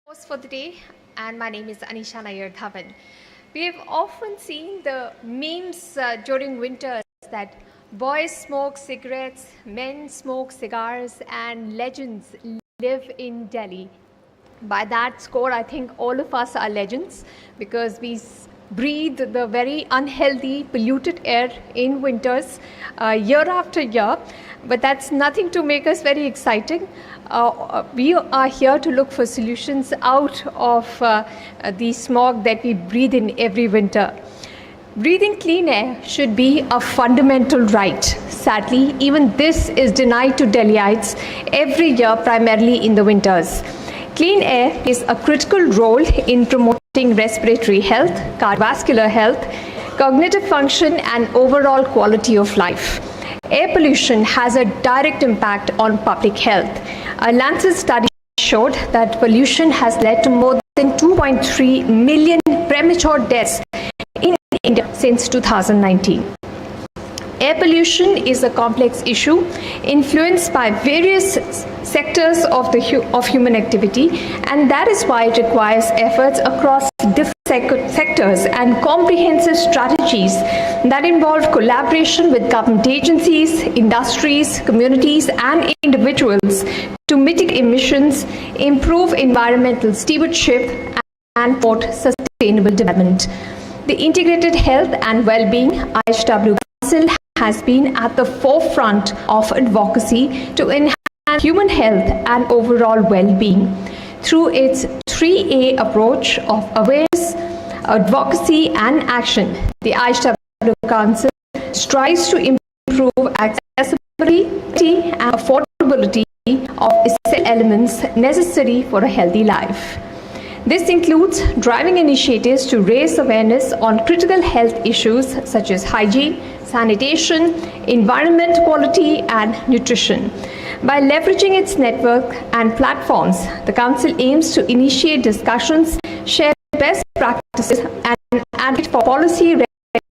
Host for the day, and my name is Anisha Nair Dhawan. We have often seen the memes during winters that boys smoke cigarettes, men smoke cigars, and legends live in Delhi. By that score, I think all of us are legends because we breathe the very unhealthy, polluted air in winters year after year. But that's nothing to make us very exciting. We are here to look for solutions out of the smog that we breathe in every winter. Breathing clean air should be a fundamental right. Sadly, even this is denied to Delhiites every year, primarily in the winters. Clean air plays a critical role in promoting respiratory health, cardiovascular health, cognitive function, and overall quality of life. Air pollution has a direct impact on public health. A Lancet study showed that pollution has led to more than 2.3 million premature deaths in India since 2019. Air pollution is a complex issue influenced by various sectors of human activity, and that is why it requires efforts across different sectors and comprehensive strategies that involve collaboration with government agencies, industries, communities, and individuals to mitigate emissions, improve environmental stewardship, and support sustainable development. The Integrated Health and Wellbeing IHW Council has been at the forefront of advocacy to enhance human health and overall well-being. Through its 3A approach of awareness, advocacy, and action, the IHW Council strives to improve accessibility and affordability of essential elements necessary for a healthy life. This includes driving initiatives to raise awareness on critical health issues such as hygiene, sanitation, environment quality, and nutrition. By leveraging its network and platforms, the Council aims to initiate discussions, share best practices, and advocate for policy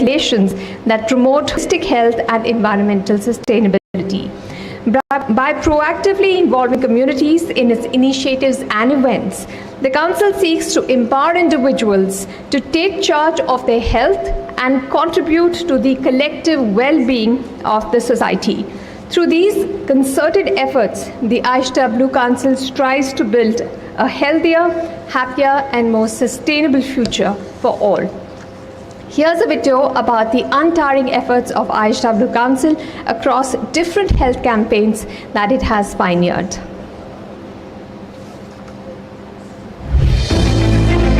regulations that promote holistic health and environmental sustainability. By proactively involving communities in its initiatives and events, the Council seeks to empower individuals to take charge of their health and contribute to the collective well-being of the society. Through these concerted efforts, the IHW Council strives to build a healthier, happier, and more sustainable future for all. Here's a video about the untiring efforts of IHW Council across different health campaigns that it has pioneered.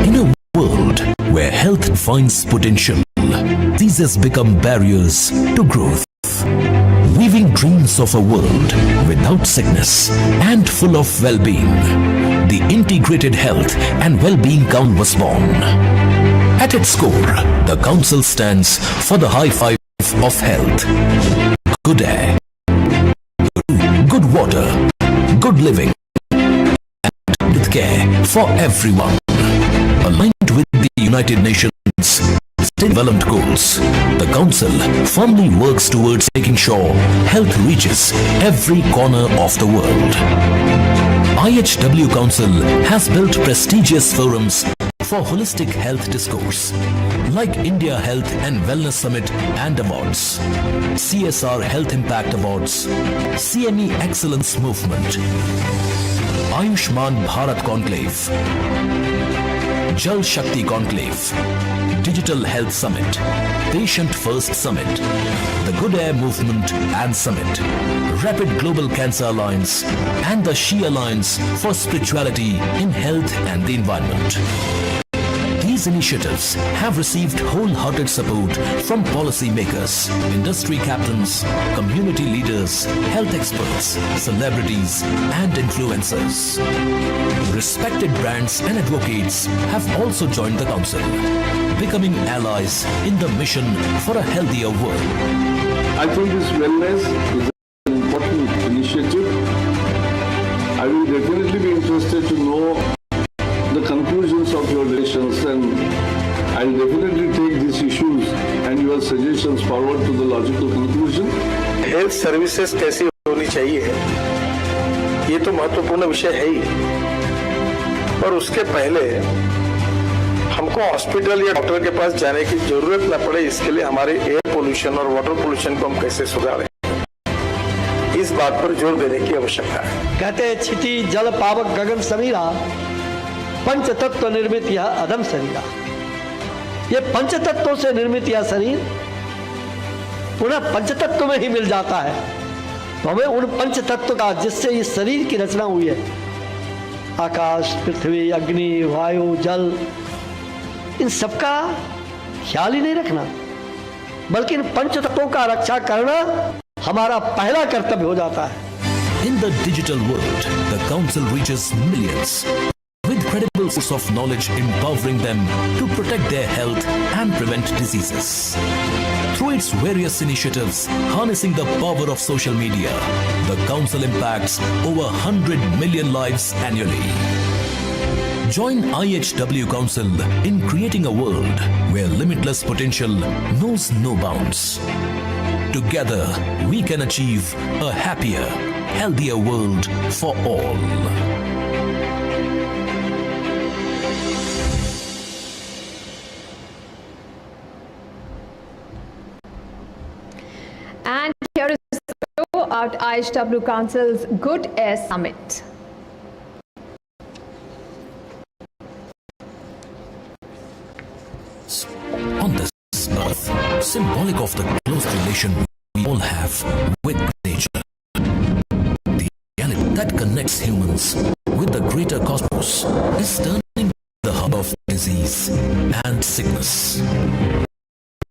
In a world where health finds potential, diseases become barriers to growth. Weaving dreams of a world without sickness and full of well-being, the Integrated Health and Well-being Council was born. At its core, the Council stands for the high five of health. Good air, good water, good living, and with care for everyone. Aligned with the United Nations Development Goals, the Council firmly works towards making sure health reaches every corner of the world. IHW Council has built prestigious forums for holistic health discourse, like India Health and Wellness Summit and Awards, CSR Health Impact Awards, CME Excellence Movement, Ayushman Bharat Conclave, Jal Shakti Conclave, Digital Health Summit, Patient First Summit, the Good Air Movement and Summit, Rapid Global Cancer Alliance, and the She Alliance for Spirituality in Health and the Environment. These initiatives have received wholehearted support from policymakers, industry captains, community leaders, health experts, celebrities, and influencers. Respected brands and advocates have also joined the Council, becoming allies in the mission for a healthier world. I think this wellness is an important initiative. I will definitely be interested to know the conclusions of your relations, and I'll definitely take these issues and your suggestions forward to the logical conclusion. Health services कैसी होनी चाहिए ये तो महत्वपूर्ण विषय है ही। पर उसके पहले हमको हॉस्पिटल या डॉक्टर के पास जाने की जरूरत न पड़े, इसके लिए हमारे एयर पोल्यूशन और वाटर पोल्यूशन को हम कैसे सुधारें, इस बात पर जोर देने की आवश्यकता है। कहते क्षिति जल पावक गगन समीरा, पंच तत्व निर्मित यह अदम शरीरा। ये पंच तत्वों से निर्मित यह शरीर पुनः पंच तत्व में ही मिल जाता है। तो हमें उन पंच तत्व का, जिससे इस शरीर की रचना हुई है, आकाश, पृथ्वी, अग्नि, वायु, जल, इन सबका ख्याल ही नहीं रखना, बल्कि इन पंच तत्वों का रक्षा करना हमारा पहला कर्तव्य हो जाता है। In the digital world, the council reaches millions with credible source of knowledge, empowering them to protect their health and prevent diseases. Through its various initiatives, harnessing the power of social media, the council impacts over 100 million lives annually. Join IHW Council in creating a world where limitless potential knows no bounds. Together, we can achieve a happier, healthier world for all. And here is the show at IHW Council's Good Air Summit. On this earth, symbolic of the close relation we all have with nature. The reality that connects humans with the greater cosmos is turning the hub of disease and sickness.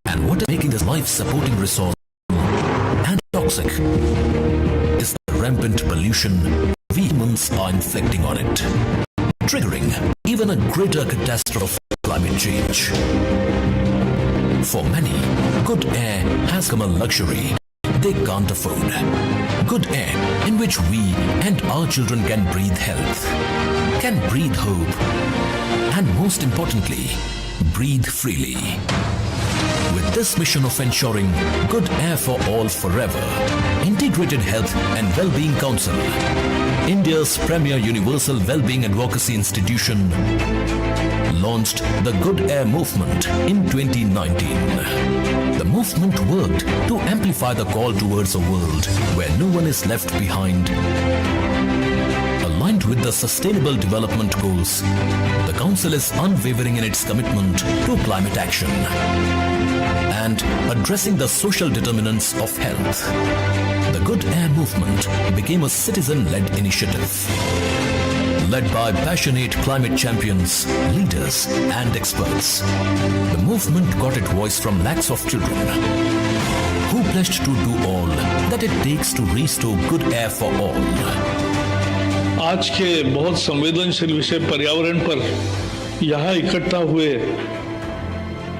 And what is making this life-supporting resource and toxic is the rampant pollution we humans are inflicting on it, triggering even a greater catastrophe of climate change. For many, good air has become a luxury they can't afford. Good air in which we and our children can breathe health, can breathe hope, and most importantly, breathe freely. With this mission of ensuring good air for all forever, Integrated Health and Wellbeing Council, India's premier universal well-being advocacy institution, launched the Good Air Movement in 2019. The movement worked to amplify the call towards a world where no one is left behind. Aligned with the Sustainable Development Goals, the Council is unwavering in its commitment to climate action and addressing the social determinants of health. The Good Air Movement became a citizen-led initiative, led by passionate climate champions, leaders, and experts. The movement got its voice from lakhs of children who pledged to do all that it takes to restore good air for all. आज के बहुत संवेदनशील विषय पर्यावरण पर यहाँ इकट्ठा हुए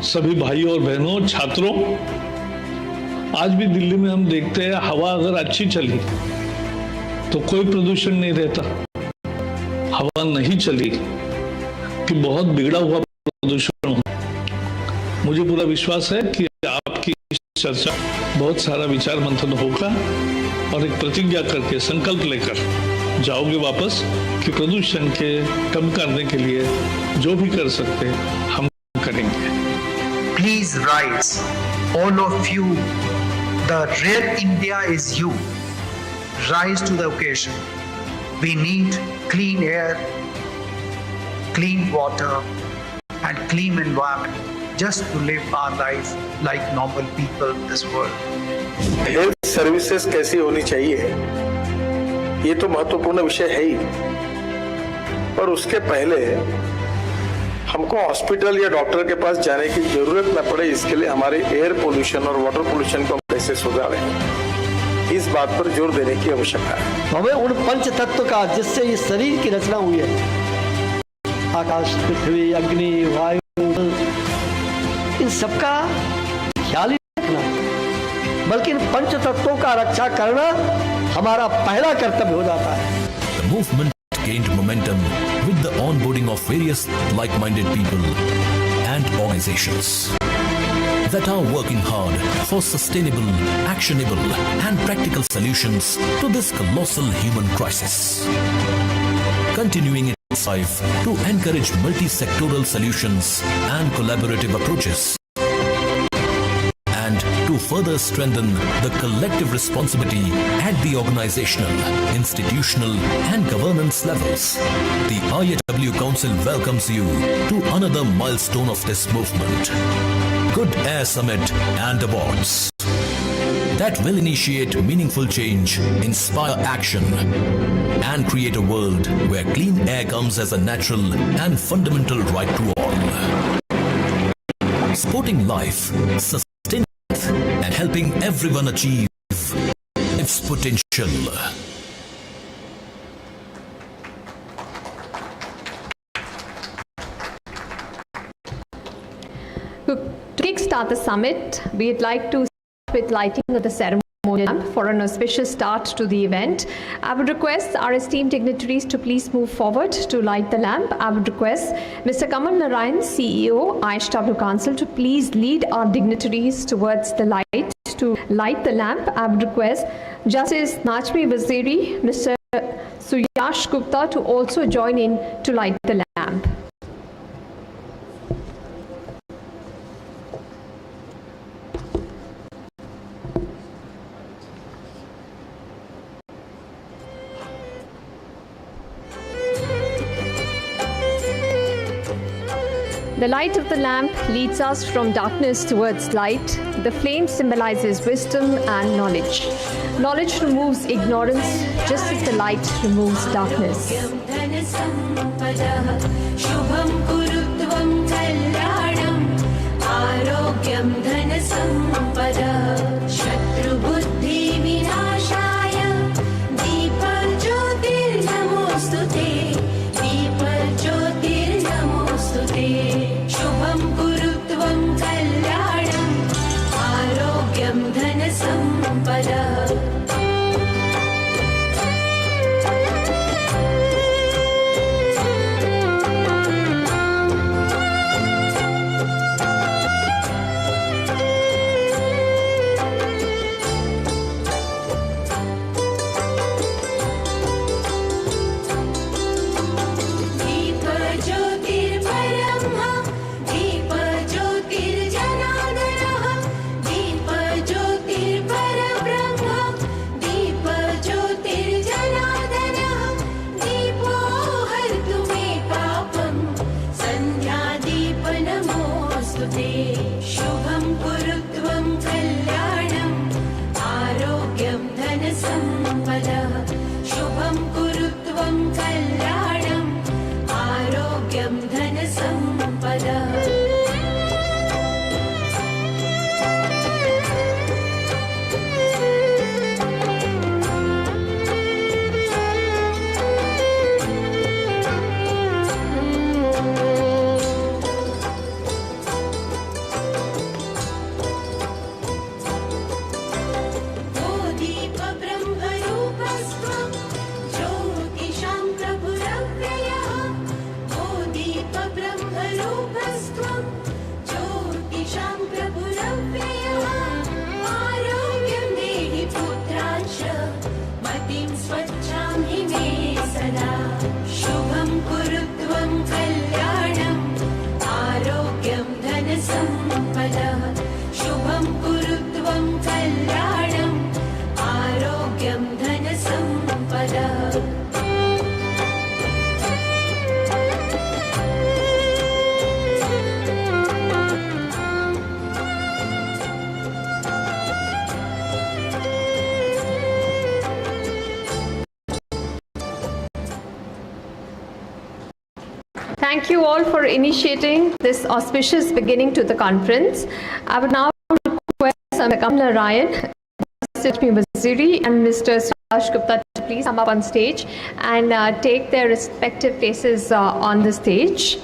सभी भाइयों और बहनों, छात्रों, आज भी दिल्ली में हम देखते हैं हवा अगर अच्छी चली तो कोई प्रदूषण नहीं रहता। हवा नहीं चली कि बहुत बिगड़ा हुआ प्रदूषण हो। मुझे पूरा विश्वास है कि आपकी चर्चा बहुत सारा विचार मंथन होगा और एक प्रतिज्ञा करके संकल्प लेकर जाओगे वापस कि प्रदूषण के कम करने के लिए जो भी कर सकते हम करेंगे। Please rise, all of you. The real India is you. Rise to the occasion. We need clean air, clean water, and clean environment just to live our life like normal people in this world. Health services कैसी होनी चाहिए, ये तो महत्वपूर्ण विषय है ही, पर उसके पहले हमको हॉस्पिटल या डॉक्टर के पास जाने की जरूरत न पड़े, इसके लिए हमारे एयर पोल्यूशन और वाटर पोल्यूशन को हम कैसे सुधारें, इस बात पर जोर देने की आवश्यकता है। हमें उन पंच तत्व का, जिससे इस शरीर की रचना हुई है, आकाश, पृथ्वी, अग्नि, वायु, इन सबका ख्याल ही रखना, बल्कि इन पंच तत्वों का रक्षा करना हमारा पहला कर्तव्य हो जाता है। The movement gained momentum with the onboarding of various like-minded people and organizations that are working hard for sustainable, actionable, and practical solutions to this colossal human crisis. Continuing its 2025 to encourage multi-sectoral solutions and collaborative approaches, and to further strengthen the collective responsibility at the organizational, institutional and governance levels. The IHW Council welcomes you to another milestone of this movement, Good Air Summit and Awards, that will initiate meaningful change, inspire action, and create a world where clean air comes as a natural and fundamental right to all. Supporting life, sustaining health, and helping everyone achieve its potential. To kickstart the summit, we'd like to start with lighting of the ceremonial lamp for an auspicious start to the event. I would request our esteemed dignitaries to please move forward to light the lamp. I would request Mr. Kamal Narayan, CEO, IHW Council, to please lead our dignitaries towards the light to light the lamp. I would request Justice Nachmi Waziri, Mr. Suyash Gupta to also join in to light the lamp. The light of the lamp leads us from darkness towards light. The flame symbolizes wisdom and knowledge. Knowledge removes ignorance, just as the light removes darkness. Thank you all for initiating this auspicious beginning to the conference. I would now request Mr. Kamal Narayan, Mr. Waziri and Mr. Suyash Gupta to please come up on stage and take their respective places on the stage.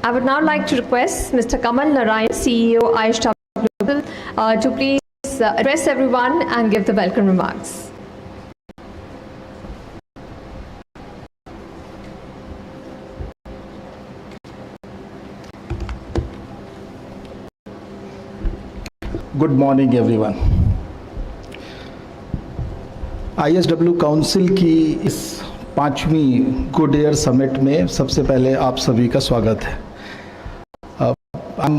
I would now like to request Mr. Kamal Narayan, CEO, IHW Council, to please address everyone and give the welcome remarks. Good morning everyone. IHW council की इस 5वीं good air summit में सबसे पहले आप सभी का स्वागत है। I'm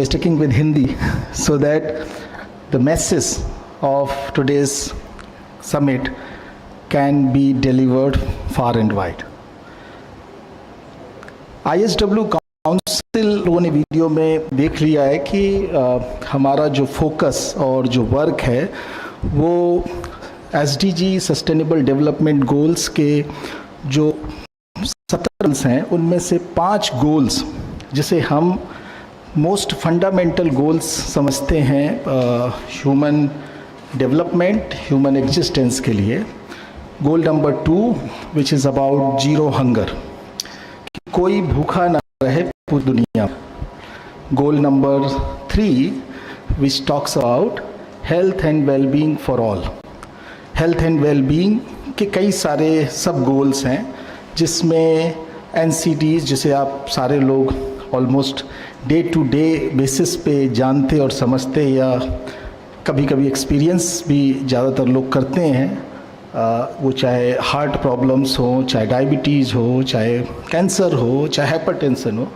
sticking with Hindi so that the message of today's summit can be delivered far and wide. IHW council लोगों ने वीडियो में देख लिया है कि हमारा जो फोकस और जो वर्क है वो SDG सस्टेनेबल डेवलपमेंट गोल्स के जो 17 गोल्स हैं उनमें से 5 गोल्स जिसे हम मोस्ट फंडामेंटल गोल्स समझते हैं ह्यूमन डेवलपमेंट, ह्यूमन एग्जिस्टेंस के लिए। Goal number 2 which is about zero hunger, कोई भूखा ना रहे पूरी दुनिया। Goal number 3 which talks about health and wellbeing for all. Health and wellbeing के कई सारे सब गोल्स हैं जिसमें NCDs जिसे आप सारे लोग almost day to day basis पे जानते और समझते या कभी कभी एक्सपीरियंस भी ज़्यादातर लोग करते हैं, वो चाहे हार्ट प्रॉब्लम्स हो, चाहे डायबिटीज़ हो, चाहे कैंसर हो, चाहे हाइपरटेंशन हो,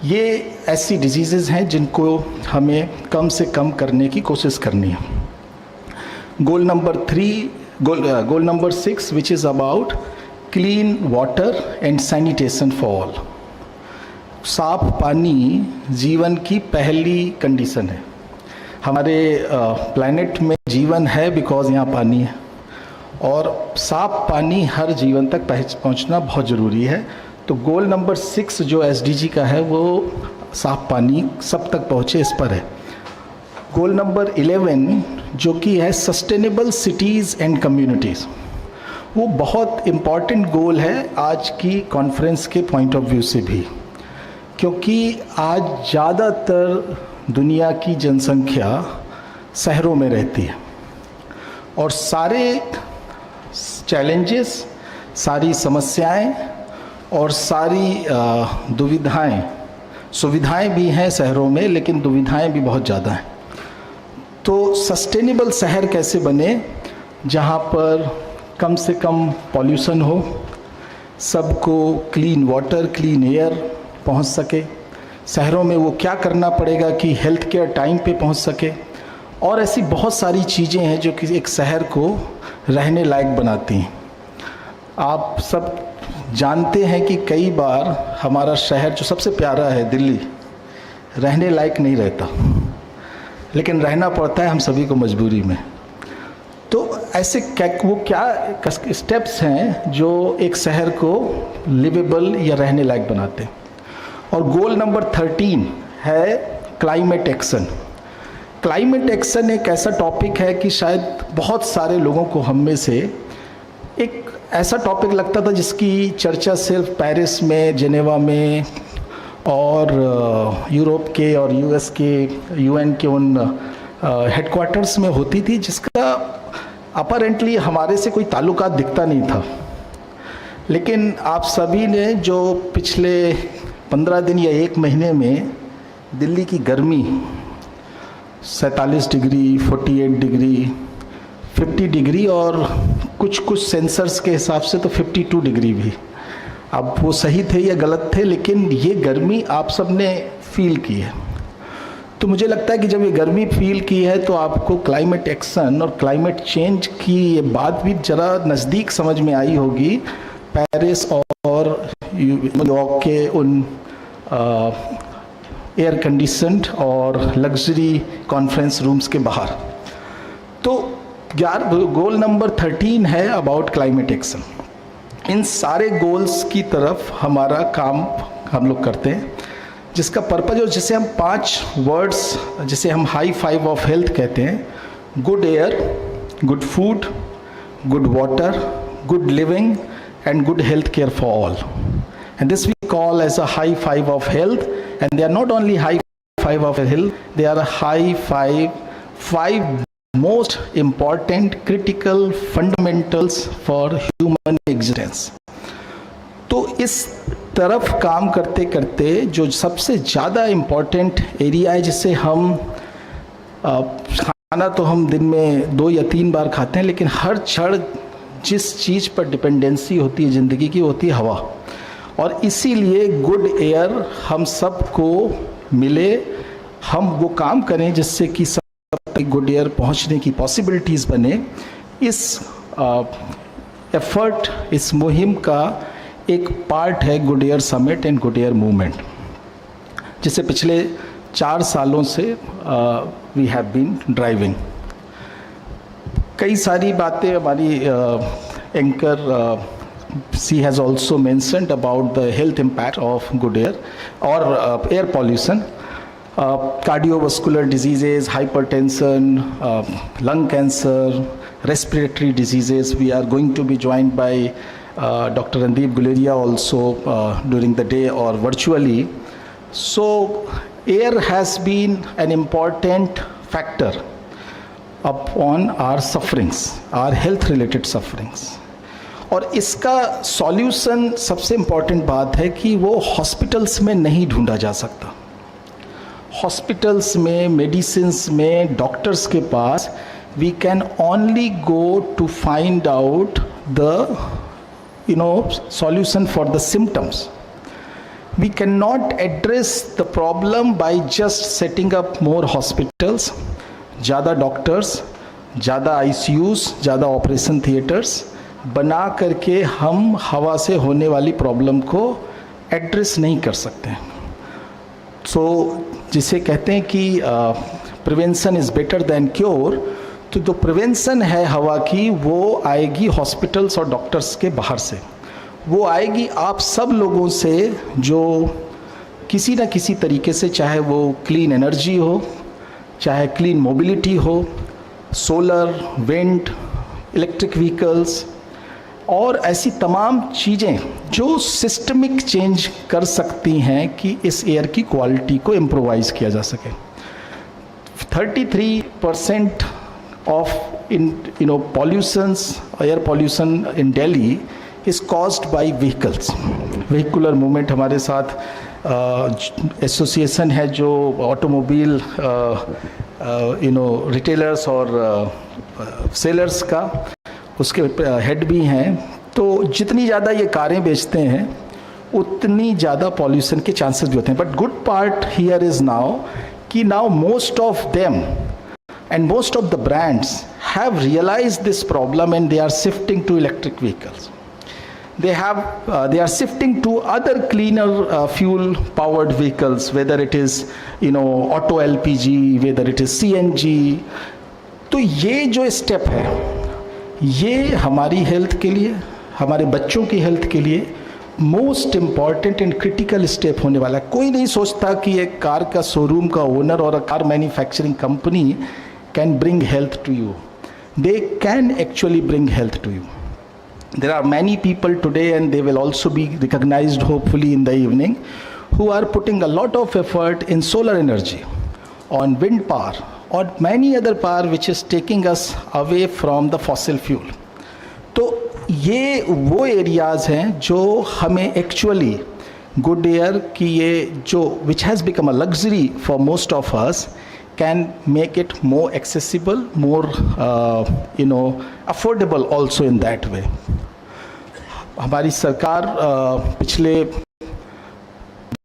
ये ऐसी डिजीज़ेज़ हैं जिनको हमें कम से कम करने की कोशिश करनी है। Goal number 6 which is about clean water and sanitation for all. साफ पानी जीवन की पहली कंडीशन है। हमारे प्लैनेट में जीवन है बिकॉज यहाँ पानी है और साफ पानी हर जीवन तक पहुँचना बहुत ज़रूरी है। तो गोल नंबर 6 जो SDG का है वो साफ पानी सब तक पहुँचे इस पर है। गोल नंबर 11 जो कि है सस्टेनेबल सिटीज़ एंड कम्युनिटीज़, वो बहुत इम्पॉर्टेंट गोल है आज की कॉन्फ्रेंस के पॉइंट ऑफ व्यू से भी, क्योंकि आज ज़्यादातर दुनिया की जनसंख्या शहरों में रहती है और सारे चैलेंजेस, सारी समस्याएं और सारी दुविधाएं, सुविधाएं भी हैं शहरों में लेकिन दुविधाएं भी बहुत ज़्यादा हैं। तो सस्टेनेबल शहर कैसे बने जहाँ पर कम से कम पॉल्यूशन हो, सबको क्लीन वाटर, क्लीन एयर पहुँच सके। शहरों में वो क्या करना पड़ेगा कि हेल्थ केयर टाइम पे पहुँच सके, और ऐसी बहुत सारी चीज़ें हैं जो कि एक शहर को रहने लायक बनाती हैं। आप सब जानते हैं कि कई बार हमारा शहर जो सबसे प्यारा है दिल्ली रहने लायक नहीं रहता, लेकिन रहना पड़ता है हम सभी को मजबूरी में। तो ऐसे क्या स्टेप्स हैं जो एक शहर को लिवेबल या रहने लायक बनाते हैं। और गोल नंबर 13 है क्लाइमेट एक्शन। क्लाइमेट एक्शन एक ऐसा टॉपिक है कि शायद बहुत सारे लोगों को हम में से एक ऐसा टॉपिक लगता था जिसकी चर्चा सिर्फ पेरिस में, जेनेवा में और यूरोप के और US के UN के उन हेडक्वार्टर्स में होती थी, जिसका अपरेंटली हमारे से कोई ताल्लुकात दिखता नहीं था। लेकिन आप सभी ने जो पिछले 15 दिन या 1 महीने में दिल्ली की गर्मी 47 डिग्री, 48 डिग्री, 50 डिग्री और कुछ सेंसर्स के हिसाब से तो 52 डिग्री भी, अब वो सही थे या गलत थे, लेकिन ये गर्मी आप सब ने फील की है। तो मुझे लगता है कि जब ये गर्मी फील की है तो आपको क्लाइमेट एक्शन और क्लाइमेट चेंज की ये बात भी ज़रा नज़दीक समझ में आई होगी पेरिस और न्यूयॉर्क के उन एयर कंडीशन्ड और लग्जरी कॉन्फ्रेंस रूम्स के बाहर। तो गोल नंबर 13 है अबाउट क्लाइमेट एक्शन। इन सारे गोल्स की तरफ हमारा काम हम लोग करते हैं, जिसका पर्पज और जिसे हम 5 वर्ड्स, जिसे हम हाई 5 ऑफ हेल्थ कहते हैं: good air, good food, good water, good living and good health care for all. And this we call as a high 5 of health, and they are not only high 5 of health, they are a high 5 most important critical fundamentals for human existence. तो इस तरफ काम करते करते जो सबसे ज़्यादा important area है जिसे हम खाना तो हम दिन में 2 या 3 बार खाते हैं, लेकिन हर क्षण जिस चीज़ पर डिपेंडेंसी होती है ज़िंदगी की, होती है हवा। और इसीलिए गुड एयर हम सबको मिले, हम वो काम करें जिससे कि सब तक गुड एयर पहुंचने की पॉसिबिलिटीज़ बने। इस एफर्ट, इस मुहिम का एक पार्ट है good air summit and good air movement, जिसे पिछले 4 सालों से वी हैव बीन ड्राइविंग। कई सारी बातें हमारी anchor she has also mentioned about the health impact of good air or air pollution, cardiovascular diseases, hypertension, lung cancer, respiratory diseases. We are going to be joined by Dr. Randeep Guleria also during the day or virtually. So air has been an important factor upon our sufferings, our health related sufferings. और इसका solution, सबसे important बात है कि वो hospitals में नहीं ढूंढा जा सकता। हॉस्पिटल्स में, मेडिसिन्स में, डॉक्टर्स के पास we can only go to find out the solution for the symptoms. We cannot address the problem by just setting up more hospitals, ज़्यादा डॉक्टर्स, ज़्यादा ICUs, ज़्यादा ऑपरेशन थिएटर्स बना करके हम हवा से होने वाली प्रॉब्लम को एड्रेस नहीं कर सकते। सो जिसे कहते हैं कि prevention is better than cure, तो जो प्रिवेंशन है हवा की, वो आएगी हॉस्पिटल्स और डॉक्टर्स के बाहर से। वो आएगी आप सब लोगों से जो किसी न किसी तरीके से, चाहे वो क्लीन एनर्जी हो, चाहे क्लीन मोबिलिटी हो, सोलर, विंड, इलेक्ट्रिक व्हीकल्स और ऐसी तमाम चीज़ें जो सिस्टमिक चेंज कर सकती हैं कि इस एयर की क्वालिटी को इम्प्रोवाइज़ किया जा सके। 33% of pollutions, air pollution in Delhi is caused by vehicles. Vehicular movement हमारे साथ एसोसिएशन है जो ऑटोमोबाइल रिटेलर्स और सेलर्स का, उसके हेड भी हैं। तो जितनी ज़्यादा ये कारें बेचते हैं उतनी ज़्यादा पॉल्यूशन के चांसेस भी होते हैं। But good part here is now कि now most of them and most of the brands have realised this problem and they are shifting to electric vehicles. they are shifting to other cleaner fuel powered vehicles, whether it is auto LPG, whether it is CNG. तो ये जो step है ये हमारी health के लिए, हमारे बच्चों की हेल्थ के लिए most important and critical step होने वाला है. कोई नहीं सोचता कि एक कार का शोरूम का ओनर और car manufacturing company can bring health to you. They can actually bring health to you. There are many people today, and they will also be recognized hopefully in the evening, who are putting a lot of effort in solar energy, on wind power, or many other power which is taking us away from the fossil fuel. तो ये वो areas हैं जो हमें actually good air की ये जो which has become a luxury for most of us can make it more accessible, more affordable also in that way. हमारी सरकार पिछले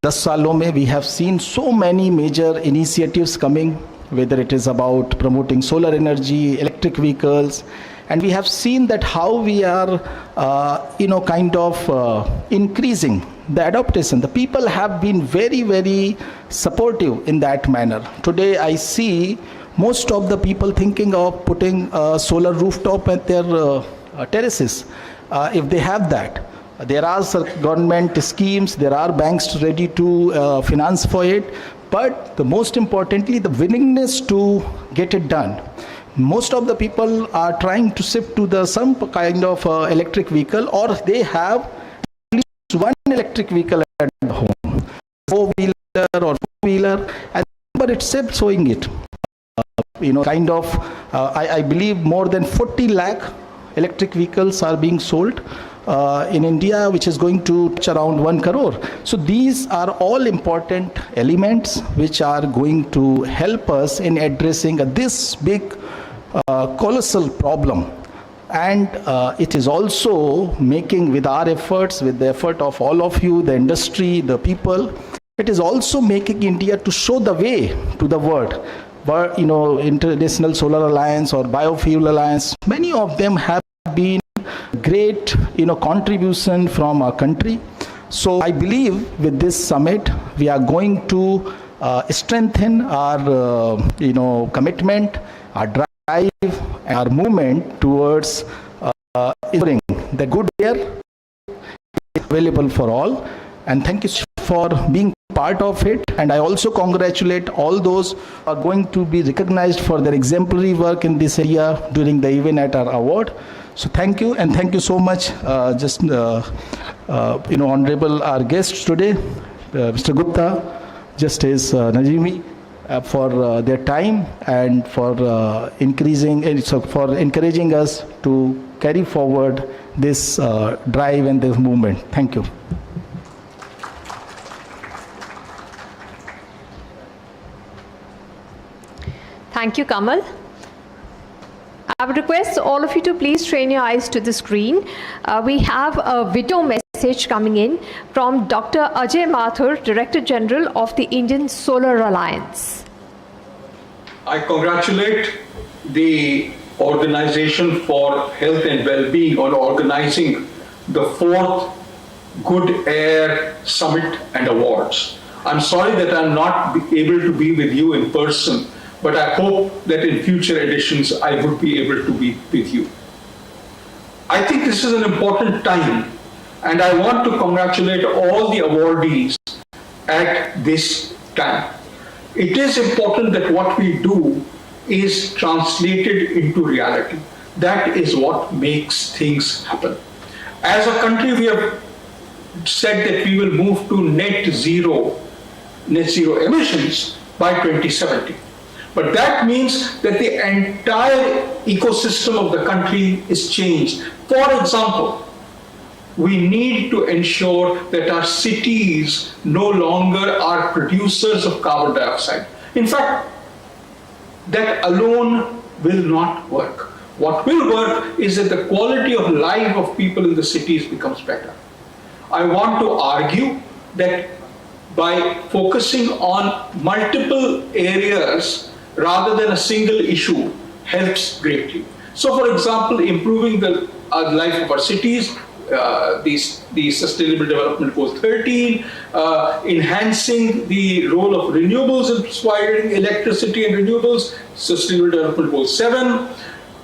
10 सालों में we have seen so many major initiatives coming, whether it is about promoting solar energy, electric vehicles, and we have seen that how we are kind of increasing the adaptation. The people have been very, very supportive in that manner. Today I see most of the people thinking of putting a solar rooftop at their terraces, if they have that. There are government schemes, there are banks ready to finance for it, but the most importantly, the willingness to get it done. Most of the people are trying to shift to some kind of electric vehicle, or they have at least one electric vehicle at home, 4-wheeler or 2-wheeler, and but itself showing it. I believe more than 40 lakh electric vehicles are being sold in India, which is going to touch around 1 crore. So these are all important elements which are going to help us in addressing this big colossal problem. And it is also making, with our efforts, with the effort of all of you, the industry, the people, it is also making India to show the way to the world. But, International Solar Alliance or Biofuel Alliance, many of them have been great, contribution from our country. So I believe with this summit, we are going to strengthen our, commitment, our drive, and our movement towards ensuring the good air is available for all. And thank you for being part of it. And I also congratulate all those who are going to be recognized for their exemplary work in this area during the event at our award. So thank you, and thank you so much, honorable our guests today, Mr. Gupta, Justice Najimi, for their time and for encouraging us to carry forward this drive and this movement. Thank you. Thank you, Kamal. I would request all of you to please train your eyes to the screen. We have a video message coming in from Dr. Ajay Mathur, Director General of the Indian Solar Alliance. I congratulate the Organization for Health and Well-being on organizing the 4th Good Air Summit and Awards. I'm sorry that I'm not able to be with you in person, but I hope that in future editions I would be able to be with you. I think this is an important time, and I want to congratulate all the awardees at this time. It is important that what we do is translated into reality. That is what makes things happen. As a country, we have said that we will move to net zero emissions by 2070. But that means that the entire ecosystem of the country is changed. For example, we need to ensure that our cities no longer are producers of carbon dioxide. In fact, that alone will not work. What will work is that the quality of life of people in the cities becomes better. I want to argue that by focusing on multiple areas rather than a single issue helps greatly. So, for example, improving the life of our cities, the Sustainable Development Goal 13, enhancing the role of renewables in providing electricity and renewables, Sustainable Development Goal 7.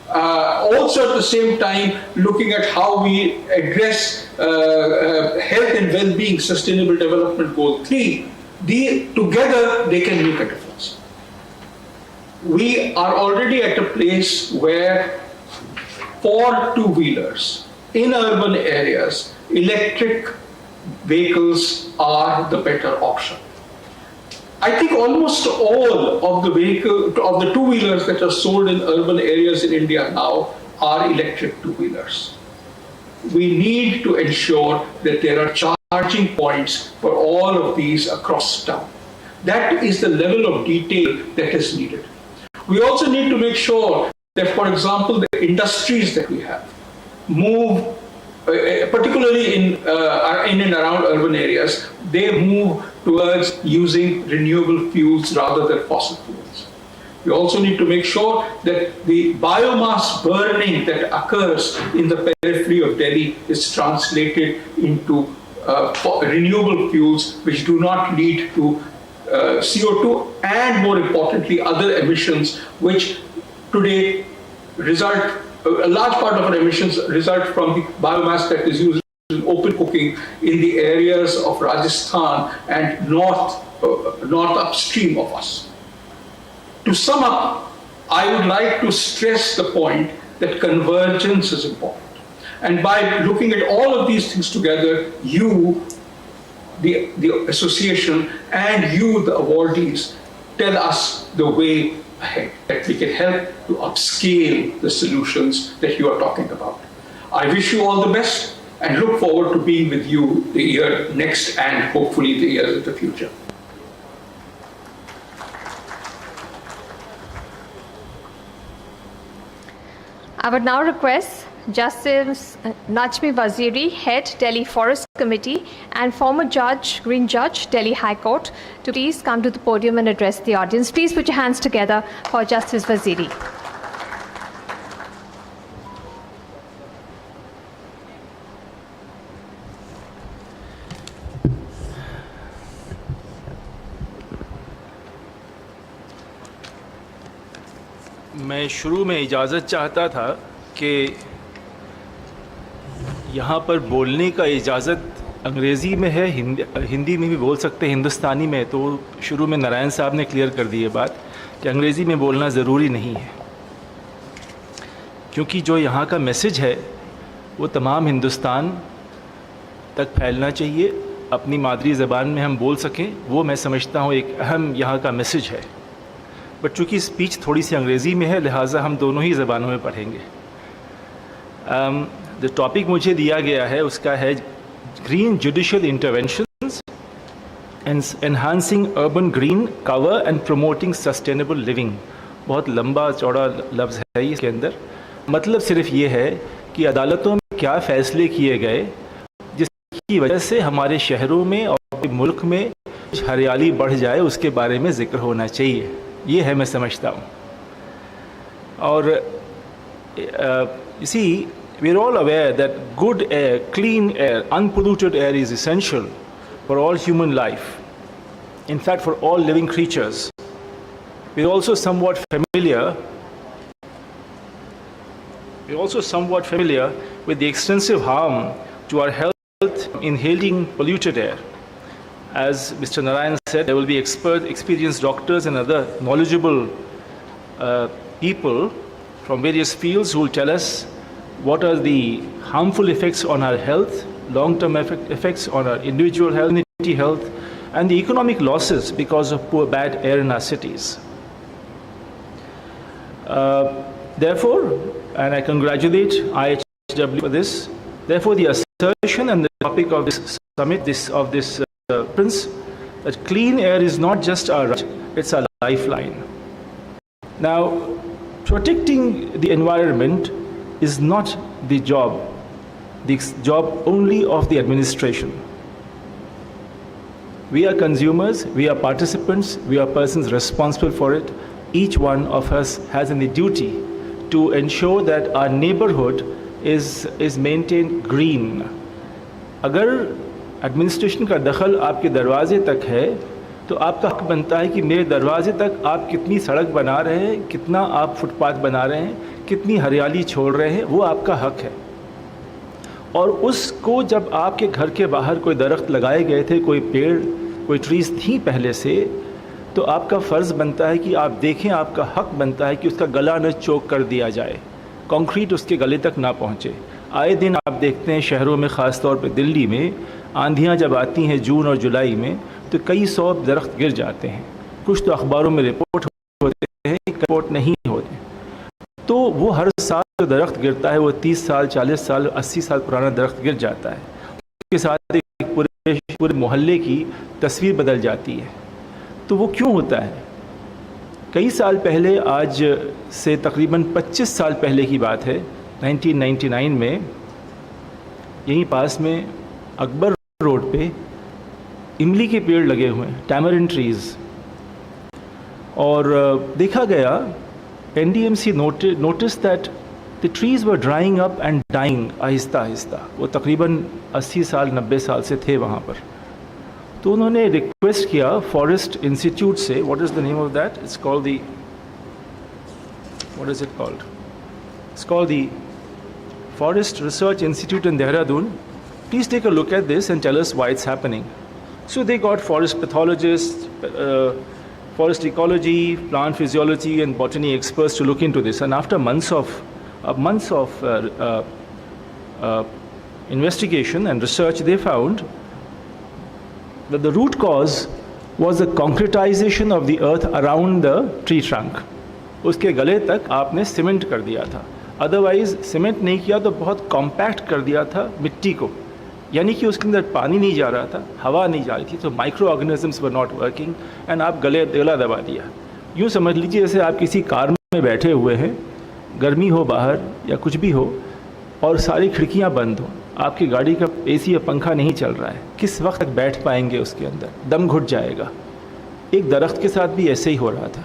Also at the same time looking at how we address health and well-being, Sustainable Development Goal 3. Together they can make a difference. We are already at a place where for two-wheelers in urban areas, electric vehicles are the better option. I think almost all of the two-wheelers that are sold in urban areas in India now are electric two-wheelers. We need to ensure that there are charging points for all of these across town. That is the level of detail that is needed. We also need to make sure that, for example, the industries that we have move, particularly in and around urban areas, they move towards using renewable fuels rather than fossil fuels. We also need to make sure that the biomass burning that occurs in the periphery of Delhi is translated into renewable fuels which do not lead to CO2 and, more importantly, other emissions which today result, a large part of our emissions result from the biomass that is used in open cooking in the areas of Rajasthan and north upstream of us. To sum up, I would like to stress the point that convergence is important. And by looking at all of these things together, you, the association, and you, the awardees, tell us the way ahead, that we can help to upscale the solutions that you are talking about. I wish you all the best. and look forward to being with you the year next and hopefully the years of the future. I would now request Justice Najmi Waziri, Head, Delhi Forest Committee, and former judge, Green Judge, Delhi High Court, to please come to the podium and address the audience. Please put your hands together for Justice Waziri. मैं शुरू में इजाज़त चाहता था कि यहाँ पर बोलने का इजाज़त अंग्रेज़ी में है, हिंदी में भी बोल सकते हैं, हिंदुस्तानी में। तो शुरू में नारायण साहब ने क्लियर कर दी ये बात कि अंग्रेज़ी में बोलना ज़रूरी नहीं है, क्योंकि जो यहाँ का मैसेज है वो तमाम हिंदुस्तान तक फैलना चाहिए। अपनी मादरी ज़बान में हम बोल सकें, वो मैं समझता हूँ एक अहम यहाँ का मैसेज है। बट चूँकि स्पीच थोड़ी सी अंग्रेज़ी में है, लिहाजा हम दोनों ही ज़बानों में पढ़ेंगे। जो टॉपिक मुझे दिया गया है उसका है green judicial interventions and enhancing urban green cover and promoting sustainable living. बहुत लंबा चौड़ा लफ्ज़ है इसके अंदर। मतलब सिर्फ ये है कि अदालतों में क्या फ़ैसले किए गए जिसकी वजह से हमारे शहरों में और मुल्क में हरियाली बढ़ जाए, उसके बारे में ज़िक्र होना चाहिए। ये है मैं समझता हूँ। और इसी we are all aware that good air, clean air, unpolluted air is essential for all human life. In fact, for all living creatures. We are also somewhat familiar with the extensive harm to our health inhaling polluted air. As Mr. Narayan said, there will be experienced doctors and other knowledgeable people from various fields who will tell us what are the harmful effects on our health, long-term effects on our individual health, community health, and the economic losses because of poor, bad air in our cities. Therefore, and I congratulate IHW for this, therefore the assertion and the topic of this summit, of this Prince, that clean air is not just our right, it's our lifeline. Now, protecting the environment is not the job only of the administration. We are consumers, we are participants, we are persons responsible for it. Each one of us has a duty to ensure that our neighborhood is maintained green. अगर administration का दखल आपके दरवाजे तक है तो आपका हक बनता है कि मेरे दरवाजे तक आप कितनी सड़क बना रहे हैं, कितना आप फुटपाथ बना रहे हैं, कितनी हरियाली छोड़ रहे हैं, वो आपका हक है। और उसको जब आपके घर के बाहर कोई दरख्त लगाए गए थे, कोई पेड़, कोई ट्रीज़ थी पहले से, तो आपका फ़र्ज़ बनता है कि आप देखें, आपका हक बनता है कि उसका गला न चोक कर दिया जाए, कंक्रीट उसके गले तक ना पहुँचे। आए दिन आप देखते हैं शहरों में, ख़ास तौर पर दिल्ली में, आंधियाँ जब आती हैं जून और जुलाई में तो कई 100 दरख्त गिर जाते हैं। कुछ तो अखबारों में रिपोर्ट होते हैं, रिपोर्ट नहीं होते। तो वो हर साल जो दरख्त गिरता है वो 30 साल, 40 साल, 80 साल पुराना दरख्त गिर जाता है। उसके साथ एक पूरे मोहल्ले की तस्वीर बदल जाती है। तो वो क्यों होता है? कई साल पहले, आज से तकरीबन 25 साल पहले की बात है, 1999 में यहीं पास में अकबर रोड पे इमली के पेड़ लगे हुए हैं, टैमरिन ट्रीज़। और देखा गया, NDMC noticed that the trees were drying up and dying Aahista Aahista. वो तकरीबन 80 साल 90 साल से थे वहाँ पर। तो उन्होंने रिक्वेस्ट किया फॉरेस्ट इंस्टीट्यूट से, what is the name of that? It's called the, what is it called? It's called the Forest Research Institute in Dehradun. Please take a look at this and tell us why it's happening. So they got forest pathologists, forest ecology, plant physiology and botany experts to look into this. And after months of investigation and research, they found that the root cause was the concretization of the earth around the tree trunk. उसके गले तक आपने cement कर दिया था। Otherwise cement नहीं किया तो बहुत कॉम्पैक्ट कर दिया था मिट्टी को, यानी कि उसके अंदर पानी नहीं जा रहा था, हवा नहीं जा रही थी, तो micro organisms were not working and आप गला दबा दिया। यूँ समझ लीजिए जैसे आप किसी कार में बैठे हुए हैं, गर्मी हो बाहर या कुछ भी हो और सारी खिड़कियाँ बंद हो, आपकी गाड़ी का AC या पंखा नहीं चल रहा है, किस वक्त तक बैठ पाएंगे उसके अंदर, दम घुट जाएगा। एक दरख्त के साथ भी ऐसे ही हो रहा था।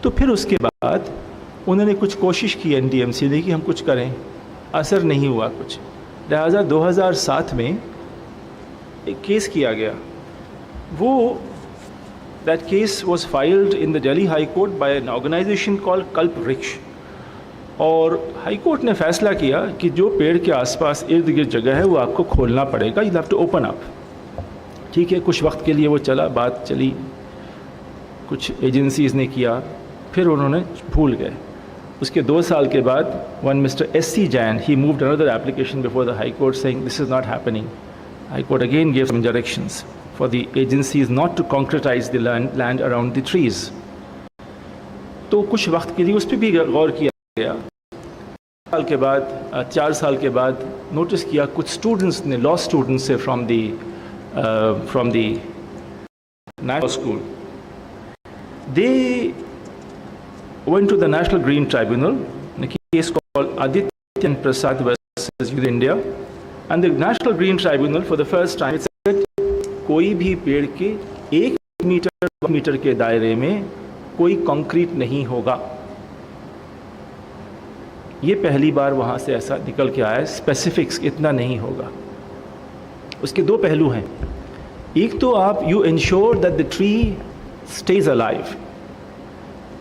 तो फिर उसके बाद उन्होंने कुछ कोशिश की NDMC ने कि हम कुछ करें, असर नहीं हुआ कुछ। लिहाजा 2007 में एक केस किया गया, वो that case was filed in the Delhi High Court by an organisation called Kalpa Vriksh, और हाई कोर्ट ने फैसला किया कि जो पेड़ के आसपास इर्द गिर्द जगह है वो आपको खोलना पड़ेगा, you have to open up. ठीक है, कुछ वक्त के लिए वो चला, बात चली, कुछ एजेंसीज़ ने किया, फिर उन्होंने भूल गए। उसके 2 साल के बाद one mister SC Jain, he moved another application before the High Court saying this is not happening. High Court again gave some directions for the agencies not to concretize the land around the trees. तो कुछ वक्त के लिए उस पर भी गौर किया गया। 4 साल के बाद नोटिस किया कुछ स्टूडेंट्स ने, लॉ स्टूडेंट्स से from the national school, they went to the National Green Tribunal in a case called Aditya and Prasad versus Youth India, and the National Green Tribunal for the first time said कोई भी पेड़ के 1 metre के दायरे में कोई concrete नहीं होगा। ये पहली बार वहाँ से ऐसा निकल के आया, स्पेसिफिक्स इतना नहीं होगा। उसके 2 पहलू हैं, एक तो आप you ensure that the tree stays alive.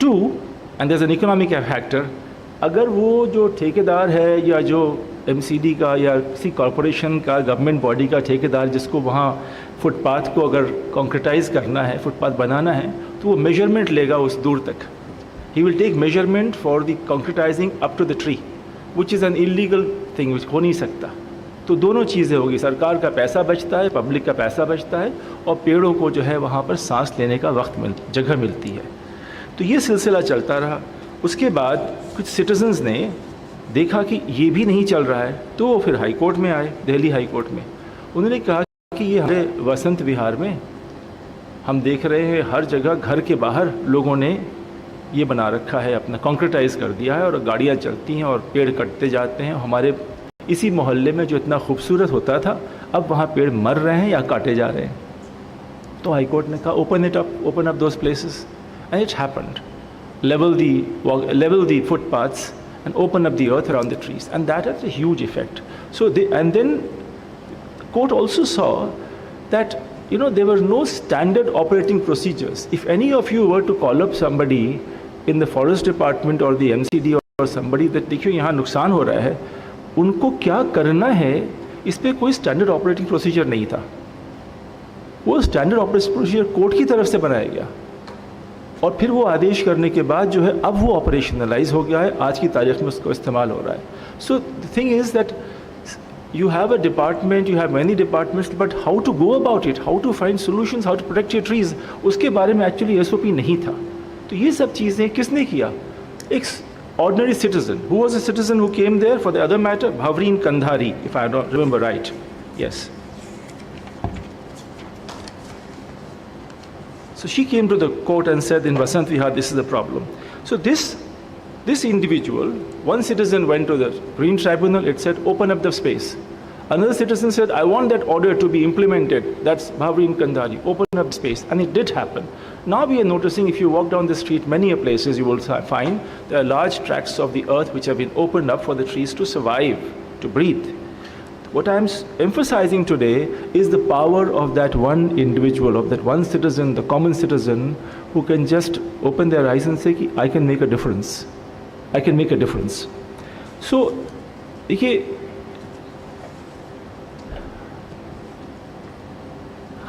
2, and there's an economic factor, अगर वो जो ठेकेदार है या जो MCD का या किसी कॉरपोरेशन का, गवर्नमेंट बॉडी का ठेकेदार जिसको वहाँ फुटपाथ को अगर कॉन्क्रीटाइज करना है, फुटपाथ बनाना है, तो वो मेजरमेंट लेगा उस दूर तक। He will take measurement for the concretising up to the tree, which is an illegal thing, which हो नहीं सकता। तो दोनों चीज़ें होगी, सरकार का पैसा बचता है, पब्लिक का पैसा बचता है, और पेड़ों को जो है वहाँ पर सांस लेने का जगह मिलती है। तो ये सिलसिला चलता रहा। उसके बाद कुछ सिटीजन्स ने देखा कि ये भी नहीं चल रहा है, तो वो फिर हाई कोर्ट में आए, दिल्ली हाई कोर्ट में। उन्होंने कहा कि ये हमारे वसंत विहार में हम देख रहे हैं हर जगह घर के बाहर लोगों ने ये बना रखा है, अपना कॉन्क्रीटाइज कर दिया है, और गाड़ियाँ चलती हैं और पेड़ कटते जाते हैं। हमारे इसी मोहल्ले में जो इतना खूबसूरत होता था, अब वहाँ पेड़ मर रहे हैं या काटे जा रहे हैं। तो हाई कोर्ट ने कहा open up those places, and it happened. level the footpaths and open up the earth around the trees, and that has a huge effect. So then court also saw that there were no standard operating procedures. If any of you were to call up somebody in the forest department or the MCD or somebody that देखियो यहाँ नुकसान हो रहा है, उनको क्या करना है, इस पे कोई स्टैंडर्ड ऑपरेटिंग प्रोसीजर नहीं था। वो स्टैंडर्ड ऑपरेटिंग प्रोसीजर कोर्ट की तरफ से बनाया गया, और फिर वो आदेश करने के बाद जो है अब वो ऑपरेशनलाइज हो गया है, आज की तारीख में उसको इस्तेमाल हो रहा है। So the thing is that you have a department, you have many departments, but how to go about it, how to find solutions, how to protect your trees, उसके बारे में actually SOP नहीं था। तो ये सब चीज़ें किसने किया? एक ordinary citizen. Who was a citizen who came there for the other matter? Bhavreen Kandhari, if I don't remember right. Yes. So she came to the court and said in Vasant Vihar, this is the problem. So this individual, one citizen went to the Green Tribunal, it said open up the space. Another citizen said, I want that order to be implemented. That's Bhavreen Kandhari, open up space. And it did happen. Now we are noticing, if you walk down the street, many places you will find there are large tracts of the earth which have been opened up for the trees to survive, to breathe. What I am emphasizing today is the power of that one individual, of that one citizen, the common citizen, who can just open their eyes and say, I can make a difference. I can make a difference. So, देखिए,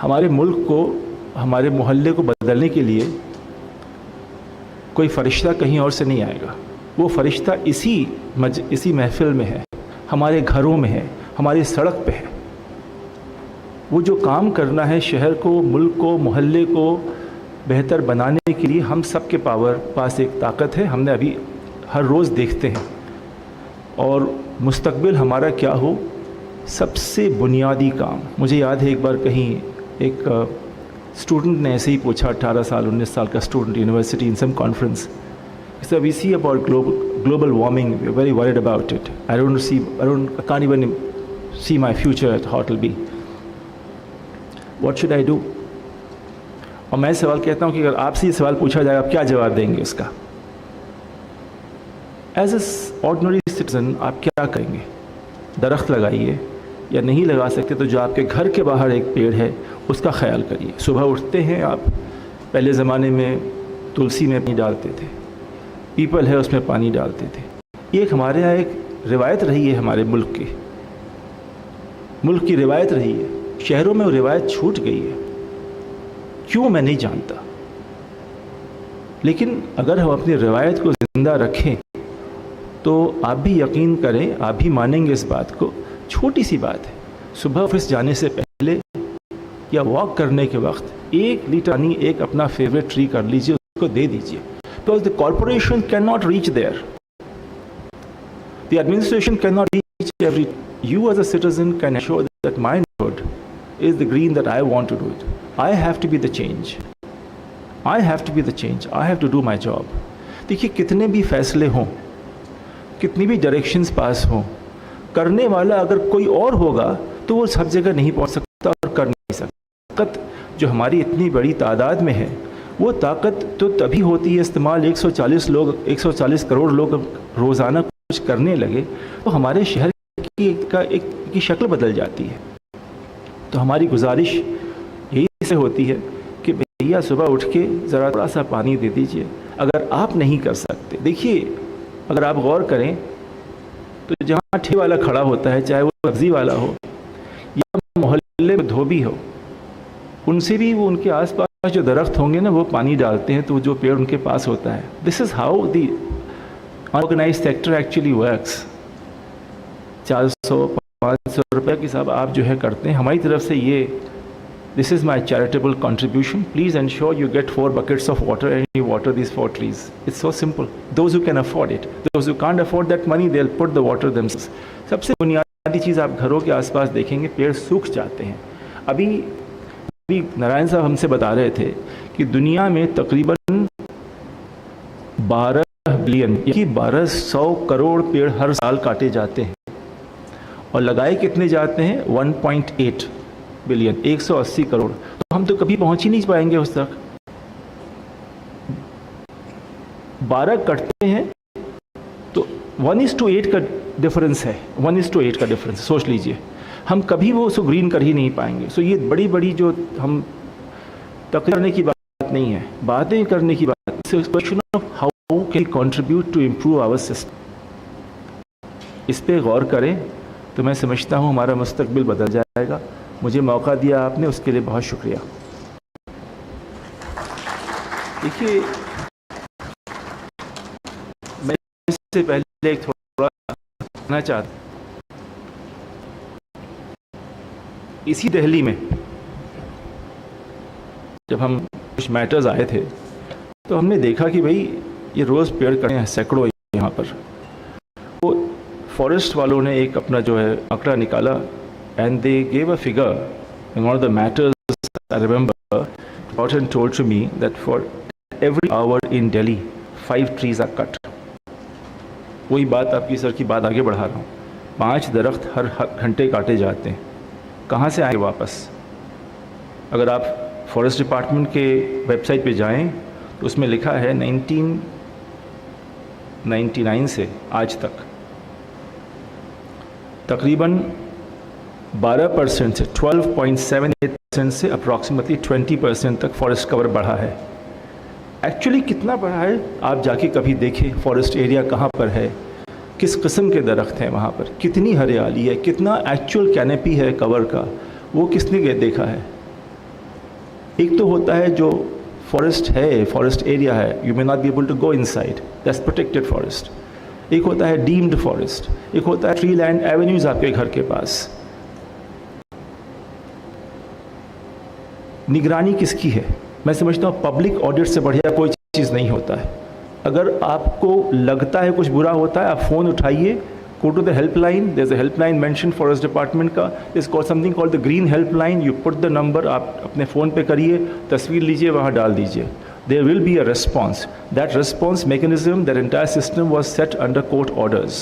हमारे मुल्क को, हमारे मोहल्ले को बदलने के लिए कोई फरिश्ता कहीं और से नहीं आएगा। वो फरिश्ता इसी महफिल में है, हमारे घरों में है, हमारी सड़क पे है। वो जो काम करना है शहर को, मुल्क को, मोहल्ले को बेहतर बनाने के लिए, हम सब के पास एक ताकत है। हमने अभी हर रोज़ देखते हैं और मुस्तकबिल हमारा क्या हो, सबसे बुनियादी काम। मुझे याद है एक बार कहीं एक स्टूडेंट ने ऐसे ही पूछा, 18 साल 19 साल का student, university in some conference, sir we see about global warming, we are very worried about it. I can't even see my future at how it will be. What should I do? और मैं सवाल कहता हूँ कि अगर आपसे ये सवाल पूछा जाए, आप क्या जवाब देंगे उसका? एज ए ऑर्डिनरी सिटीजन आप क्या करेंगे? दरख्त लगाइए, या नहीं लगा सकते तो जो आपके घर के बाहर एक पेड़ है उसका ख्याल करिए। सुबह उठते हैं आप, पहले ज़माने में तुलसी में पानी डालते थे, पीपल है उसमें पानी डालते थे। ये एक हमारे यहाँ एक रिवायत रही है, हमारे मुल्क की रिवायत रही है। शहरों में वो रिवायत छूट गई है, क्यों मैं नहीं जानता। लेकिन अगर हम अपनी रिवायत को ज़िंदा रखें तो आप भी यकीन करें, आप भी मानेंगे इस बात को। छोटी सी बात है, सुबह ऑफिस जाने से पहले या वॉक करने के वक्त 1 लीटर पानी एक अपना फेवरेट ट्री कर लीजिए, उसको दे दीजिए। Because the corporation cannot reach there. The administration cannot reach every. You as a citizen can ensure that my neighborhood is the green that I want to do it. I have to be the change. I have to be the change. I have to do my job. देखिए, कितने भी फैसले हों, कितनी भी directions पास हों, करने वाला अगर कोई और होगा तो वो सब जगह नहीं पहुंच सकता और कर नहीं सकता। ताकत जो हमारी इतनी बड़ी तादाद में है, वो ताकत तो तभी होती है इस्तेमाल 140 करोड़ लोग रोज़ाना कुछ करने लगे तो हमारे शहर की शक्ल बदल जाती है। तो हमारी गुजारिश यही से होती है कि भैया सुबह उठ के ज़रा थोड़ा सा पानी दे दीजिए। अगर आप नहीं कर सकते, देखिए अगर आप गौर करें तो जहाँ ठेले वाला खड़ा होता है, चाहे वो सब्ज़ी वाला हो या मोहल्ले में धोबी हो, उनसे भी वो उनके आसपास जो दरख्त होंगे ना, वो पानी डालते हैं तो जो पेड़ उनके पास होता है। This is how the organise sector actually works. 400-500 रुपये की साहब आप जो है करते हैं, हमारी तरफ से ये this is my charitable contribution, please ensure you get 4 buckets of water and you water this 4 trees. It's so simple. Those who can afford it, those who can't afford that money, they will put the water themselves. सबसे बुनियादी चीज़ आप घरों के आसपास देखेंगे, पेड़ सूख जाते हैं। अभी नारायण साहब हमसे बता रहे थे कि दुनिया में तकरीबन 12 बिलियन यानी 1200 करोड़ पेड़ हर साल काटे जाते हैं और लगाए कितने जाते हैं? 1.8 बिलियन, 180 करोड़। तो हम तो कभी पहुंच ही नहीं पाएंगे उस तक। 12 कटते हैं तो 1:8 का डिफरेंस है, 1:8 का डिफरेंस सोच लीजिए। हम कभी वो उसको ग्रीन कर ही नहीं पाएंगे। सो ये बड़ी जो हम तकरीर करने की बात नहीं है, बातें करने की बात, it's question of how can contribute to improve our system. इस पे गौर करें तो मैं समझता हूँ हमारा मुस्तकबिल बदल जाएगा। मुझे मौका दिया आपने, उसके लिए बहुत शुक्रिया। देखिए, मैं इससे पहले एक थोड़ा कहना चाहता, इसी दिल्ली में जब हम कुछ मैटर्स आए थे तो हमने देखा कि भाई ये रोज़ पेड़ कटे हैं सैकड़ों यहाँ पर। तो फॉरेस्ट वालों ने एक अपना जो है आंकड़ा निकाला and they gave a figure in one of the matters I remember person told to me that for every hour in Delhi 5 trees are cut. वही बात आपकी सर की बात आगे बढ़ा रहा हूँ, 5 दरख्त हर घंटे काटे जाते हैं। कहाँ से आएंगे वापस? अगर आप फॉरेस्ट डिपार्टमेंट के वेबसाइट पे जाएं तो उसमें लिखा है 1999 से आज तक तकरीबन 12% से 12.78% से अप्रॉक्सीमेटली 20% तक फॉरेस्ट कवर बढ़ा है। एक्चुअली कितना बढ़ा है आप जाके कभी देखें, फॉरेस्ट एरिया कहाँ पर है, किस किस्म के दरख्त हैं वहाँ पर, कितनी हरियाली है, कितना एक्चुअल कैनेपी है कवर का, वो किसने देखा है? एक तो होता है जो फॉरेस्ट है, फॉरेस्ट एरिया है, you may not be able to go inside, that's protected forest. एक होता है डीम्ड फॉरेस्ट, एक होता है ट्री लैंड एवेन्यूज आपके घर के पास। निगरानी किसकी है? मैं समझता हूँ पब्लिक ऑडिट से बढ़िया कोई चीज़ नहीं होता है। अगर आपको लगता है कुछ बुरा होता है, आप फ़ोन उठाइए, Go to the helpline. There's a helpline mentioned forest department का. It's called something called the green helpline. You put the number, आप अपने फ़ोन पे करिए, तस्वीर लीजिए, वहाँ डाल दीजिए. There will be a response. That response mechanism, that entire system was set under court orders.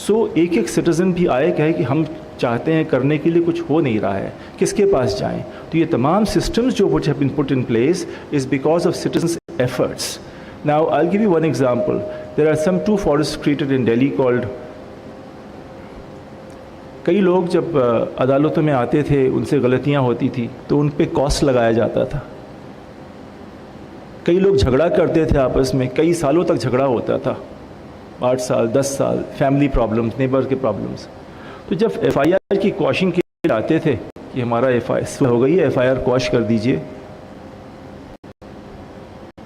So एक एक citizen भी आए कहे कि हम चाहते हैं करने के लिए, कुछ हो नहीं रहा है, किसके पास जाएं? तो ये तमाम systems जो which have been put in place is because of citizens' efforts. Now I'll give you one example. There are some 2 forests created in Delhi called. कई लोग जब अदालतों में आते थे, उनसे गलतियां होती थी तो उन पे कॉस्ट लगाया जाता था. कई लोग झगड़ा करते थे आपस में, कई सालों तक झगड़ा होता था, 8 साल 10 साल, फैमिली प्रॉब्लम्स, नेबर के प्रॉब्लम्स. तो जब एफआईआर की क्वॉशिंग के लिए आते थे कि हमारा एफआईआर हो गई है, एफआईआर क्वॉश कर दीजिए,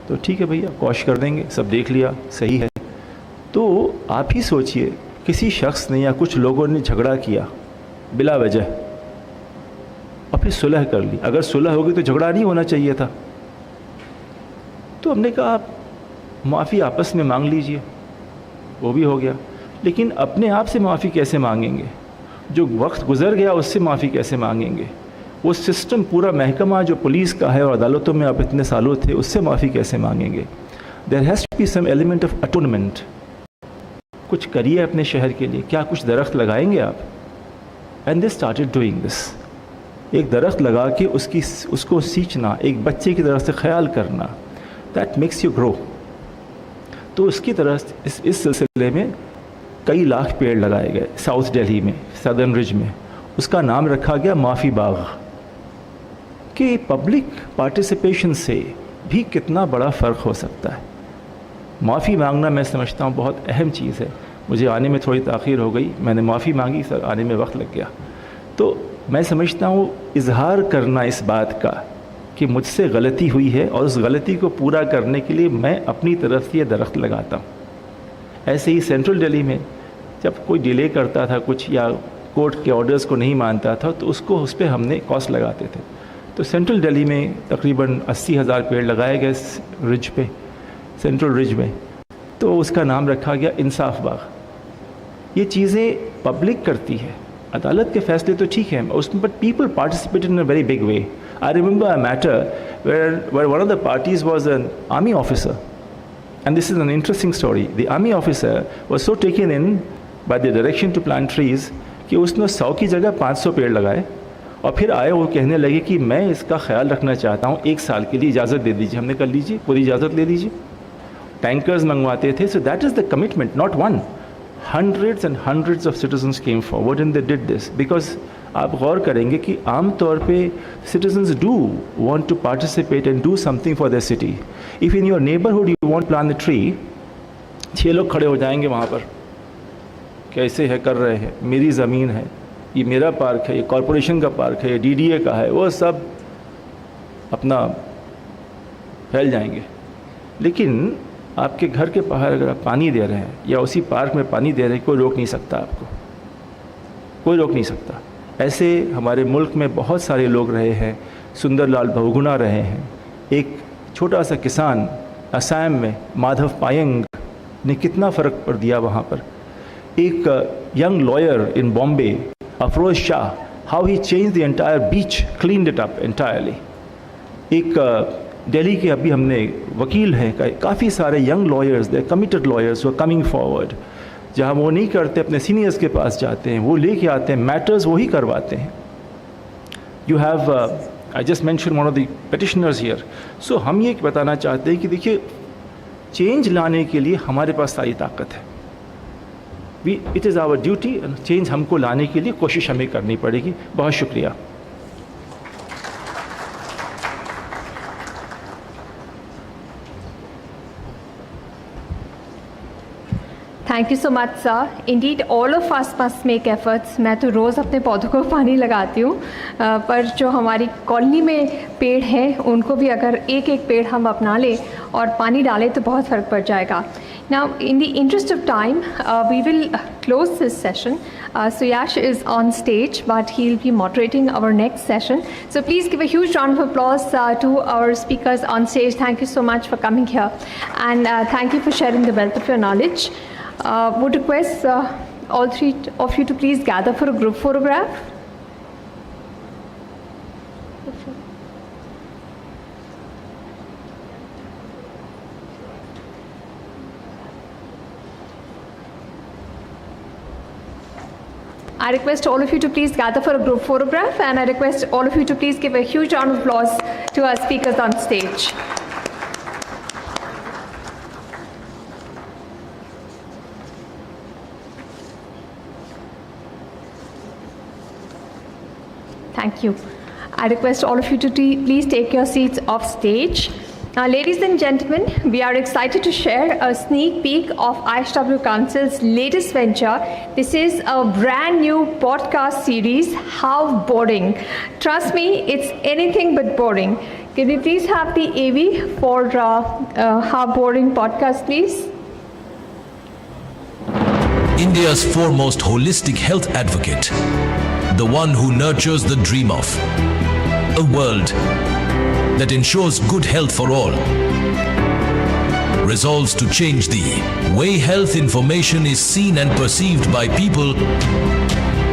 तो ठीक है भैया क्वॉश कर देंगे, सब देख लिया, सही है. तो आप ही सोचिए, किसी शख्स ने या कुछ लोगों ने झगड़ा किया बिला वजह और फिर सुलह कर ली. अगर सुलह होगी तो झगड़ा नहीं होना चाहिए था. तो हमने कहा आप माफ़ी आपस में मांग लीजिए, वो भी हो गया. लेकिन अपने आप से माफ़ी कैसे मांगेंगे? जो वक्त गुजर गया उससे माफ़ी कैसे मांगेंगे? वो सिस्टम, पूरा महकमा जो पुलिस का है और अदालतों में आप इतने सालों थे, उससे माफ़ी कैसे मांगेंगे? There has to be some element of atonement. कुछ करिए अपने शहर के लिए. क्या कुछ दरख्त लगाएंगे आप? And they started doing this. एक दरख्त लगा के उसको सींचना, एक बच्चे की तरह से ख्याल करना, दैट मेक्स यू ग्रो. तो उसकी तरह इस सिलसिले में कई लाख पेड़ लगाए गए साउथ दिल्ली में, सदर्न रिज में. उसका नाम रखा गया माफ़ी बाग. कि पब्लिक पार्टिसिपेशन से भी कितना बड़ा फ़र्क हो सकता है. माफ़ी मांगना मैं समझता हूँ बहुत अहम चीज़ है. मुझे आने में थोड़ी ताख़ीर हो गई, मैंने माफ़ी मांगी, सर आने में वक्त लग गया. तो मैं समझता हूँ इजहार करना इस बात का कि मुझसे गलती हुई है और उस गलती को पूरा करने के लिए मैं अपनी तरफ से ये दरख्त लगाता हूँ. ऐसे ही सेंट्रल दिल्ली में जब कोई डिले करता था कुछ या कोर्ट के ऑर्डर्स को नहीं मानता था, तो उस पर हमने कॉस्ट लगाते थे. तो सेंट्रल दिल्ली में तकरीबन 80,000 पेड़ लगाए गए रिज पे, सेंट्रल रिज में. तो उसका नाम रखा गया इंसाफ बाग. ये चीज़ें पब्लिक करती है, अदालत के फैसले तो ठीक है उसमें, but people participated in a very big way. I remember a matter where one of the parties was an army officer, and this is an interesting story. The army officer was so taken in by the direction to plant trees कि उसने 100 की जगह 500 पेड़ लगाए और फिर आए वो कहने लगे कि मैं इसका ख्याल रखना चाहता हूँ, 1 साल के लिए इजाज़त दे दीजिए. हमने कर लीजिए, पूरी इजाज़त ले लीजिए. टैंकर्स मंगवाते थे. So that is the commitment, not one. Hundreds and hundreds of citizens came forward and they did this because आप गौर करेंगे कि आम तौर पे citizens do want to participate and do something for their city. If in your neighborhood you want to plant a tree, 6 लोग खड़े हो जाएंगे वहाँ पर, कैसे है कर रहे हैं, मेरी ज़मीन है, ये मेरा पार्क है, ये कॉरपोरेशन का पार्क है, ये डीडीए का है, वो सब अपना फैल जाएंगे. लेकिन आपके घर के बाहर अगर आप पानी दे रहे हैं या उसी पार्क में पानी दे रहे हैं, कोई रोक नहीं सकता आपको, कोई रोक नहीं सकता. ऐसे हमारे मुल्क में बहुत सारे लोग रहे हैं. सुंदरलाल बहुगुणा रहे हैं. एक छोटा सा किसान असम में, माधव पायंग ने कितना फ़र्क कर दिया वहाँ पर. एक young lawyer in Bombay, Afroz Shah, how he change the entire beach, cleaned it up entirely. एक दिल्ली के अभी हमने वकील हैं, काफ़ी सारे यंग लॉयर्स, दे कमिटेड लॉयर्स वो कमिंग फॉरवर्ड. जहाँ वो नहीं करते अपने सीनियर्स के पास जाते हैं, वो लेके आते हैं, मैटर्स वही करवाते हैं. You have I just mention one of the petitioners here. So हम ये बताना चाहते हैं कि देखिए, चेंज लाने के लिए हमारे पास सारी ताकत है. It is our duty. Change हमको लाने के लिए कोशिश हमें करनी पड़ेगी. बहुत शुक्रिया. Thank you so much sir. Indeed all of us must make efforts. मैं तो रोज़ अपने पौधों को पानी लगाती हूँ, पर जो हमारी कॉलोनी में पेड़ हैं उनको भी अगर एक एक पेड़ हम अपना लें और पानी डालें तो बहुत फ़र्क पड़ जाएगा. Now, in the interest of time, we will close this session. Suyash is on stage, but he'll be moderating our next session. So please give a huge round of applause to our speakers on stage. Thank you so much for coming here, and thank you for sharing the wealth of your knowledge. Would request all three of you to please gather for a group photograph. I request all of you to please gather for a group photograph, and I request all of you to please give a huge round of applause to our speakers on stage. Thank you. I request all of you to please take your seats off stage. Now, ladies and gentlemen, we are excited to share a sneak peek of IHW Council's latest venture. This is a brand new podcast series, How Boring. Trust me, it's anything but boring. Can we please have the AV for How Boring podcast, please? India's foremost holistic health advocate, the one who nurtures the dream of a world that ensures good health for all, resolves to change the way health information is seen and perceived by people.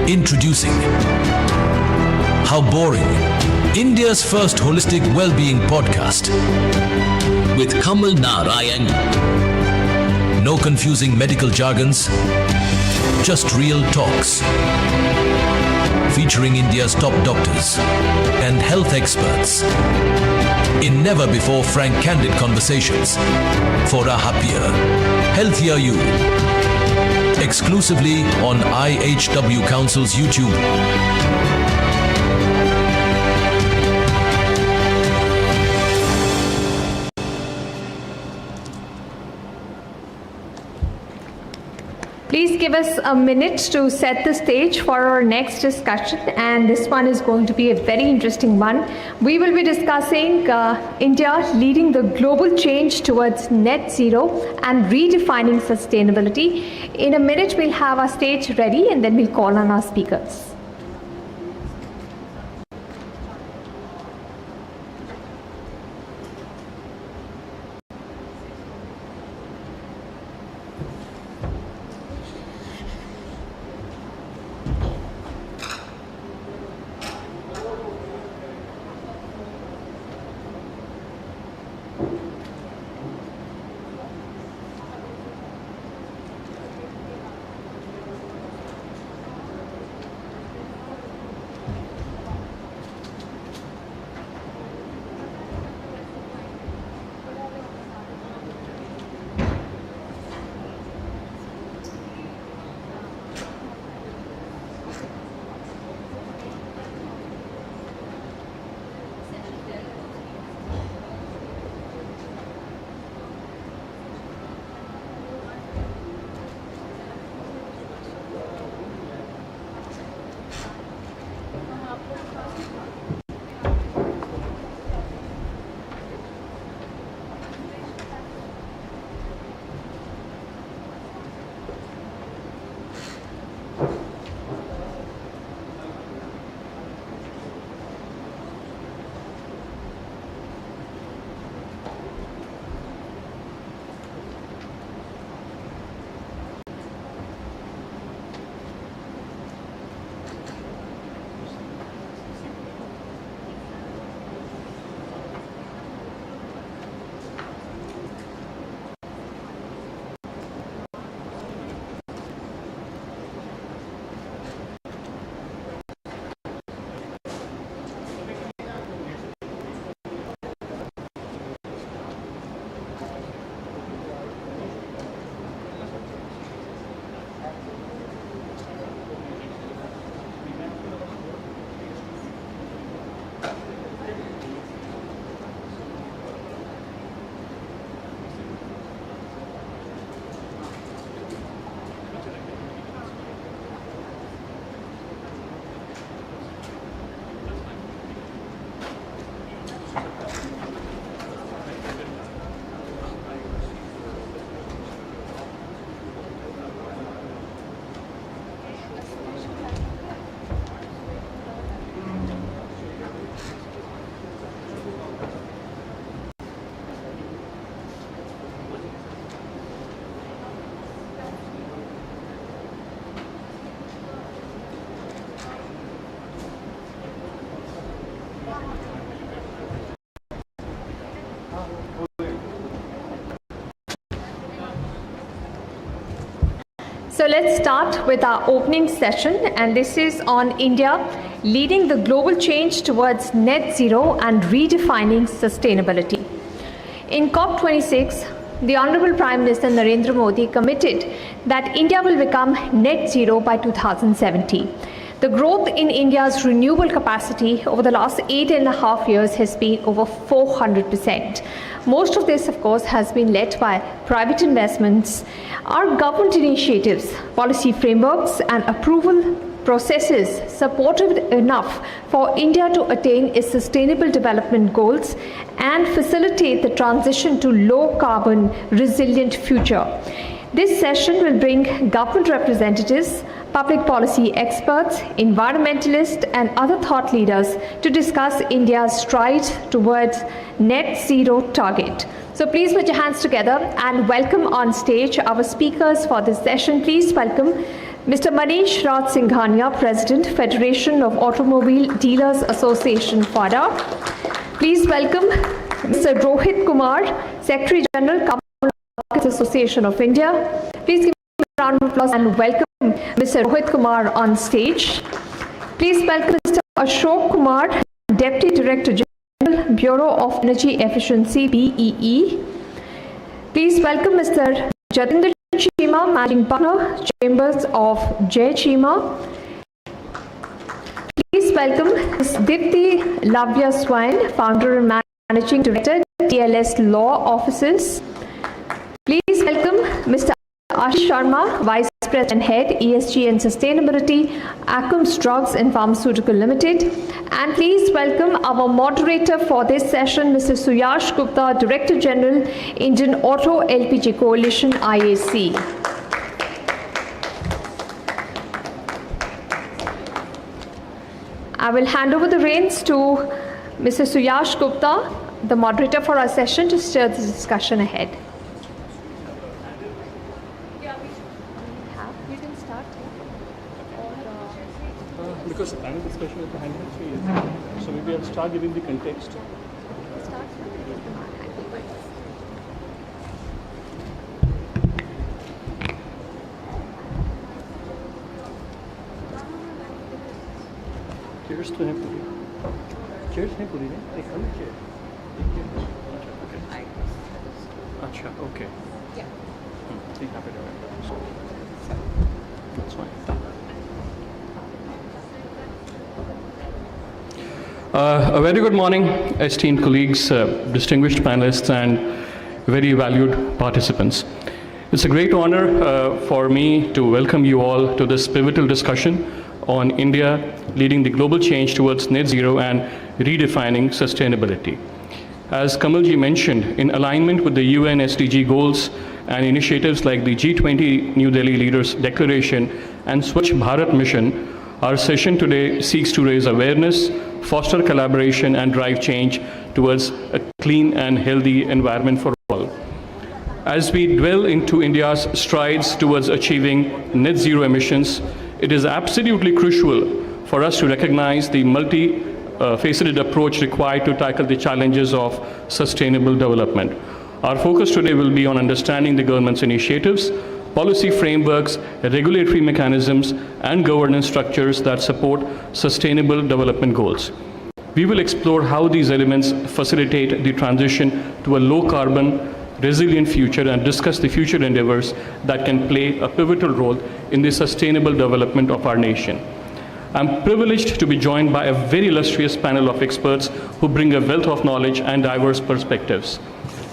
Introducing How Boring, India's first holistic well-being podcast with Kamal Narayan. No confusing medical jargons, just real talks. Featuring India's top doctors and health experts in never-before frank, candid conversations for a happier, healthier you. Exclusively on IHW Council's YouTube. Please give us a minute to set the stage for our next discussion, and this one is going to be a very interesting one. We will be discussing India leading the global change towards net zero and redefining sustainability. In a minute, we'll have our stage ready, and then we'll call on our speakers. So let's start with our opening session, and this is on India leading the global change towards net zero and redefining sustainability. In COP26, the Honorable Prime Minister Narendra Modi committed that India will become net zero by 2070. The growth in India's renewable capacity over the last 8.5 years has been over 400%. Most of this, of course, has been led by private investments, our government initiatives, policy frameworks, and approval processes supportive enough for India to attain its sustainable development goals and facilitate the transition to low carbon resilient future. This session will bring government representatives, public policy experts, environmentalists, and other thought leaders to discuss India's strides towards net zero target. So please put your hands together and welcome on stage our speakers for this session. Please welcome Mr. Manish Raj Singhania, President, Federation of Automobile Dealers Association, FADA. Please welcome Mr. Rohit Kumar, Secretary General, Capital Markets Association of India. Please give a round of applause and welcome Mr. Rohit Kumar on stage. Please welcome Mr. Ashok Kumar, Deputy Director General, Bureau of Energy Efficiency, BEE. Please welcome Mr. Jatinder Chima, Managing Partner, Chambers of Jay Chima. Please welcome Ms. Dipti Lavya Swain, Founder and Managing Director, DLS Law Offices. Please welcome Mr. Ashish Sharma, Vice President Head, ESG and Sustainability, Akums Drugs and Pharmaceutical Limited. And please welcome our moderator for this session, Mr. Suyash Gupta, Director General, Indian Auto LPG Coalition, IAC. I will hand over the reins to Mr. Suyash Gupta, the moderator for our session, to steer the discussion ahead. Because the panel discussion at the hand, so maybe I'll start giving the context. Chairs to have पूरी. Chairs हैं पूरी नहीं? एक खाली chair. अच्छा, okay. Yeah. Think happy to That's fine. A very good morning, esteemed colleagues, distinguished panelists, and very valued participants. It's a great honor for me to welcome you all to this pivotal discussion on India leading the global change towards net zero and redefining sustainability. As Kamalji mentioned, in alignment with the UN SDG goals and initiatives like the G20 New Delhi Leaders Declaration and Swachh Bharat Mission, our session today seeks to raise awareness, foster collaboration, and drive change towards a clean and healthy environment for all. As we dwell into India's strides towards achieving net zero emissions, it is absolutely crucial for us to recognize the multi-faceted approach required to tackle the challenges of sustainable development. Our focus today will be on understanding the government's initiatives, policy frameworks, regulatory mechanisms, and governance structures that support sustainable development goals. We will explore how these elements facilitate the transition to a low-carbon, resilient future and discuss the future endeavors that can play a pivotal role in the sustainable development of our nation. I'm privileged to be joined by a very illustrious panel of experts who bring a wealth of knowledge and diverse perspectives.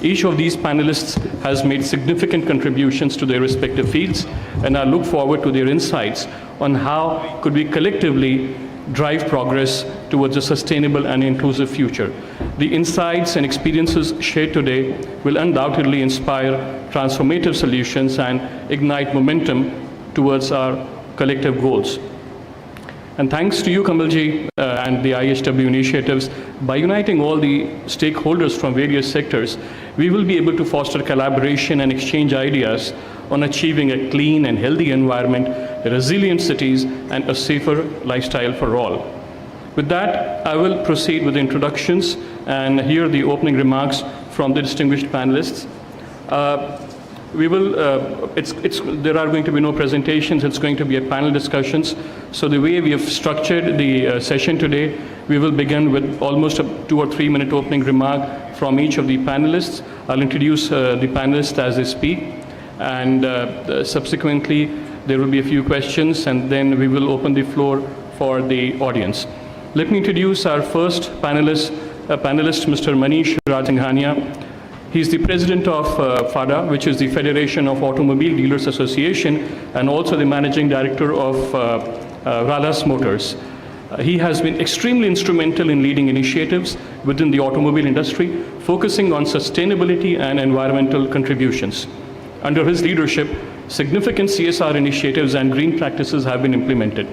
Each of these panelists has made significant contributions to their respective fields, and I look forward to their insights on how could we collectively drive progress towards a sustainable and inclusive future. The insights and experiences shared today will undoubtedly inspire transformative solutions and ignite momentum towards our collective goals. And thanks to you, Kamalji, and the IHW initiatives, by uniting all the stakeholders from various sectors, we will be able to foster collaboration and exchange ideas on achieving a clean and healthy environment, resilient cities, and a safer lifestyle for all. With that, I will proceed with the introductions and hear the opening remarks from the distinguished panelists. we will, there are going to be no presentations, it's going to be a panel discussions. So the way we have structured the session today, we will begin with almost a 2 or 3 minute opening remark from each of the panelists. I'll introduce the panelists as they speak, and subsequently there will be a few questions, and then we will open the floor for the audience. Let me introduce our first panelist, Mr. Manish Raj Singhania. He's the president of FADA, which is the Federation of Automobile Dealers Association, and also the managing director of Ralas Motors. He has been extremely instrumental in leading initiatives within the automobile industry, focusing on sustainability and environmental contributions. Under his leadership, significant CSR initiatives and green practices have been implemented.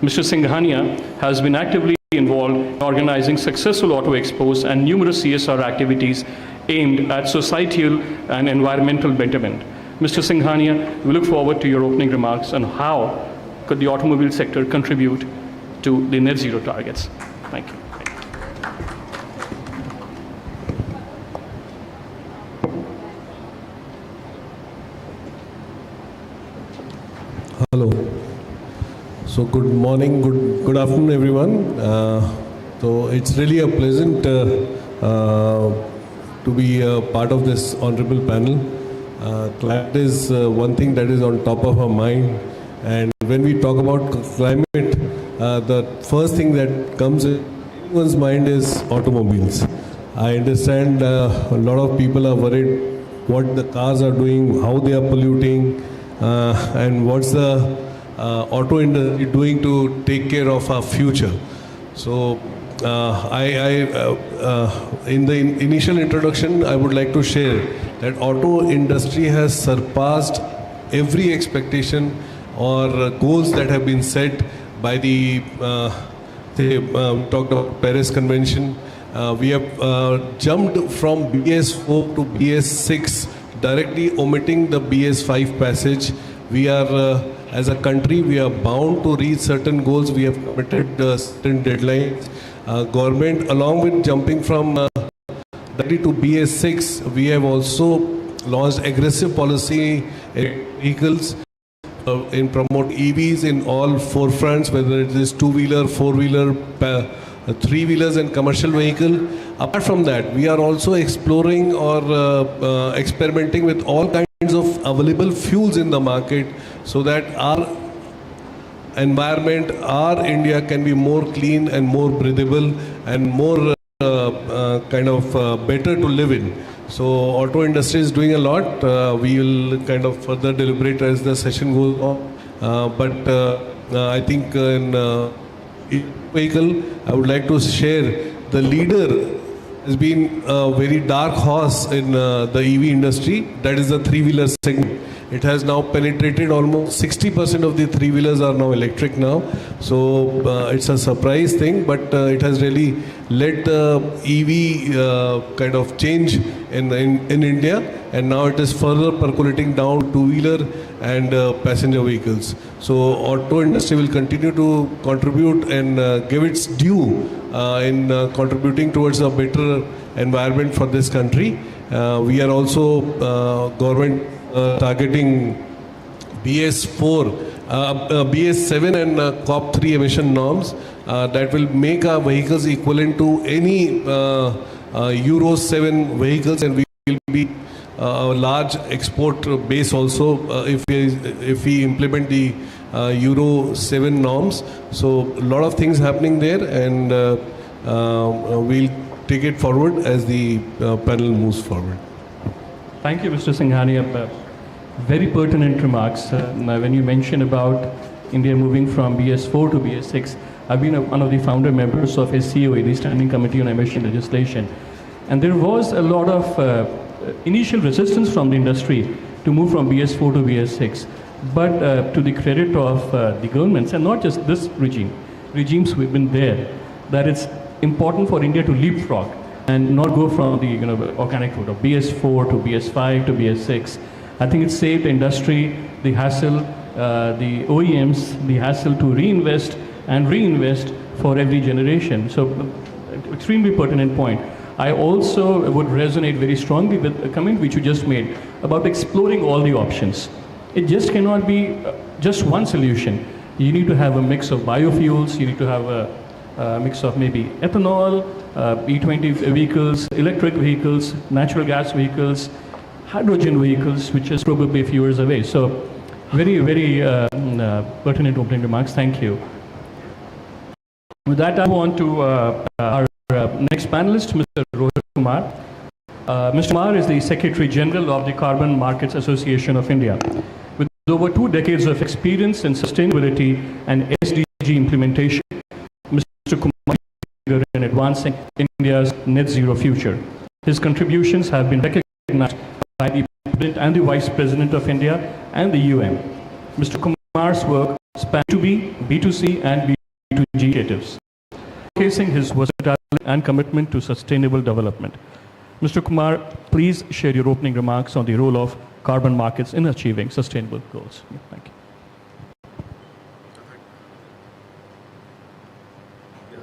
Mr. Singhania has been actively involved in organizing successful auto expos and numerous CSR activities aimed at societal and environmental betterment. Mr. Singhania, we look forward to your opening remarks on how could the automobile sector contribute to the net zero targets. Thank you. Hello. So good morning, good afternoon, everyone. So it's really a pleasant to be a part of this honorable panel. Climate is one thing that is on top of our mind, and when we talk about climate, the first thing that comes in anyone's mind is automobiles. I understand a lot of people are worried what the cars are doing, how they are polluting, and what's the auto industry doing to take care of our future. So in the initial introduction, I would like to share that auto industry has surpassed every expectation or goals that have been set by the talked about Paris Convention. We have jumped from BS4 to BS6, directly omitting the BS5 passage. We are, as a country, we are bound to reach certain goals. We have committed certain deadlines. Government, along with jumping from directly to BS6, we have also launched aggressive policy in vehicles in promote EVs in all four fronts, whether it is two-wheeler, four-wheeler, three-wheelers and commercial vehicle. Apart from that, we are also exploring or experimenting with all kinds of available fuels in the market so that our environment, our India can be more clean and more breathable and more better to live in. So auto industry is doing a lot. We will kind of further deliberate as the session goes on. But I think in vehicle, I would like to share the leader has been a very dark horse in the EV industry. That is the three-wheeler segment. It has now penetrated almost 60% of the three-wheelers are now electric now. So it's a surprise thing, but it has really led the EV kind of change in India, and now it is further percolating down two-wheeler and passenger vehicles. So auto industry will continue to contribute and give its due in contributing towards a better environment for this country. We are also government targeting BS4, BS7 and COP3 emission norms that will make our vehicles equivalent to any Euro 7 vehicles, and we will be a large export base also if we implement the Euro 7 norms. So a lot of things happening there, and we'll take it forward as the panel moves forward. Thank you, Mr. Singhania. Very pertinent remarks. When you mentioned about India moving from BS4 to BS6, I've been one of the founder members of SCOE, the Standing Committee on Emission Legislation. And there was a lot of initial resistance from the industry to move from BS4 to BS6. But to the credit of the governments, and not just this regimes we've been there, that it's important for India to leapfrog and not go from the organic route of BS4 to BS5 to BS6. I think it saved the industry the hassle, the OEMs the hassle to reinvest for every generation. So extremely pertinent point. I also would resonate very strongly with a comment which you just made about exploring all the options. It just cannot be just one solution. You need to have a mix of biofuels, you need to have a mix of maybe ethanol, E20 vehicles, electric vehicles, natural gas vehicles, hydrogen vehicles, which is probably a few years away. So very, very pertinent opening remarks. Thank you. With that, I move on to our next panelist, Mr. Rohit Kumar. Mr. Kumar is the Secretary General of the Carbon Markets Association of India. With over 2 decades of experience in sustainability and SDG implementation, Mr. Kumar is a leader in advancing India's net zero future. His contributions have been recognized by the President and the Vice President of India and the UN. Mr. Kumar's work spans B2B, B2C and B2G initiatives, showcasing his versatility and commitment to sustainable development. Mr. Kumar, please share your opening remarks on the role of carbon markets in achieving sustainable goals. Thank you.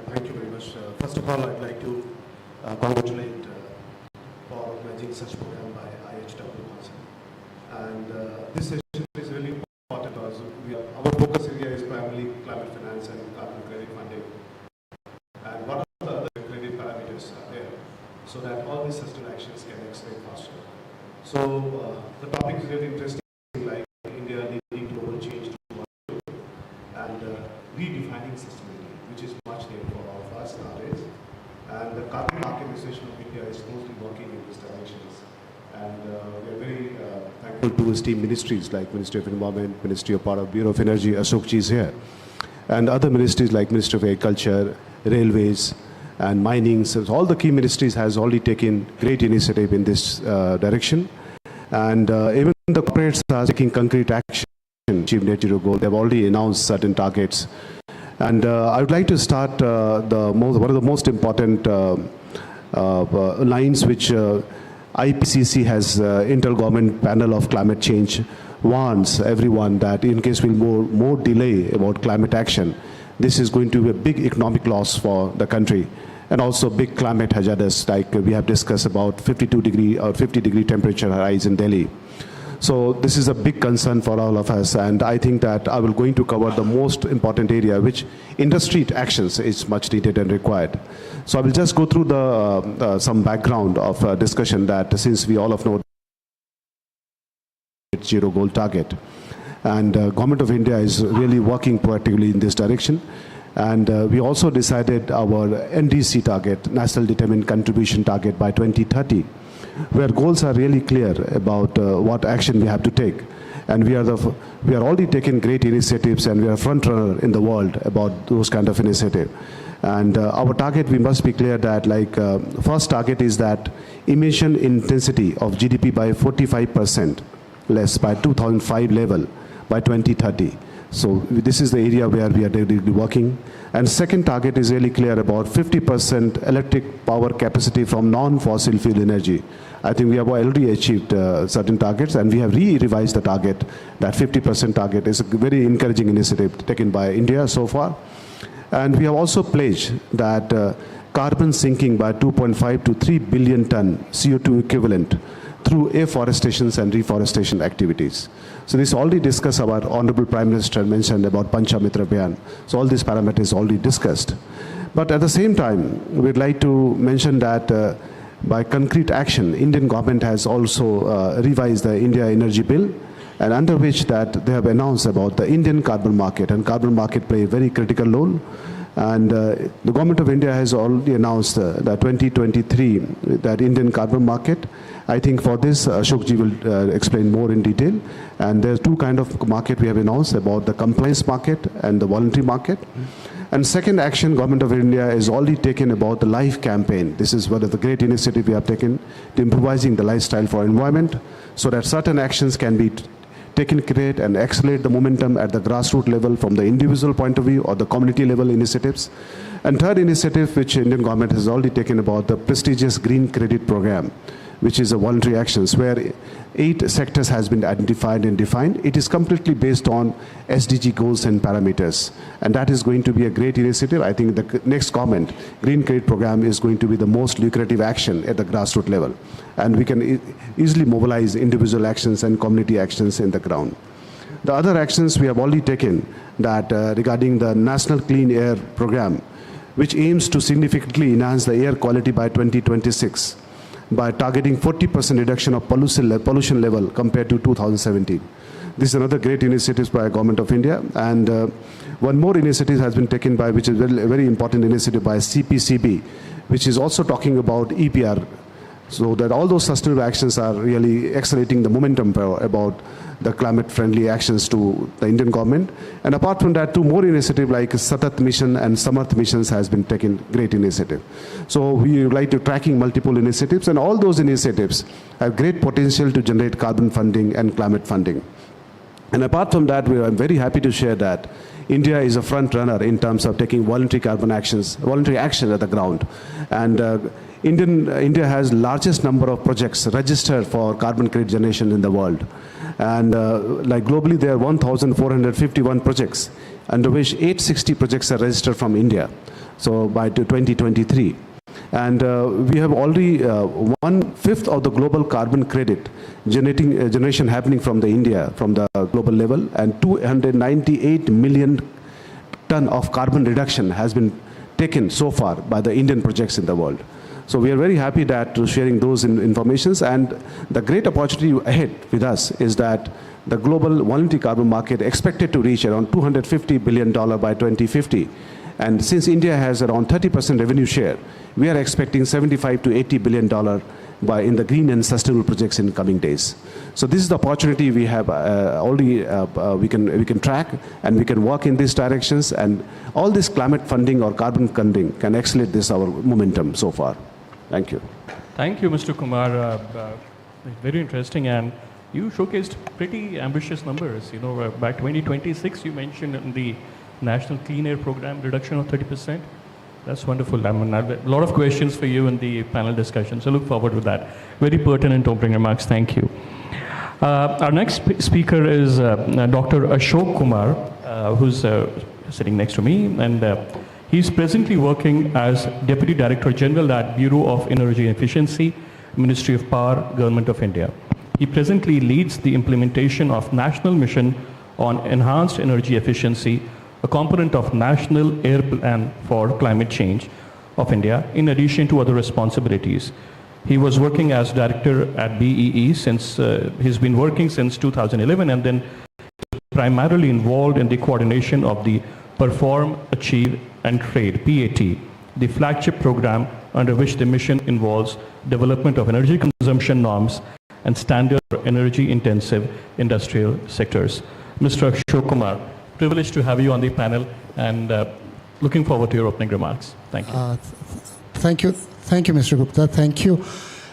Thank you very much. First of all, I'd like to congratulate for organizing such program by IHW Council. And this session is really important because our focus area is primarily climate finance and carbon credit funding. And what are the other credit parameters are there so that all these sustainable actions can accelerate faster. So the topic is really interesting, like India leading global change to and redefining sustainability, which is much needed for all of us nowadays. And the carbon market association of India is closely working in these directions. And we are very thankful to esteemed ministries like Ministry of Environment, Ministry of Power, Bureau of Energy, Ashok ji is here. And other ministries like Ministry of Agriculture, Railways, and Mining. So all the key ministries has already taken great initiative in this direction. And even the corporates are taking concrete action to achieve net zero goal. They have already announced certain targets. And I would like to start one of the most important lines which IPCC has Intergovernment Panel of Climate Change warns everyone that in case we'll more delay about climate action, this is going to be a big economic loss for the country and also big climate hazards like we have discussed about 52-degree or 50-degree temperature rise in Delhi. So this is a big concern for all of us, and I think that I will going to cover the most important area which industry actions is much needed and required. So I will just go through the some background of discussion that since we all of know net zero goal target, and Government of India is really working proactively in this direction. And we also decided our NDC target, National Determined Contribution target by 2030, where goals are really clear about what action we have to take. And we are already taking great initiatives, and we are front runner in the world about those kind of initiatives. And our target, we must be clear that first target is that emission intensity of GDP by 45% less by 2005 level by 2030. So this is the area where we are really working. And second target is really clear about 50% electric power capacity from non-fossil fuel energy. I think we have already achieved certain targets, and we have revised the target. That 50% target is a very encouraging initiative taken by India so far. And we have also pledged that carbon sinking by 2.5 to 3 billion ton CO2 equivalent through afforestation and reforestation activities. So this already discussed, our Honorable Prime Minister mentioned about Panchamitra Abhiyan. So all these parameters already discussed. But at the same time, we'd like to mention that by concrete action, Indian government has also revised the India Energy Bill, and under which that they have announced about the Indian carbon market, and carbon market play a very critical role. And the Government of India has already announced that 2023, that Indian carbon market. I think for this, Ashok ji will explain more in detail. And there's two kind of market we have announced about the compliance market and the voluntary market. And second action, Government of India is already taken about the life campaign. This is one of the great initiatives we have taken to improvising the lifestyle for environment, so that certain actions can be taken, create and accelerate the momentum at the grassroots level from the individual point of view or the community level initiatives. And third initiative which Indian government has already taken about the prestigious green credit program, which is a voluntary actions, where 8 sectors has been identified and defined. It is completely based on SDG goals and parameters. And that is going to be a great initiative. I think the next comment, Green Credit Program, is going to be the most lucrative action at the grassroots level. And we can easily mobilize individual actions and community actions in the ground. The other actions we have already taken that regarding the National Clean Air Program, which aims to significantly enhance the air quality by 2026 by targeting 40% reduction of pollution level compared to 2017. This is another great initiative by the Government of India. And one more initiative has been taken by, which is a very important initiative by CPCB, which is also talking about EPR. So that all those sustainable actions are really accelerating the momentum about the climate-friendly actions to the Indian government. And apart from that, 2 more initiatives like Satat Mission and Samarth Missions has been taken, great initiative. So we would like to tracking multiple initiatives, and all those initiatives have great potential to generate carbon funding and climate funding. And apart from that, I'm very happy to share that India is a front runner in terms of taking voluntary action at the ground. And India has largest number of projects registered for carbon credit generation in the world. And like globally, there are 1,451 projects, under which 860 projects are registered from India. So by 2023. And we have already 1/5 of the global carbon credit generation happening from India, from the global level, and 298 million ton of carbon reduction has been taken so far by the Indian projects in the world. So we are very happy that to sharing those informations, and the great opportunity ahead with us is that the global voluntary carbon market expected to reach around $250 billion by 2050. And since India has around 30% revenue share, we are expecting $75 to $80 billion in the green and sustainable projects in coming days. So this is the opportunity we have already, we can track, and we can work in these directions, and all this climate funding or carbon funding can accelerate this our momentum so far. Thank you. Thank you, Mr. Kumar. Very interesting, and you showcased pretty ambitious numbers. You know, by 2026, you mentioned in the National Clean Air Program reduction of 30%. That's wonderful. I mean, I have a lot of questions for you in the panel discussion, so look forward to that. Very pertinent opening remarks. Thank you. Our next speaker is Dr. Ashok Kumar, who's sitting next to me, and he's presently working as Deputy Director General at Bureau of Energy Efficiency, Ministry of Power, Government of India. He presently leads the implementation of National Mission on Enhanced Energy Efficiency, a component of National Air Plan for Climate Change of India, in addition to other responsibilities. He was working as director at BEE since, he's been working since 2011, and then primarily involved in the coordination of the Perform, Achieve and Trade, PAT, the flagship program under which the mission involves development of energy consumption norms and standard for energy-intensive industrial sectors. Mr. Ashok Kumar, privileged to have you on the panel, and looking forward to your opening remarks. Thank you. Thank you, Mr. Gupta. Thank you.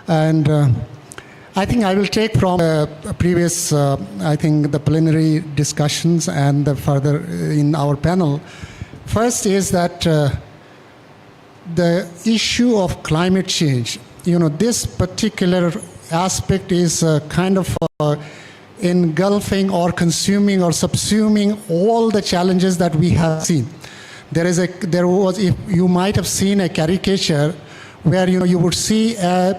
And I think I will take from previous, I think the preliminary discussions and the further in our panel. First is that the issue of climate change, you know, this particular aspect is kind of engulfing or consuming or subsuming all the challenges that we have seen. You might have seen a caricature where, you know, you would see a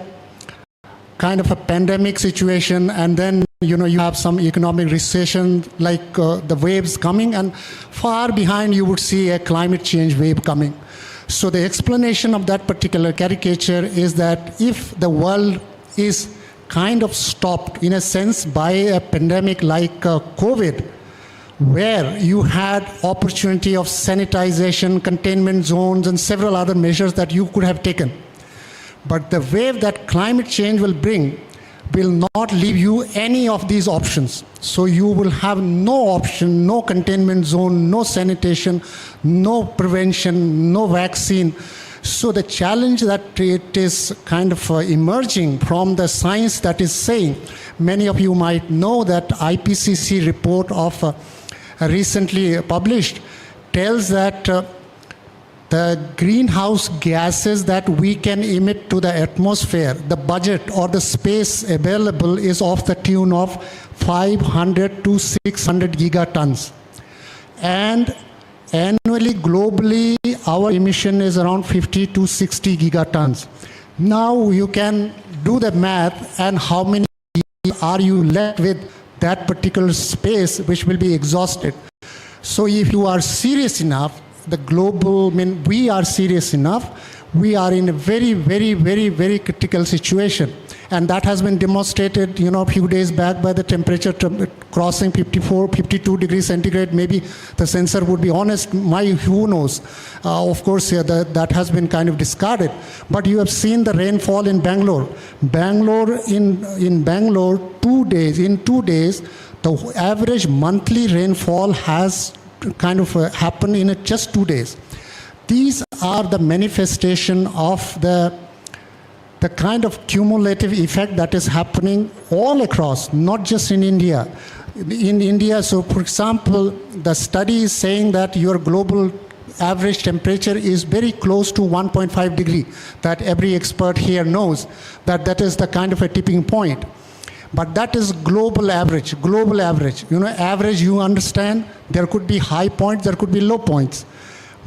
kind of a pandemic situation, and then, you know, you have some economic recession, like the waves coming, and far behind you would see a climate change wave coming. So the explanation of that particular caricature is that if the world is kind of stopped in a sense by a pandemic like COVID, where you had opportunity of sanitization, containment zones, and several other measures that you could have taken. But the wave that climate change will bring will not leave you any of these options. So you will have no option, no containment zone, no sanitation, no prevention, no vaccine. So the challenge that it is kind of emerging from the science that is saying, many of you might know that IPCC report of recently published tells that the greenhouse gases that we can emit to the atmosphere, the budget or the space available is of the tune of 500 to 600 gigatons. And annually, globally, our emission is around 50 to 60 gigatons. Now you can do the math, and how many are you left with that particular space which will be exhausted. So if you are serious enough, the global, we are serious enough, we are in a very, very, very, very critical situation. And that has been demonstrated, a few days back by the temperature crossing 54, 52 degrees centigrade. Maybe the censor would be honest, who knows. Of course, that has been kind of discarded. But you have seen the rainfall in Bangalore. In Bangalore, in 2 days, the average monthly rainfall has kind of happened in just 2 days. These are the manifestation of the kind of cumulative effect that is happening all across, not just in India. In India, so for example, the study is saying that your global average temperature is very close to 1.5 degree, that every expert here knows that is the kind of a tipping point. But that is global average. Average, you understand, there could be high points, there could be low points.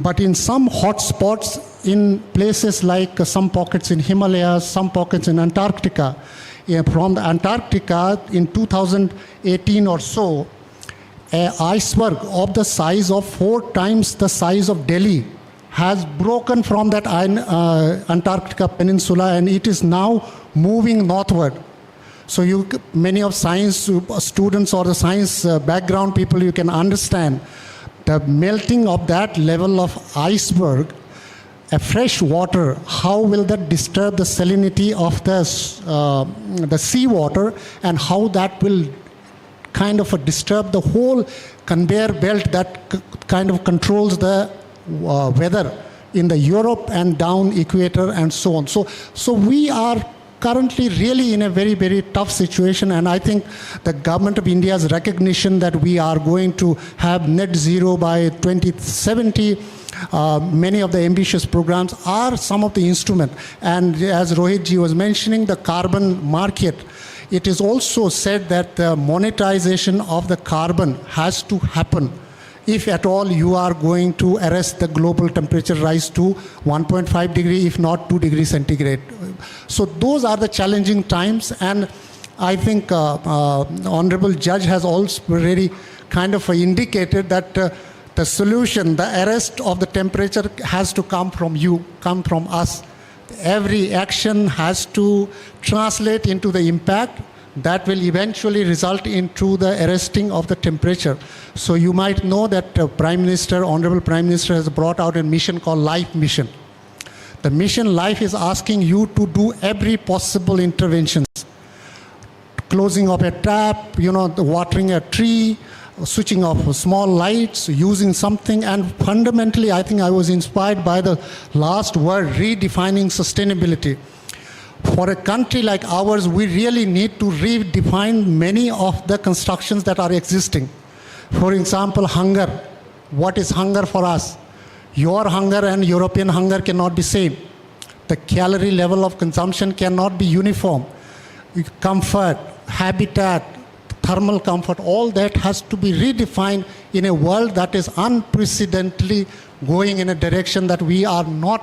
But in some hot spots, in places like some pockets in Himalayas, some pockets in Antarctica, from the Antarctica in 2018 or so, an iceberg of the size of 4 times the size of Delhi has broken from that Antarctica peninsula, and it is now moving northward. So many of science students or the science background people, you can understand the melting of that level of iceberg, a fresh water, how will that disturb the salinity of the seawater, and how that will kind of disturb the whole conveyor belt that kind of controls the weather in the Europe and down equator and so on. So we are currently really in a very, very tough situation, and I think the government of India's recognition that we are going to have net zero by 2070, many of the ambitious programs are some of the instruments. And as Rohit ji was mentioning, the carbon market, it is also said that the monetization of the carbon has to happen if at all you are going to arrest the global temperature rise to 1.5 degree, if not 2 degrees centigrade. So those are the challenging times, and I think Honorable Judge has also really kind of indicated that the solution, the arrest of the temperature has to come from you, come from us. Every action has to translate into the impact that will eventually result into the arresting of the temperature. So you might know that Honorable Prime Minister has brought out a mission called Life Mission. The mission Life is asking you to do every possible interventions. Closing of a tap, watering a tree, switching off small lights, using something, and fundamentally I think I was inspired by the last word, redefining sustainability. For a country like ours, we really need to redefine many of the constructions that are existing. For example, hunger. What is hunger for us? Your hunger and European hunger cannot be same. The calorie level of consumption cannot be uniform. Comfort, habitat, thermal comfort, all that has to be redefined in a world that is unprecedentedly going in a direction that we are not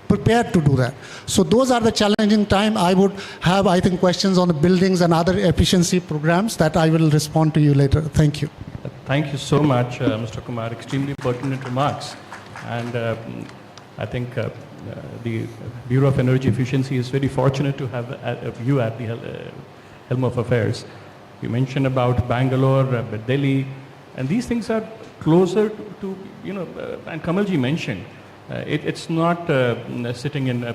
prepared to do that. So those are the challenging time. I would have, I think, questions on the buildings and other efficiency programs that I will respond to you later. Thank you. Thank you so much, Mr. Kumar. Extremely pertinent remarks. And I think the Bureau of Energy Efficiency is very fortunate to have you at the helm of affairs. You mentioned about Bangalore, Delhi, and these things are closer to, and Kamalji mentioned, it's not sitting in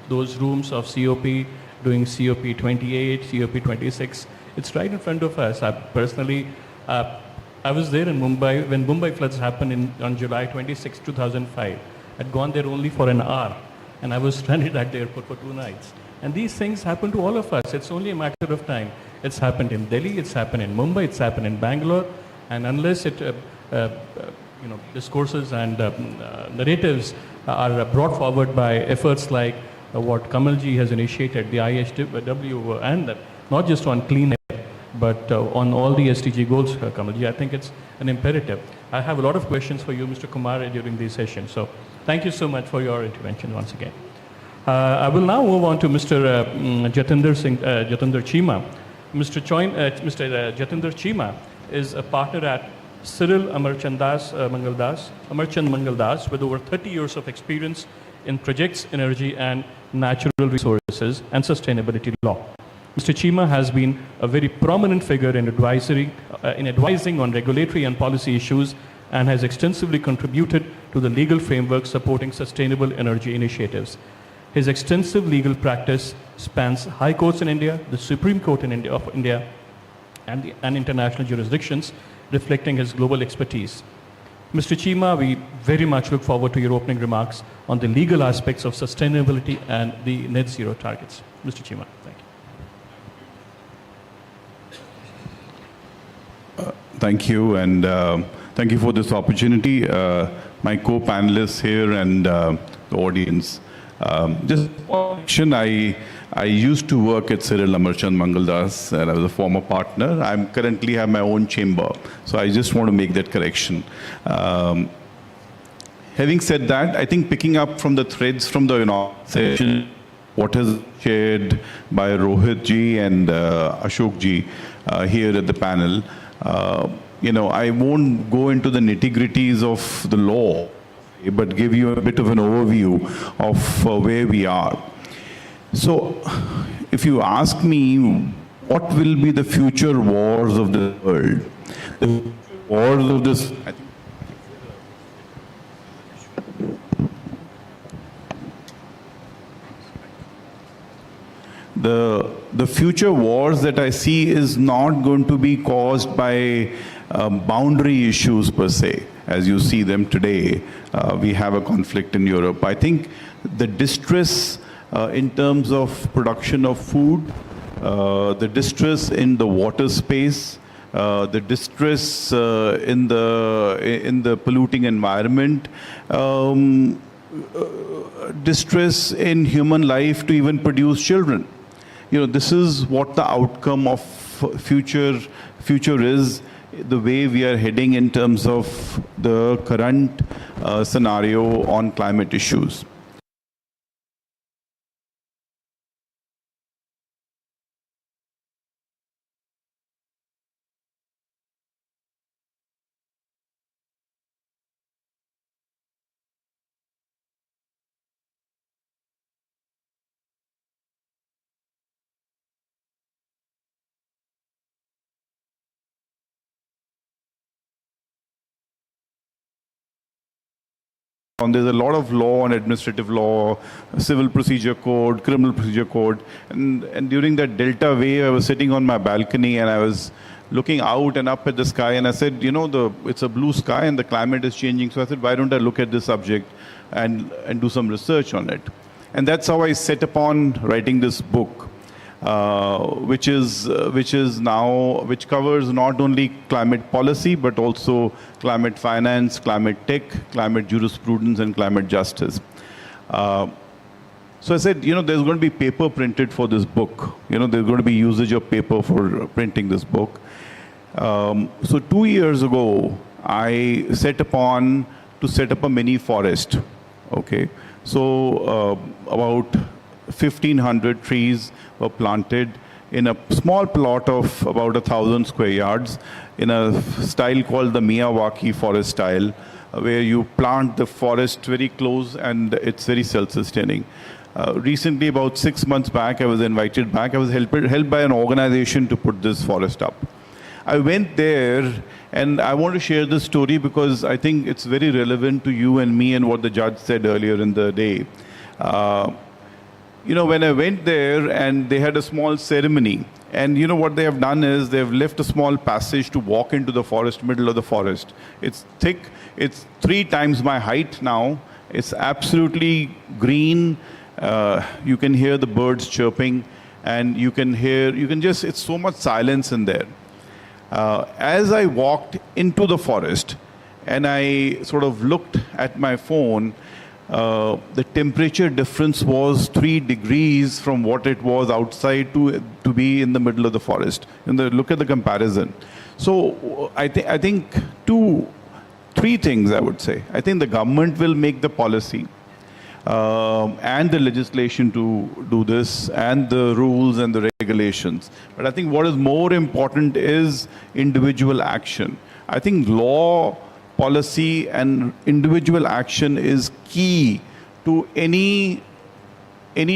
those rooms of COP, doing COP 28, COP 26. It's right in front of us. I was there in Mumbai when Mumbai floods happened on July 26, 2005. I'd gone there only for an hour, and I was stranded at the airport for 2 nights. And these things happen to all of us. It's only a matter of time. It's happened in Delhi, it's happened in Mumbai, it's happened in Bangalore, and unless it discourses and narratives are brought forward by efforts like what Kamalji has initiated, the IHW, and not just on clean air, but on all the SDG goals, Kamalji. I think it's an imperative. I have a lot of questions for you, Mr. Kumar, during these sessions. So thank you so much for your intervention once again. I will now move on to Mr. Jatinder Cheema. Mr. Jatinder Cheema is a partner at Cyril Amarchand Mangaldas with over 30 years of experience in projects, energy and natural resources and sustainability law. Mr. Cheema has been a very prominent figure in advising on regulatory and policy issues and has extensively contributed to the legal framework supporting sustainable energy initiatives. His extensive legal practice spans high courts in India, the Supreme Court in India, and international jurisdictions, reflecting his global expertise. Mr. Cheema, we very much look forward to your opening remarks on the legal aspects of sustainability and the net zero targets. Mr. Cheema, thank you. Thank you, and thank you for this opportunity. My co-panelists here and the audience. Just one question, I used to work at Cyril Amarchand Mangaldas, and I was a former partner. I currently have my own chamber, so I just want to make that correction. Having said that, I think picking up from the threads from the session, what is shared by Rohit ji and Ashok ji here at the panel, I won't go into the nitty-gritties of the law, but give you a bit of an overview of where we are. So, if you ask me, what will be the future wars of the world? The wars of this... The future wars that I see is not going to be caused by boundary issues per se, as you see them today. We have a conflict in Europe. I think the distress in terms of production of food, the distress in the water space, the distress in the polluting environment, distress in human life to even produce children. This is what the outcome of future is, the way we are heading in terms of the current scenario on climate issues. There's a lot of law on administrative law, civil procedure code, criminal procedure code, and during that Delta wave, I was sitting on my balcony and I was looking out and up at the sky, and I said, it's a blue sky and the climate is changing. So I said, why don't I look at this subject and do some research on it? And that's how I set upon writing this book, which covers not only climate policy, but also climate finance, climate tech, climate jurisprudence, and climate justice. So I said, there's going to be paper printed for this book. There's going to be usage of paper for printing this book. So 2 years ago, I set upon to set up a mini forest. Okay, so about 1,500 trees were planted in a small plot of about 1,000 square yards in a style called the Miyawaki forest style, where you plant the forest very close and it's very self-sustaining. Recently, about 6 months back, I was invited back. I was helped by an organization to put this forest up. I went there, and I want to share this story because I think it's very relevant to you and me and what the judge said earlier in the day. When I went there and they had a small ceremony, and what they have done is they've left a small passage to walk into the forest, middle of the forest. It's thick, it's 3 times my height now. It's absolutely green. You can hear the birds chirping, and it's so much silence in there. As I walked into the forest, and I sort of looked at my phone, the temperature difference was 3 degrees from what it was outside to be in the middle of the forest. Look at the comparison. So I think three things I would say. I think the government will make the policy and the legislation to do this, and the rules and the regulations. But I think what is more important is individual action. I think law, policy and individual action is key to any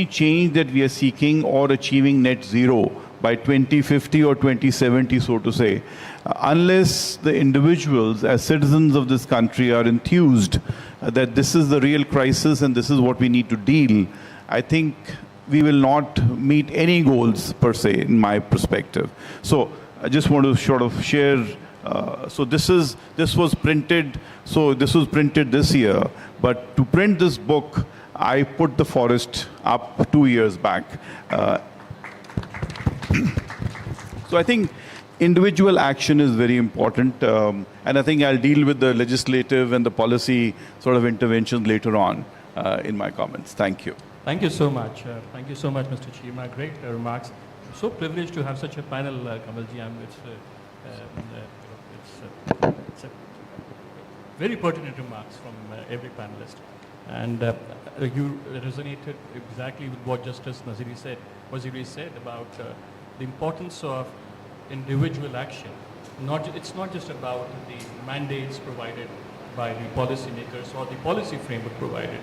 change that we are seeking or achieving net zero by 2050 or 2070, so to say. Unless the individuals as citizens of this country are enthused that this is the real crisis and this is what we need to deal, I think we will not meet any goals per se, in my perspective. So I just want to sort of share. So this was printed this year, but to print this book, I put the forest up 2 years back. So I think individual action is very important, and I think I'll deal with the legislative and the policy sort of interventions later on in my comments. Thank you. Thank you so much. Thank you so much, Mr. Chima. Great remarks. I'm so privileged to have such a panel, Kamalji. It's very pertinent remarks from every panelist. And you resonated exactly with what Justice Waziri said about the importance of individual action. It's not just about the mandates provided by the policymakers or the policy framework provided.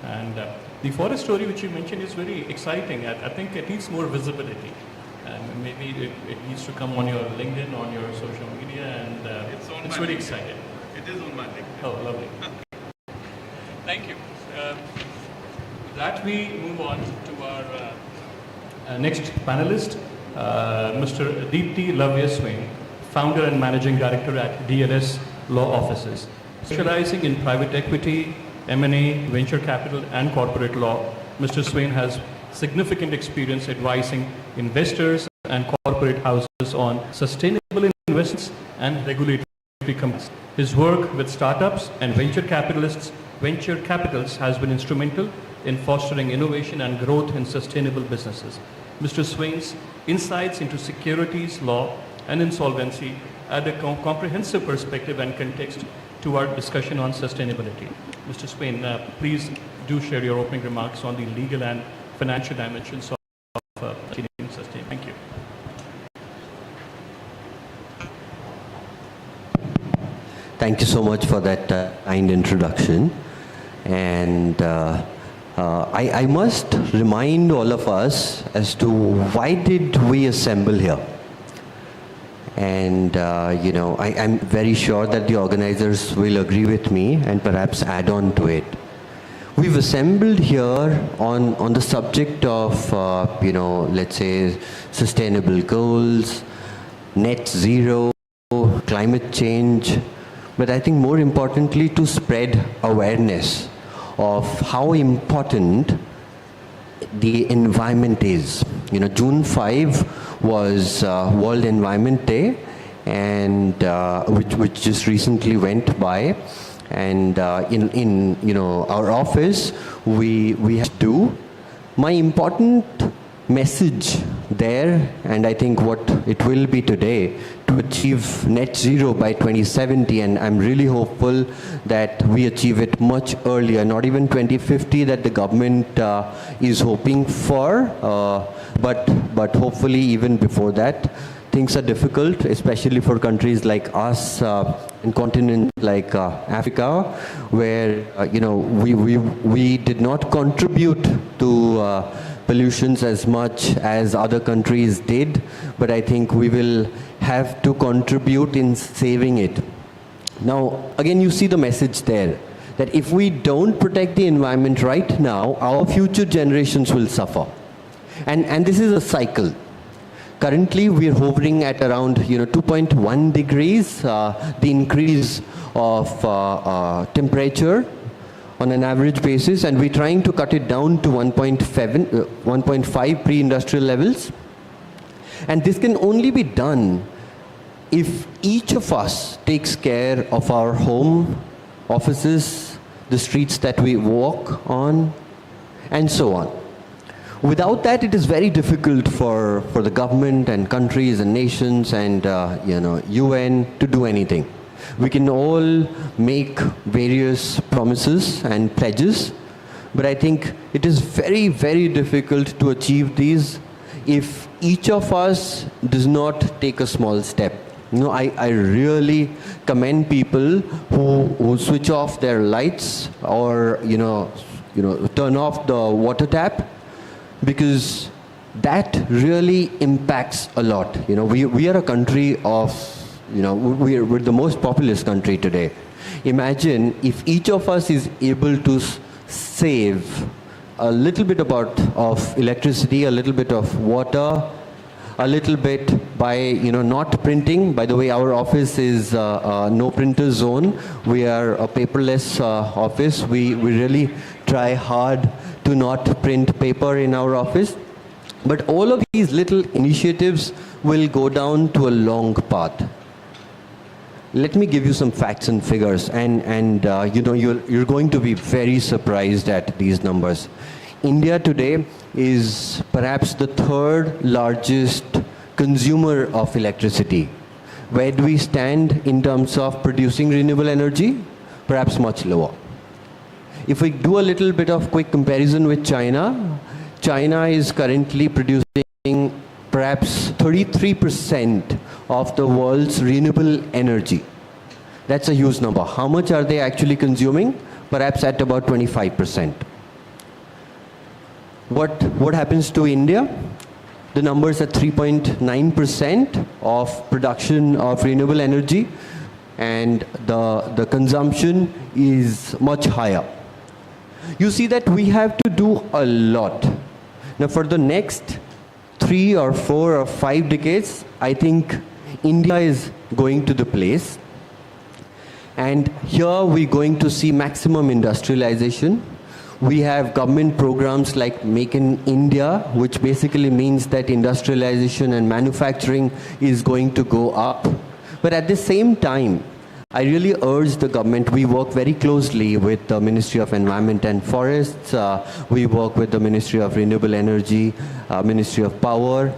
And the forest story which you mentioned is very exciting. I think it needs more visibility. And maybe it needs to come on your LinkedIn, on your social media, and it's very exciting. It is on my LinkedIn. Oh, lovely. Thank you. With that, we move on to our next panelist, Mr. Deepti Lavya Swain, founder and managing director at DLS Law Offices, specializing in private equity, M&A, venture capital, and corporate law. Mr. Swain has significant experience advising investors and corporate houses on sustainable investments and regulatory compliance. His work with startups and venture capitals has been instrumental in fostering innovation and growth in sustainable businesses. Mr. Swain's insights into securities law and insolvency add a comprehensive perspective and context to our discussion on sustainability. Mr. Swain, please do share your opening remarks on the legal and financial dimensions of achieving sustain. Thank you. Thank you so much for that kind introduction. And I must remind all of us as to why did we assemble here. And I'm very sure that the organizers will agree with me and perhaps add on to it. We've assembled here on the subject of, let's say, sustainable goals, net zero, climate change, but I think more importantly to spread awareness of how important the environment is. June 5 was World Environment Day, and which just recently went by. And in our office, we have to do. My important message there, and I think what it will be today, to achieve net zero by 2070, and I'm really hopeful that we achieve it much earlier, not even 2050 that the government is hoping for, but hopefully even before that. Things are difficult, especially for countries like us in continent like Africa, where we did not contribute to pollutions as much as other countries did, but I think we will have to contribute in saving it. Now, again, you see the message there, that if we don't protect the environment right now, our future generations will suffer. And this is a cycle. Currently, we are hovering at around 2.1 degrees, the increase of temperature on an average basis, and we're trying to cut it down to 1.5 pre-industrial levels. And this can only be done if each of us takes care of our home, offices, the streets that we walk on, and so on. Without that, it is very difficult for the government and countries and nations and UN to do anything. We can all make various promises and pledges, but I think it is very, very difficult to achieve these if each of us does not take a small step. I really commend people who switch off their lights or turn off the water tap, because that really impacts a lot. We are a country of, we're the most populous country today. Imagine if each of us is able to save a little bit of electricity, a little bit of water, a little bit by not printing. By the way, our office is no printer zone. We are a paperless office. We really try hard to not print paper in our office. But all of these little initiatives will go down to a long path. Let me give you some facts and figures, and you're going to be very surprised at these numbers. India today is perhaps the third largest consumer of electricity. Where do we stand in terms of producing renewable energy? Perhaps much lower. If we do a little bit of quick comparison with China, China is currently producing perhaps 33% of the world's renewable energy. That's a huge number. How much are they actually consuming? Perhaps at about 25%. What happens to India? The numbers are 3.9% of production of renewable energy, and the consumption is much higher. You see that we have to do a lot. Now for the next 3 or 4 or 5 decades, I think India is going to the place. And here we're going to see maximum industrialization. We have government programs like Make in India, which basically means that industrialization and manufacturing is going to go up. But at the same time, I really urge the government, we work very closely with the Ministry of Environment and Forests, we work with the Ministry of Renewable Energy, Ministry of Power,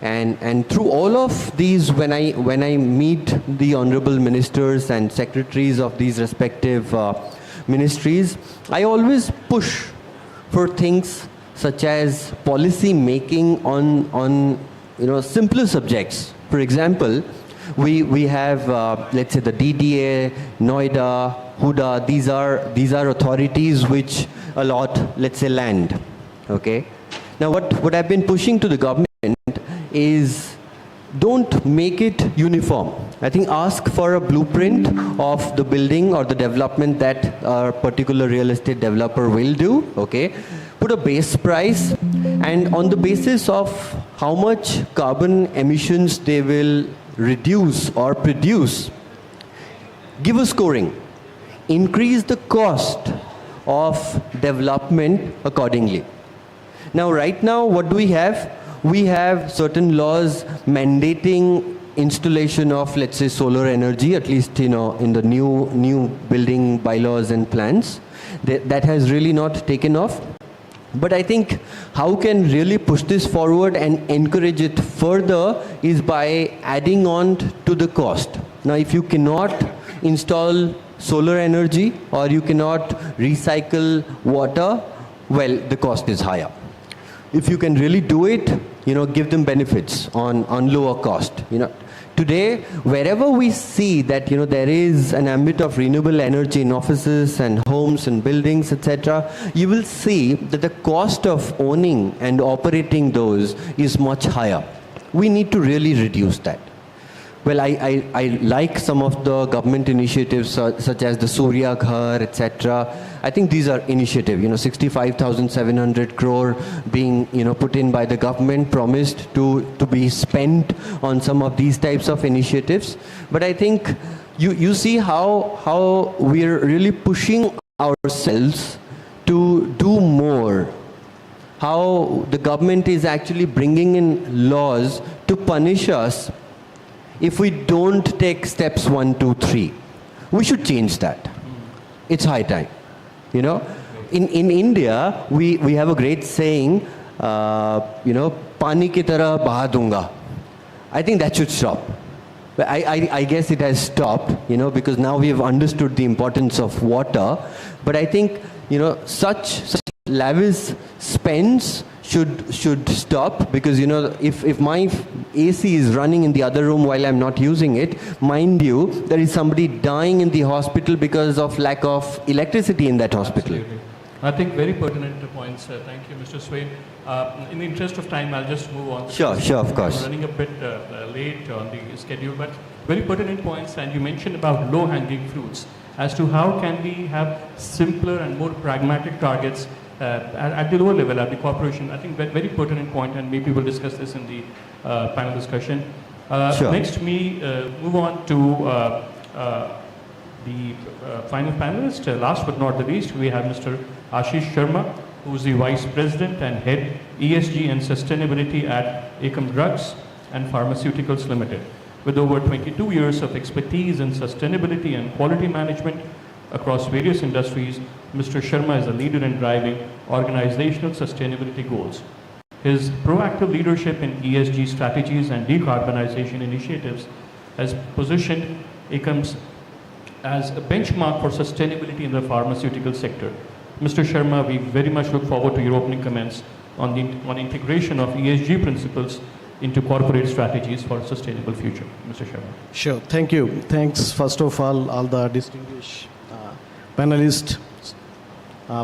and through all of these, when I meet the honorable ministers and secretaries of these respective ministries, I always push for things such as policy making on simpler subjects. For example, we have let's say the DDA, Noida, Huda. These are authorities which allot, let's say, land. Okay. Now what I've been pushing to the government is, don't make it uniform. I think ask for a blueprint of the building or the development that a particular real estate developer will do, okay? Put a base price, and on the basis of how much carbon emissions they will reduce or produce, give a scoring. Increase the cost of development accordingly. Now, right now, what do we have? We have certain laws mandating installation of, let's say, solar energy, at least in the new building bylaws and plans. That has really not taken off. But I think how can really push this forward and encourage it further is by adding on to the cost. Now, if you cannot install solar energy or you cannot recycle water, well, the cost is higher. If you can really do it, give them benefits on lower cost. Today, wherever we see that there is an ambit of renewable energy in offices and homes and buildings, etc., you will see that the cost of owning and operating those is much higher. We need to really reduce that. Well, I like some of the government initiatives such as the Surya Ghar, etc. I think these are initiatives, 65,700 crore being, put in by the government, promised to be spent on some of these types of initiatives. But I think you see how we're really pushing ourselves to do more. How the government is actually bringing in laws to punish us if we don't take steps 1, 2, 3. We should change that. It's high time. You know, in India, we have a great saying, pani ki tarah baha dunga. I think that should stop. But I guess it has stopped, because now we have understood the importance of water. But I think, such lavish spends should stop, because, if my AC is running in the other room while I'm not using it, mind you, there is somebody dying in the hospital because of lack of electricity in that hospital. Absolutely. I think very pertinent points. Thank you, Mr. Swain. In the interest of time, I'll just move on. Sure, of course. We're running a bit late on the schedule, but very pertinent points. And you mentioned about low-hanging fruits as to how can we have simpler and more pragmatic targets at the lower level, at the corporation. I think very pertinent point, and maybe we'll discuss this in the panel discussion. Sure. Next, we move on to the final panelist. Last but not the least, we have Mr. Ashish Sharma, who is the Vice President and Head ESG and Sustainability at Ekam Drugs and Pharmaceuticals Limited. With over 22 years of expertise in sustainability and quality management across various industries, Mr. Sharma is a leader in driving organizational sustainability goals. His proactive leadership in ESG strategies and decarbonization initiatives has positioned Ekam's as a benchmark for sustainability in the pharmaceutical sector. Mr. Sharma, we very much look forward to your opening comments on integration of ESG principles into corporate strategies for a sustainable future. Mr. Sharma. Sure, thank you. Thanks, first of all the distinguished panelists,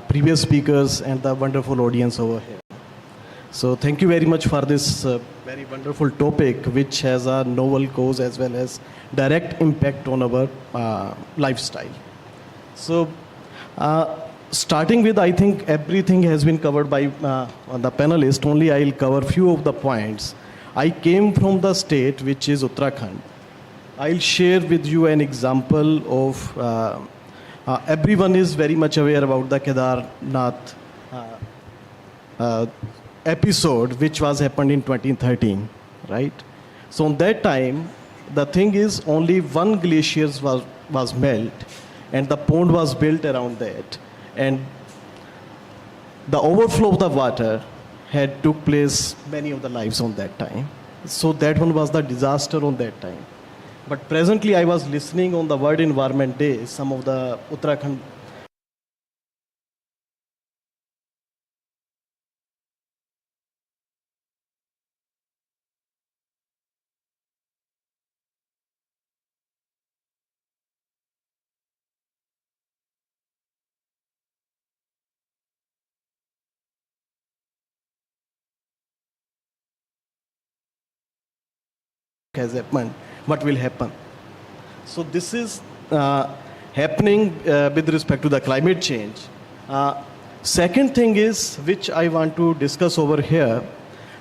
previous speakers, and the wonderful audience over here. So thank you very much for this very wonderful topic, which has a novel cause as well as direct impact on our lifestyle. So starting with, I think everything has been covered by the panelists. Only I'll cover few of the points. I came from the state which is Uttarakhand. I'll share with you an example of everyone is very much aware about the Kedarnath episode, which was happened in 2013, right? So on that time, the thing is only one glacier was melt, and the pond was built around that, and the overflow of the water had took place many of the lives on that time. So that one was the disaster on that time. But presently I was listening on the World Environment Day, some of the Uttarakhand has happened, what will happen. So this is happening with respect to the climate change. Second thing is, which I want to discuss over here,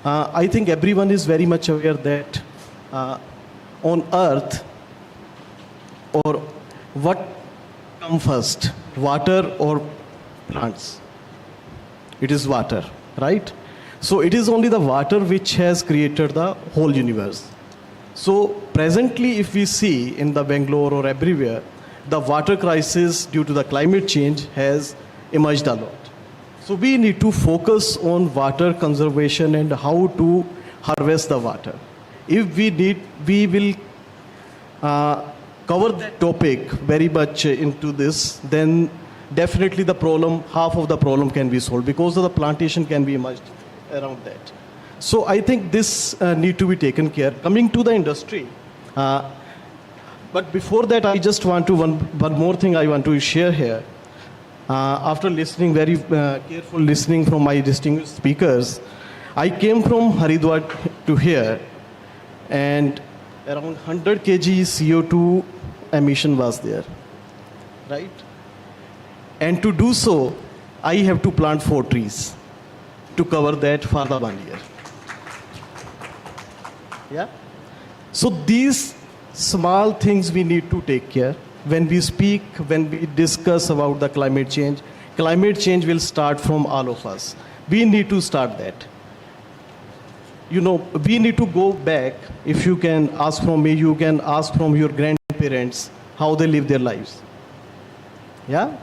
I think everyone is very much aware that on earth, or what comes first, water or plants? It is water, right? So it is only the water which has created the whole universe. So presently, if we see in the Bangalore or everywhere, the water crisis due to the climate change has emerged a lot. So we need to focus on water conservation and how to harvest the water. If we will cover that topic very much into this, then definitely the problem, half of the problem can be solved, because of the plantation can be emerged around that. So I think this need to be taken care. Coming to the industry, but before that, I just want to one more thing I want to share here. After listening very careful listening from my distinguished speakers, I came from Haridwar to here, and around 100 kg CO2 emission was there, right? And to do so, I have to plant 4 trees to cover that for the 1 year. Yeah. So these small things we need to take care. When we speak, when we discuss about the climate change will start from all of us. We need to start that. we need to go back. If you can ask from me, you can ask from your grandparents how they live their lives. Yeah?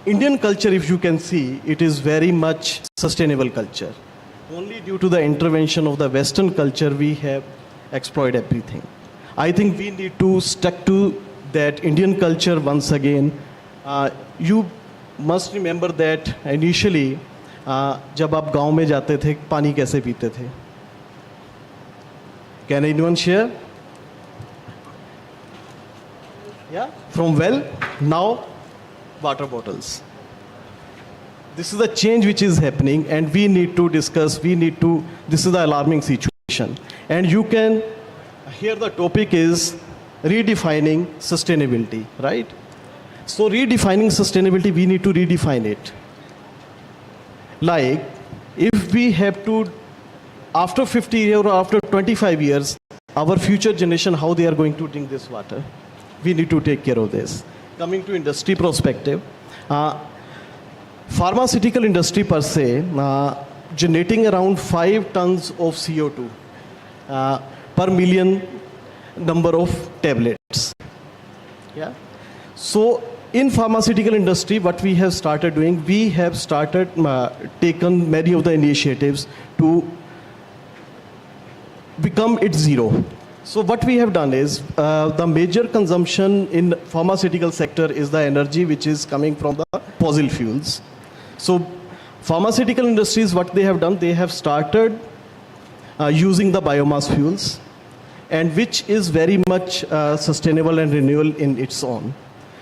Indian culture, if you can see, it is very much sustainable culture. Only due to the intervention of the Western culture, we have exploited everything. I think we need to stick to that Indian culture once again. You must remember that initially, जब आप गांव में जाते थे, पानी कैसे पीते थे? Can anyone share? Yeah, from well, now water bottles. This is the change which is happening, and we need to discuss, this is the alarming situation. And you can, here the topic is redefining sustainability, right? So redefining sustainability, we need to redefine it. Like, if we have to, after 50 years or after 25 years, our future generation, how they are going to drink this water, we need to take care of this. Coming to industry perspective, pharmaceutical industry per se, generating around 5 tons of CO2 per million number of tablets. Yeah. So in pharmaceutical industry, what we have started doing, we have started taken many of the initiatives to become it zero. So what we have done is, the major consumption in pharmaceutical sector is the energy which is coming from the fossil fuels. So pharmaceutical industries, what they have done, they have started using the biomass fuels, and which is very much sustainable and renewable in its own.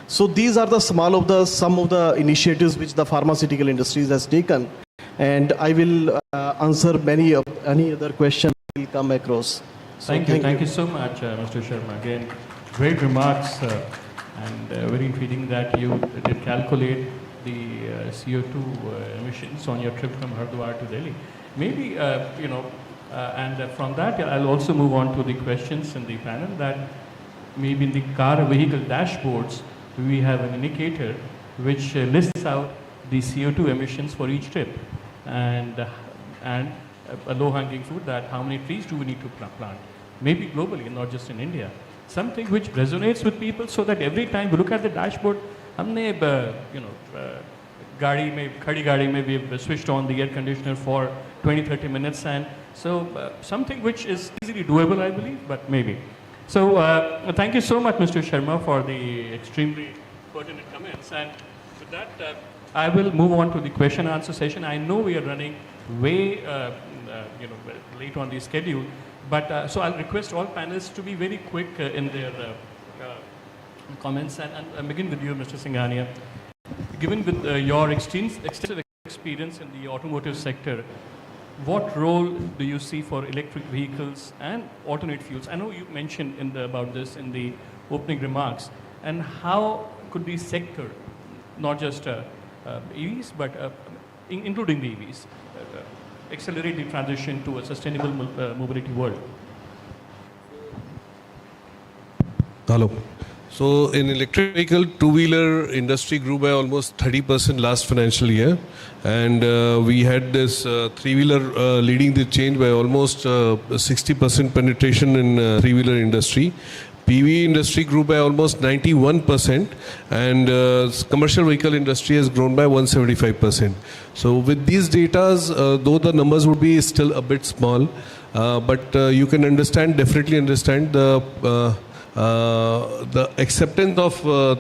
So these are the some of the initiatives which the pharmaceutical industries has taken, and I will answer any other question will come across. So thank you so much, Mr. Sharma. Again, great remarks, and very intriguing that you did calculate the CO2 emissions on your trip from Hardwar to Delhi. Maybe, and from that, I'll also move on to the questions in the panel, that maybe in the car vehicle dashboards, we have an indicator which lists out the CO2 emissions for each trip, and a low-hanging fruit, that how many trees do we need to plant, maybe globally, not just in India. Something which resonates with people, so that every time we look at the dashboard, हमने खड़ी गाड़ी में we have switched on the air conditioner for 20-30 minutes, and so something which is easily doable, I believe, but maybe. So thank you so much, Mr. Sharma, for the extremely pertinent comments. And with that, I will move on to the question and answer session. I know we are running way late on the schedule, but so I'll request all panelists to be very quick in their comments, and begin with you, Mr. Singhania. Given with your extensive experience in the automotive sector, what role do you see for electric vehicles and alternate fuels? I know you mentioned about this in the opening remarks. And how could the sector, not just EVs, but including the EVs, accelerate the transition to a sustainable mobility world? Hello. So in electric vehicle, two-wheeler industry grew by almost 30% last financial year, and we had this three-wheeler leading the change by almost 60% penetration in three-wheeler industry. PV industry grew by almost 91%, and commercial vehicle industry has grown by 175%. So with these data, though the numbers would be still a bit small, but you can definitely understand the acceptance of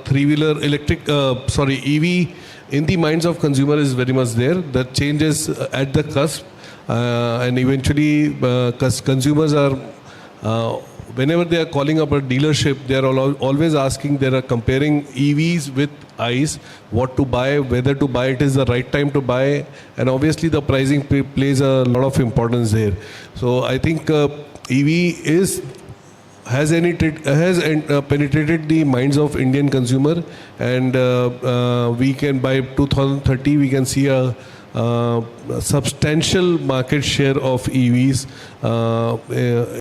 three-wheeler EV in the minds of consumer is very much there. The change is at the cusp, and eventually consumers are, whenever they are calling up a dealership, they are always asking, they are comparing EVs with ICE, what to buy, whether to buy, it is the right time to buy, and obviously the pricing plays a lot of importance there. So I think EV has penetrated the minds of Indian consumer, and we can, by 2030, we can see a substantial market share of EVs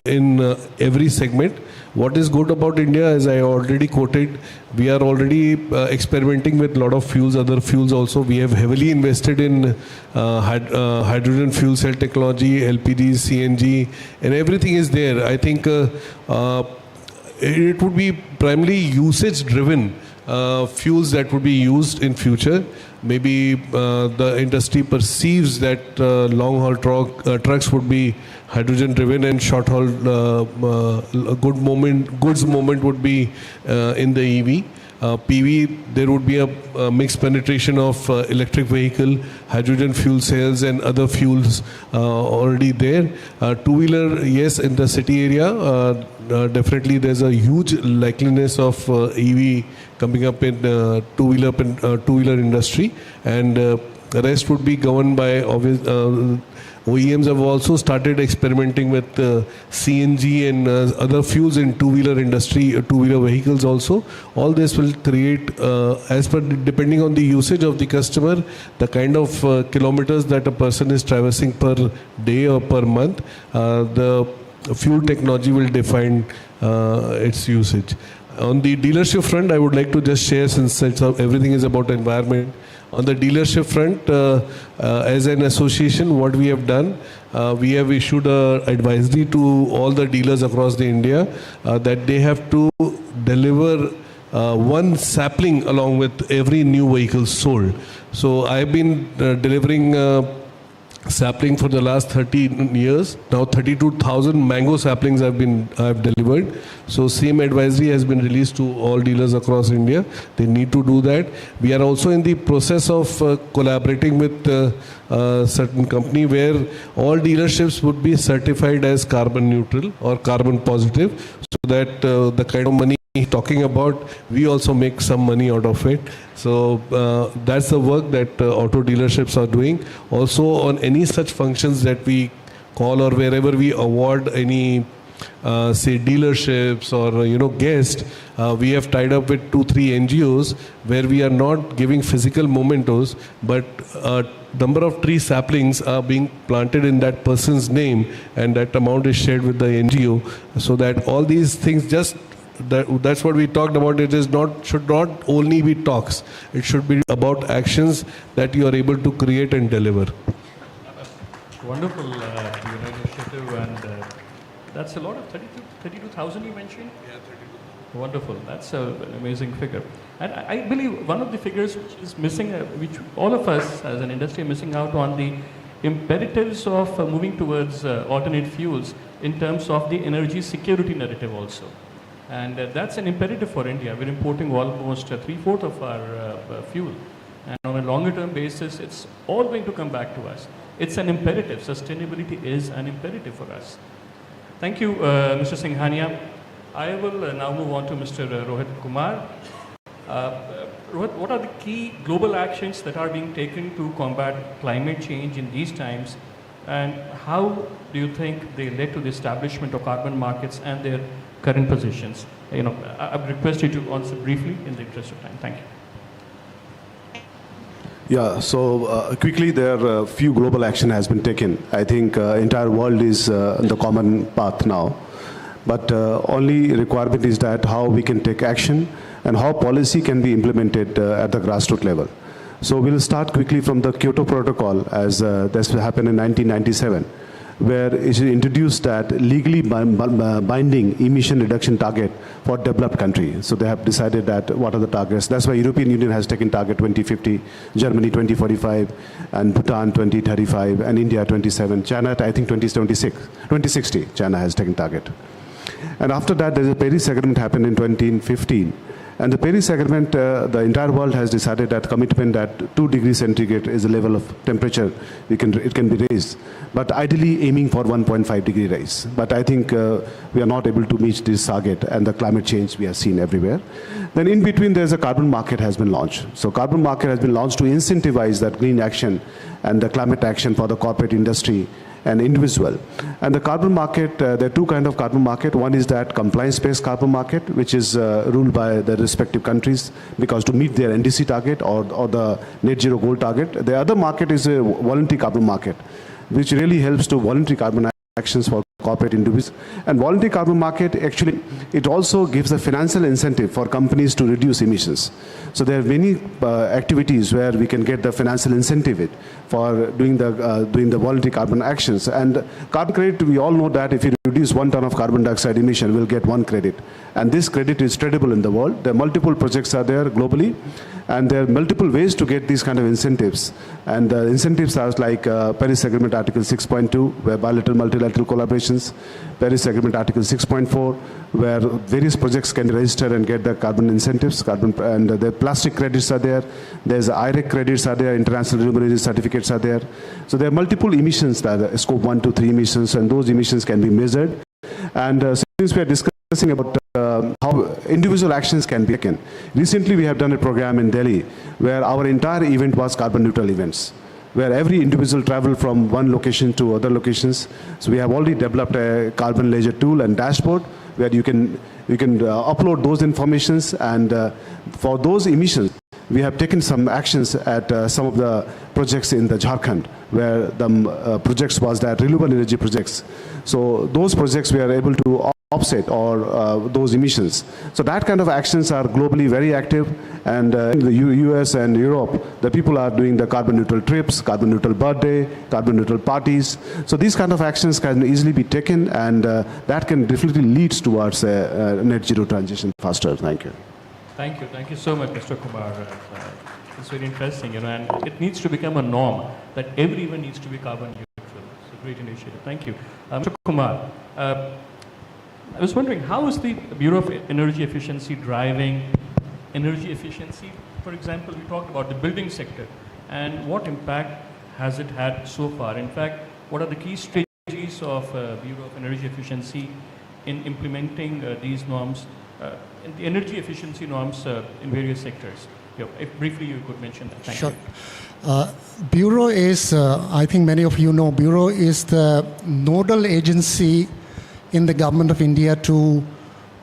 in every segment, What is good about India, as I already quoted, we are already experimenting with a lot of fuels, other fuels also. We have heavily invested in hydrogen fuel cell technology, LPG, CNG, and everything is there. I think it would be primarily usage driven fuels that would be used in future. Maybe the industry perceives that long haul trucks would be hydrogen driven, and short haul goods movement would be in the EV. PV, there would be a mixed penetration of electric vehicle, hydrogen fuel cells and other fuels already there. Two-wheeler, yes, in the city area, definitely there's a huge likeliness of EV coming up in two-wheeler industry, and the rest would be governed by OEMs have also started experimenting with CNG and other fuels in two-wheeler industry, two-wheeler vehicles also. All this will create, depending on the usage of the customer, the kind of kilometers that a person is traversing per day or per month, the fuel technology will define its usage. On the dealership front, I would like to just share, since everything is about environment. On the dealership front, as an association, what we have done, we have issued an advisory to all the dealers across the India that they have to deliver one sapling along with every new vehicle sold. So I've been delivering sapling for the last 13 years. Now 32,000 mango saplings I've delivered. So same advisory has been released to all dealers across India. They need to do that. We are also in the process of collaborating with certain company where all dealerships would be certified as carbon neutral or carbon positive, so that the kind of money talking about, we also make some money out of it. So that's the work that auto dealerships are doing. Also on any such functions that we call, or wherever we award any say dealerships or guests, we have tied up with 2-3 NGOs where we are not giving physical mementos, but number of tree saplings are being planted in that person's name, and that amount is shared with the NGO, so that all these things that's what we talked about. It should not only be talks. It should be about actions that you are able to create and deliver. Wonderful initiative, and that's a lot of 32,000 you mentioned? Yeah, 32,000. Wonderful. That's an amazing figure. And I believe one of the figures which is missing, which all of us as an industry are missing out on, the imperatives of moving towards alternate fuels in terms of the energy security narrative also. And that's an imperative for India. We're importing almost 3/4 of our fuel. And on a longer term basis, it's all going to come back to us. It's an imperative. Sustainability is an imperative for us. Thank you, Mr. Singhania. I will now move on to Mr. Rohit Kumar. Rohit, what are the key global actions that are being taken to combat climate change in these times? And how do you think they led to the establishment of carbon markets and their current positions? I would request you to answer briefly in the interest of time. Thank you. Yeah, so quickly, there are a few global action has been taken. I think entire world is on the common path now. But only requirement is that how we can take action and how policy can be implemented at the grassroots level. So we'll start quickly from the Kyoto Protocol, as this happened in 1997. Where it is introduced that legally binding emission reduction target for developed countries. So they have decided that what are the targets. That's why European Union has taken target 2050, Germany 2045, and Bhutan 2035, and India 27. China, I think 2060, China has taken target. And after that, there's a Paris Agreement happened in 2015. And the Paris Agreement, the entire world has decided that commitment that 2 degrees centigrade is the level of temperature it can be raised. But ideally aiming for 1.5 degree rise. But I think we are not able to meet this target, and the climate change we have seen everywhere. Then in between, there's a carbon market has been launched. So carbon market has been launched to incentivize that green action and the climate action for the corporate industry and individual. And the carbon market, there are two kinds of carbon market. One is that compliance-based carbon market, which is ruled by the respective countries because to meet their NDC target or the net zero goal target. The other market is a voluntary carbon market, which really helps to voluntary carbon actions for corporate individuals. And voluntary carbon market, actually, it also gives a financial incentive for companies to reduce emissions. So there are many activities where we can get the financial incentive for doing the voluntary carbon actions. And carbon credit, we all know that if you reduce 1 ton of carbon dioxide emission, we'll get 1 credit. And this credit is tradable in the world. There are multiple projects are there globally, and there are multiple ways to get these kind of incentives. And the incentives are like Paris Agreement Article 6.2, where bilateral, multilateral collaborations, Paris Agreement Article 6.4, where various projects can register and get the carbon incentives, and the plastic credits are there. There's IREC credits are there, international renewable energy certificates are there. So there are multiple emissions that are scope 1 to 3 emissions, and those emissions can be measured. And since we are discussing about how individual actions can be taken, recently we have done a program in Delhi where our entire event was carbon neutral events, where every individual traveled from one location to other locations. So we have already developed a carbon ledger tool and dashboard where you can upload those informations, and for those emissions, we have taken some actions at some of the projects in the Jharkhand, where the projects was that renewable energy projects. So those projects we are able to offset or those emissions. So that kind of actions are globally very active, and in the US and Europe, the people are doing the carbon neutral trips, carbon neutral birthday, carbon neutral parties. So these kind of actions can easily be taken, and that can definitely lead towards a net zero transition faster. Thank you. Thank you so much, Mr. Kumar. It's very interesting, and it needs to become a norm that everyone needs to be carbon neutral. It's a great initiative. Thank you. Mr. Kumar, I was wondering, how is the Bureau of Energy Efficiency driving energy efficiency? For example, we talked about the building sector, and what impact has it had so far? In fact, what are the key strategies of Bureau of Energy Efficiency in implementing these norms, in the energy efficiency norms in various sectors? If briefly you could mention that. Thank you. Bureau is, I think many of you know, Bureau is the nodal agency in the Government of India to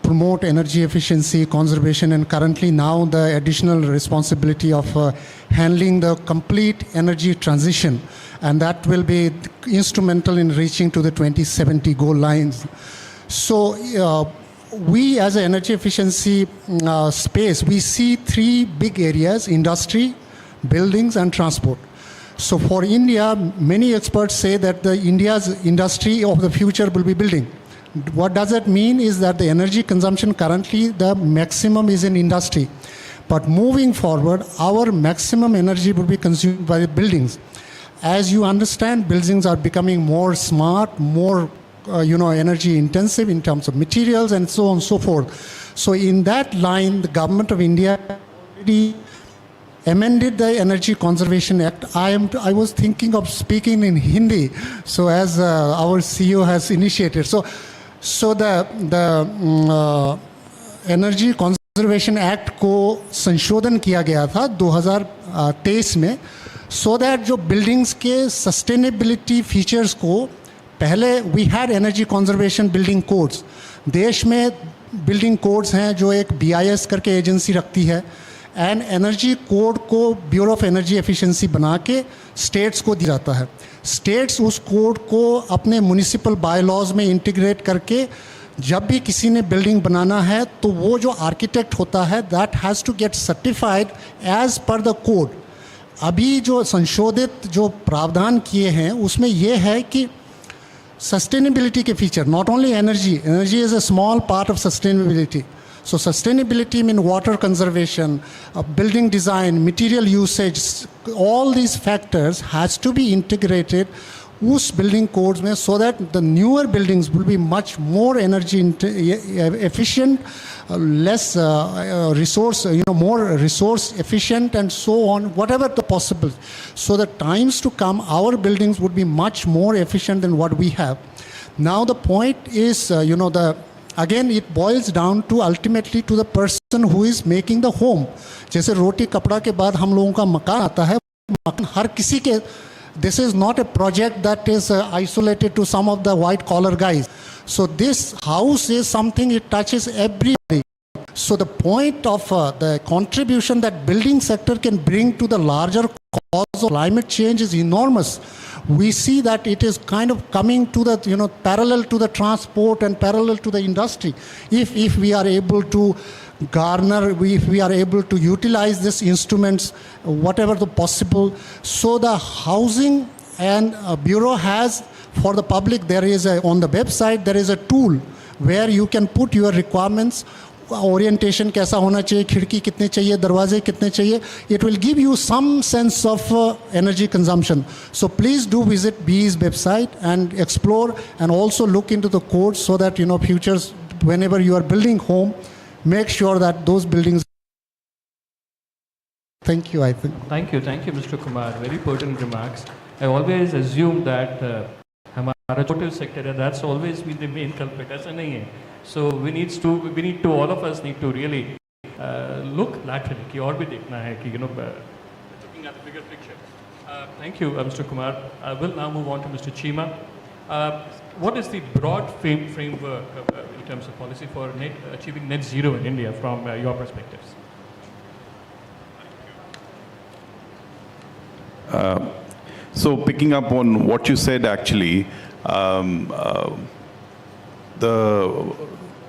promote energy efficiency, conservation, and currently now the additional responsibility of handling the complete energy transition, and that will be instrumental in reaching to the 2070 goal lines. So we as an energy efficiency space, we see 3 big areas: industry, buildings, and transport. So for India, many experts say that India's industry of the future will be building. What does it mean is that the energy consumption currently, the maximum is in industry. But moving forward, our maximum energy will be consumed by the buildings. As you understand, buildings are becoming more smart, more energy intensive in terms of materials and so on and so forth. So in that line, the Government of India already amended the Energy Conservation Act. I was thinking of speaking in Hindi, so as our CEO has initiated. So the Energy Conservation Act को संशोधन किया गया था 2023 में, so that जो buildings के sustainability features को, पहले we had energy conservation building codes. देश में building codes हैं जो एक BIS करके एजेंसी रखती है, एंड एनर्जी कोड को ब्यूरो ऑफ एनर्जी एफिशिएंसी बना के स्टेट्स को दिया जाता है. स्टेट्स उस कोड को अपने म्यूनिसिपल बायलॉज में इंटीग्रेट करके जब भी किसी ने बिल्डिंग बनाना है तो वो जो आर्किटेक्ट होता है that has to get certified as per the code. अभी जो संशोधित जो प्रावधान किए हैं उसमें ये है कि सस्टेनेबिलिटी के feature, not only energy is a small part of sustainability. So sustainability means water conservation, building design, material usage, all these factors has to be integrated उस building codes में, so that the newer buildings will be much more energy efficient, less resource, more resource efficient and so on, whatever the possible. So the times to come, our buildings would be much more efficient than what we have. Now the point is, again it boils down to ultimately to the person who is making the home. जैसे रोटी कपड़ा के बाद हम लोगों का मकान आता है, मकान हर किसी के, this is not a project that is isolated to some of the white collar guys. So this house is something, it touches everybody. So the point of the contribution that building sector can bring to the larger cause of climate change is enormous. we see that it is kind of coming to the, parallel to the transport and parallel to the industry. If we are able to garner, if we are able to utilize these instruments, whatever the possible, so the housing and bureau has for the public, there is on the website, there is a tool where you can put your requirements, orientation कैसा होना चाहिए, खिड़की कितने चाहिए, दरवाजे कितने चाहिए. It will give you some sense of energy consumption. So please do visit BE's website and explore, and also look into the codes so that, futures, whenever you are building home, make sure that those buildings. Thank you, I think. Thank you, Mr. Kumar. Very pertinent remarks. I always assume that हमारा total sector, that's always been the main culprit. ऐसा नहीं है. So we need to, all of us need to really look laterally. कि और भी देखना है कि looking at the bigger picture. Thank you, Mr. Kumar. I will now move on to Mr. Chima. What is the broad framework in terms of policy for achieving net zero in India from your perspectives? So picking up on what you said, actually, the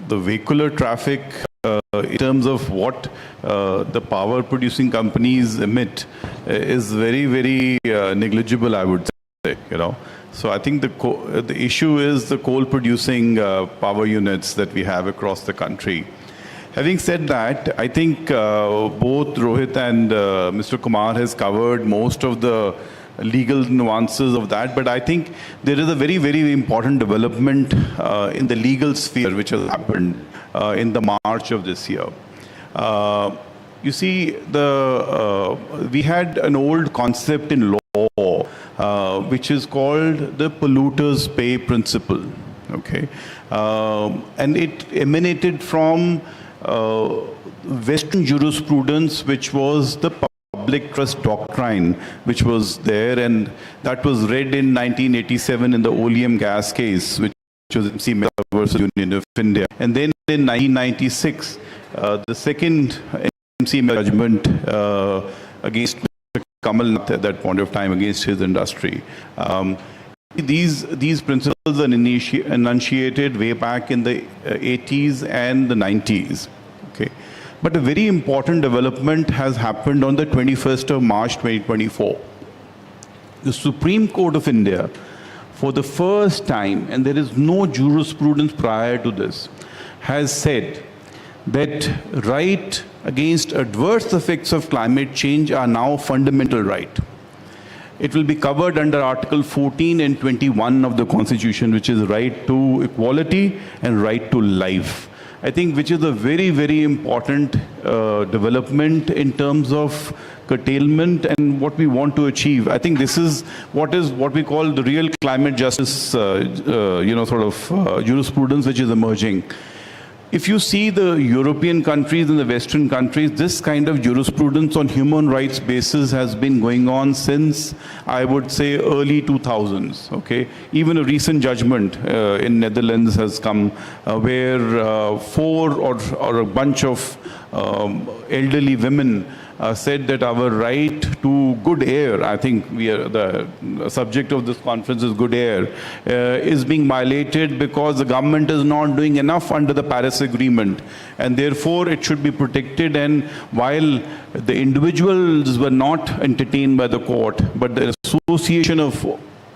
vehicular traffic in terms of what the power producing companies emit is very, very negligible, I would say, So I think the issue is the coal producing power units that we have across the country. Having said that, I think both Rohit and Mr. Kumar has covered most of the legal nuances of that, but I think there is a very, very important development in the legal sphere which has happened in the March of this year. You see, we had an old concept in law which is called the polluter's pay principle, okay? And it emanated from Western jurisprudence, which was the public trust doctrine, which was there, and that was read in 1987 in the Oleum gas case, which was MC versus Union of India. And then in 1996, the second MC judgment against Mr. Kamal at that point of time, against his industry. These principles are enunciated way back in the 80s and the 90s. Okay. But a very important development has happened on the 21st of March 2024. The Supreme Court of India, for the first time, and there is no jurisprudence prior to this, has said that right against adverse effects of climate change are now fundamental right. It will be covered under Article 14 and 21 of the Constitution, which is right to equality and right to life. I think which is a very, very important development in terms of curtailment and what we want to achieve. I think this is what we call the real climate justice, jurisprudence which is emerging. If you see the European countries and the Western countries, this kind of jurisprudence on human rights basis has been going on since, I would say, early 2000s. Okay, even a recent judgment in Netherlands has come where four or a bunch of elderly women said that our right to good air, I think the subject of this conference is good air, is being violated because the government is not doing enough under the Paris Agreement, and therefore it should be protected. And while the individuals were not entertained by the court, but the association of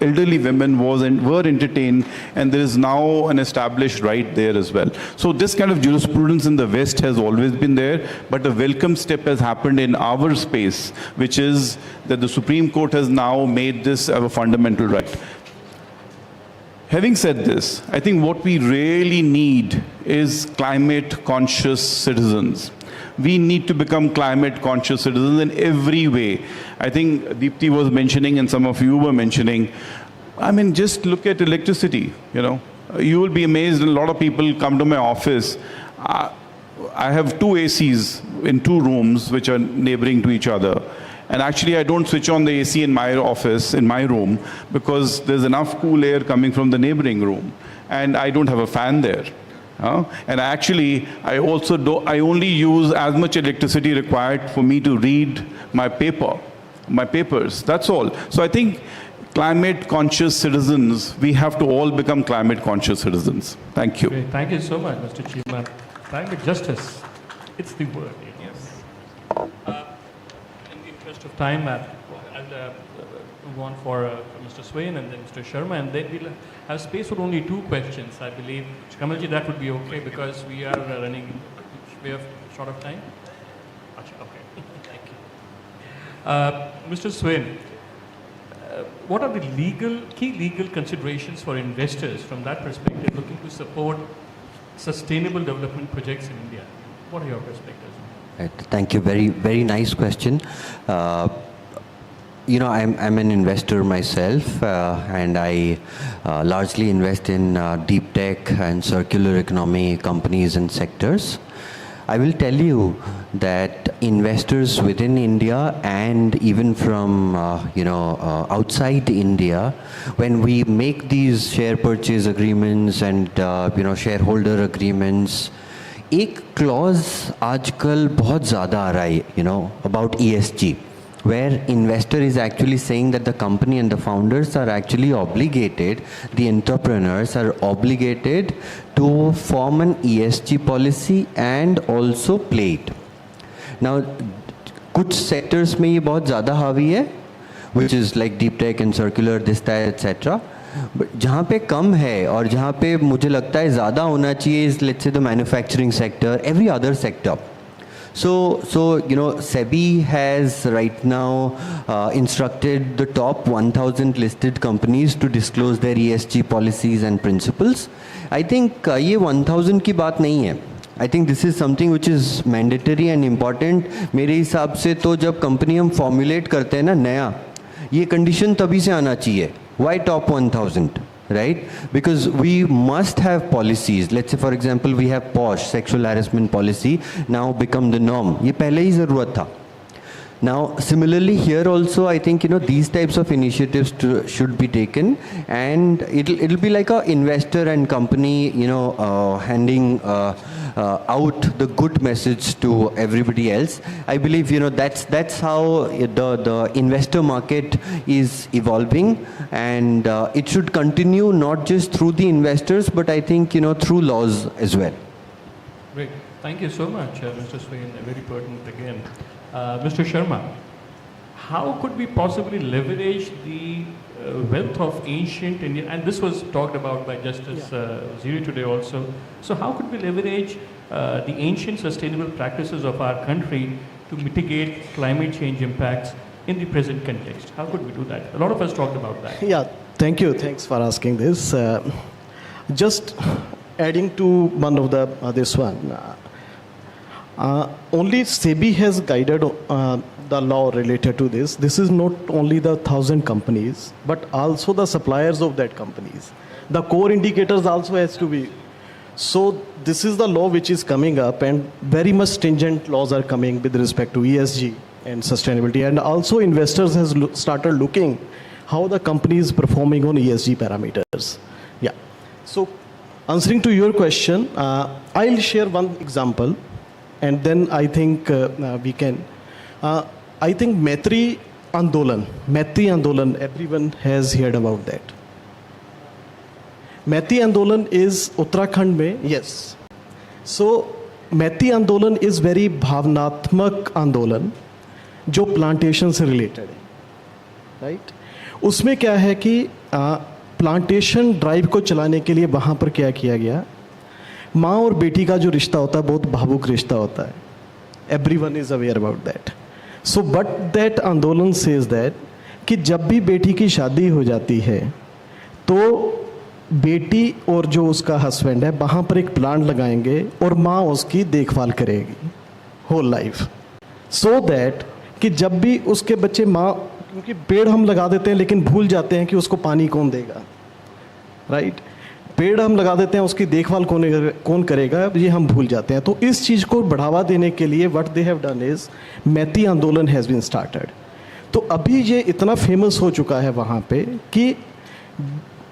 elderly women were entertained, and there is now an established right there as well. So this kind of jurisprudence in the West has always been there, but a welcome step has happened in our space, which is that the Supreme Court has now made this a fundamental right. Having said this, I think what we really need is climate conscious citizens. We need to become climate conscious citizens in every way. I think Deepti was mentioning, and some of you were mentioning, I mean, just look at electricity, You will be amazed, a lot of people come to my office. I have two ACs in two rooms which are neighboring to each other. And actually, I don't switch on the AC in my office, in my room, because there's enough cool air coming from the neighboring room. And I don't have a fan there. And actually, I only use as much electricity required for me to read my papers. That's all. So I think climate conscious citizens, we have to all become climate conscious citizens. Thank you. Great. Thank you so much, Mr. Chiefman. Climate justice, it's the word. Yes. In the interest of time, I'll move on for Mr. Swain and then Mr. Sharma, and then we'll have space for only 2 questions, I believe. Kamalji, that would be okay because we are running, we have short of time. Okay, thank you. Mr. Swain, what are the key legal considerations for investors from that perspective looking to support sustainable development projects in India? What are your perspectives? Right. Thank you. Very, very nice question. You know, I'm an investor myself, and I largely invest in deep tech and circular economy companies and sectors. I will tell you that investors within India and even from outside India, when we make these share purchase agreements and shareholder agreements, एक clause आजकल बहुत ज़्यादा आ रहा है, about ESG, where investor is actually saying that the company and the founders are actually obligated, the entrepreneurs are obligated to form an ESG policy and also play it. Now, कुछ sectors में ये बहुत ज़्यादा हावी है, which is like deep tech and circular, this, that, etc. But जहाँ पे कम है और जहाँ पे मुझे लगता है ज़्यादा होना चाहिए is, let's say, the manufacturing sector, every other sector. So SEBI has right now instructed the top 1,000 listed companies to disclose their ESG policies and principles. I think ये 1,000 की बात नहीं है. I think this is something which is mandatory and important. मेरे हिसाब से तो जब कंपनी हम फॉर्मुलेट करते हैं ना नया, ये कंडीशन तभी से आना चाहिए. Why top 1,000? Right? Because we must have policies. Let's say, for example, we have POSH, sexual harassment policy, now become the norm. ये पहले ही ज़रूरत था. Now, similarly here also, I think these types of initiatives should be taken, and it'll be like a investor and company handing out the good message to everybody else. I believe that's how the investor market is evolving, and it should continue not just through the investors, but I think through laws as well. Great. Thank you so much, Mr. Swain. Very pertinent again. Mr. Sharma, how could we possibly leverage the wealth of ancient India, and this was talked about by Justice Ziri today also, so how could we leverage the ancient sustainable practices of our country to mitigate climate change impacts in the present context? How could we do that? A lot of us talked about that. Yeah, thank you. Thanks for asking this. Just adding to one of this one. Only SEBI has guided the law related to this. This is not only the 1,000 companies, but also the suppliers of that companies. The core indicators also has to be. So this is the law which is coming up, and very much stringent laws are coming with respect to ESG and sustainability. And also investors has started looking how the company is performing on ESG parameters. Yeah. So answering to your question, I'll share one example. And then I think we can, I think Maitri Andolan, everyone has heard about that. Maitri Andolan is Uttarakhand mein, yes. So Maitri Andolan is very bhavnatmak Andolan, जो plantation से related है, right? उसमें क्या है कि plantation drive को चलाने के लिए वहाँ पर क्या किया गया, माँ और बेटी का जो रिश्ता होता है बहुत भावुक रिश्ता होता है. Everyone is aware about that. So but that आंदोलन says that कि जब भी बेटी की शादी हो जाती है तो बेटी और जो उसका हस्बैंड है वहाँ पर एक प्लांट लगाएंगे और माँ उसकी देखभाल करेगी होल लाइफ. So that कि जब भी उसके बच्चे माँ, क्योंकि पेड़ हम लगा देते हैं लेकिन भूल जाते हैं कि उसको पानी कौन देगा, राइट? पेड़ हम लगा देते हैं, उसकी देखभाल कौन करेगा, ये हम भूल जाते हैं. तो इस चीज़ को बढ़ावा देने के लिए what they have done is Maiti Andolan has been started. तो अभी ये इतना फेमस हो चुका है वहाँ पे कि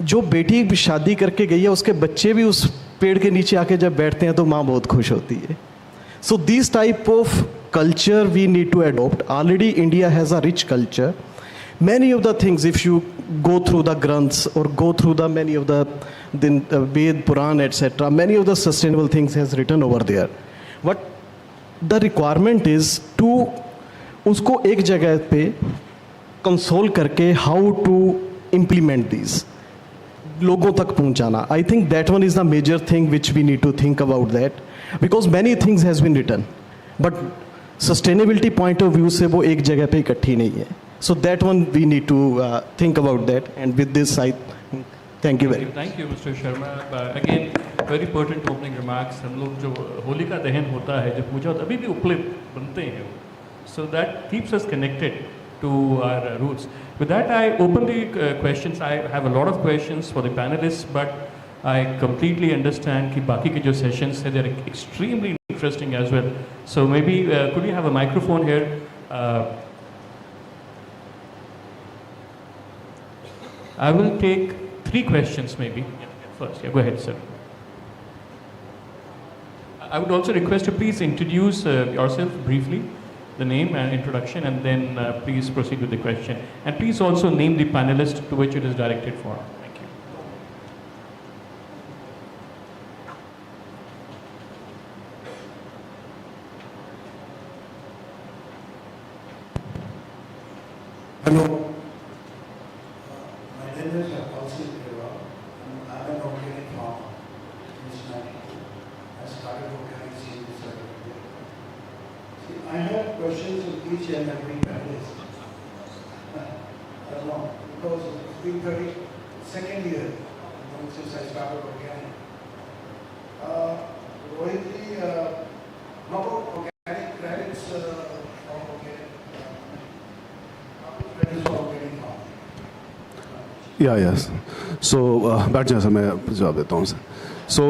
जो बेटी शादी करके गई है उसके बच्चे भी उस पेड़ के नीचे आके जब बैठते हैं तो माँ बहुत खुश होती है. So this type of culture we need to adopt. Already India has a rich culture. many of the things, if you go through the Granths or go through the many of the Ved, Puran, etc., many of the sustainable things has written over there. What the requirement is to उसको एक जगह पे console करके how to implement these, लोगों तक पहुंचाना. I think that one is the major thing which we need to think about that, because many things has been written, but sustainability point of view से वो एक जगह पे इकट्ठी नहीं है. So that one we need to think about that. And with this, I thank you very much. Thank you, Mr. Sharma. Again, very pertinent opening remarks. हम लोग जो होली का दहन होता है, जब पूजा होता है, अभी भी उपले बनते हैं. So that keeps us connected to our roots. With that, I open the questions. I have a lot of questions for the panelists, but I completely understand कि बाकी के जो sessions हैं, they're extremely interesting as well. So maybe could we have a microphone here? I will take 3 questions maybe. First, go ahead, sir. I would also request you please introduce yourself briefly, the name and introduction, and then please proceed with the question. And please also name the panelist to which it is directed for. Thank you. Hello. My name is I'm an organic farmer. I started organic seeds. I have questions of each and every panelist. I don't know, because it's been 32nd year since I started organic. Rohit, how about organic credits for organic? Credits for organic farming? Yes. So, बैठ जाए sir, मैं जवाब देता हूँ sir. So,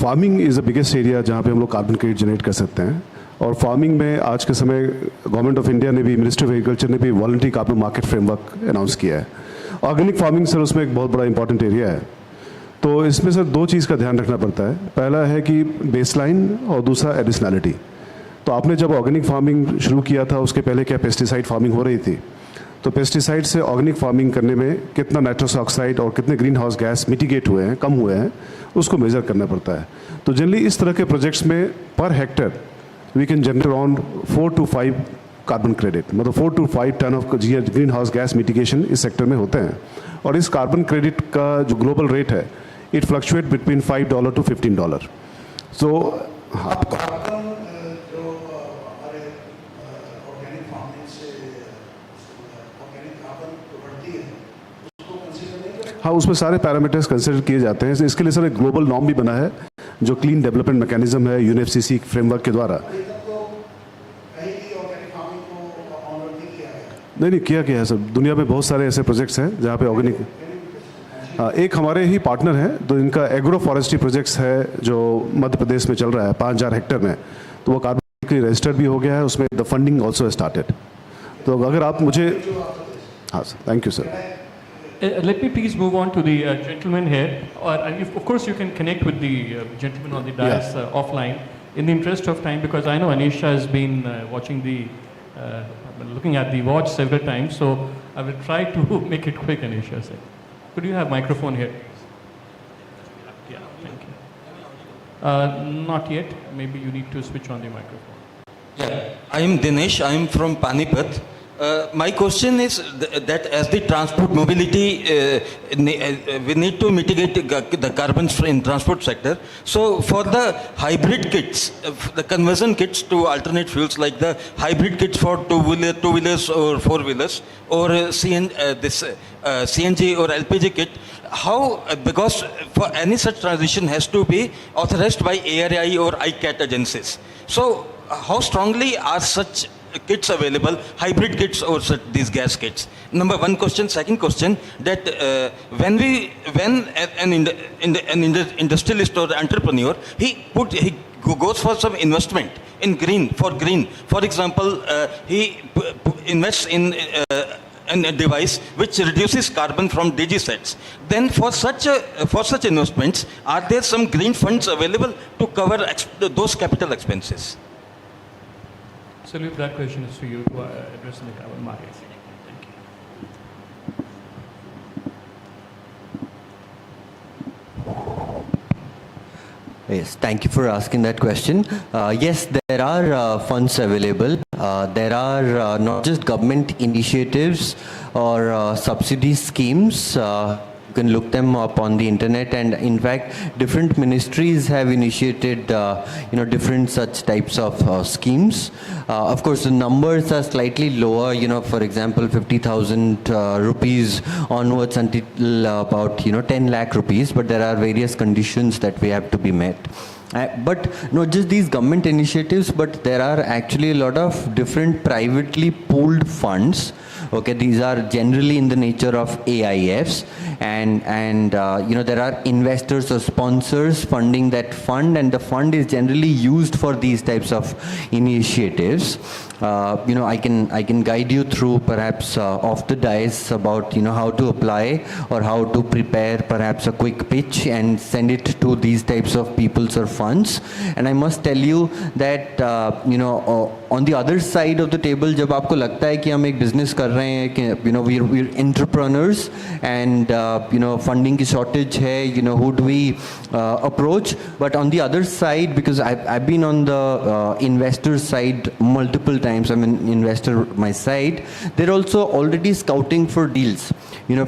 farming is the biggest area जहाँ पे हम लोग कार्बन क्रेडिट जनरेट कर सकते हैं. और फार्मिंग में आज के समय गवर्नमेंट ऑफ इंडिया ने भी, मिनिस्ट्री ऑफ एग्रीकल्चर ने भी voluntary carbon market framework announce किया है. ऑर्गेनिक फार्मिंग सर उसमें एक बहुत बड़ा इंपॉर्टेंट एरिया है. तो इसमें सर 2 चीज़ का ध्यान रखना पड़ता है. पहला है कि बेसलाइन और दूसरा एडिशनैलिटी. तो आपने जब ऑर्गेनिक फार्मिंग शुरू किया था, उसके पहले क्या पेस्टिसाइड फार्मिंग हो रही थी, तो पेस्टिसाइड से ऑर्गेनिक फार्मिंग करने में कितना नाइट्रस ऑक्साइड और कितने ग्रीन हाउस गैस मिटिगेट हुए हैं, कम हुए हैं, उसको मेज़र करना पड़ता है. तो जनरली इस तरह के प्रोजेक्ट्स में per hectare we can generate around 4 to 5 carbon credit, मतलब 4 to 5 ton of greenhouse gas mitigation इस सेक्टर में होते हैं. और इस कार्बन क्रेडिट का जो ग्लोबल रेट है, it fluctuate between $5 to $15. So हाँ, उसमें सारे पैरामीटर्स कंसिडर किए जाते हैं. इसके लिए सर एक ग्लोबल नॉर्म भी बना है जो क्लीन डेवलपमेंट मैकेनिज्म है UNFCCC फ्रेमवर्क के द्वारा. नहीं किया गया है सर. दुनिया में बहुत सारे ऐसे प्रोजेक्ट्स हैं जहाँ पे ऑर्गेनिक, एक हमारे ही पार्टनर हैं तो इनका एग्रो फॉरेस्ट्री प्रोजेक्ट्स है जो मध्य प्रदेश में चल रहा है 5000 हेक्टर में. तो वो कार्बन के रजिस्टर्ड भी हो गया है, उसमें द फंडिंग ऑल्सो स्टार्टेड. तो अगर आप मुझे, हाँ sir, thank you sir. Let me please move on to the gentleman here, or of course you can connect with the gentleman on the dais offline. In the interest of time, because I know Anisha has been watching looking at the watch several times, so I will try to make it quick. Anisha said, could you have microphone here? Yeah, thank you. Not yet. Maybe you need to switch on the microphone. Yeah, I am Dinesh. I am from Panipat. My question is that as the transport mobility, we need to mitigate the carbon in transport sector. So for the hybrid kits, the conversion kits to alternate fuels, like the hybrid kits for two-wheelers or four-wheelers, or CNG or LPG kit, how, because for any such transition has to be authorized by ARI or ICAT agencies. So how strongly are such kits available, hybrid kits or these gas kits? Number 1 question. Second question, that when an industrialist or entrepreneur, he goes for some investment in green. For example, he invests in a device which reduces carbon from DG sets. Then for such investments, are there some green funds available to cover those capital expenses? So that question is for you to address in the carbon markets. Thank Yes, thank you for asking that question. Yes, there are funds available. There are not just government initiatives or subsidy schemes. You can look them up on the internet, and in fact, different ministries have initiated, different such types of schemes. Of course, the numbers are slightly lower. For example, 50,000 rupees onwards until about 10 lakh rupees. But there are various conditions that we have to be met. But not just these government initiatives, but there are actually a lot of different privately pooled funds. Okay, these are generally in the nature of AIFs, and there are investors or sponsors funding that fund, and the fund is generally used for these types of initiatives. I can guide you through perhaps off the dais about how to apply or how to prepare perhaps a quick pitch and send it to these types of peoples or funds. And I must tell you that on the other side of the table, जब आपको लगता है कि हम एक business कर रहे हैं कि we're entrepreneurs and funding की shortage है, who do we approach? But on the other side, because I've been on the investor side multiple times, I'm an investor my side, they're also already scouting for deals,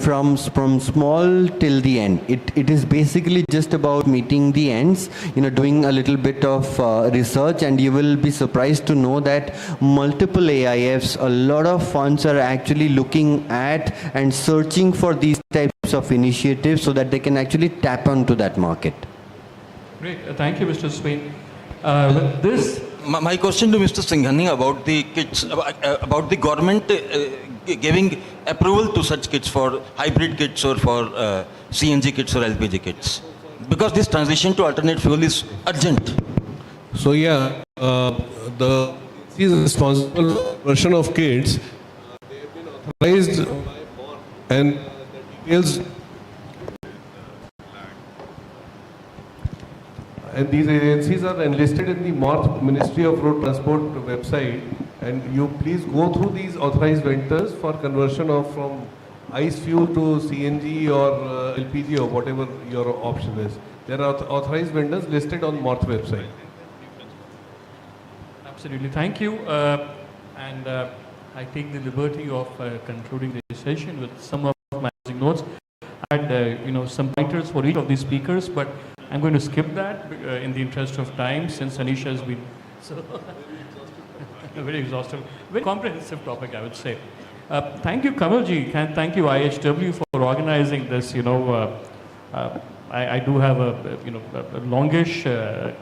from small till the end. It is basically just about meeting the ends, doing a little bit of research, and you will be surprised to know that multiple AIFs, a lot of funds are actually looking at and searching for these types of initiatives so that they can actually tap onto that market. Great. Thank you, Mr. Swain. My question to Mr. Singhani about the kits, about the government giving approval to such kits for hybrid kits or for CNG kits or LPG kits, because this transition to alternate fuel is urgent. So the responsible version of kits, they have been authorized and the details. And these agencies are enlisted in the MORTH Ministry of Road Transport website, and you please go through these authorized vendors for conversion from ICE fuel to CNG or LPG or whatever your option is. There are authorized vendors listed on MORTH website. Absolutely, thank you. And I take the liberty of concluding the session with some of my notes. I had some pointers for each of these speakers, but I'm going to skip that in the interest of time, since Anisha has been so very exhaustive, very comprehensive topic, I would say. Thank you, Kamalji, and thank you, IHW, for organizing this. I do have a longish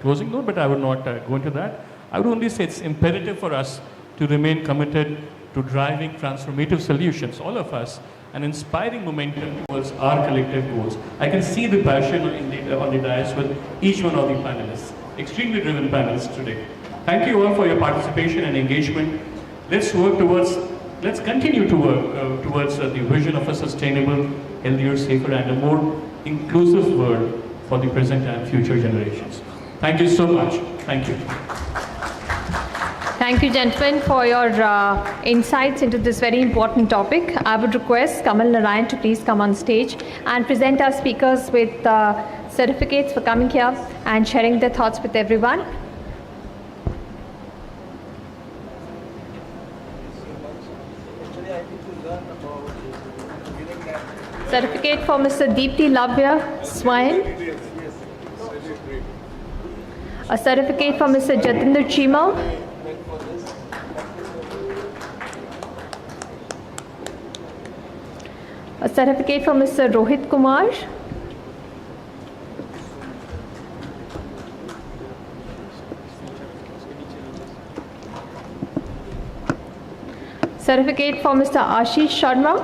closing note, but I would not go into that. I would only say it's imperative for us to remain committed to driving transformative solutions, all of us, and inspiring momentum towards our collective goals. I can see the passion on the dais with each one of the panelists, extremely driven panelists today. Thank you all for your participation and engagement. Let's continue to work towards the vision of a sustainable, healthier, safer, and a more inclusive world for the present and future generations. Thank you so much. Thank you. Thank you, gentlemen, for your insights into this very important topic. I would request Kamal Narayan to please come on stage and present our speakers with certificates for coming here and sharing their thoughts with everyone. Certificate for Mr. Deepti Lavya Swain. A certificate for Mr. Jatinder Chima. A certificate for Mr. Rohit Kumar. Certificate for Mr. Ashish Sharma.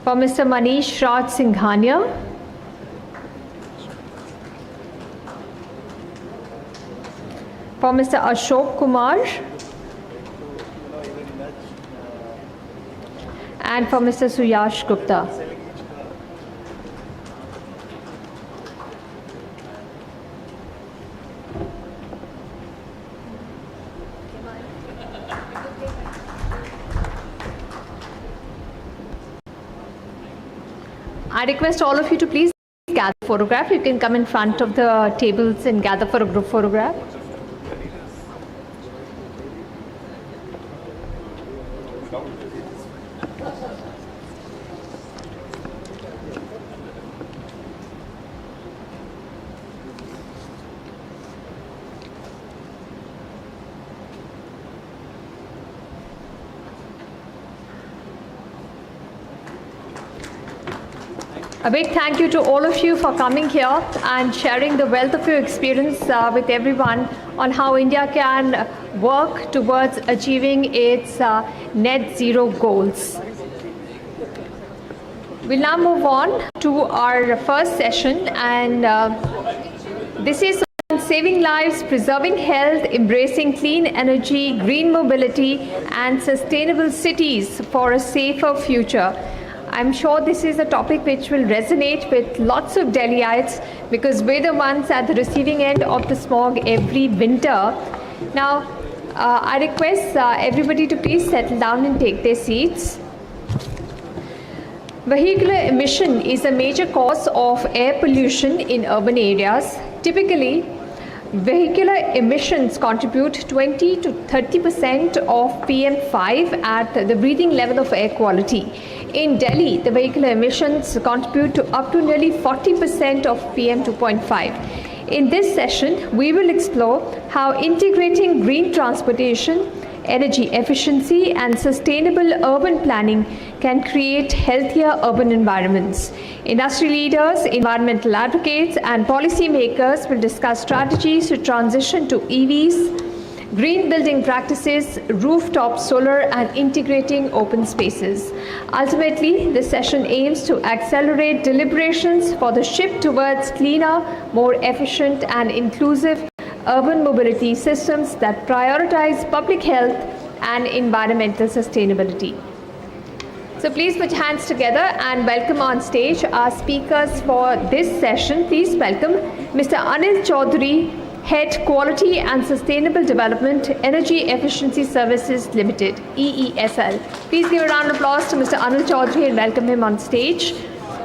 For Mr. Manish Raj Singhania. For Mr. Ashok Kumar. And for Mr. Suyash Gupta. I request all of you to please gather a photograph. You can come in front of the tables and gather for a group photograph. A big thank you to all of you for coming here and sharing the wealth of your experience with everyone on how India can work towards achieving its net zero goals. We'll now move on to our first session, and this is on saving lives, preserving health, embracing clean energy, green mobility, and sustainable cities for a safer future. I'm sure this is a topic which will resonate with lots of Delhiites because we're the ones at the receiving end of the smog every winter. Now, I request everybody to please settle down and take their seats. Vehicular emission is a major cause of air pollution in urban areas. Typically, vehicular emissions contribute 20 to 30% of PM5 at the breathing level of air quality. In Delhi, the vehicular emissions contribute to up to nearly 40% of PM2.5. In this session, we will explore how integrating green transportation, energy efficiency, and sustainable urban planning can create healthier urban environments. Industry leaders, environmental advocates, and policymakers will discuss strategies to transition to EVs, green building practices, rooftop solar, and integrating open spaces. Ultimately, this session aims to accelerate deliberations for the shift towards cleaner, more efficient, and inclusive urban mobility systems that prioritize public health and environmental sustainability. So please put your hands together and welcome on stage our speakers for this session. Please welcome Mr. Anil Chaudhary, Head Quality and Sustainable Development, Energy Efficiency Services Limited, EESL. Please give a round of applause to Mr. Anil Chaudhary and welcome him on stage.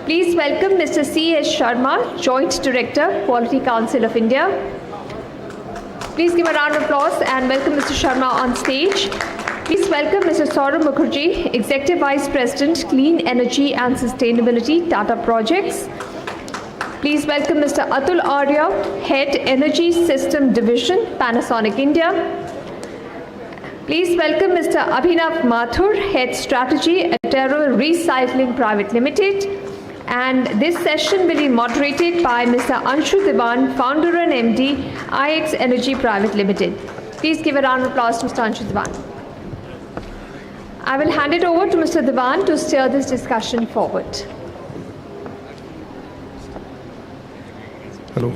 Please welcome Mr. C.S. Sharma, Joint Director, Quality Council of India. Please give a round of applause and welcome Mr. Sharma on stage. Please welcome Mr. Saurabh Mukherjee, Executive Vice President, Clean Energy and Sustainability, Tata Projects. Please welcome Mr. Atul Arya, Head Energy System Division, Panasonic India. Please welcome Mr. Abhinav Mathur, Head Strategy, Attero Recycling Private Limited. And this session will be moderated by Mr. Anshu Diwan, Founder and MD, IX Energy Private Limited. Please give a round of applause to Mr. Anshu Diwan. I will hand it over to Mr. Diwan to steer this discussion forward. Hello.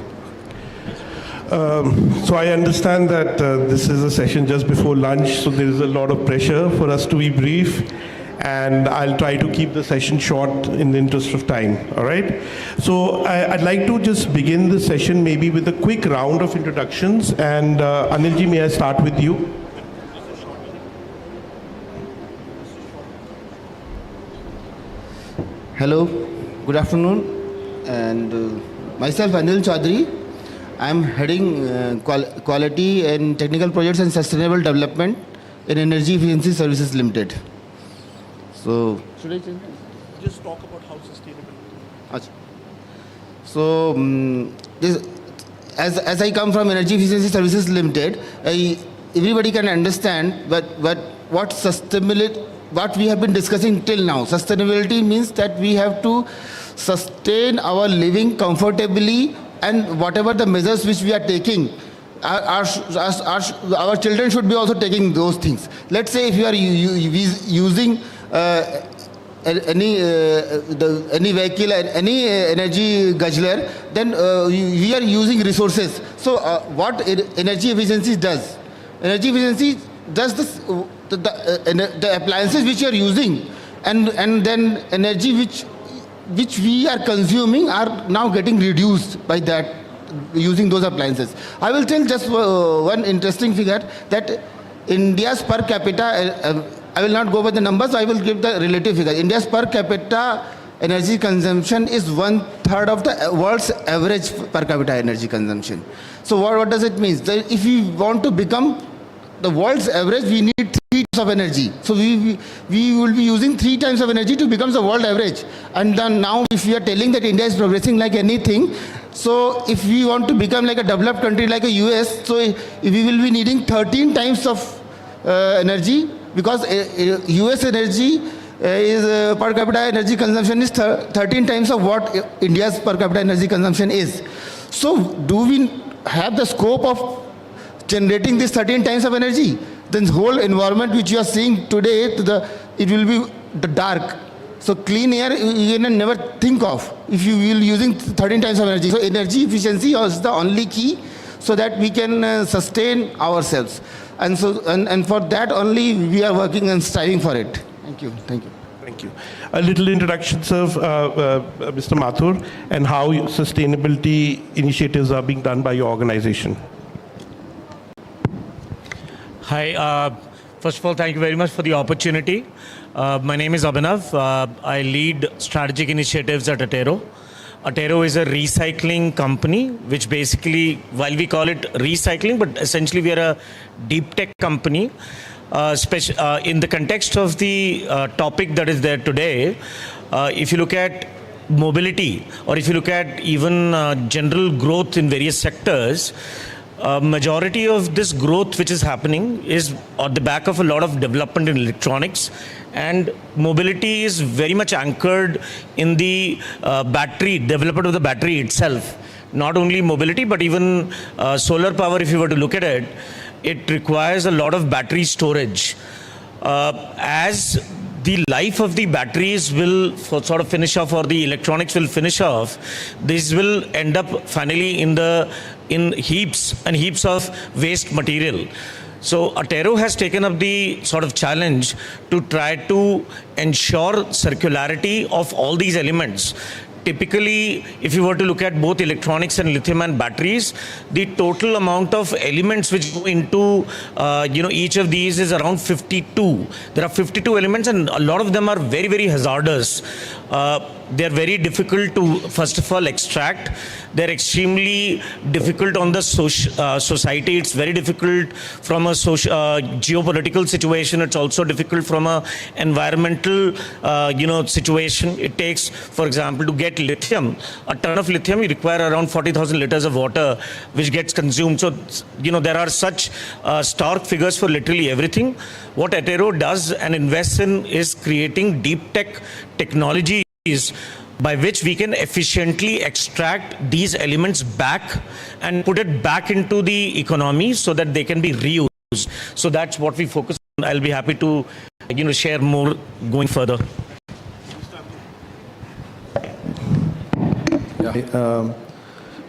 So I understand that this is a session just before lunch, so there is a lot of pressure for us to be brief, and I'll try to keep the session short in the interest of time, all right? So I'd like to just begin the session maybe with a quick round of introductions, and Anilji, may I start with you? Hello, good afternoon, and myself Anil Chaudhary. I am heading Quality and Technical Projects and Sustainable Development in Energy Efficiency Services Limited. So, should I just talk about how sustainable? So, as I come from Energy Efficiency Services Limited, everybody can understand what sustainability, what we have been discussing till now. Sustainability means that we have to sustain our living comfortably, and whatever the measures which we are taking, our children should be also taking those things. Let's say if you are using any vehicle, any energy guzzler, then we are using resources. So what energy efficiency does? Energy efficiency does this, the appliances which you are using, and then energy which we are consuming are now getting reduced by that, using those appliances. I will tell just one interesting figure, that India's per capita, I will not go by the numbers, I will give the relative figure. India's per capita energy consumption is 1/3 of the world's average per capita energy consumption. So what does it mean? That if we want to become the world's average, we need 3 times of energy. So we will be using 3 times of energy to become the world average. And then now if we are telling that India is progressing like anything, so if we want to become like a developed country like a US, so we will be needing 13 times of energy, because US energy is per capita energy consumption is 13 times of what India's per capita energy consumption is. So do we have the scope of generating this 13 times of energy? Then the whole environment which you are seeing today, it will be the dark. So clean air you can never think of if you will using 13 times of energy. So energy efficiency is the only key so that we can sustain ourselves. And so and for that only we are working and striving for it. Thank you. Thank you. Thank you. A little introduction of Mr. Mathur and how sustainability initiatives are being done by your organization. Hi. First of all, thank you very much for the opportunity. My name is Abhinav. I lead strategic initiatives at Atero. Atero is a recycling company, which basically, while we call it recycling, but essentially we are a deep tech company. In the context of the topic that is there today, if you look at mobility, or if you look at even general growth in various sectors, majority of this growth which is happening is on the back of a lot of development in electronics, and mobility is very much anchored in the battery, development of the battery itself. Not only mobility, but even solar power, if you were to look at it, it requires a lot of battery storage. As the life of the batteries will sort of finish off, or the electronics will finish off, this will end up finally in heaps and heaps of waste material. So Atero has taken up the sort of challenge to try to ensure circularity of all these elements. Typically, if you were to look at both electronics and lithium and batteries, the total amount of elements which go into each of these is around 52. There are 52 elements, and a lot of them are very, very hazardous. They're very difficult to, first of all, extract. They're extremely difficult on the society. It's very difficult from a geopolitical situation. It's also difficult from a environmental situation. It takes, for example, to get lithium, a ton of lithium, you require around 40,000 liters of water, which gets consumed. So, there are such stark figures for literally everything. What Atero does and invests in is creating deep tech technologies by which we can efficiently extract these elements back and put it back into the economy so that they can be reused. So that's what we focus on. I'll be happy to share more going further.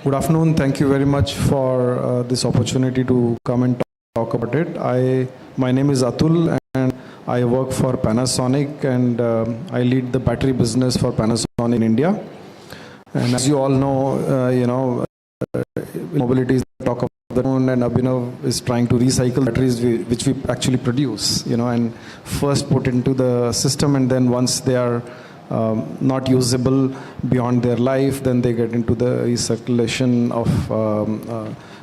Good afternoon. Thank you very much for this opportunity to come and talk about it. My name is Atul, and I work for Panasonic, and I lead the battery business for Panasonic in India. And as you all know, mobility is the talk of the town, and Abhinav is trying to recycle batteries which we actually produce, and first put into the system, and then once they are not usable beyond their life, then they get into the recirculation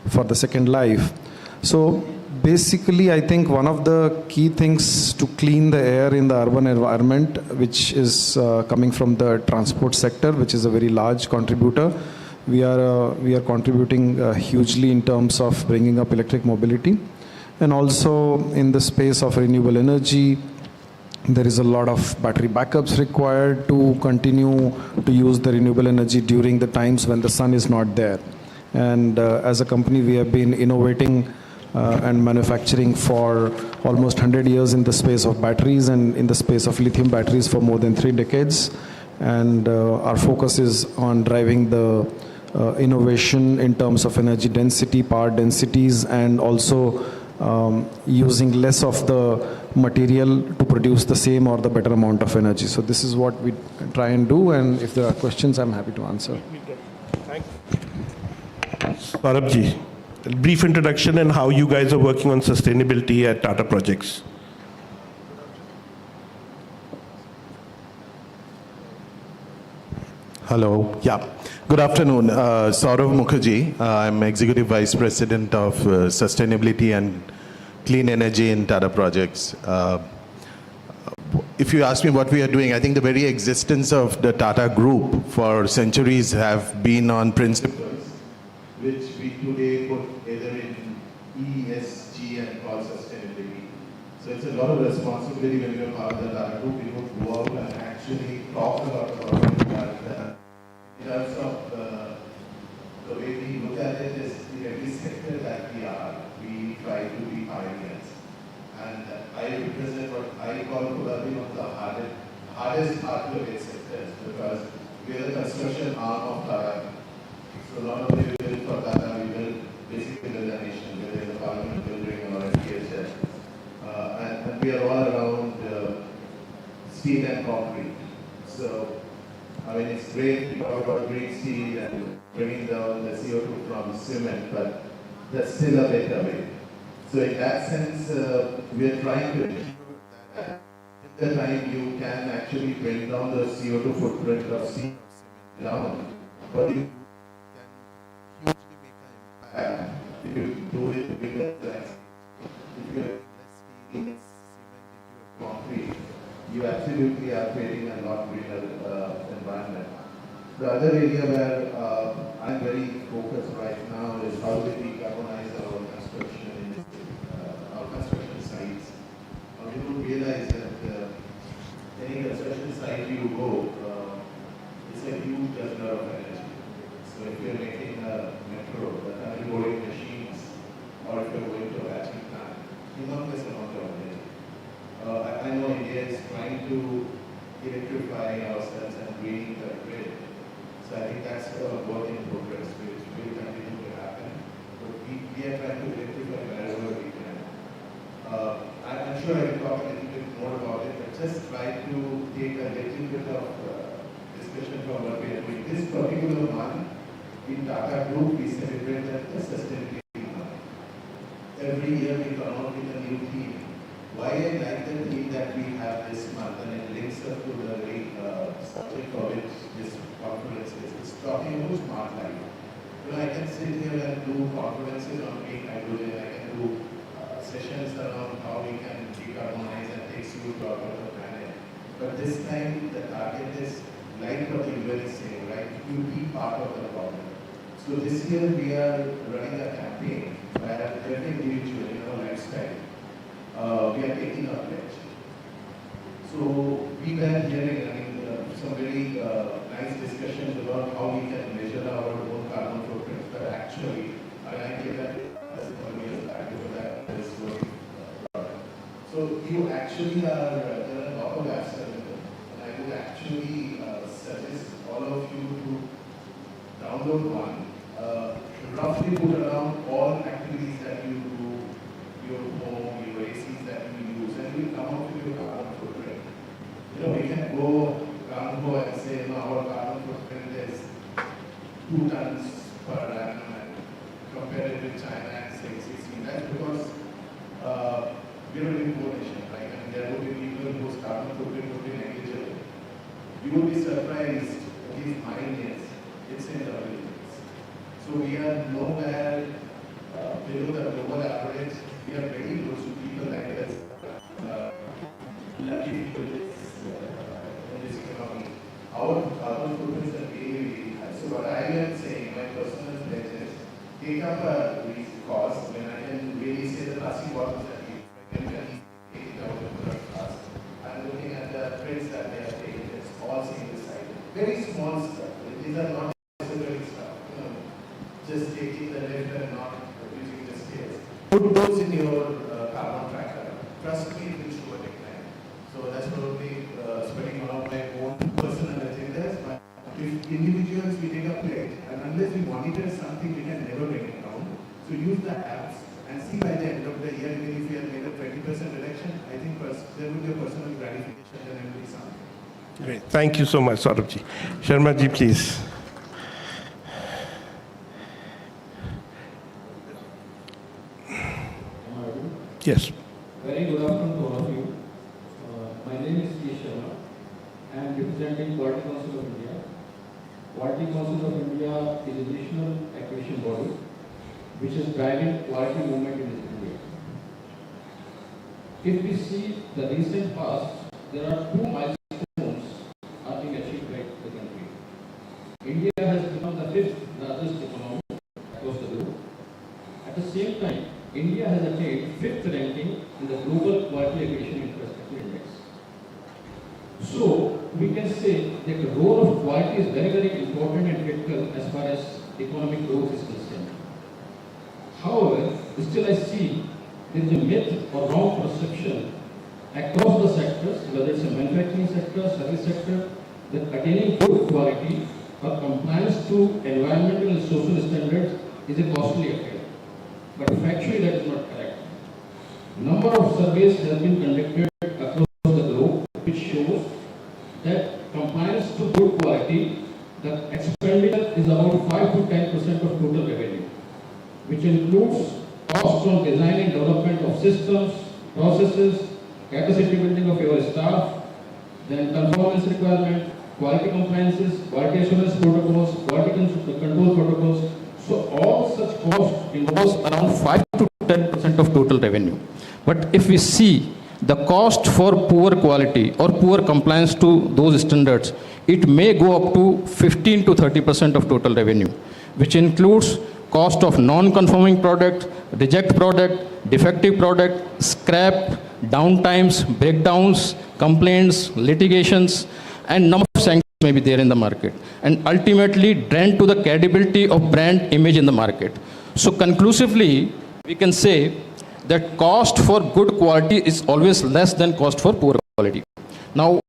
for the second life. So basically, I think one of the key things to clean the air in the urban environment, which is coming from the transport sector, which is a very large contributor, we are contributing hugely in terms of bringing up electric mobility, and also in the space of renewable energy. There is a lot of battery backups required to continue to use the renewable energy during the times when the sun is not there. And as a company, we have been innovating and manufacturing for almost 100 years in the space of batteries and in the space of lithium batteries for more than 3 decades. And our focus is on driving the innovation in terms of energy density, power densities, and also using less of the material to produce the same or the better amount of energy. So this is what we try and do, and if there are questions, I'm happy to answer. Thank you. Saurabh, brief introduction and how you guys are working on sustainability at Tata Projects. Hello. Yeah. Good afternoon. Saurav Mukherjee. I'm Executive Vice President of Sustainability and Clean Energy in Tata Projects. If you ask me what we are doing, I think the very existence of the Tata Group for centuries have been on principles which we today put either in ESG and call sustainability. So it's a lot of responsibility when you're part of the Tata Group. We would go out and actually talk a lot about it. In terms of the way we look at it is in every sector that we are, we try to be pioneers. And I represent what I call probably one of the hardest hard-to-get sectors because we are the construction arm of Tata. So not only we build for Tata, we build basically build a nation, whether in the parliament building or in PHS. And we are all around steel and concrete. So, I mean, it's great to talk about green steel and bringing down the CO2 from cement, but there's still a better way. So in that sense, we are trying to ensure that at the time you can actually bring down the CO2 footprint of steel down, but you can hugely make an impact if you do it with less. If you have less steel, less cement into a concrete, you absolutely are creating a lot greener environment. The other area where I'm very focused right now is how do we decarbonize our construction industry, our construction sites. People realize that any construction site you go, it's a huge guzzler of energy. So if you're making a metro, the tunnel boring machines, or if you're going to a battery plant, enormous amount of energy. I know India is trying to electrify ourselves and greening the grid. So I think that's a work in progress which will continue to happen. But we are trying to electrify wherever we can. I'm sure I will talk a little bit more about it, but just try to take a little bit of discussion from what we are doing. This particular one, in Tata Group, we celebrate that the sustainability month. Every year we come out with a new theme. Why I like the theme that we have this month, and it links up to the very subject of which this conference is. It's talking about smart life. You know, I can sit here and do conferences on green hydrogen. I can do sessions around how we can decarbonize and take CO2 out of the planet. But this time the target is like what you were saying, right? You be part of the problem. So this year we are running a campaign where every individual in our lifestyle we are taking a pledge. So we were hearing some very nice discussions about how we can measure our own carbon footprint, but actually, and I gave that back because that is working. So you actually are, there are a lot of apps available, and I would actually suggest all of you to download one, roughly put around all activities that you do, your home, your ACs that you use, and you come up with your carbon footprint. You know, we can go and say, you know, our carbon footprint is 2 tons per annum and compare it with China and say 16. That's because we're a very poor nation, right? And there will be people whose carbon footprint would be negligible. You would be surprised, at least mine is, it's in double digits. So we are nowhere below the global average. We are very close to people like us. Lucky people in this economy. Our carbon footprints are very, very high. So what I am saying, my personal pledge is, take up a cause when I can really say the plastic bottles that we can take it out of the class. I'm looking at the prints that they are taking. It's all single sided. Very small stuff. These are not necessary stuff. You know, just taking the lift and not using the stairs. Put those in your carbon tracker. Trust me, it will show a decline. So that's probably spending one of my own personal agendas. But if individuals, we take a pledge, and unless we monitor something, we can never bring it down. So use the apps and see by the end of the year, even if we have made a 20% reduction, I think there will be a personal gratification and there will be something. Great. Thank you so much, Saurabh ji. Sharma ji, please. Yes. Very good afternoon to all of you. My name is K. Sharma. I am representing Quality Council of India. Quality Council of India is a national accreditation body which is driving quality movement in India. If we see the recent past, there are two milestones are being achieved by the country. India has become the fifth largest economy across the globe. At the same time, India has attained fifth ranking in the Global Quality Accreditation Infrastructure Index. So, we can say that the role of quality is very, very important and critical as far as economic growth is concerned. However, still I see there is a myth or wrong perception across the sectors, whether it's a manufacturing sector, service sector, that attaining good quality or compliance to environmental and social standards is a costly affair. But factually that is not correct. Number of surveys have been conducted across the globe which shows that compliance to good quality, the expenditure is about 5 to 10% of total revenue, which includes cost on design and development of systems, processes, capacity building of your staff, then conformance requirement, quality compliances, quality assurance protocols, quality control protocols. So all such cost involves around 5 to 10% of total revenue. But if we see the cost for poor quality or poor compliance to those standards, it may go up to 15 to 30% of total revenue, which includes cost of non-conforming product, reject product, defective product, scrap, downtimes, breakdowns, complaints, litigations, and number of sanctions may be there in the market, and ultimately drain to the credibility of brand image in the market. So conclusively, we can say that cost for good quality is always less than cost for poor quality. Now,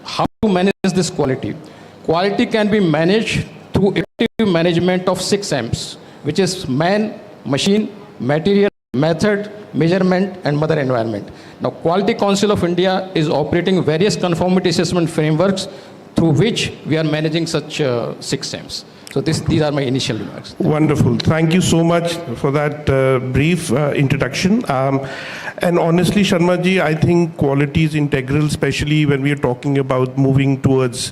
how to manage this quality? Quality can be managed through effective management of 6 M's, which is man, machine, material, method, measurement, and mother environment. Now, Quality Council of India is operating various conformity assessment frameworks through which we are managing such 6 M's. So these are my initial remarks. Wonderful. Thank you so much for that brief introduction. And honestly, Sharma ji, I think quality is integral, especially when we are talking about moving towards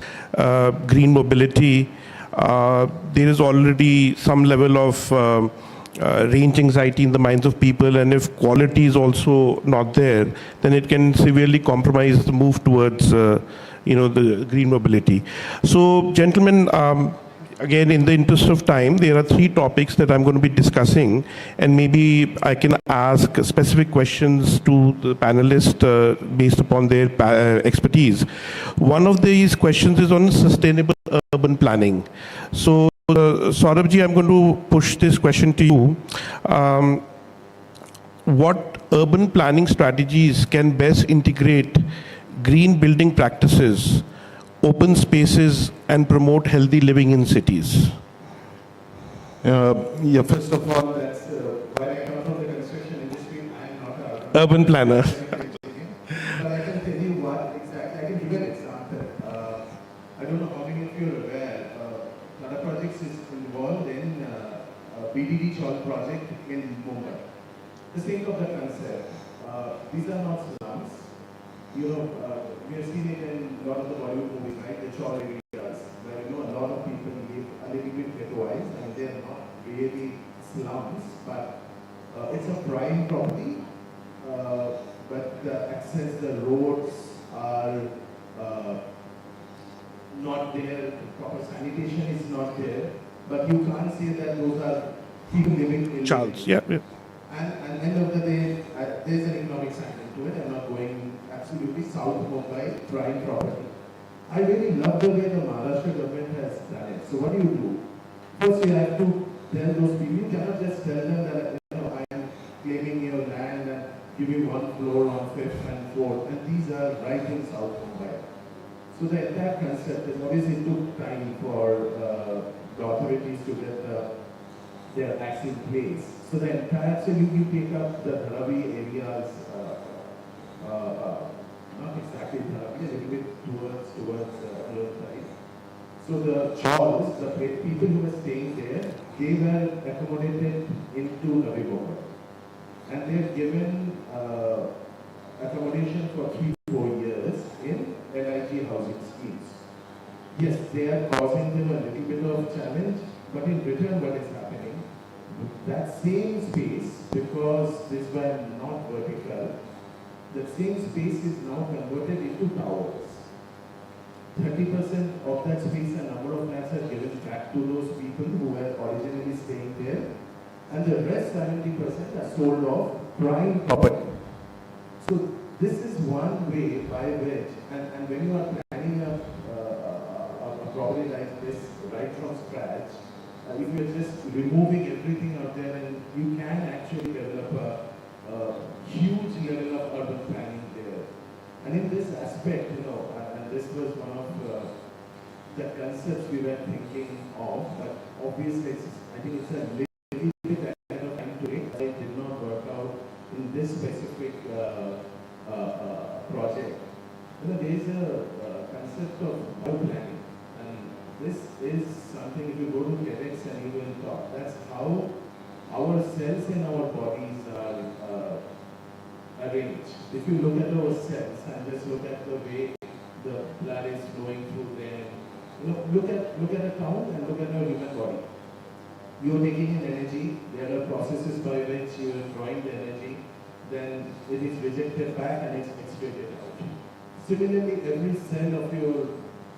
green mobility. There is already some level of range anxiety in the minds of people, and if quality is also not there, then it can severely compromise the move towards the green mobility. So, gentlemen, again, in the interest of time, there are 3 topics that I'm going to be discussing, and maybe I can ask specific questions to the panelists based upon their expertise. One of these questions is on sustainable urban planning. So, Saurabh ji, I'm going to push this question to you. What urban planning strategies can best integrate green building practices, open spaces, and promote healthy living in cities? Yeah, first of all, that's while I come from the construction industry, I'm not an urban planner. But I can tell you what exactly, I can give an example. I don't know how many of you are aware, Tata Projects is involved in BDD Chawl project in Mumbai. The same of the concept. These are not slums. We have seen it in a lot of the Bollywood movies, right? The Chawl areas, where a lot of people live a little bit ghettoized, and they are not really slums, but it's a prime property. But the access, the roads are not there, proper sanitation is not there, but you can't say that those are people living in Charles, yeah. And end of the day, there's an economic side to it. I'm not going absolutely south Mumbai, prime property. I really love the way the Maharashtra government has done it. So what do? First, you have to tell those people, you cannot just tell them that, I am claiming your land and give you 1 floor on 5th and 4th, and these are right in South Mumbai. So the entire concept is obviously it took time for the authorities to get their acts in place. So the entire, so you take up the Dharavi areas, not exactly Dharavi, a little bit towards Alot side. So the Chawls, the people who were staying there, they were accommodated into Navi Mumbai. And they're given accommodation for 3-4 years in LIG housing schemes. yes, they are causing them a little bit of challenge, but in return what is happening, that same space, because this were not vertical, the same space is now converted into towers. 30% of that space and number of flats are given back to those people who were originally staying there, and the rest 70% are sold off prime property. So this is one way by which, and when you are planning a property like this right from scratch, if you're just removing everything out there, and you can actually develop a huge level of urban planning there. And in this aspect, and this was one of the concepts we were thinking of, but obviously I think it's a little bit ahead of time today. It did not work out in this specific project. There is a concept of planning, and this is something, if you go to TEDx and you will talk, that's how our cells in our bodies are arranged. If you look at our cells and just look at the way the blood is flowing through them, look at a town and look at a human body. You are taking in energy, there are processes by which you are drawing the energy, then it is rejected back and it's excreted out. Similarly, every cell of your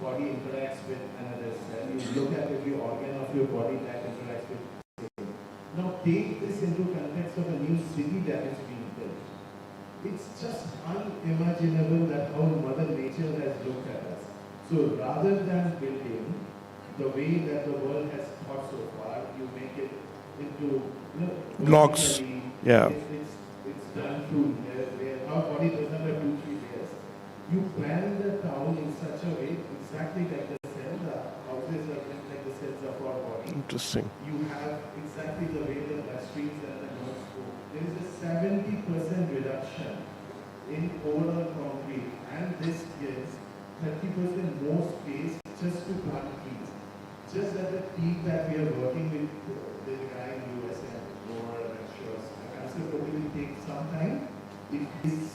body interacts with another cell. You look at every organ of your body that interacts with the cell. Now take this into context of a new city that is being built. It's just unimaginable that how Mother Nature has looked at us. So rather than building the way that the world has thought so far, you make it into Blocks. Yeah. It's done through where our body doesn't have 2-3 layers. You plan the town in such a way, exactly like the cell, the houses are built like the cells of our body. Interesting. You have exactly the way the blood streams and the nerves go. There is a 70% reduction in overall concrete, and this gives 30% more space just to plant trees. Just at the peak that we are working with the guy in US and more, I'm sure the concept will take some time. It is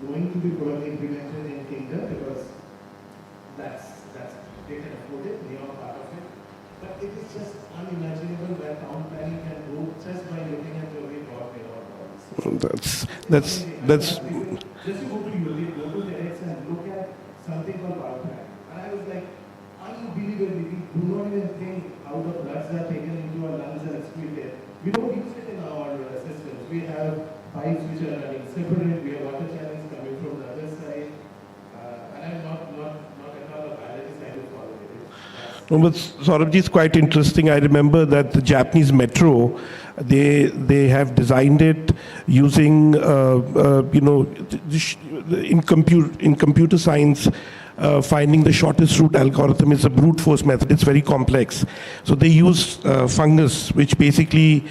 going to be probably implemented in Kingdom because that's they can afford it, they are part of it. But it is just unimaginable where town planning can go just by looking at the way God made our bodies. That's. Just you go to UAE, go to the X and look at something called power plant. And I was like, unbelievable. We do not even think how the bloods are taken into our lungs and excreted. We don't use it in our systems. We have pipes which are running separate. We have water channels coming from the other side. And I'm not at all a biologist. I do follow it. No, but Saurabhji, is quite interesting. I remember that the Japanese metro, they have designed it using in computer science. Finding the shortest route algorithm is a brute force method. It's very complex. So they use fungus, which basically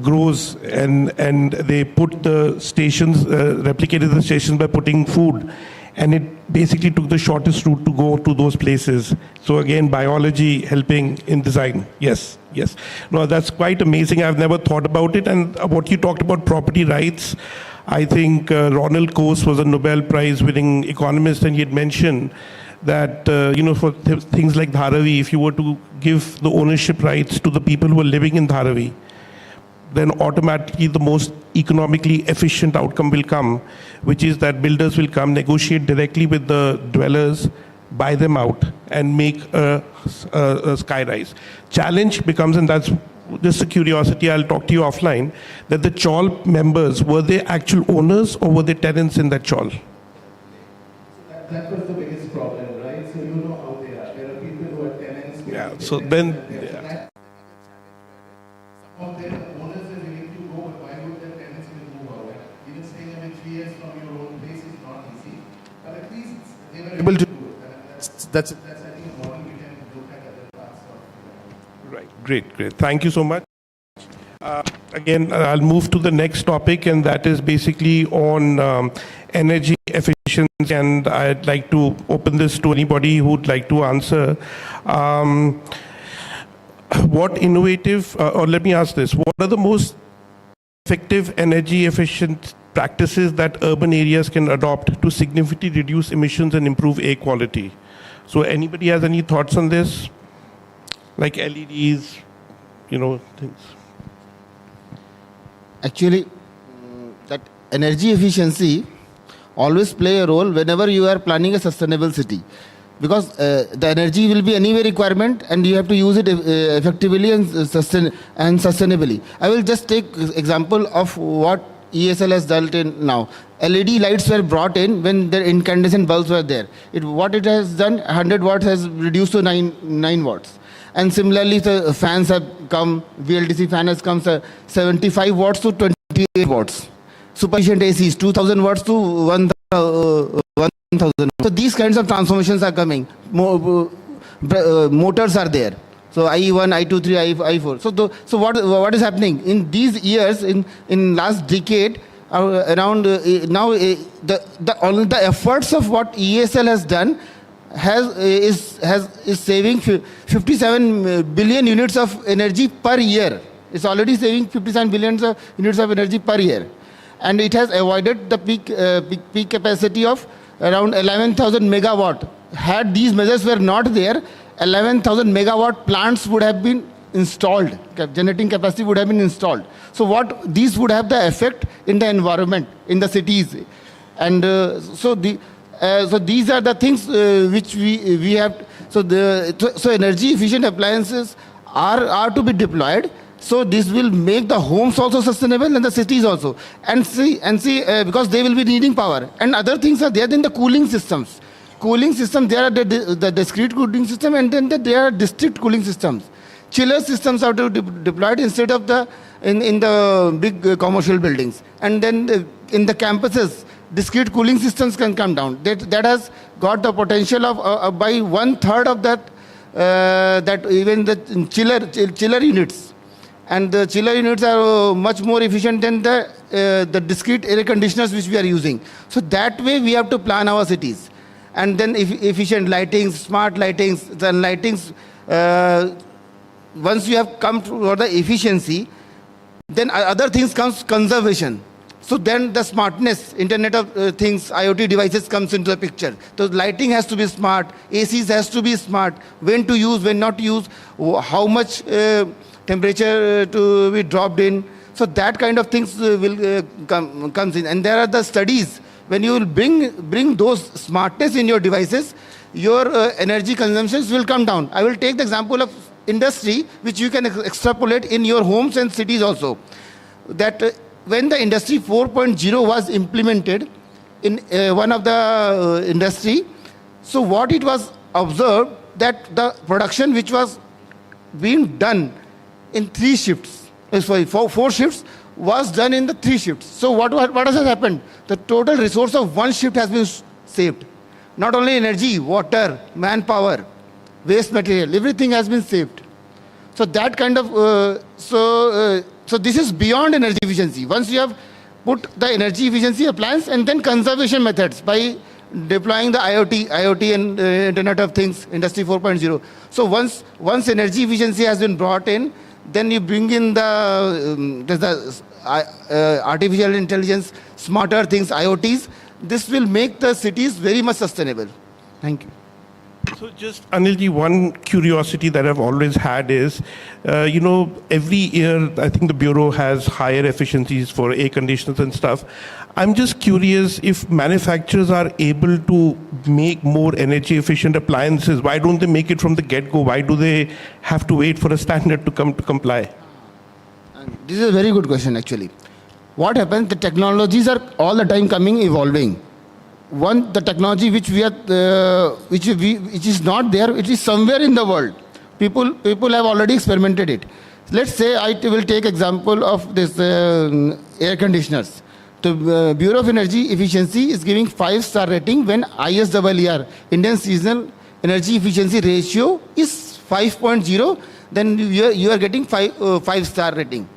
grows, and they put the stations, replicated the stations by putting food. And it basically took the shortest route to go to those places. So again, biology helping in design. Yes. No, that's quite amazing. I've never thought about it. And what you talked about property rights, I think Ronald Coase was a Nobel Prize winning economist, and he had mentioned that, for things like Dharavi, if you were to give the ownership rights to the people who are living in Dharavi, then automatically the most economically efficient outcome will come, which is that builders will come, negotiate directly with the dwellers, buy them out, and make a sky rise. Challenge becomes, and that's just a curiosity, I'll talk to you offline, that the chawl members, were they actual owners or were they tenants in that chawl? That was the biggest problem, right? So you know how they are. There are people who are tenants. Yeah, so then... Some of their owners are willing to go, but why would their tenants will move out? Even staying away 3 years from your own place is not easy. But at least they were able to do it. That's I think, a model we can look at other parts of. Right, great. Thank you so much. Again, I'll move to the next topic, and that is basically on energy efficiency, and I'd like to open this to anybody who'd like to answer. What innovative, or let me ask this, what are the most effective energy efficient practices that urban areas can adopt to significantly reduce emissions and improve air quality? So anybody has any thoughts on this? Like LEDs, things. Actually, that energy efficiency always play a role whenever you are planning a sustainable city. Because the energy will be anyway requirement and you have to use it effectively and sustainably. I will just take example of what ESL has done till now. LED lights were brought in when the incandescent bulbs were there. What it has done, 100 watts has reduced to 9 watts. And similarly, the fans have come, VLDC fan has come 75 watts to 28 watts. Super efficient ACs, 2000 watts to 1000. So these kinds of transformations are coming. Motors are there. So IE1, I2, 3, I4. So what is happening in these years? In last decade, around now, the efforts of what ESL has done is saving 57 billion units of energy per year. It's already saving 57 billion units of energy per year, and it has avoided the peak capacity of around 11,000 megawatt. Had these measures were not there, 11,000 megawatt plants would have been installed. Generating capacity would have been installed. So what these would have the effect in the environment, in the cities, and so these are the things which we have. So energy efficient appliances are to be deployed. So this will make the homes also sustainable and the cities also. And see because they will be needing power. And other things are there. Then the cooling systems. There are the discrete cooling system, and then there are district cooling systems. Chiller systems are to be deployed instead of in the big commercial buildings. And then in the campuses, discrete cooling systems can come down. That has got the potential of by 1/3 of that even the chiller units. And the chiller units are much more efficient than the discrete air conditioners which we are using. So that way we have to plan our cities. And then efficient lightings, smart lightings, the lightings, once you have come to the efficiency, then other things comes conservation. So then the smartness, Internet of Things, IoT devices comes into the picture. So lighting has to be smart, ACs has to be smart, when to use, when not to use, how much temperature to be dropped in. So that kind of things will comes in. And there are the studies. When you will bring those smartness in your devices, your energy consumptions will come down. I will take the example of industry, which you can extrapolate in your homes and cities also. That when the industry 4.0 was implemented in one of the industry, so what it was observed that the production which was being done in 3 shifts, sorry, 4 shifts, was done in the 3 shifts. So what has happened? The total resource of 1 shift has been saved. Not only energy, water, manpower, waste material, everything has been saved. So that kind of, so this is beyond energy efficiency. Once you have put the energy efficiency appliance and then conservation methods by deploying the IoT and Internet of Things, Industry 4.0. So once energy efficiency has been brought in, then you bring in the artificial intelligence, smarter things, IoTs. This will make the cities very much sustainable. Thank you. So just, Anilji, one curiosity that I've always had is, every year, I think the Bureau has higher efficiencies for air conditioners and stuff. I'm just curious if manufacturers are able to make more energy efficient appliances. Why don't they make it from the get-go? Why do they have to wait for a standard to come to comply? This is a very good question, actually. What happens, the technologies are all the time evolving. One, the technology which which is not there, it is somewhere in the world. People have already experimented it. Let's say I will take example of this air conditioners. The Bureau of Energy Efficiency is giving 5-star rating when ISEER, Indian Seasonal Energy Efficiency Ratio, is 5.0, then you are getting 5-star rating.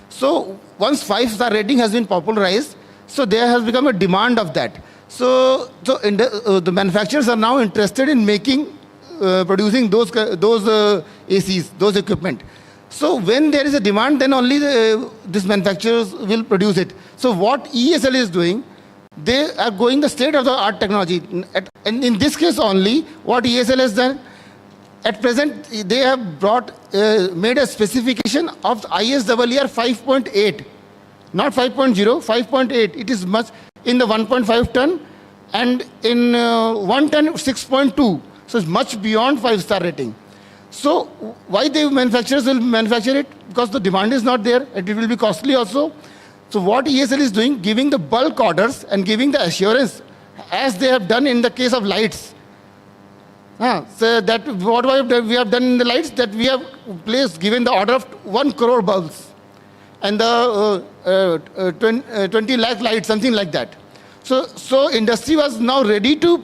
So once 5-star rating has been popularized, so there has become a demand of that. So the manufacturers are now interested in producing those ACs, those equipment. So when there is a demand, then only these manufacturers will produce it. So what ESL is doing, They are going the state-of-the-art technology. And in this case only, what ESL has done, at present, they have made a specification of ISWR 5.8, not 5.0, 5.8. It is much in the 1.5 ton, and in 1 ton, 6.2. So it's much beyond 5-star rating. So why the manufacturers will manufacture it? Because the demand is not there, and it will be costly also. So what ESL is doing, giving the bulk orders and giving the assurance, as they have done in the case of lights. So that what we have done in the lights, that we have given the order of 1 crore bulbs and the 20 lakh lights, something like that. So industry was now ready to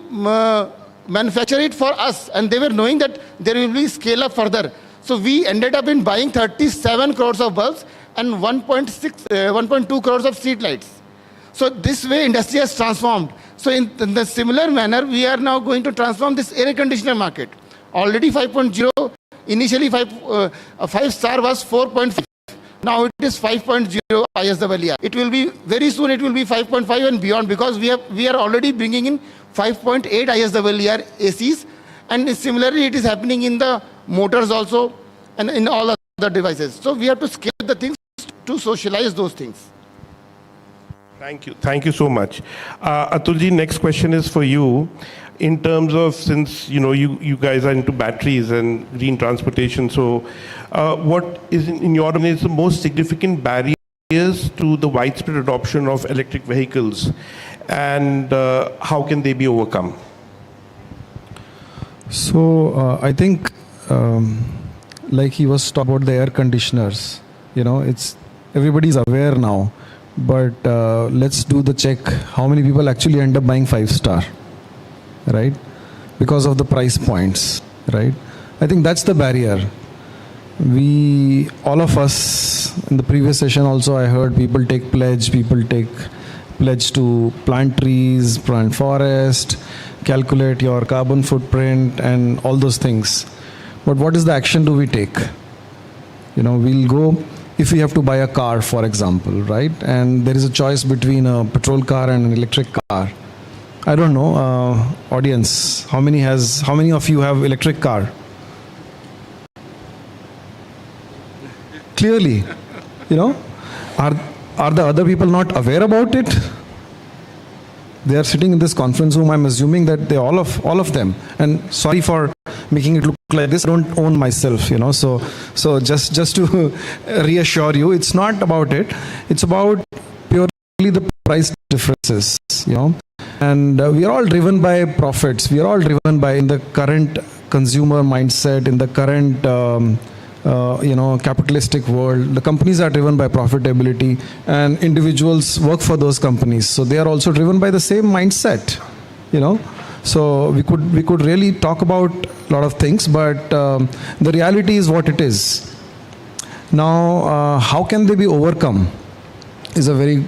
manufacture it for us, and they were knowing that there will be scale up further. So we ended up in buying 37 crores of bulbs and 1.2 crores of street lights. So this way industry has transformed. So in the similar manner, we are now going to transform this air conditioner market. Already 5.0, initially 5-star was 4.5. Now it is 5.0 ISWR. It will be, very soon it will be 5.5 and beyond, because we are already bringing in 5.8 ISWR ACs. And similarly, it is happening in the motors also and in all other devices. So we have to scale the things to socialize those things. Thank you. Thank you so much. Atulji, next question is for you. In terms of, since you guys are into batteries and green transportation, so what is in your opinion is the most significant barriers to the widespread adoption of electric vehicles, and how can they be overcome? So I think, like he was talking about the air conditioners, it's everybody's aware now. But let's do the check. How many people actually end up buying 5-star, right? Because of the price points, right? I think that's the barrier. All of us, in the previous session also, I heard people take pledge to plant trees, plant forest, calculate your carbon footprint and all those things. But what is the action do we take? We'll go, if we have to buy a car, for example, right? And there is a choice between a petrol car and an electric car. I don't know, audience, how many of you have electric car? Clearly, are the other people not aware about it? They are sitting in this conference room. I'm assuming that they all of them. And sorry for making it look like this. I don't own myself, So just to reassure you, it's not about it. It's about purely the price differences, And we are all driven by profits. We are all driven by, in the current consumer mindset, in the current capitalistic world, the companies are driven by profitability, and individuals work for those companies. So they are also driven by the same mindset, So we could really talk about a lot of things, but the reality is what it is. Now, how can they be overcome is a very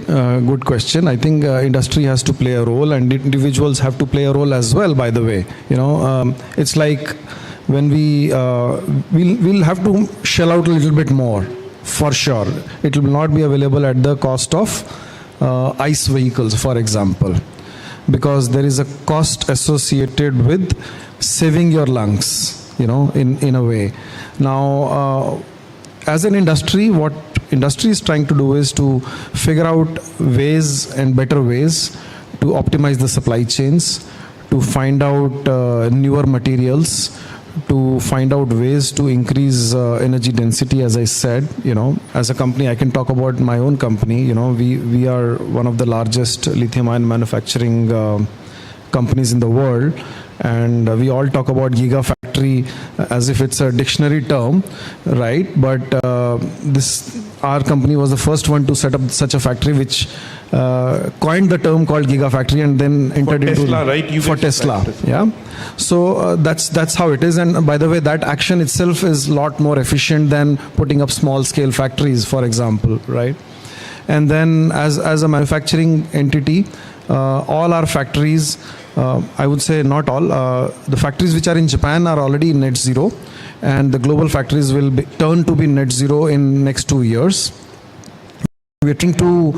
good question. I think industry has to play a role, and individuals have to play a role as well, by the way. It's like when we'll have to shell out a little bit more, for sure. It will not be available at the cost of ICE vehicles, for example, because there is a cost associated with saving your lungs, in a way. Now, as an industry, what industry is trying to do is to figure out ways and better ways to optimize the supply chains, to find out newer materials, to find out ways to increase energy density. As I said, as a company, I can talk about my own company. We are one of the largest lithium-ion manufacturing companies in the world, and we all talk about gigafactory as if it's a dictionary term, right? But our company was the first one to set up such a factory, which coined the term called gigafactory, and then entered into Tesla, right? For Tesla, yeah. So that's how it is. And by the way, that action itself is a lot more efficient than putting up small scale factories, for example, right? And then as a manufacturing entity, all our factories, I would say not all, the factories which are in Japan are already net zero, and the global factories will turn to be net zero in next 2 years. We're trying to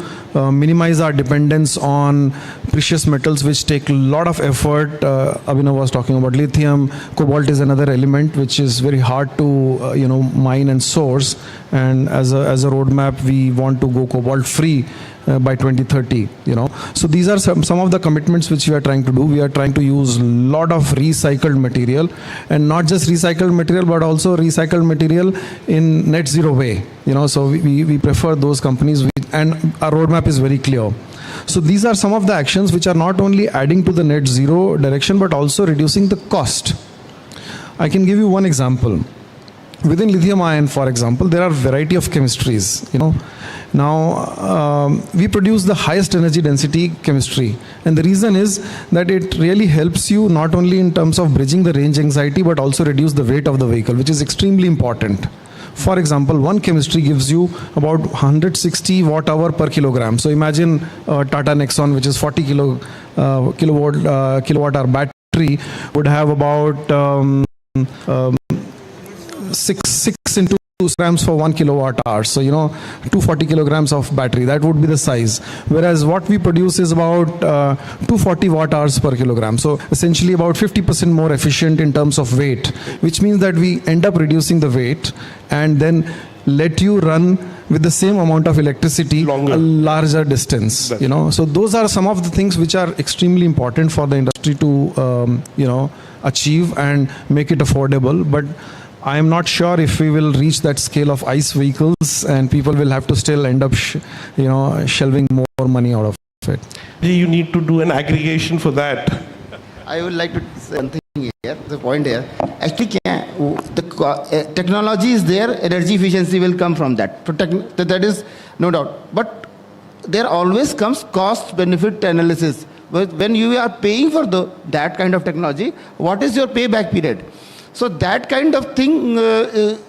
minimize our dependence on precious metals, which take a lot of effort. Abhinav was talking about lithium. Cobalt is another element which is very hard to mine and source. And as a roadmap, we want to go cobalt free by 2030. So these are some of the commitments which we are trying to do. We are trying to use a lot of recycled material, and not just recycled material, but also recycled material in net zero way. So we prefer those companies, and our roadmap is very clear. So these are some of the actions which are not only adding to the net zero direction, but also reducing the cost. I can give you one example. Within lithium ion, for example, there are a variety of chemistries. Now we produce the highest energy density chemistry, and the reason is that it really helps you not only in terms of bridging the range anxiety, but also reduce the weight of the vehicle, which is extremely important. For example, one chemistry gives you about 160 watt-hour per kilogram. So imagine Tata Nexon, which is 40 kilowatt-hour battery, would have about 6 into 2 grams for 1 kilowatt hour. So 240 kilograms of battery, that would be the size. Whereas what we produce is about 240 watt hours per kilogram. So essentially about 50% more efficient in terms of weight, which means that we end up reducing the weight and then let you run with the same amount of electricity a larger distance. So those are some of the things which are extremely important for the industry to achieve and make it affordable. But I am not sure if we will reach that scale of ICE vehicles, and people will have to still end up shelving more money out of it. You need to do an aggregation for that. I would like to say one thing here, the point here. Actually, the technology is there, energy efficiency will come from that. That is no doubt. But there always comes cost-benefit analysis. When you are paying for that kind of technology, what is your payback period? So that kind of thing,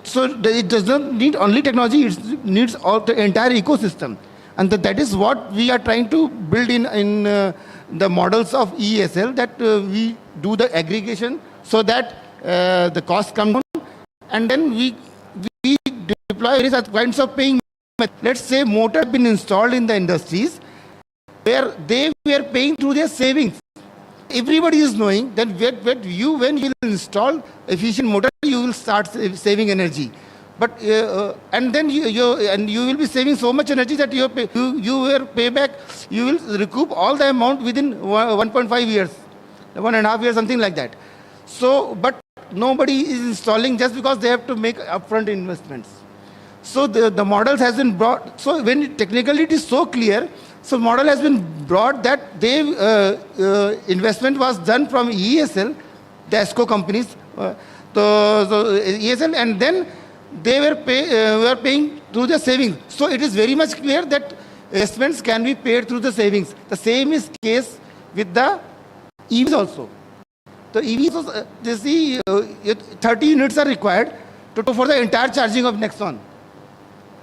so it does not need only technology, it needs all the entire ecosystem. And that is what we are trying to build in the models of ESL, that we do the aggregation so that the cost comes down, and then we deploy various kinds of paying methods. Let's say motor have been installed in the industries where they were paying through their savings. Everybody is knowing that when you will install efficient motor, you will start saving energy. But and then you will be saving so much energy that you will pay back. You will recoup all the amount within 1.5 years, 1.5 years, something like that. So, but nobody is installing just because they have to make upfront investments. So the models has been brought. So when technically it is so clear. So model has been brought that they investment was done from ESL, the ESCO companies, so ESL, and then they were paying through the savings. So it is very much clear that investments can be paid through the savings. The same is case with the EVs also. The EVs, they see 30 units are required for the entire charging of Nexon.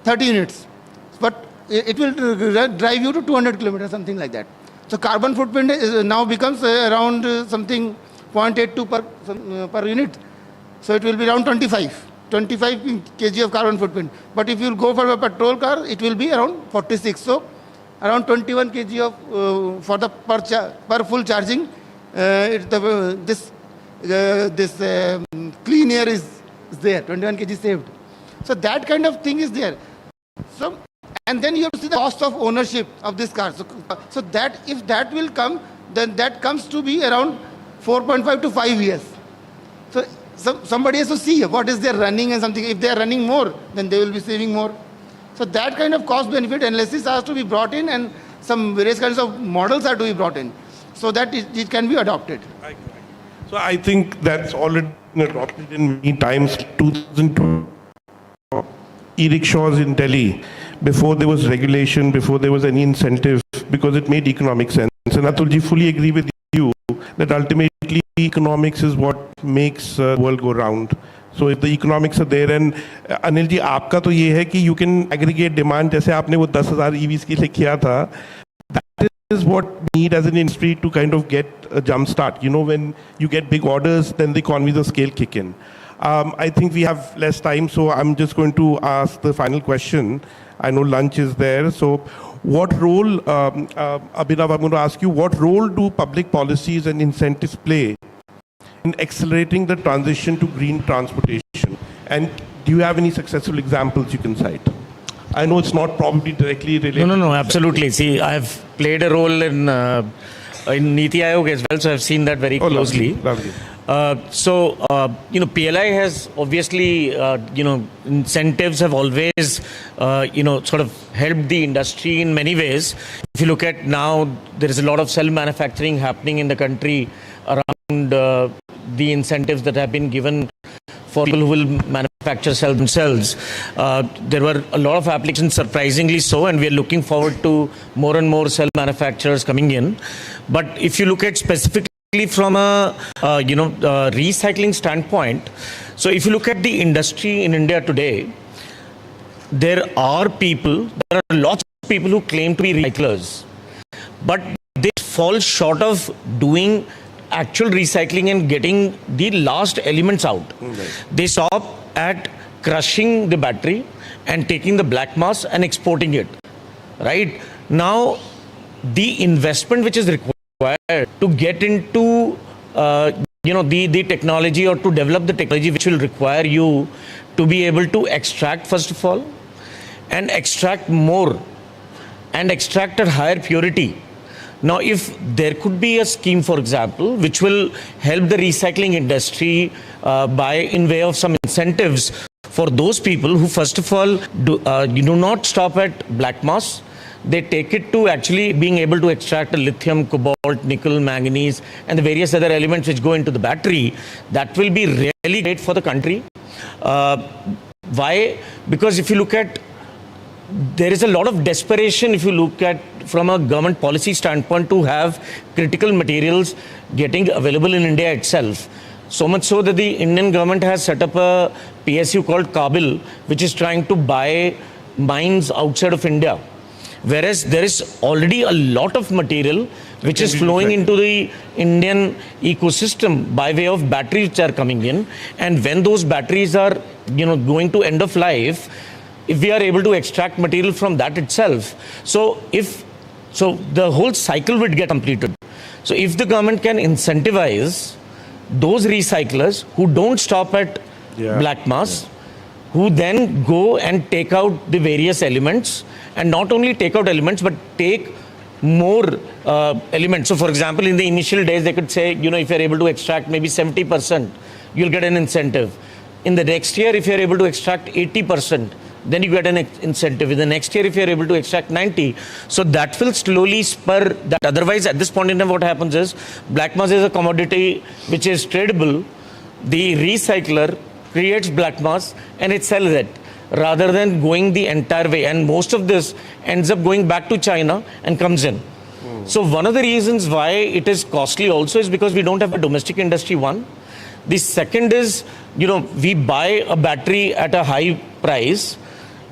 30 units, but it will drive you to 200 kilometers, something like that. So carbon footprint now becomes around something 0.82 per unit. So it will be around 25 kg of carbon footprint. But if you go for a petrol car, it will be around 46. So around 21 kg of for the per full charging. This clean air is there. 21 kg saved. So that kind of thing is there. So. And then you have to see the cost of ownership of this car. So that if that will come, then that comes to be around 4.5 to 5 years. So somebody has to see what is their running and something. If they are running more, then they will be saving more. So that kind of cost benefit analysis has to be brought in, and some various kinds of models are to be brought in, so that it can be adopted. So I think that's already been adopted in many times. 2002 e-rickshaws in Delhi, before there was regulation, before there was any incentive, because it made economic sense. And Atulji, fully agree with you that ultimately economics is what makes the world go round. So if the economics are there, and Anil ji, आपका तो ये है कि you can aggregate demand, जैसे आपने वो 10,000 EVs के लिए किया था, that is what we need as an industry to kind of get a jump start. When you get big orders, then the economies of scale kick in. I think we have less time, so I'm just going to ask the final question. I know lunch is there. So what role, Abhinav, I'm going to ask you, what role do public policies and incentives play in accelerating the transition to green transportation? And do you have any successful examples you can cite? I know it's not probably directly related. No, absolutely. See, I've played a role in Niti Aayog as well, so I've seen that very closely. Lovely. PLI has obviously, incentives have always, sort of helped the industry in many ways. If you look at now, there is a lot of cell manufacturing happening in the country around the incentives that have been given for people who will manufacture cells themselves. There were a lot of applications, surprisingly so, and we are looking forward to more and more cell manufacturers coming in. But if you look at specifically from a recycling standpoint, so if you look at the industry in India today, there are lots of people who claim to be recyclers, but they fall short of doing actual recycling and getting the last elements out. They stop at crushing the battery and taking the black mass and exporting it. Right now, the investment which is required to get into the technology, or to develop the technology which will require you to be able to extract, first of all, and extract more and extract at higher purity. Now, if there could be a scheme, for example, which will help the recycling industry in way of some incentives for those people who, first of all, do not stop at black mass, they take it to actually being able to extract lithium, cobalt, nickel, manganese, and the various other elements which go into the battery, that will be really great for the country. Why? Because if you look at, there is a lot of desperation, if you look at from a government policy standpoint, to have critical materials getting available in India itself. So much so that the Indian government has set up a PSU called Kabil, which is trying to buy mines outside of India. Whereas there is already a lot of material which is flowing into the Indian ecosystem by way of batteries which are coming in. And when those batteries are, going to end of life, if we are able to extract material from that itself, so the whole cycle would get completed. So if the government can incentivize those recyclers who don't stop at black mass, who then go and take out the various elements, and not only take out elements, but take more elements. So for example, in the initial days, they could say, if you're able to extract maybe 70%, you'll get an incentive. In the next year, if you're able to extract 80%, then you get an incentive. In the next year, if you're able to extract 90, so that will slowly spur that. Otherwise, at this point in time, what happens is, black mass is a commodity which is tradable. The recycler creates black mass and it sells it, rather than going the entire way. And most of this ends up going back to China and comes in. So one of the reasons why it is costly also is because we don't have a domestic industry, one. The second is, we buy a battery at a high price.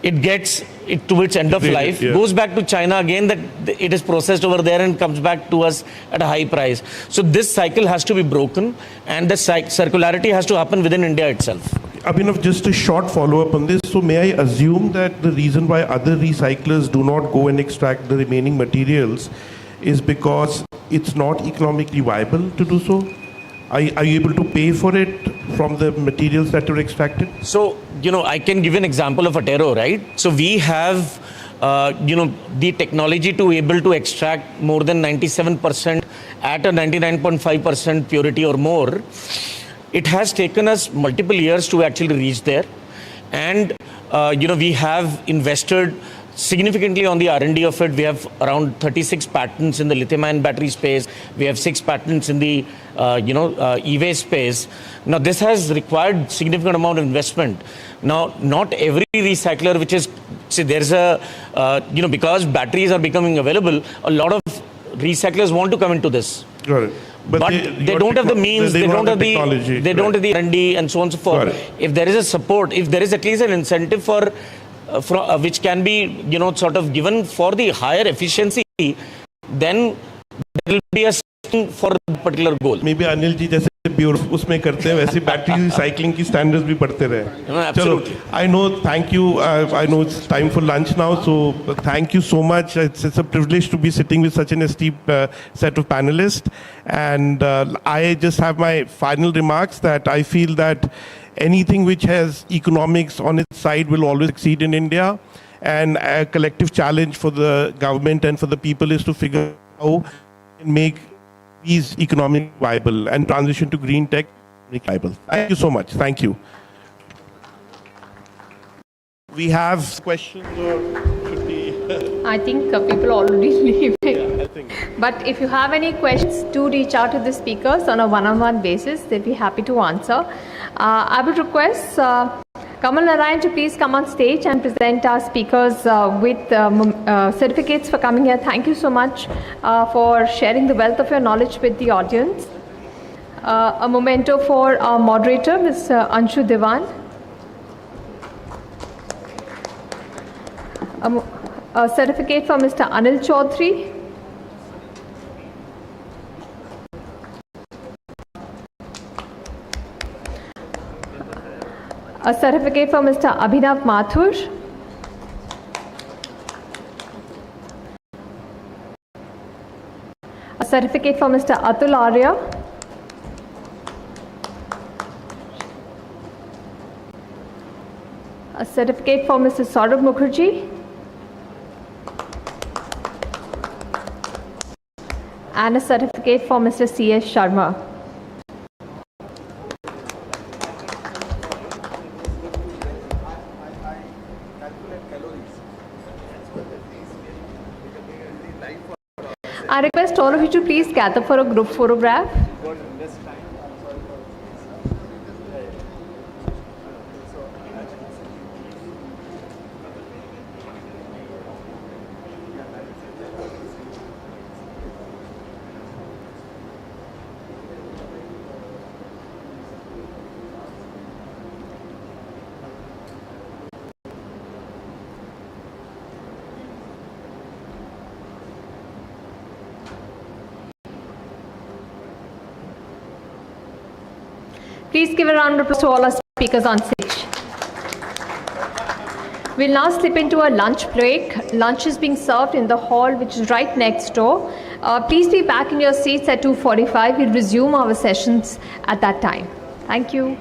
It gets it to its end of life, goes back to China again, that it is processed over there and comes back to us at a high price. So this cycle has to be broken, and the circularity has to happen within India itself. Abhinav, just a short follow-up on this. So may I assume that the reason why other recyclers do not go and extract the remaining materials is because it's not economically viable to do so? Are you able to pay for it from the materials that are extracted? So, I can give an example of Atero, right? So we have, the technology to able to extract more than 97% at a 99.5% purity or more. It has taken us multiple years to actually reach there. And, we have invested significantly on the R&D of it. We have around 36 patents in the lithium-ion battery space. We have 6 patents in the, e-waste space. Now, this has required significant amount of investment. Now, not every recycler, which is, there's a, because batteries are becoming available, a lot of recyclers want to come into this. Got it. But they don't have the means, they don't have the technology, they don't have the R&D and so on and so forth. If there is a support, if there is at least an incentive for which can be, sort of given for the higher efficiency, then there will be a for the particular goal. Maybe Anilji, bureau उसमें करते हैं वैसे battery recycling की standards भी बढ़ते रहे. चलो, I know, thank you. I know it's time for lunch now, so thank you so much. It's a privilege to be sitting with such an esteemed set of panelists. And I just have my final remarks that I feel that anything which has economics on its side will always succeed in India. And a collective challenge for the government and for the people is to figure out how to make these economic viable and transition to green tech viable. Thank you so much. Thank you. We have questions or should we? I think people are already leaving. Yeah, I think. But if you have any questions, do reach out to the speakers on a one-on-one basis. They'll be happy to answer. I would request Kamal Narayan to please come on stage and present our speakers with certificates for coming here. Thank you so much for sharing the wealth of your knowledge with the audience. A memento for our moderator, Ms. Anshu Devan. A certificate for Mr. Anil Chaudhary. A certificate for Mr. Abhinav Mathur. A certificate for Mr. Atul Arya. A certificate for Mr. Saurabh Mukherjee. And a certificate for Mr. C.S. Sharma. I request all of you to please gather for a group photograph. Please give a round of applause to all our speakers on stage. We'll now slip into a lunch break. Lunch is being served in the hall, which is right next door. Please be back in your seats at 2:45. We'll resume our sessions at that time. Thank you.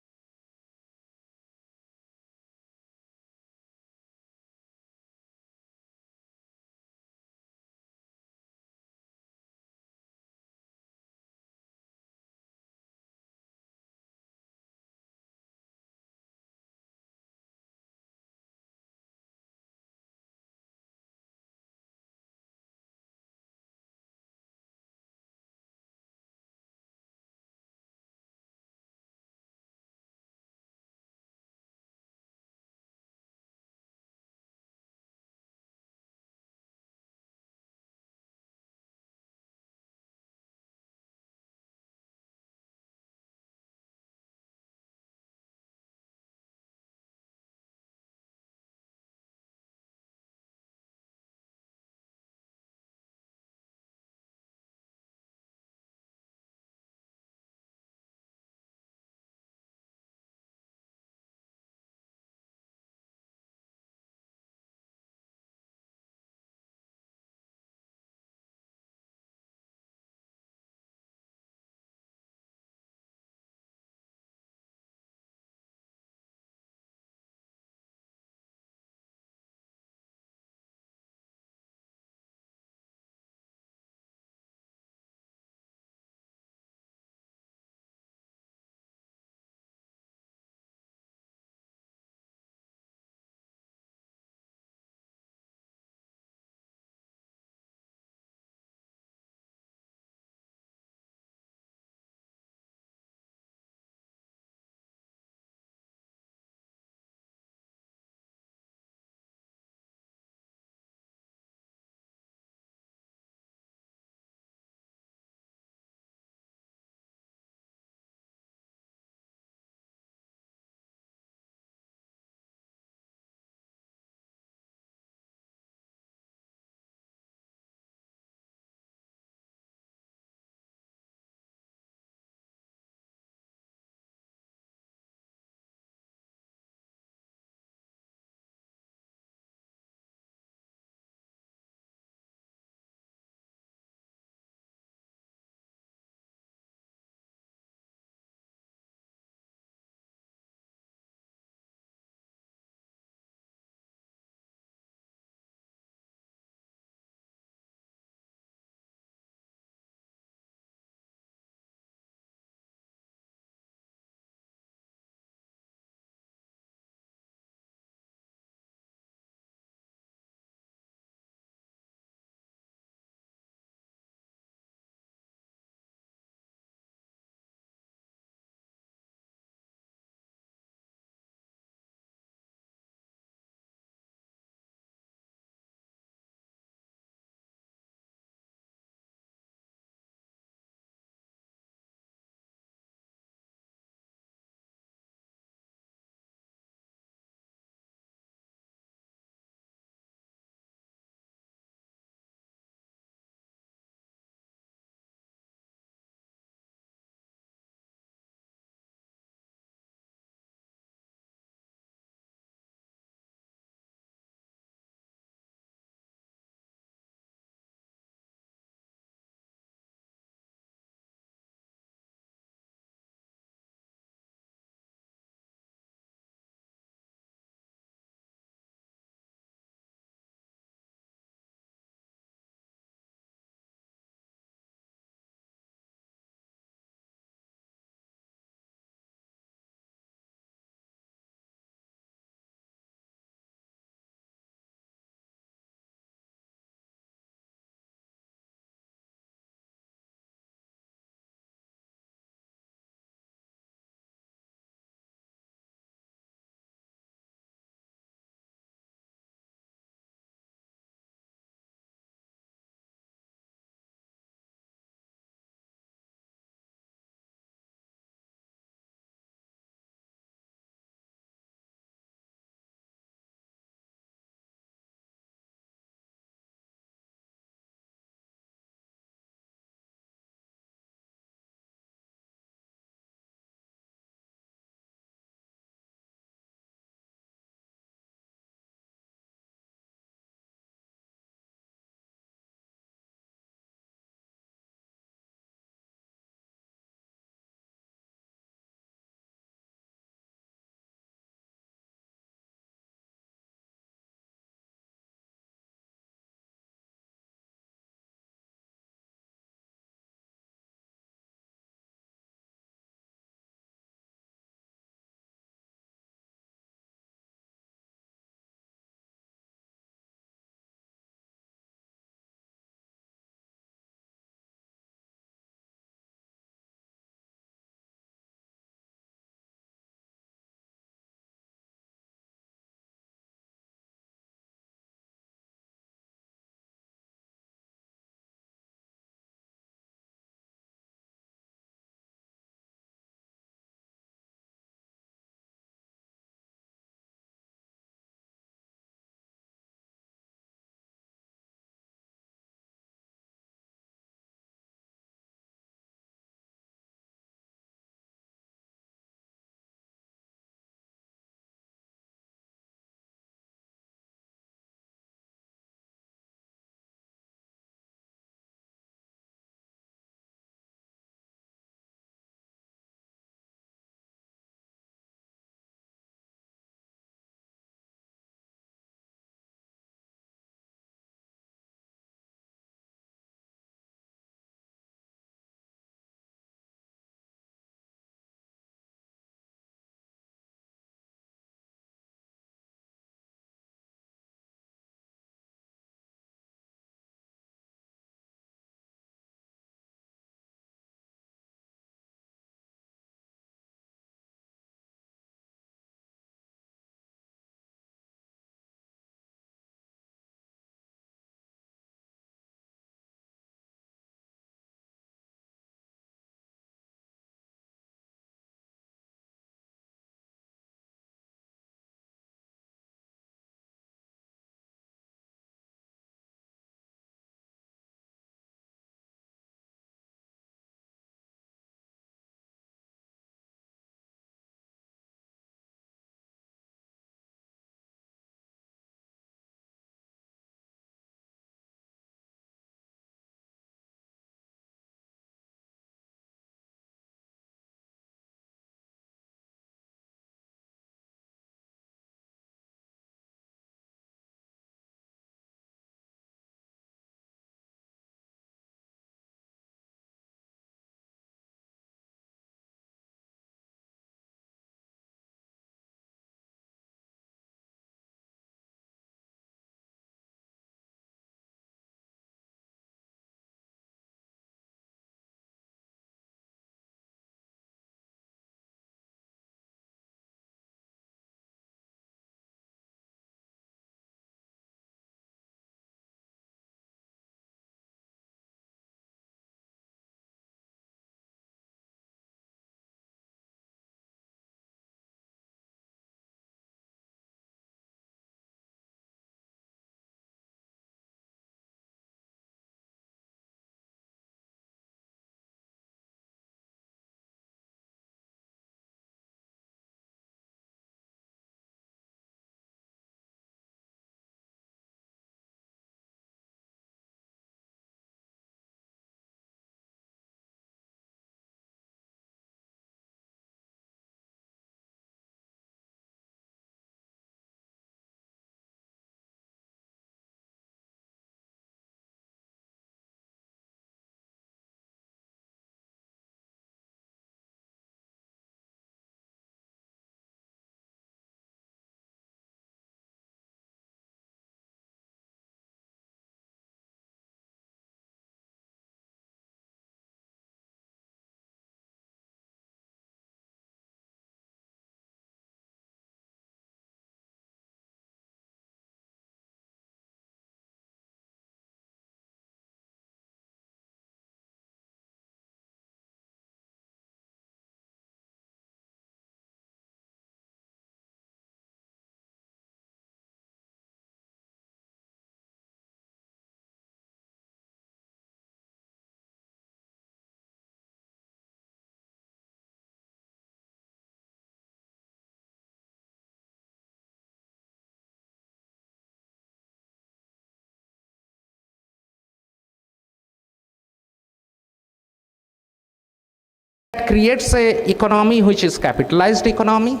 creates a economy which is capitalized economy,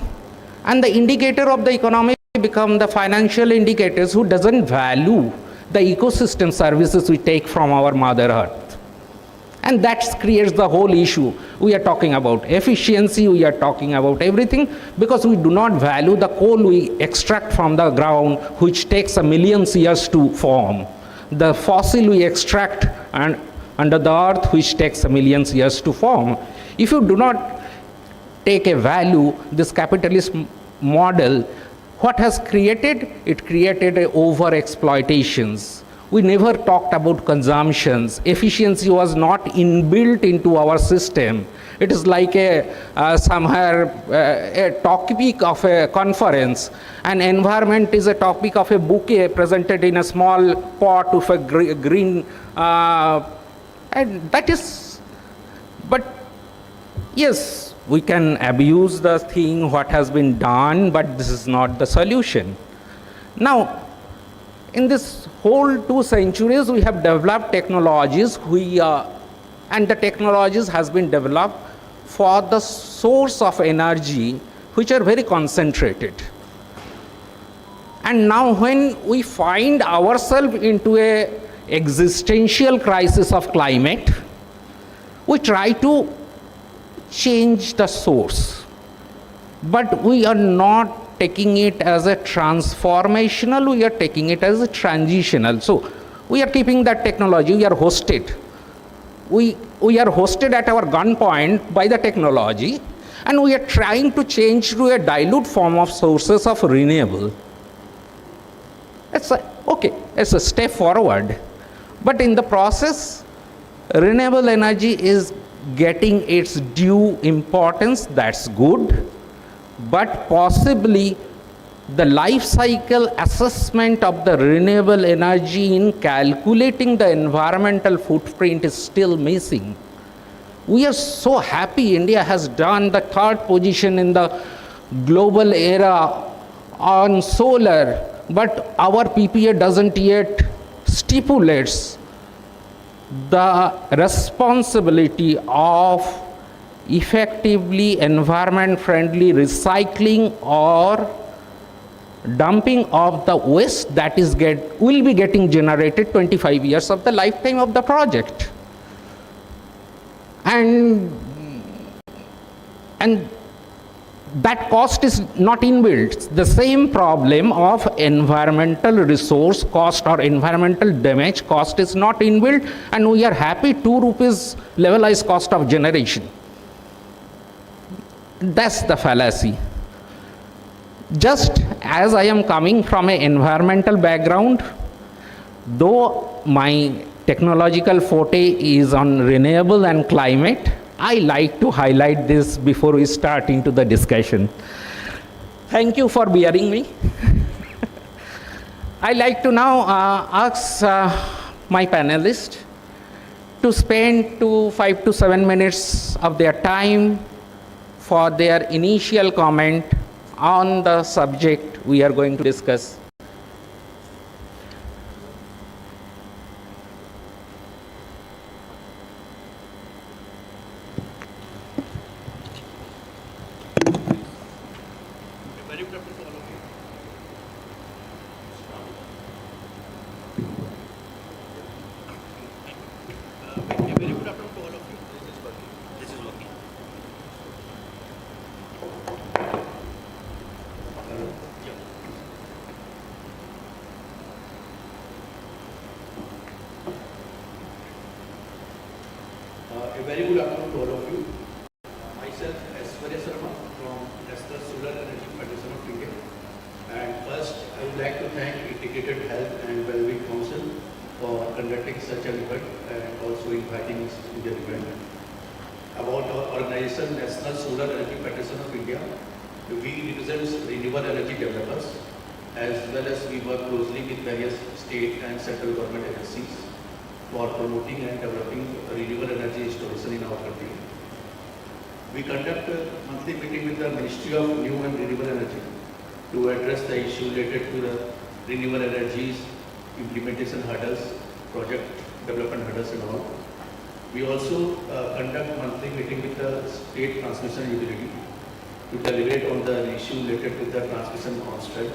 and the indicator of the economy become the financial indicators who doesn't value the ecosystem services we take from our Mother Earth. And that creates the whole issue. We are talking about efficiency, we are talking about everything, because we do not value the coal we extract from the ground, which takes a millions years to form. The fossil we extract and under the earth, which takes a millions years to form. If you do not take a value, this capitalist model, what has created? It created a over-exploitations. We never talked about consumptions. Efficiency was not inbuilt into our system. It is like a topic of a conference. An environment is a topic of a bouquet presented in a small pot with a green, and that is, but yes, we can abuse the thing, what has been done, but this is not the solution. Now, in this whole 2 centuries, we have developed technologies, and the technologies has been developed for the source of energy, which are very concentrated. And now when we find ourselves into a existential crisis of climate, we try to change the source, but we are not taking it as a transformational, we are taking it as a transitional. So we are keeping that technology, we are hosted. We are hosted at our gunpoint by the technology, and we are trying to change to a dilute form of sources of renewable. It's a step forward, but in the process, renewable energy is getting its due importance. That's good, but possibly the life cycle assessment of the renewable energy in calculating the environmental footprint is still missing. We are so happy India has done the 3rd position in the global era on solar, but our PPA doesn't yet stipulates the responsibility of effectively environment-friendly recycling or dumping of the waste that will be getting generated 25 years of the lifetime of the project. And that cost is not inbuilt. The same problem of environmental resource cost or environmental damage cost is not inbuilt, and we are happy 2 rupees levelized cost of generation. That's the fallacy. Just as I am coming from an environmental background, though my technological forte is on renewable and climate, I like to highlight this before we start into the discussion. Thank you for bearing me. I like to now ask my panelists to spend 5 to 7 minutes of their time for their initial comment on the subject we are going to discuss. A very good afternoon to all of you. Myself, Aswarya Sharma from National Solar Energy Federation of India. And first, I would like to thank Integrated Health and Wellbeing Council for conducting such an event and also inviting us to the event. About our organization, National Solar Energy Federation of India, we represent renewable energy developers, as well as we work closely with various state and central government agencies for promoting and developing renewable energy installation in our country. We conduct a monthly meeting with the Ministry of New and Renewable Energy to address the issue related to the renewable energies, implementation hurdles, project development hurdles and all. We also conduct monthly meeting with the state transmission utility to deliberate on the issue related with the transmission constraint,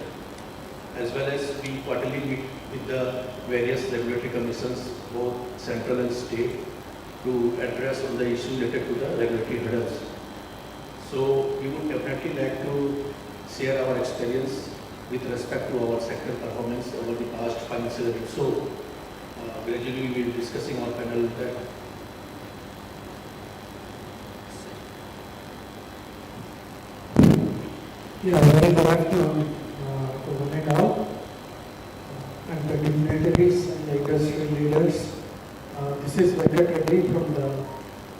as well as we quarterly meet with the various regulatory commissions, both central and state, to address on the issue related to the regulatory hurdles. So we would definitely like to share our experience with respect to our sector performance over the past financial year. So gradually we will be discussing our panel that. Yeah, very good afternoon to one and all, and the dignitaries and the industry leaders. This is Venkat Reddy from the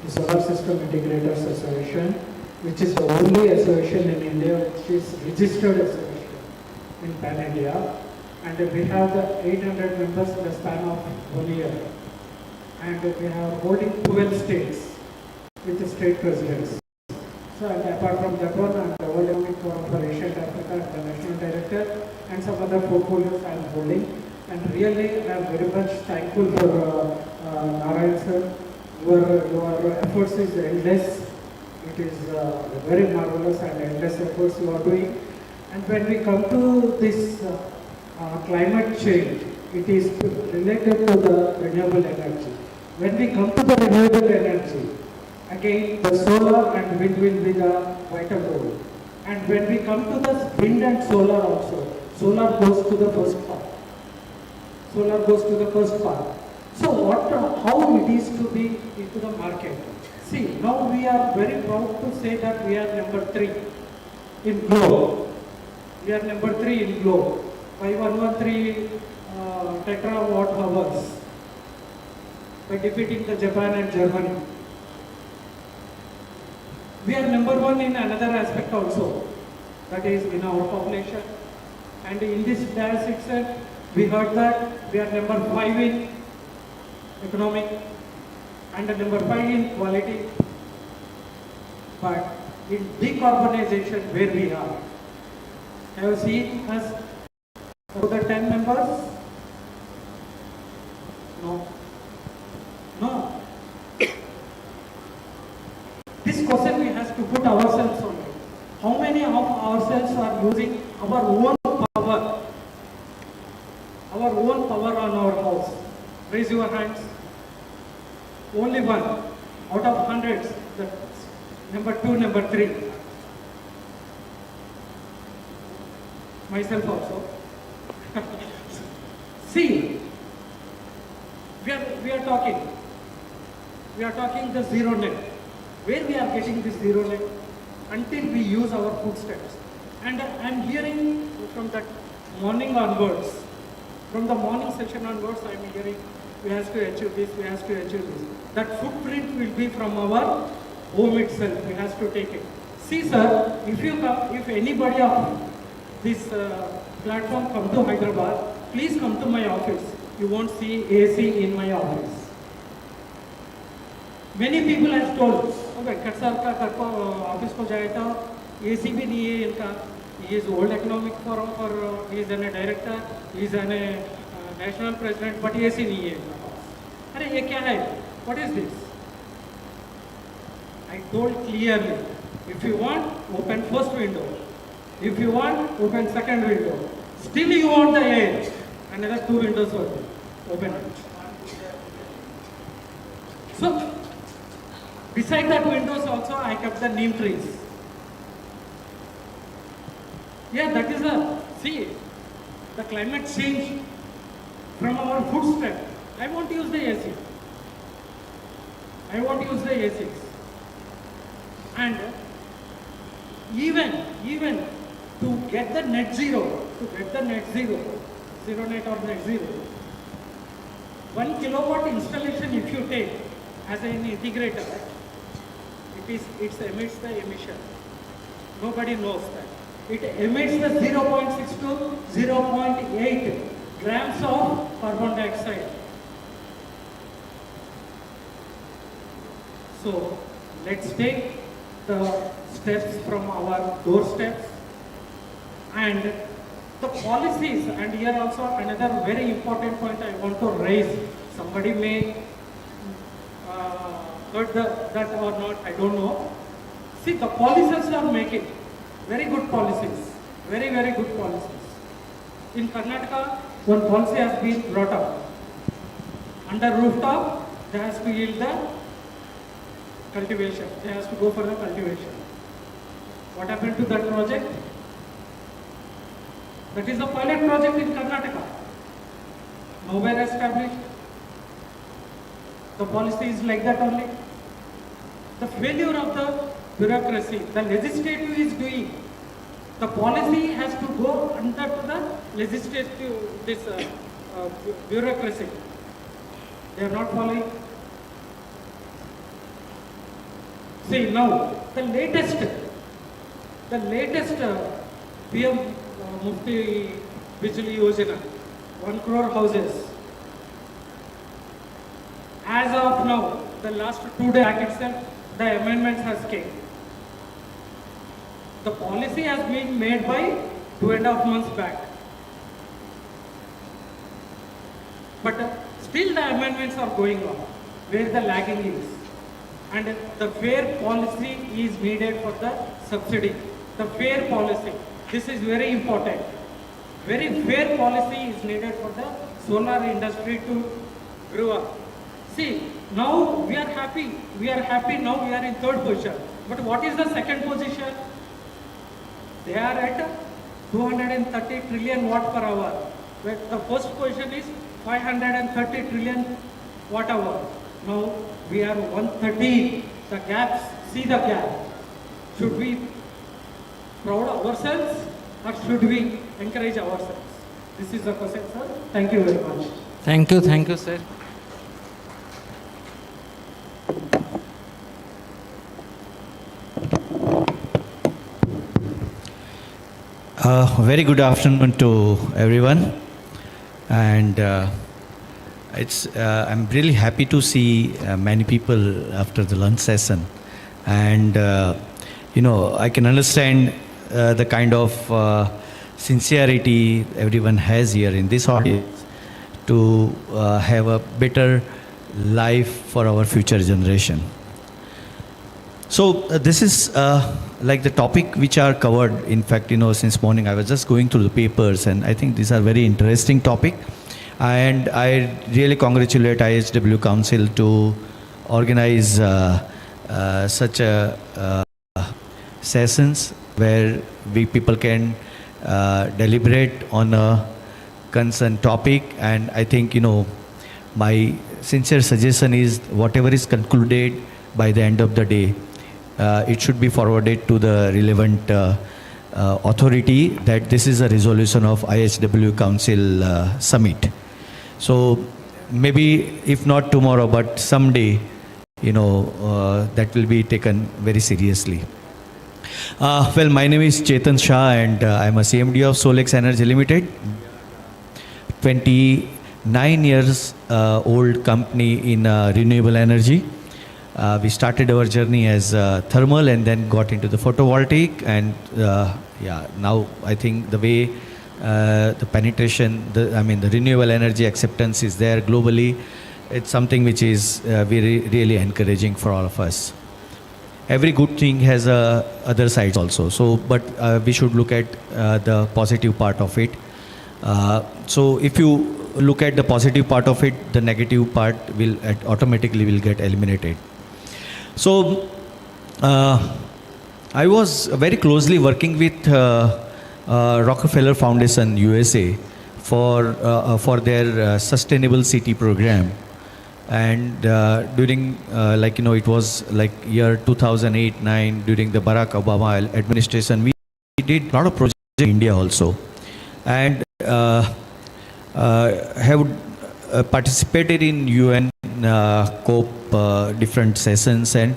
Solar System Integrators Association, which is the only association in India which is registered association in Pan India, and we have the 800 members in the span of 1 year, and we are holding 12 states with the state presidents. So, and apart from that one, I'm the World Economic Forum for Asia and Africa, the National Director, and some other portfolios I'm holding. And really, I'm very much thankful for Narayan sir. Your efforts is endless. It is very marvelous and endless efforts you are doing. And when we come to this climate change, it is related to the renewable energy. When we come to the renewable energy, again, the solar and wind will be the vital role. And when we come to the wind and solar also, solar goes to the first part. Solar goes to the first part. So how it is to be into the market? See, now we are very proud to say that we are number 3 in globe. We are number 3 in globe by 113 tetrawatt hours, by defeating the Japan and Germany. We are number 1 in another aspect also, that is in our population. And in this dance itself, we heard that we are number 5 in economic and number 5 in quality. But in decarbonization, where we are, have you seen us for the 10 members? No. No. This question we have to put ourselves on it. How many of ourselves are using our own power? Our own power on our house? Raise your hands. Only one out of hundreds. Number 2, number 3. Myself also. See, we are talking the zero net. Where we are getting this zero net? Until we use our footsteps. And I'm hearing from that morning onwards, from the morning session onwards, I'm hearing we have to achieve this, we have to achieve this. That footprint will be from our home itself. We have to take it. See, sir, if anybody of this platform come to Hyderabad, please come to my office. You won't see AC in my office. Many people have told, Venkat sir का घर को office को जाए तो AC भी नहीं है इनका. He is World Economic Forum for, he is a director, he is a national president, but AC नहीं है इनका पास. अरे ये क्या है? What is this? I told clearly, if you want, open first window. If you want, open second window. Still you want the air, another 2 windows open it. So, beside that windows also, I kept the neem trees. Yeah, that is see, the climate change from our footstep. I won't use the AC. I won't use the ACs. And even to get the net zero, zero net or net zero, 1 kilowatt installation if you take as an integrator, it emits the emission. Nobody knows that. It emits the 0.6 to 0.8 grams of carbon dioxide. So let's take the steps from our doorsteps and the policies. And here also another very important point I want to raise. Somebody may heard that or not, I don't know. See, the policies are making very good policies, very, very good policies. In Karnataka, one policy has been brought up. Under rooftop, they has to yield the cultivation. They has to go for the cultivation. What happened to that project? That is a pilot project in Karnataka. Nowhere established. The policy is like that only. The failure of the bureaucracy, the legislative is doing. The policy has to go under the legislative, bureaucracy. They are not following. See now, the latest PM Mufti Bijli Yojana, 1 crore houses. As of now, the last 2 days itself, the amendments has came. The policy has been made by 2.5 months back. But still the amendments are going on, where the lagging is. And the fair policy is needed for the subsidy. The fair policy, this is very important. Very fair policy is needed for the solar industry to grow up. See, now we are happy. Now we are in 3rd position. But what is the 2nd position? They are at 230 trillion watt per hour. Where the 1st position is 530 trillion watt hour. Now we are 130. The gaps, see the gap. Should we proud ourselves or should we encourage ourselves? This is the question, sir. Thank you very much. Thank you, sir. Very good afternoon to everyone, and I'm really happy to see many people after the lunch session, and I can understand the kind of sincerity everyone has here in this audience to have a better life for our future generation. So this is like the topic which are covered. In fact, since morning I was just going through the papers, and I think these are very interesting topic. And I really congratulate IHW Council to organize such a sessions where people can deliberate on a concerned topic. And I think, my sincere suggestion is whatever is concluded by the end of the day, it should be forwarded to the relevant authority that this is a resolution of IHW Council summit. So maybe if not tomorrow, but someday, that will be taken very seriously. Well, my name is Chetan Shah, and I'm a CMD of Solex Energy Limited. 29 years old company in renewable energy. We started our journey as thermal and then got into the photovoltaic, and now I think the way the penetration, the renewable energy acceptance is there globally, it's something which is very really encouraging for all of us. Every good thing has other sides also. So, but we should look at the positive part of it. So if you look at the positive part of it, the negative part will automatically get eliminated. So I was very closely working with Rockefeller Foundation USA for their sustainable city program. And during it was like year 2008-9, during the Barack Obama administration, we did a lot of projects in India also, and have participated in UN COP different sessions. And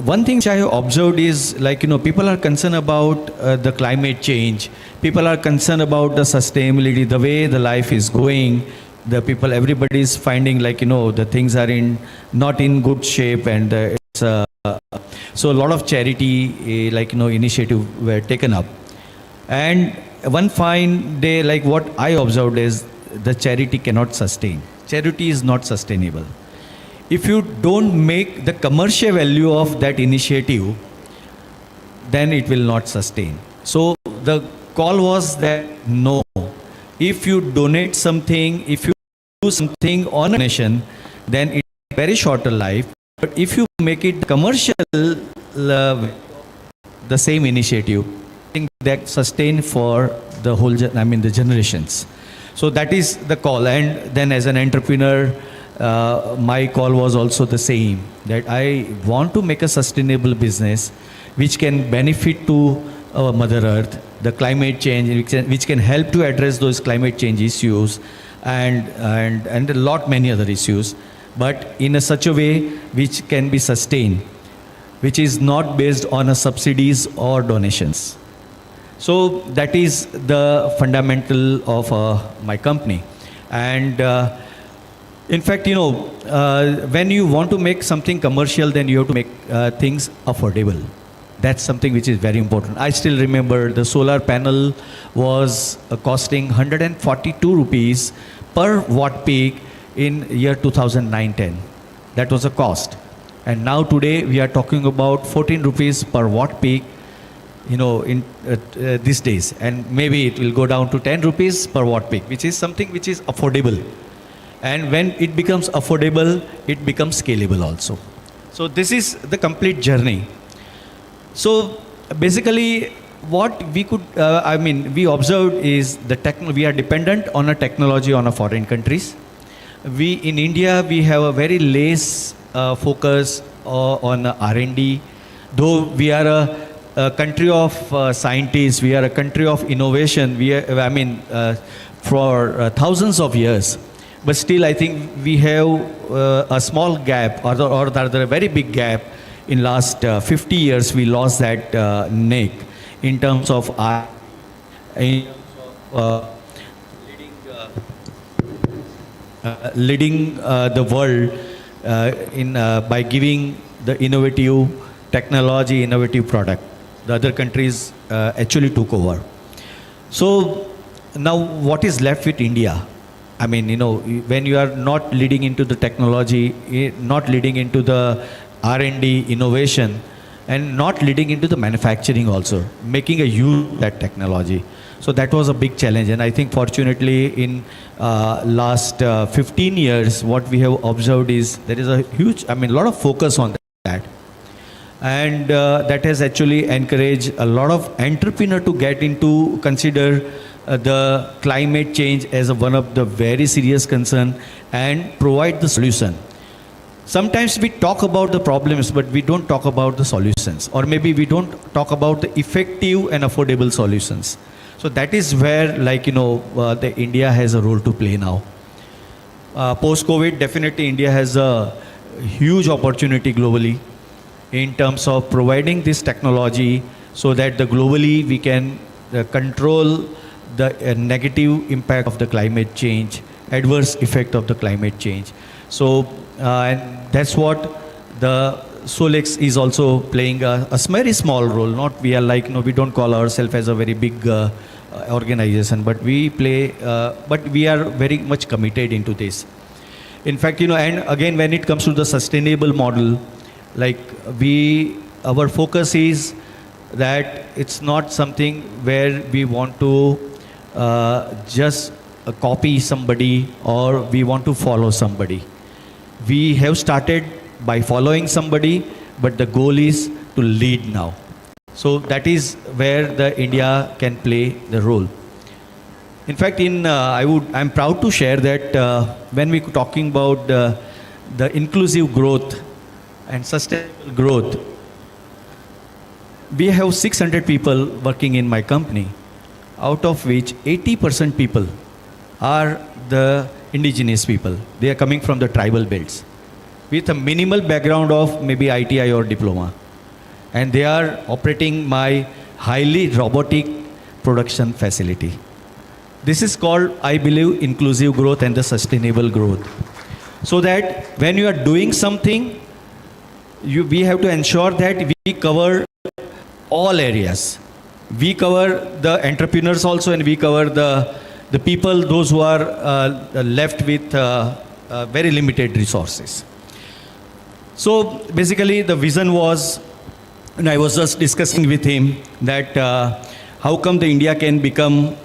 one thing which I have observed is people are concerned about the climate change. People are concerned about the sustainability, the way the life is going. Everybody is finding the things are not in good shape, and it's so a lot of charity initiative were taken up. And one fine day, what I observed is the charity cannot sustain. Charity is not sustainable. if you don't make the commercial value of that initiative, then it will not sustain. So the call was that no, if you donate something, if you do something on a nation, then it's very shorter life. But if you make it commercial, the same initiative, I think that sustain for the whole, the generations. So that is the call. And then as an entrepreneur, my call was also the same, that I want to make a sustainable business which can benefit to our Mother Earth, the climate change, which can help to address those climate change issues and a lot many other issues, but in such a way which can be sustained, which is not based on subsidies or donations. So that is the fundamental of my company. And in fact, when you want to make something commercial, then you have to make things affordable. That's something which is very important. I still remember the solar panel was costing 142 rupees per watt peak in year 2009-10. That was a cost. And now today we are talking about 14 rupees per watt peak, in these days. And maybe it will go down to 10 rupees per watt peak, which is something which is affordable. And when it becomes affordable, it becomes scalable also. So this is the complete journey. So basically what we could, we observed is we are dependent on a technology on a foreign countries. We in India, we have a very less focus on R&D. Though we are a country of scientists, we are a country of innovation, for thousands of years. But still, I think we have a small gap, or rather a very big gap. In last 50 years, we lost that neck in terms of leading the world by giving the innovative technology, innovative product. The other countries actually took over. So now what is left with India? When you are not leading into the technology, not leading into the R&D innovation, and not leading into the manufacturing also, making a use of that technology. So that was a big challenge. And I think fortunately in last 15 years, what we have observed is there is a huge, lot of focus on that. And that has actually encouraged a lot of entrepreneurs to get into, consider the climate change as one of the very serious concern and provide the solution. Sometimes we talk about the problems, but we don't talk about the solutions, or maybe we don't talk about the effective and affordable solutions. So that is where, the India has a role to play now. Post-COVID, definitely India has a huge opportunity globally in terms of providing this technology so that globally we can control the negative impact of the climate change, adverse effect of the climate change. So, and that's what the Solex is also playing a very small role. Not we are we don't call ourselves as a very big organization, but we play, but we are very much committed into this. In fact, and again, when it comes to the sustainable model, our focus is that it's not something where we want to just copy somebody or we want to follow somebody. We have started by following somebody, but the goal is to lead now. So that is where the India can play the role. In fact, I'm proud to share that when we're talking about the inclusive growth and sustainable growth, we have 600 people working in my company, out of which 80% people are the indigenous people. They are coming from the tribal belts with a minimal background of maybe ITI or diploma. And they are operating my highly robotic production facility. This is called, I believe, inclusive growth and the sustainable growth. So that when you are doing something, we have to ensure that we cover all areas. We cover the entrepreneurs also, and we cover the people, those who are left with very limited resources. So basically the vision was, and I was just discussing with him that how come the India can become,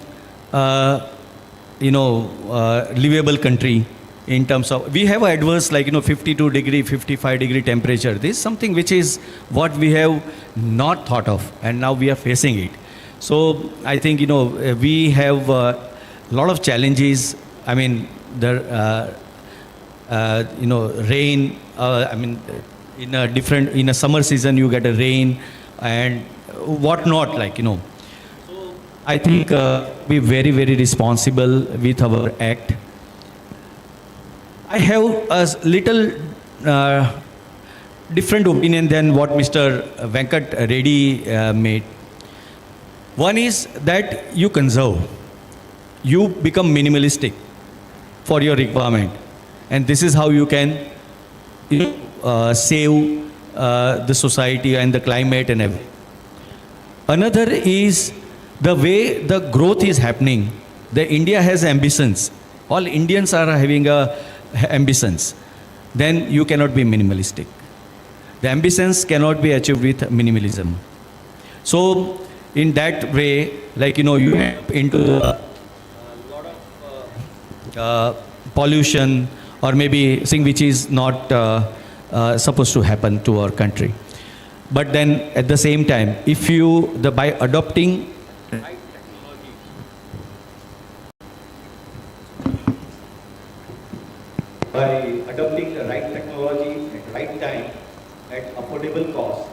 livable country in terms of, we have adverse 52 degree, 55 degree temperature. This is something which is what we have not thought of, and now we are facing it. So I think, we have a lot of challenges. I mean, the, rain, in a summer season you get a rain and whatnot, So I think be very, very responsible with our act. I have a little different opinion than what Mr. Venkat Reddy made. One is that you conserve. You become minimalistic for your requirement. And this is how you can save the society and the climate and everything. Another is the way the growth is happening. The India has ambitions. All Indians are having ambitions. Then you cannot be minimalistic. The ambitions cannot be achieved with minimalism. So in that way, you have into a lot of pollution, or maybe something which is not supposed to happen to our country. But then at the same time, if you, by adopting right technology, the right technology at right time, at affordable cost,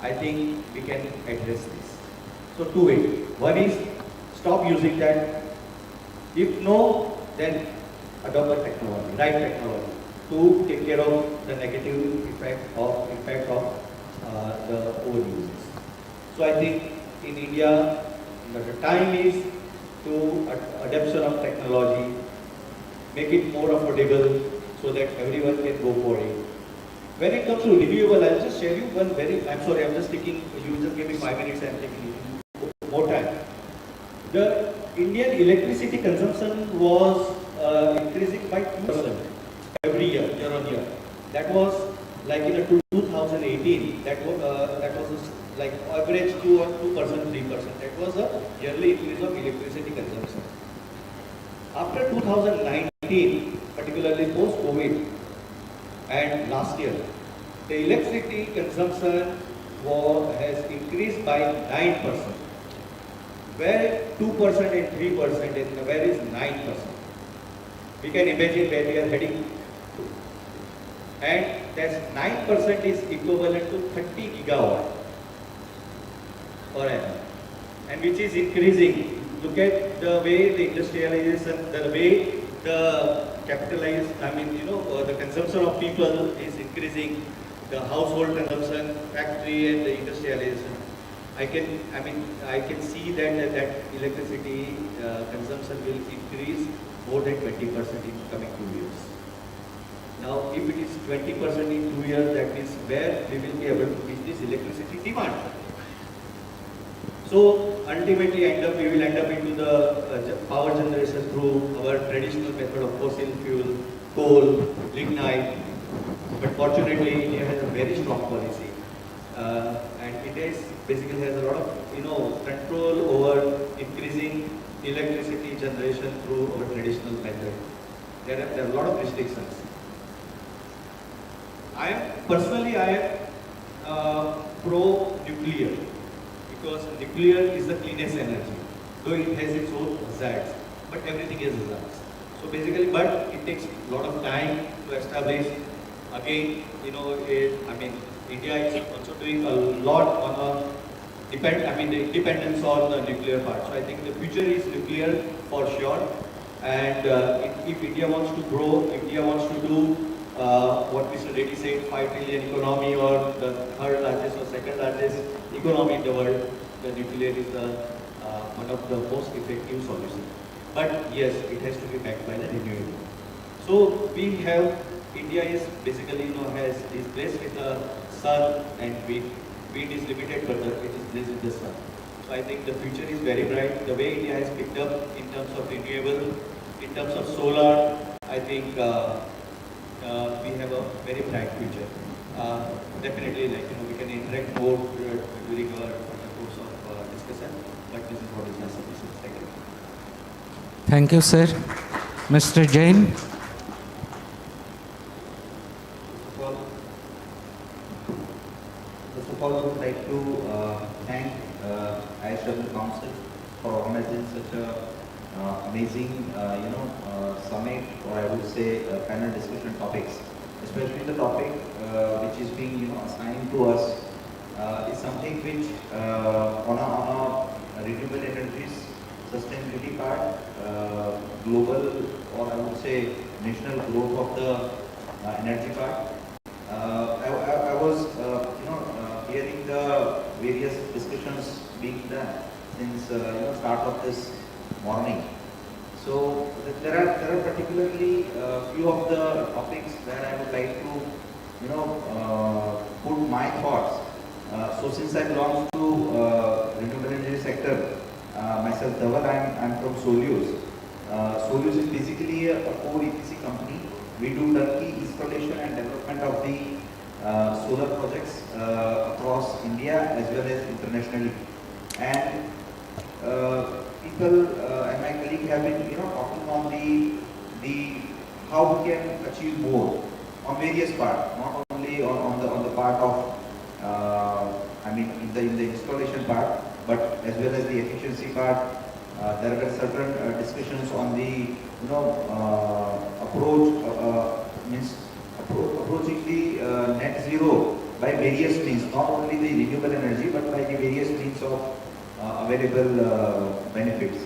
I think we can address this. So two ways. One is stop using that. If no, then adopt the technology, right technology, to take care of the negative impact of the overuses. So I think in India, the time is to adoption of technology, make it more affordable so that everyone can go for it. When it comes to renewable, I'll just share you one I'm sorry, I'm just taking, you just gave me 5 minutes, I'm taking more time. The Indian electricity consumption was increasing by 2% every year, year on year. That was like in 2018, that was like average 2%, 3%. That was a yearly increase of electricity consumption. After 2019, particularly post-COVID and last year, the electricity consumption has increased by 9%. Where 2% and 3% and where is 9%? We can imagine where we are heading to. And that 9% is equivalent to 30 gigawatt per annum, and which is increasing. Look at the way the industrialization, the way the the consumption of people is increasing, the household consumption, factory and the industrialization. I can see that electricity consumption will increase more than 20% in coming 2 years. Now, if it is 20% in 2 years, that means where we will be able to meet this electricity demand. So ultimately, we will end up into the power generation through our traditional method of fossil fuel, coal, lignite. But fortunately, India has a very strong policy, and it basically has a lot of control over increasing electricity generation through our traditional method. There are a lot of restrictions. I am pro-nuclear, because nuclear is the cleanest energy, though it has its own hazards, but everything is hazards. So basically, but it takes a lot of time to establish. Again, India is also doing a lot on the independence on the nuclear part. So I think the future is nuclear for sure. And if India wants to grow, India wants to do what Mr. Reddy said, 5 trillion economy, or the third largest or second largest economy in the world, the nuclear is one of the most effective solutions. But yes, it has to be backed by the renewable. So we have, India is basically is blessed with the sun and wind. Wind is limited, but it is blessed with the sun. So I think the future is very bright. The way India has picked up in terms of renewable, in terms of solar, I think the we have a very bright future. Definitely, we can interact more during our course of discussion, but this is what is necessary. Thank you. Thank you, sir. Mr. Jain. First of all, I would like to thank IHW Council for organizing such a amazing, summit, or I would say panel discussion topics. Especially the topic which is being, assigned to us is something which on a renewable energies sustainability part, global, or I would say national growth of the energy part. I was, hearing the various discussions being done since start of this morning. So there are particularly few of the topics that I would like to put my thoughts. So since I belong to renewable energy sector, myself Dhaval, I'm from Solius. Solius is basically a core EPC company. We do turnkey installation and development of the solar projects across India as well as internationally. And people and my colleague have been talking on the how we can achieve more on various parts, not only on the part of in the installation part, but as well as the efficiency part. There were certain discussions on the approaching the net zero by various means, not only the renewable energy but by the various means of available benefits.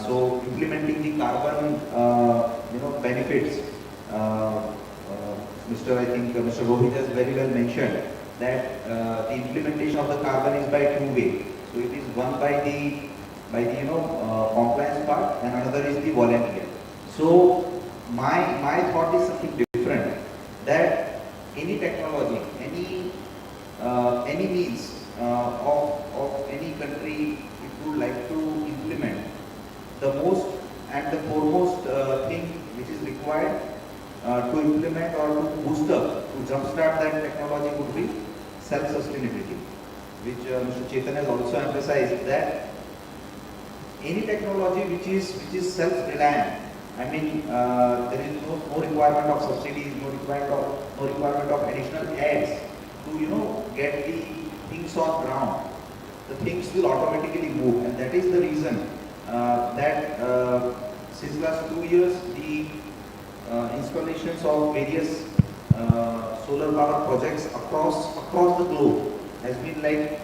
So implementing the carbon benefits. Mr. Rohit has very well mentioned that the implementation of the carbon is by two ways. So it is one by the compliance part, and another is the volunteer. So my thought is something different, that any technology, any means of any country it would like to implement, the most and the foremost thing which is required to implement or to boost up, to jumpstart that technology would be self-sustainability, which Mr. Chetan has also emphasized, that any technology which is self-reliant, there is no requirement of subsidies, no requirement of additional ads to get the things on ground. The things will automatically move, and that is the reason that since last 2 years the installations of various solar power projects across the globe has been like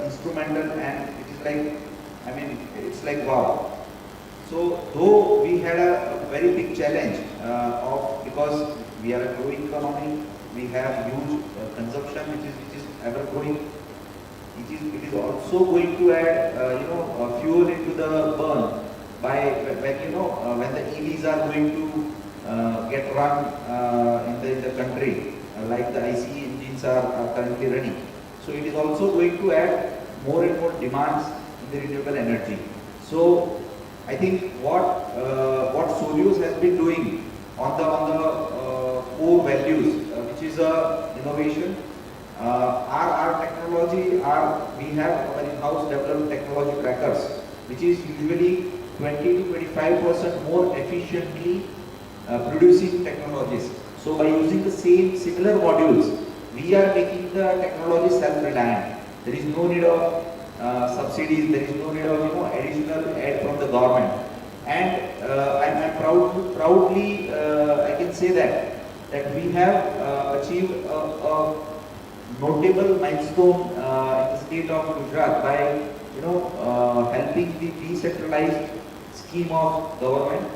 instrumental, and it is like it's like wow. So though we had a very big challenge because we are a growing economy, we have huge consumption which is ever growing. It is also going to add fuel into the burn by when the EVs are going to get run in the country, like the ICE engines are currently running. So it is also going to add more and more demands in the renewable energy. So I think what Solius has been doing on the core values, which is innovation. Our technology, we have our in-house developed technology trackers, which is usually 20 to 25% more efficiently producing technologies. So by using the similar modules, we are making the technology self-reliant. There is no need of subsidies, there is no need of additional aid from the government. And I'm proudly I can say that we have achieved a notable milestone in the state of Gujarat by helping the decentralized scheme of government.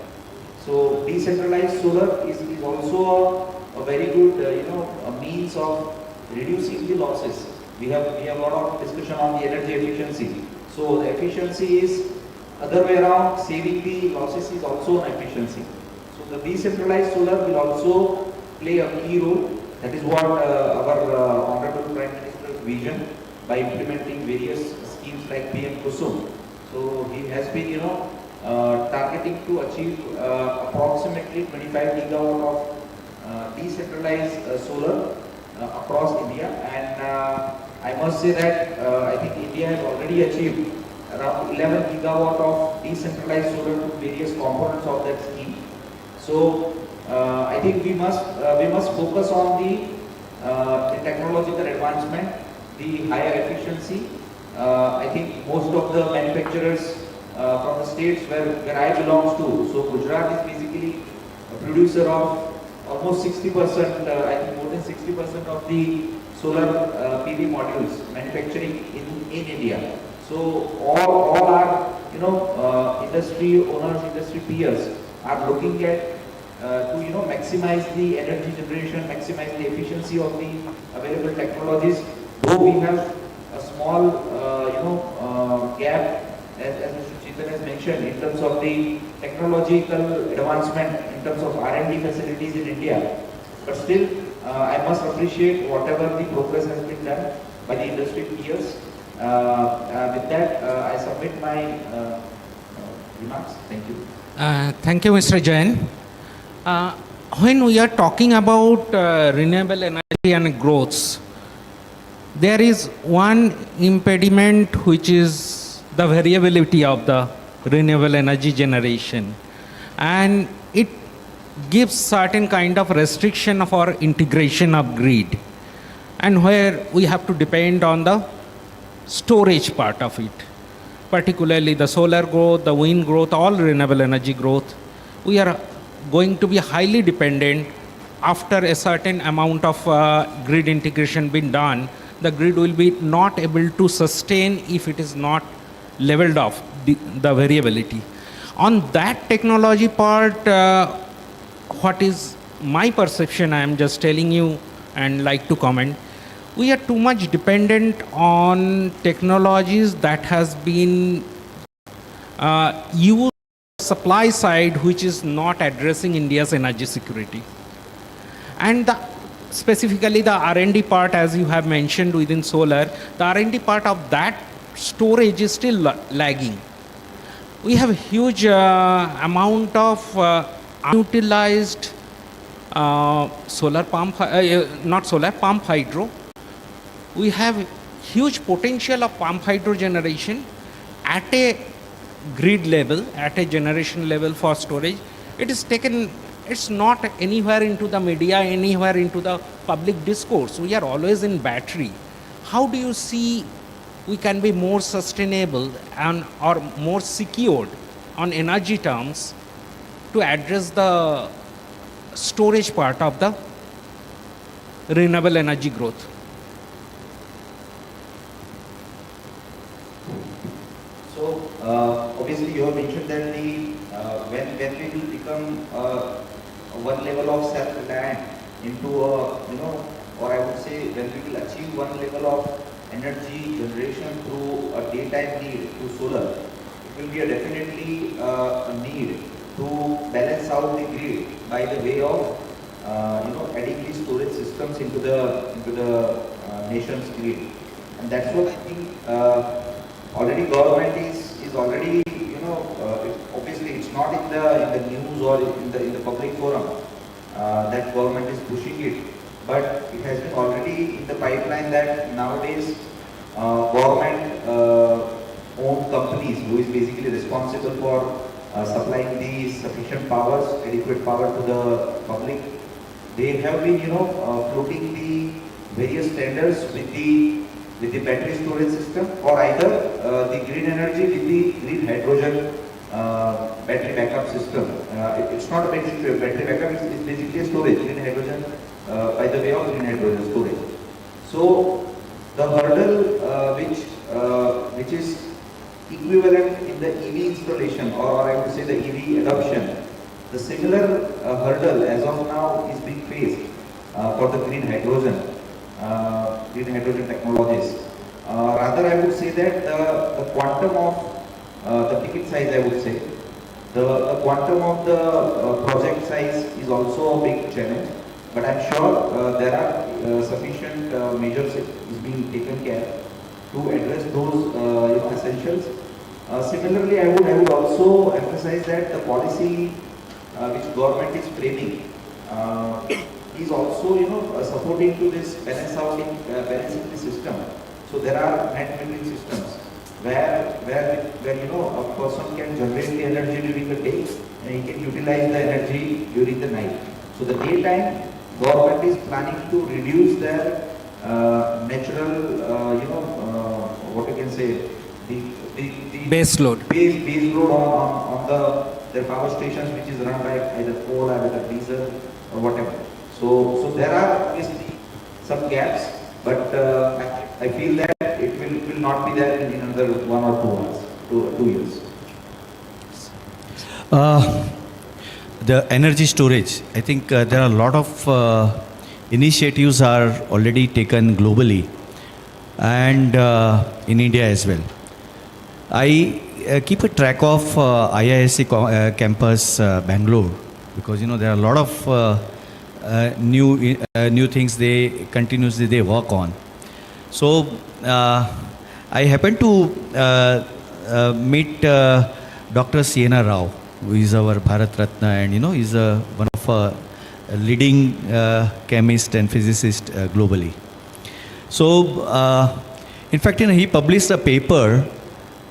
So decentralized solar is also a very good a means of reducing the losses. We have a lot of discussion on the energy efficiency. So the efficiency is other way around, saving the losses is also an efficiency. So the decentralized solar will also play a key role. That is what our Honorable Prime Minister's vision by implementing various schemes like PM Kusum. So he has been targeting to achieve approximately 25 gigawatt of decentralized solar across India, and I must say that I think India has already achieved around 11 gigawatt of decentralized solar to various components of that scheme. So I think we must focus on the technological advancement, the higher efficiency. I think most of the manufacturers from the states where I belong to, so Gujarat is basically a producer of almost 60%, I think more than 60% of the solar PV modules manufacturing in India. So all our industry owners, industry peers are looking at to maximize the energy generation, maximize the efficiency of the available technologies. Though we have a small gap, as Mr. Chetan has mentioned, in terms of the technological advancement, in terms of R&D facilities in India, but still I must appreciate whatever the progress has been done by the industry peers. With that, I submit my remarks. Thank you. Thank you, Mr. Jain. When we are talking about renewable energy and growths, there is one impediment which is the variability of the renewable energy generation, and it gives certain kind of restriction for integration of grid, and where we have to depend on the storage part of it, particularly the solar growth, the wind growth, all renewable energy growth. We are going to be highly dependent. After a certain amount of grid integration being done, the grid will be not able to sustain if it is not leveled off the variability. On that technology part, what is my perception, I am just telling you and like to comment, we are too much dependent on technologies that has been used supply side, which is not addressing India's energy security. And specifically the R&D part, as you have mentioned within solar, the R&D part of that storage is still lagging. We have a huge amount of unutilized solar pump, not solar, pump hydro. We have huge potential of pump hydro generation at a grid level, at a generation level for storage. It is taken, it's not anywhere into the media, anywhere into the public discourse. We are always in battery. How do you see we can be more sustainable and or more secured on energy terms to address the storage part of the renewable energy growth? So obviously you have mentioned that the when we will become one level of self-reliant into a or I would say when we will achieve one level of energy generation through a daytime need through solar, it will be definitely a need to balance out the grid by the way of adding these storage systems into the nation's grid, and that's what I think already government is already obviously it's not in the news or in the public forum that government is pushing it, but it has been already in the pipeline that nowadays government owned companies who is basically responsible for supplying the sufficient powers, adequate power to the public, they have been floating the various tenders with the battery storage system, or either the green energy with the green hydrogen battery backup system. It's not a battery backup, it's basically a storage, green hydrogen by the way of green hydrogen storage. So the hurdle which is equivalent in the EV installation, or I would say the EV adoption, the similar hurdle as of now is being faced for the green hydrogen technologies. Rather, I would say that the quantum of the ticket size, I would say, the quantum of the project size is also a big challenge. But I'm sure there are sufficient measures is being taken care to address those essentials. Similarly, I would also emphasize that the policy which government is framing is also, supporting to this balancing the system. So there are net metering systems where a person can generate the energy during the day and he can utilize the energy during the night. So the daytime government is planning to reduce their natural, what you can say, the base load. Base load on their power stations, which is run by either coal or either diesel or whatever. So there are obviously some gaps, but I feel that it will not be there in another 1 or 2 years. The energy storage, I think there are a lot of initiatives are already taken globally and in India as well. I keep a track of IISc campus Bangalore because there are a lot of new things they continuously work on. So I happened to meet Dr. Sienna Rao, who is our Bharat Ratna, and is one of a leading chemist and physicist globally. So in fact, he published a paper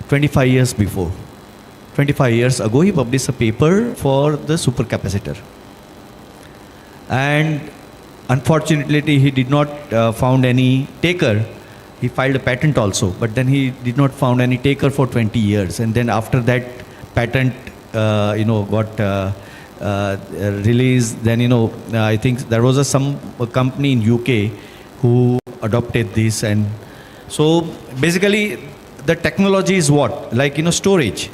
25 years before. 25 years ago, he published a paper for the supercapacitor. And unfortunately, he did not found any taker. He filed a patent also, but then he did not found any taker for 20 years. And then after that patent, got released, then, I think there was some company in UK who adopted this. And so basically, the technology is what? Like, storage.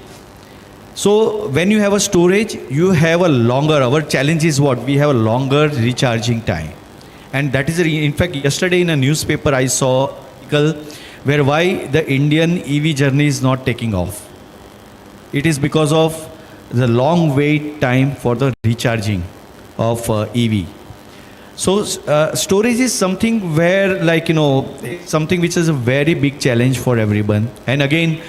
So when you have a storage, you have a longer, our challenge is what? We have a longer recharging time. And that is, in fact, yesterday in a newspaper, I saw an article where why the Indian EV journey is not taking off. It is because of the long wait time for the recharging of EV. So storage is something where, like, something which is a very big challenge for everyone. And again,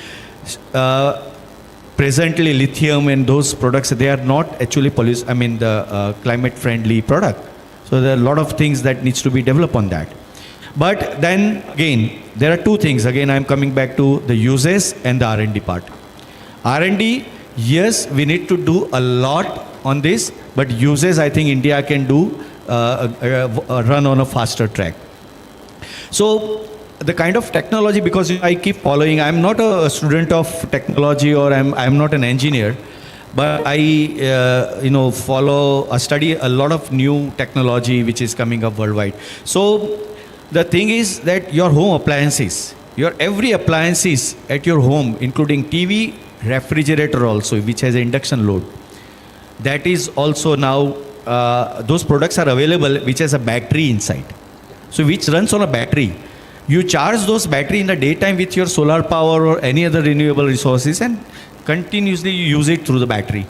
presently lithium and those products, they are not actually the climate friendly product. So there are a lot of things that needs to be developed on that. But then again, there are two things. Again, I'm coming back to the uses and the R&D part. R&D, yes, we need to do a lot on this, but uses, I think India can do run on a faster track. So the kind of technology, because I keep following, I'm not a student of technology or I'm not an engineer, but I study a lot of new technology which is coming up worldwide. So the thing is that your home appliances, your every appliances at your home, including TV, refrigerator also, which has an induction load, that is also now, those products are available which has a battery inside. So which runs on a battery. You charge those battery in the daytime with your solar power or any other renewable resources and continuously use it through the battery.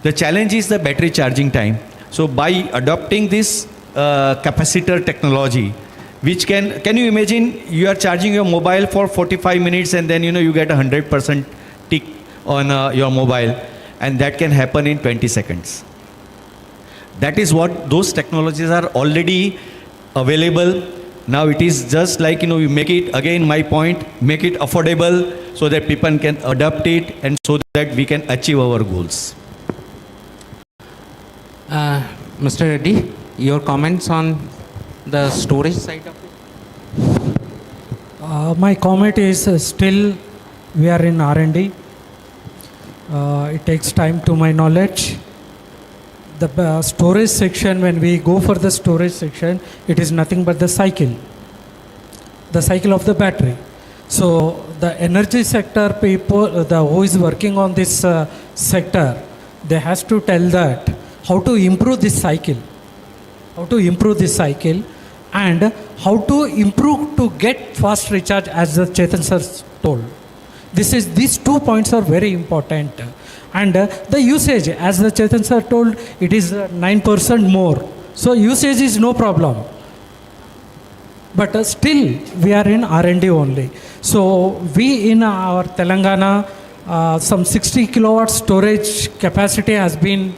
The challenge is the battery charging time. So by adopting this capacitor technology, which can you imagine you are charging your mobile for 45 minutes and then you get 100% tick on your mobile, and that can happen in 20 seconds. That is what those technologies are already available. Now it is just like, you make it, again my point, make it affordable so that people can adopt it and so that we can achieve our goals. Mr. Reddy, your comments on the storage side of it? My comment is still we are in R&D. It takes time, to my knowledge. The storage section, when we go for the storage section, it is nothing but the cycle of the battery. So the energy sector people, who is working on this sector, they has to tell that how to improve this cycle, and how to improve to get fast recharge, as the Chetan sir told. These 2 points are very important. And the usage, as the Chetan sir told, it is 9% more. So usage is no problem. But still, we are in R&D only. So we in our Telangana, some 60 kilowatt storage capacity has been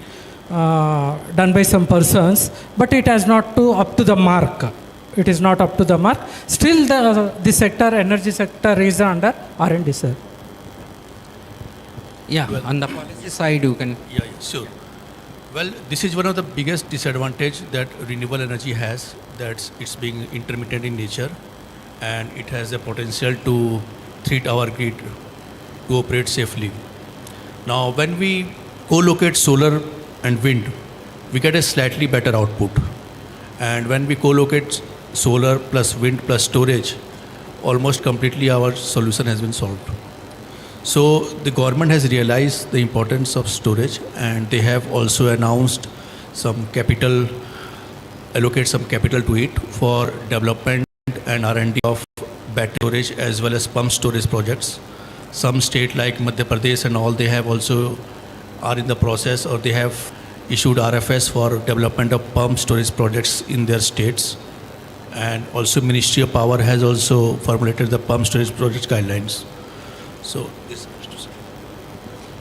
done by some persons, but it has not up to the mark. It is not up to the mark. Still, the sector, energy sector, is under R&D, sir. Yeah, well, on the policy side, you can. Yeah, sure. Well, this is one of the biggest disadvantage that renewable energy has. That it's being intermittent in nature, and it has the potential to treat our grid to operate safely. Now, when we co-locate solar and wind, we get a slightly better output. And when we co-locate solar plus wind plus storage, almost completely our solution has been solved. So the government has realized the importance of storage, and they have also announced some capital, allocate some capital to it for development and R&D of battery storage as well as pump storage projects. Some state like Madhya Pradesh and all, they have also are in the process, or they have issued RFS for development of pump storage projects in their states. And also Ministry of Power has also formulated the pump storage project guidelines. So this is to say.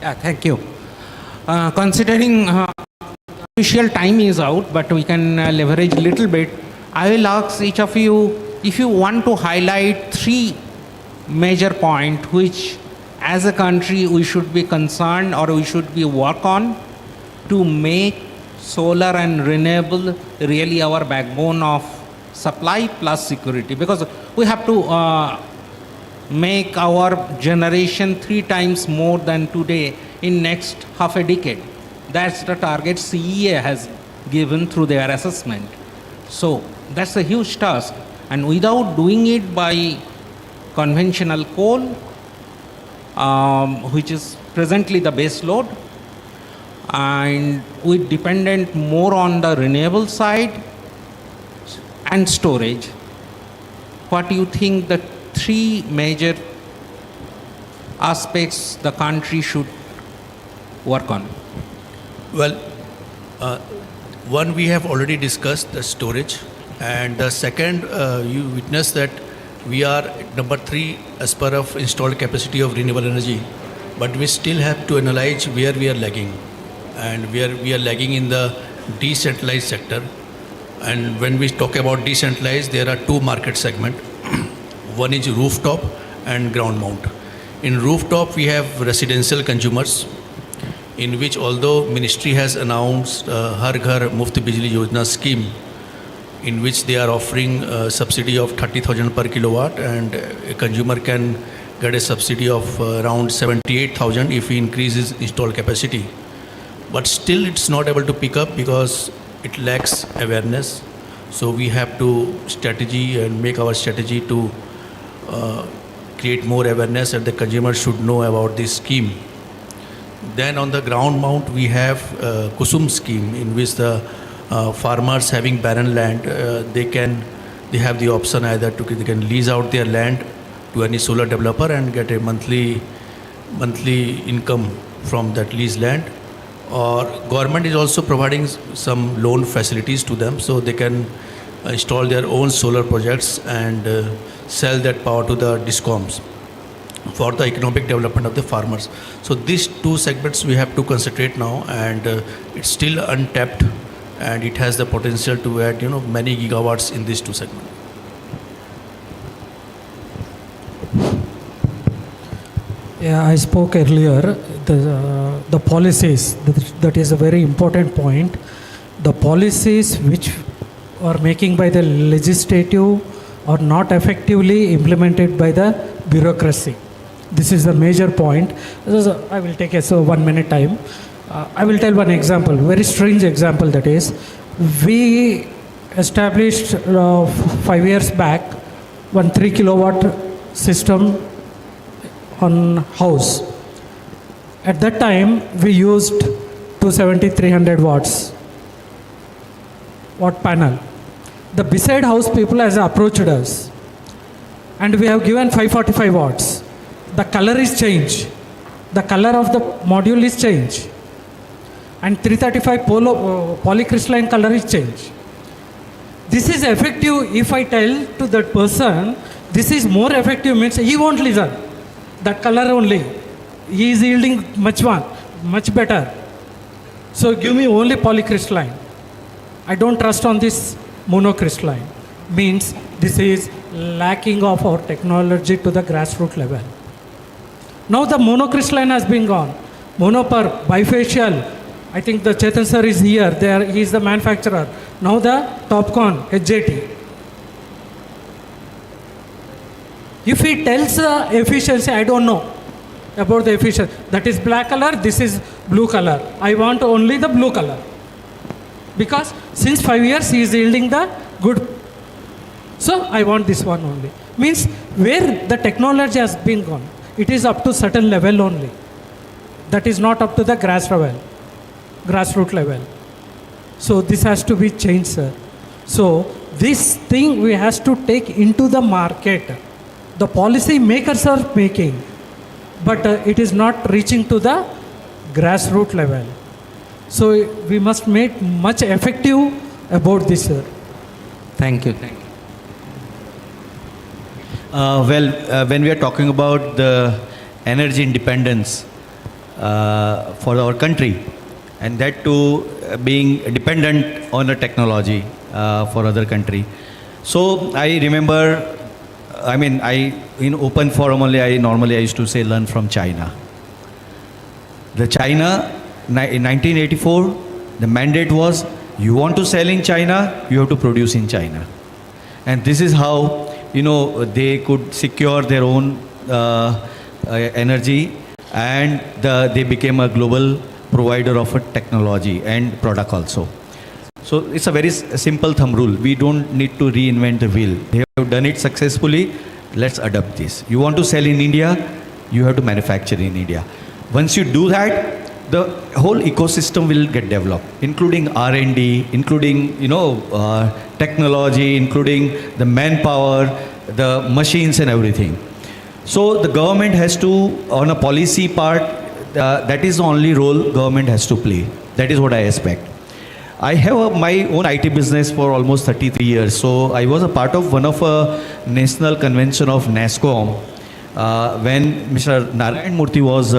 Yeah, thank you. Considering official time is out, but we can leverage a little bit. I will ask each of you if you want to highlight 3 major points which as a country we should be concerned or we should be work on to make solar and renewable really our backbone of supply plus security, because we have to make our generation 3 times more than today in next half a decade. That's the target CEA has given through their assessment. So that's a huge task, and without doing it by conventional coal, which is presently the base load, and we dependent more on the renewable side and storage. What do you think the 3 major aspects the country should work on? Well, one we have already discussed, the storage, and the second you witness that we are number 3 as per of installed capacity of renewable energy, but we still have to analyze where we are lagging, and where we are lagging in the decentralized sector. And when we talk about decentralized, there are 2 market segments. One is rooftop and ground mount. In rooftop, we have residential consumers, in which although ministry has announced Har Ghar Muft Bijli Yojana scheme, in which they are offering a subsidy of 30,000 per kilowatt, and a consumer can get a subsidy of around 78,000 if he increases installed capacity. But still it's not able to pick up because it lacks awareness. So we have to strategy and make our strategy to create more awareness, and the consumer should know about this scheme. Then on the ground mount, we have Kusum scheme, in which the farmers having barren land, they have the option either they can lease out their land to any solar developer and get a monthly income from that leased land, or government is also providing some loan facilities to them, so they can install their own solar projects and sell that power to the discoms for the economic development of the farmers. So these 2 segments we have to concentrate now, and it's still untapped, and it has the potential to add many gigawatts in these 2 segments. Yeah, I spoke earlier, the policies, that is a very important point. The policies which are making by the legislative are not effectively implemented by the bureaucracy. This is the major point. I will take a 1 minute time. I will tell one example, very strange example, that is, we established 5 years back one 3 kilowatt system on house. At that time we used 270-300 watts panel. The beside house people has approached us, and we have given 545 watts. The color is changed. The color of the module is changed, and 335 polycrystalline color is changed. This is effective. If I tell to that person this is more effective, means he won't listen. That color only, he is yielding much better. So give me only polycrystalline. I don't trust on this monocrystalline. Means this is lacking of our technology to the grassroots level. Now the monocrystalline has been gone. Monopur, bifacial. I think the Chetan sir is here. There, he is the manufacturer. Now the Topcon, HJT. If he tells the efficiency, I don't know about the efficiency. That is black color, this is blue color. I want only the blue color. Because since 5 years he is yielding the good. So I want this one only. Means where the technology has been gone, it is up to certain level only. That is not up to the grassroots level. So this has to be changed, sir. So this thing we has to take into the market. The policy makers are making, but it is not reaching to the grassroots level. So we must make much effective about this, sir. Thank you. When we are talking about the energy independence for our country, and that too being dependent on the technology for other country. So I remember, in open forum only, I used to say learn from China. The China, in 1984, the mandate was, you want to sell in China, you have to produce in China. And this is how, they could secure their own energy, and they became a global provider of a technology and product also. So it's a very simple thumb rule. We don't need to reinvent the wheel. They have done it successfully. Let's adopt this. You want to sell in India, you have to manufacture in India. Once you do that, the whole ecosystem will get developed, including R&D, including technology, including the manpower, the machines and everything. So the government has to, on a policy part, that is the only role government has to play. That is what I expect. I have my own IT business for almost 33 years. So I was a part of one of a national convention of NASSCOM when Mr. Narayan Murthy was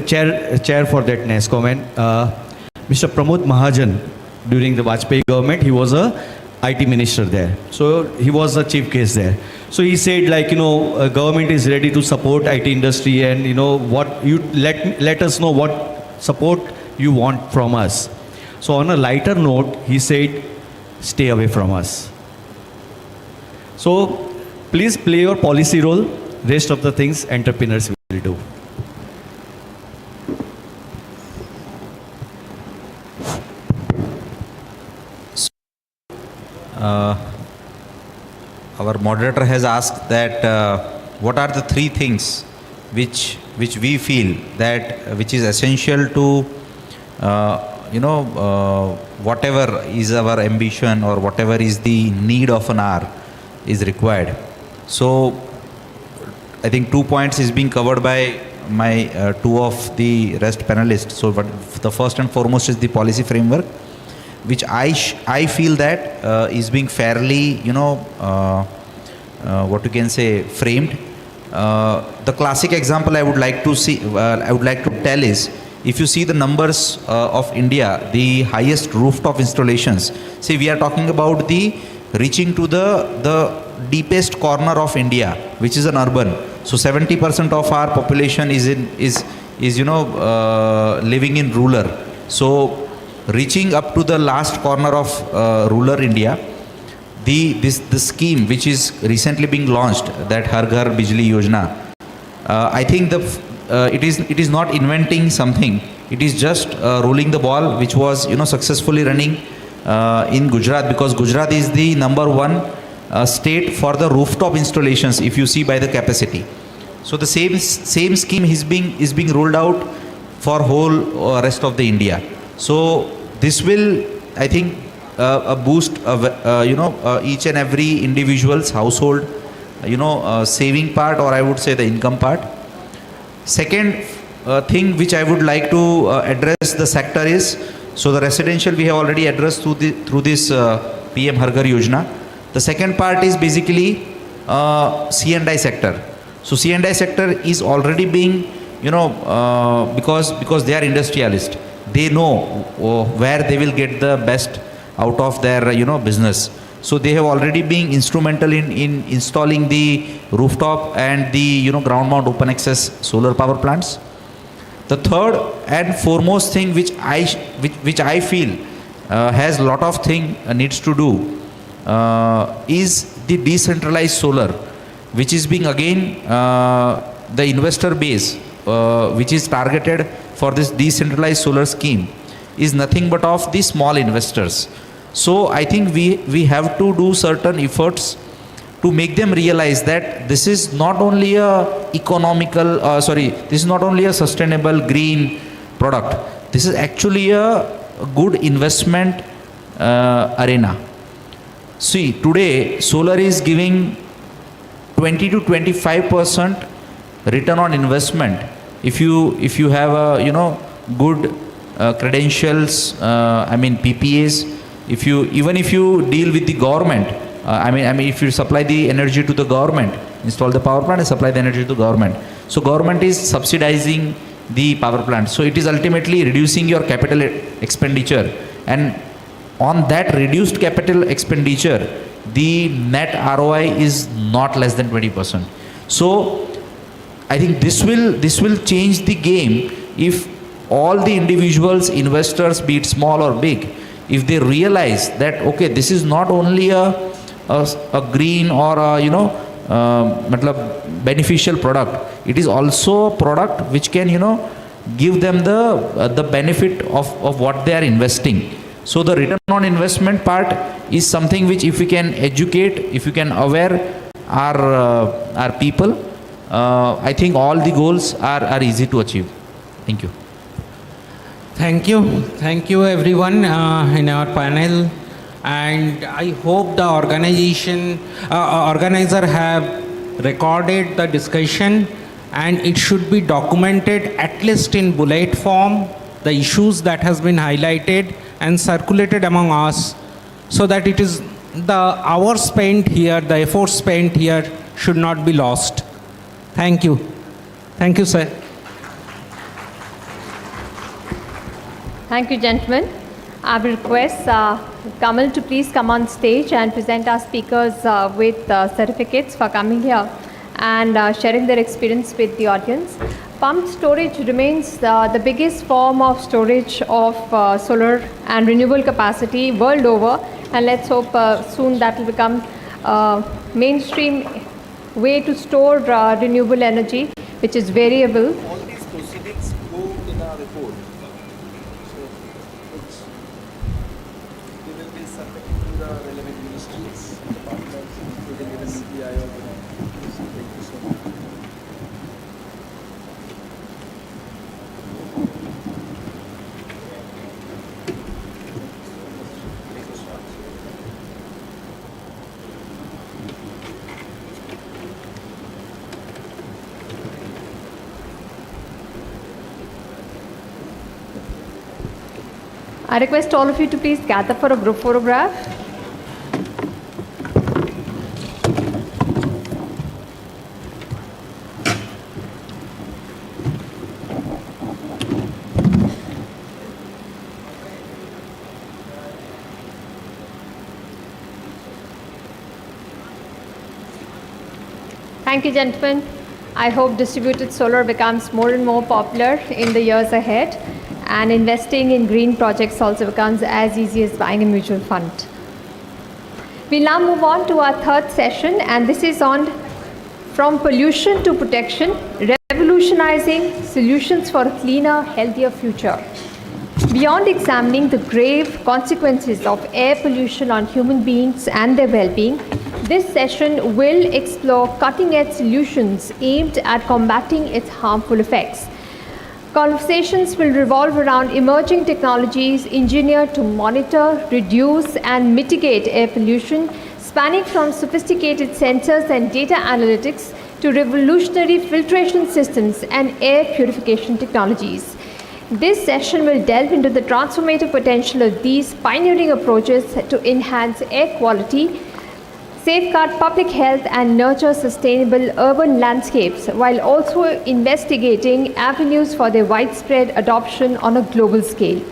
chair for that NASSCOM, and Mr. Pramod Mahajan, during the Vajpayee government, he was a IT minister there. So he was a chief guest there. So he said, government is ready to support IT industry, and what you let us know what support you want from us. So on a lighter note, he said, stay away from us. So please play your policy role. Rest of the things entrepreneurs will do. Our moderator has asked that what are the three things which we feel that which is essential to whatever is our ambition or whatever is the need of an hour is required. So I think 2 points is being covered by my two of the rest panelists. So the first and foremost is the policy framework, which I feel that is being fairly, what you can say, framed. The classic example I would like to see, I would like to tell is, if you see the numbers of India, the highest rooftop installations, see, we are talking about the reaching to the deepest corner of India, which is an urban. So 70% of our population is living in rural. So reaching up to the last corner of rural India, the scheme which is recently being launched, that Har Ghar Bijli Yojana, I think it is not inventing something. It is just rolling the ball, which was successfully running in Gujarat, because Gujarat is the #1 state for the rooftop installations, if you see by the capacity. So the same scheme is being rolled out for whole rest of the India. So this will, I think, boost each and every individual's household saving part, or I would say the income part. Second thing which I would like to address the sector is, so the residential we have already addressed through this PM Har Ghar Yojana. The second part is basically C&I sector. So C&I sector is already being, because they are industrialists. they know where they will get the best out of their business. So they have already been instrumental in installing the rooftop and the ground mount open access solar power plants. The third and foremost thing which I feel has lot of thing needs to do is the decentralized solar, which is being again the investor base which is targeted for this decentralized solar scheme is nothing but of the small investors. So I think we have to do certain efforts to make them realize that this is not only a this is not only a sustainable green product. This is actually a good investment arena. See, today solar is giving 20 to 25% return on investment if you have a good credentials, PPAs. Even if you deal with the government, if you supply the energy to the government, install the power plant and supply the energy to the government. So government is subsidizing the power plant. So it is ultimately reducing your capital expenditure, and on that reduced capital expenditure, the net ROI is not less than 20%. So I think this will change the game if all the individuals, investors, be it small or big, if they realize that okay, this is not only a green or beneficial product, it is also a product which can give them the benefit of what they are investing. So the return on investment part is something which, if we can educate, if we can aware our people, I think all the goals are easy to achieve. Thank you. Thank you everyone in our panel, and I hope the organizer have recorded the discussion, and it should be documented at least in bullet form, the issues that has been highlighted and circulated among us, so that it is the hours spent here, the effort spent here should not be lost. Thank you, sir. Thank you, gentlemen. I will request Kamal to please come on stage and present our speakers with certificates for coming here and sharing their experience with the audience. Pumped storage remains the biggest form of storage of solar and renewable capacity world over, and let's hope soon that will become mainstream way to store renewable energy, which is variable. All these proceedings go in our report. We will be submitting to the relevant ministries, departments, including even CBI or Thank you so much. I request all of you to please gather for a group photograph. Thank you, gentlemen. I hope distributed solar becomes more and more popular in the years ahead, and investing in green projects also becomes as easy as buying a mutual fund. We'll now move on to our third session, and this is on From Pollution to Protection, Revolutionizing Solutions for a Cleaner, Healthier Future. Beyond examining the grave consequences of air pollution on human beings and their well-being, this session will explore cutting-edge solutions aimed at combating its harmful effects. Conversations will revolve around emerging technologies engineered to monitor, reduce, and mitigate air pollution, spanning from sophisticated sensors and data analytics to revolutionary filtration systems and air purification technologies. This session will delve into the transformative potential of these pioneering approaches to enhance air quality, safeguard public health and nurture sustainable urban landscapes while also investigating avenues for their widespread adoption on a global scale.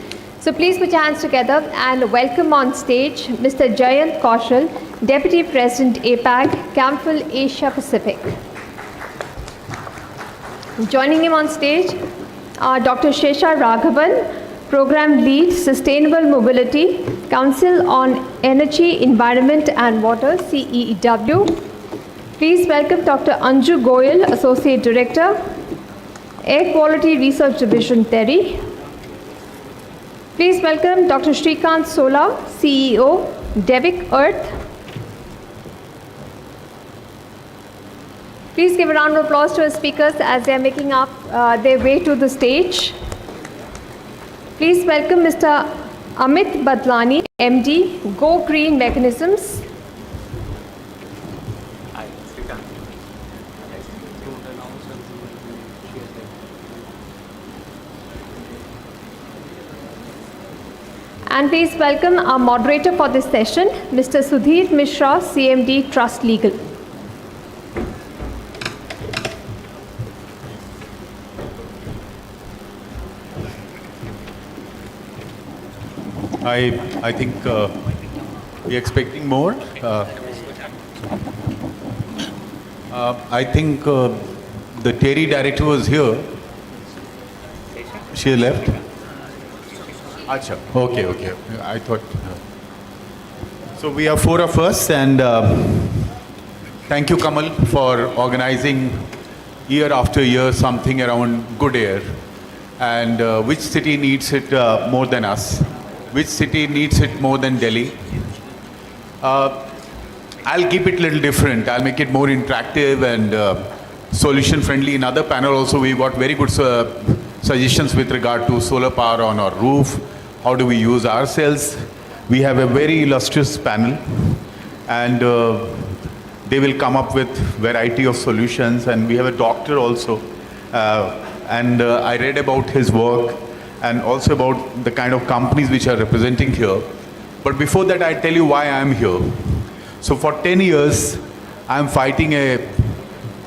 So please put your hands together and welcome on stage Mr. Jayant Kaushal, Deputy President APAC, Camphil Asia Pacific. Joining him on stage are Dr. Shesha Raghavan, Program Lead, Sustainable Mobility, Council on Energy, Environment and Water, CEW. Please welcome Dr. Anju Goyal, Associate Director, Air Quality Research Division, TERI. Please welcome Dr. Shrikant Sola, CEO, Devic Earth. Please give a round of applause to our speakers as they are making up their way to the stage. Please welcome Mr. Amit Badlani, MD, Go Green Mechanisms. And please welcome our moderator for this session, Mr. Sudhir Mishra, CMD, Trust Legal. I think we're expecting more. I think the TERI director was here. She left. Acha. Okay. I thought. So we are four of us, and thank you, Kamal, for organizing year after year something around good air. And which city needs it more than us? Which city needs it more than Delhi? I'll keep it a little different. I'll make it more interactive and solution friendly. In other panel also, we got very good suggestions with regard to solar power on our roof. How do we use our cells? We have a very illustrious panel, and they will come up with variety of solutions. And we have a doctor also, and I read about his work and also about the kind of companies which are representing here. But before that, I tell you why I am here. So for 10 years, I am fighting a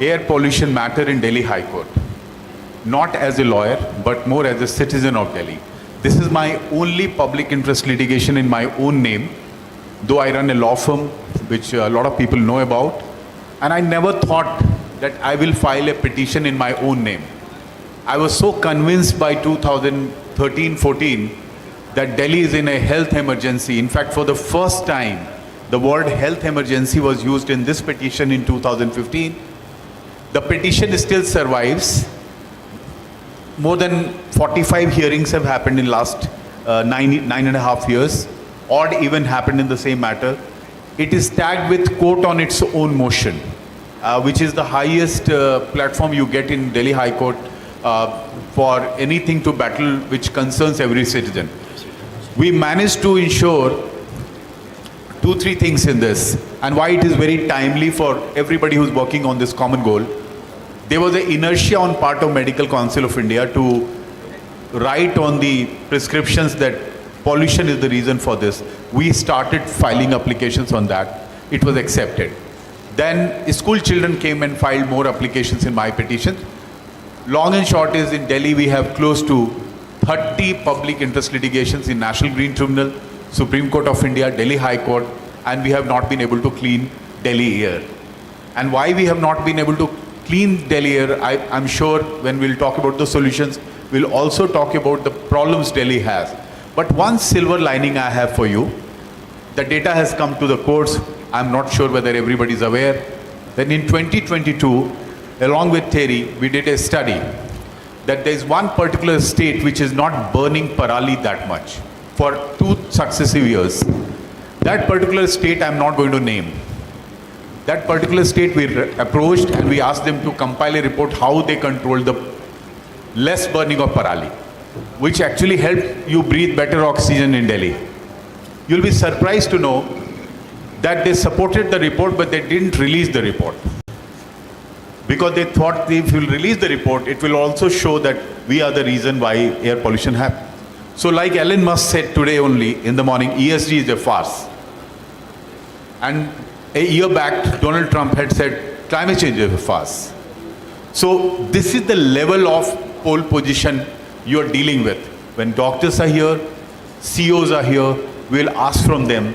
air pollution matter in Delhi High Court. Not as a lawyer, but more as a citizen of Delhi. This is my only public interest litigation in my own name, though I run a law firm, which a lot of people know about. And I never thought that I will file a petition in my own name. I was so convinced by 2013-14 that Delhi is in a health emergency. In fact, for the first time, the word health emergency was used in this petition in 2015. The petition still survives. More than 45 hearings have happened in last nine and a half years. Odd even happened in the same matter. It is tagged with court on its own motion, which is the highest platform you get in Delhi High Court for anything to battle which concerns every citizen. We managed to ensure 2-3 things in this, and why it is very timely for everybody who's working on this common goal. There was an inertia on part of Medical Council of India to write on the prescriptions that pollution is the reason for this. We started filing applications on that. It was accepted. Then school children came and filed more applications in my petition. Long and short is, in Delhi we have close to 30 public interest litigations in National Green Tribunal, Supreme Court of India, Delhi High Court, and we have not been able to clean Delhi air. And why we have not been able to clean Delhi air, I'm sure when we'll talk about the solutions, we'll also talk about the problems Delhi has. But one silver lining I have for you, the data has come to the courts. I'm not sure whether everybody's aware. Then in 2022, along with TERI, we did a study that there is one particular state which is not burning parali that much for 2 successive years. That particular state I'm not going to name. That particular state we approached and we asked them to compile a report how they control the less burning of parali, which actually helped you breathe better oxygen in Delhi. You'll be surprised to know that they supported the report, but they didn't release the report. Because they thought if you release the report, it will also show that we are the reason why air pollution happens. So like Elon Musk said today only in the morning, ESG is a farce. And a year back, Donald Trump had said climate change is fast. So this is the level of pole position you are dealing with. When doctors are here, CEOs are here, we'll ask from them,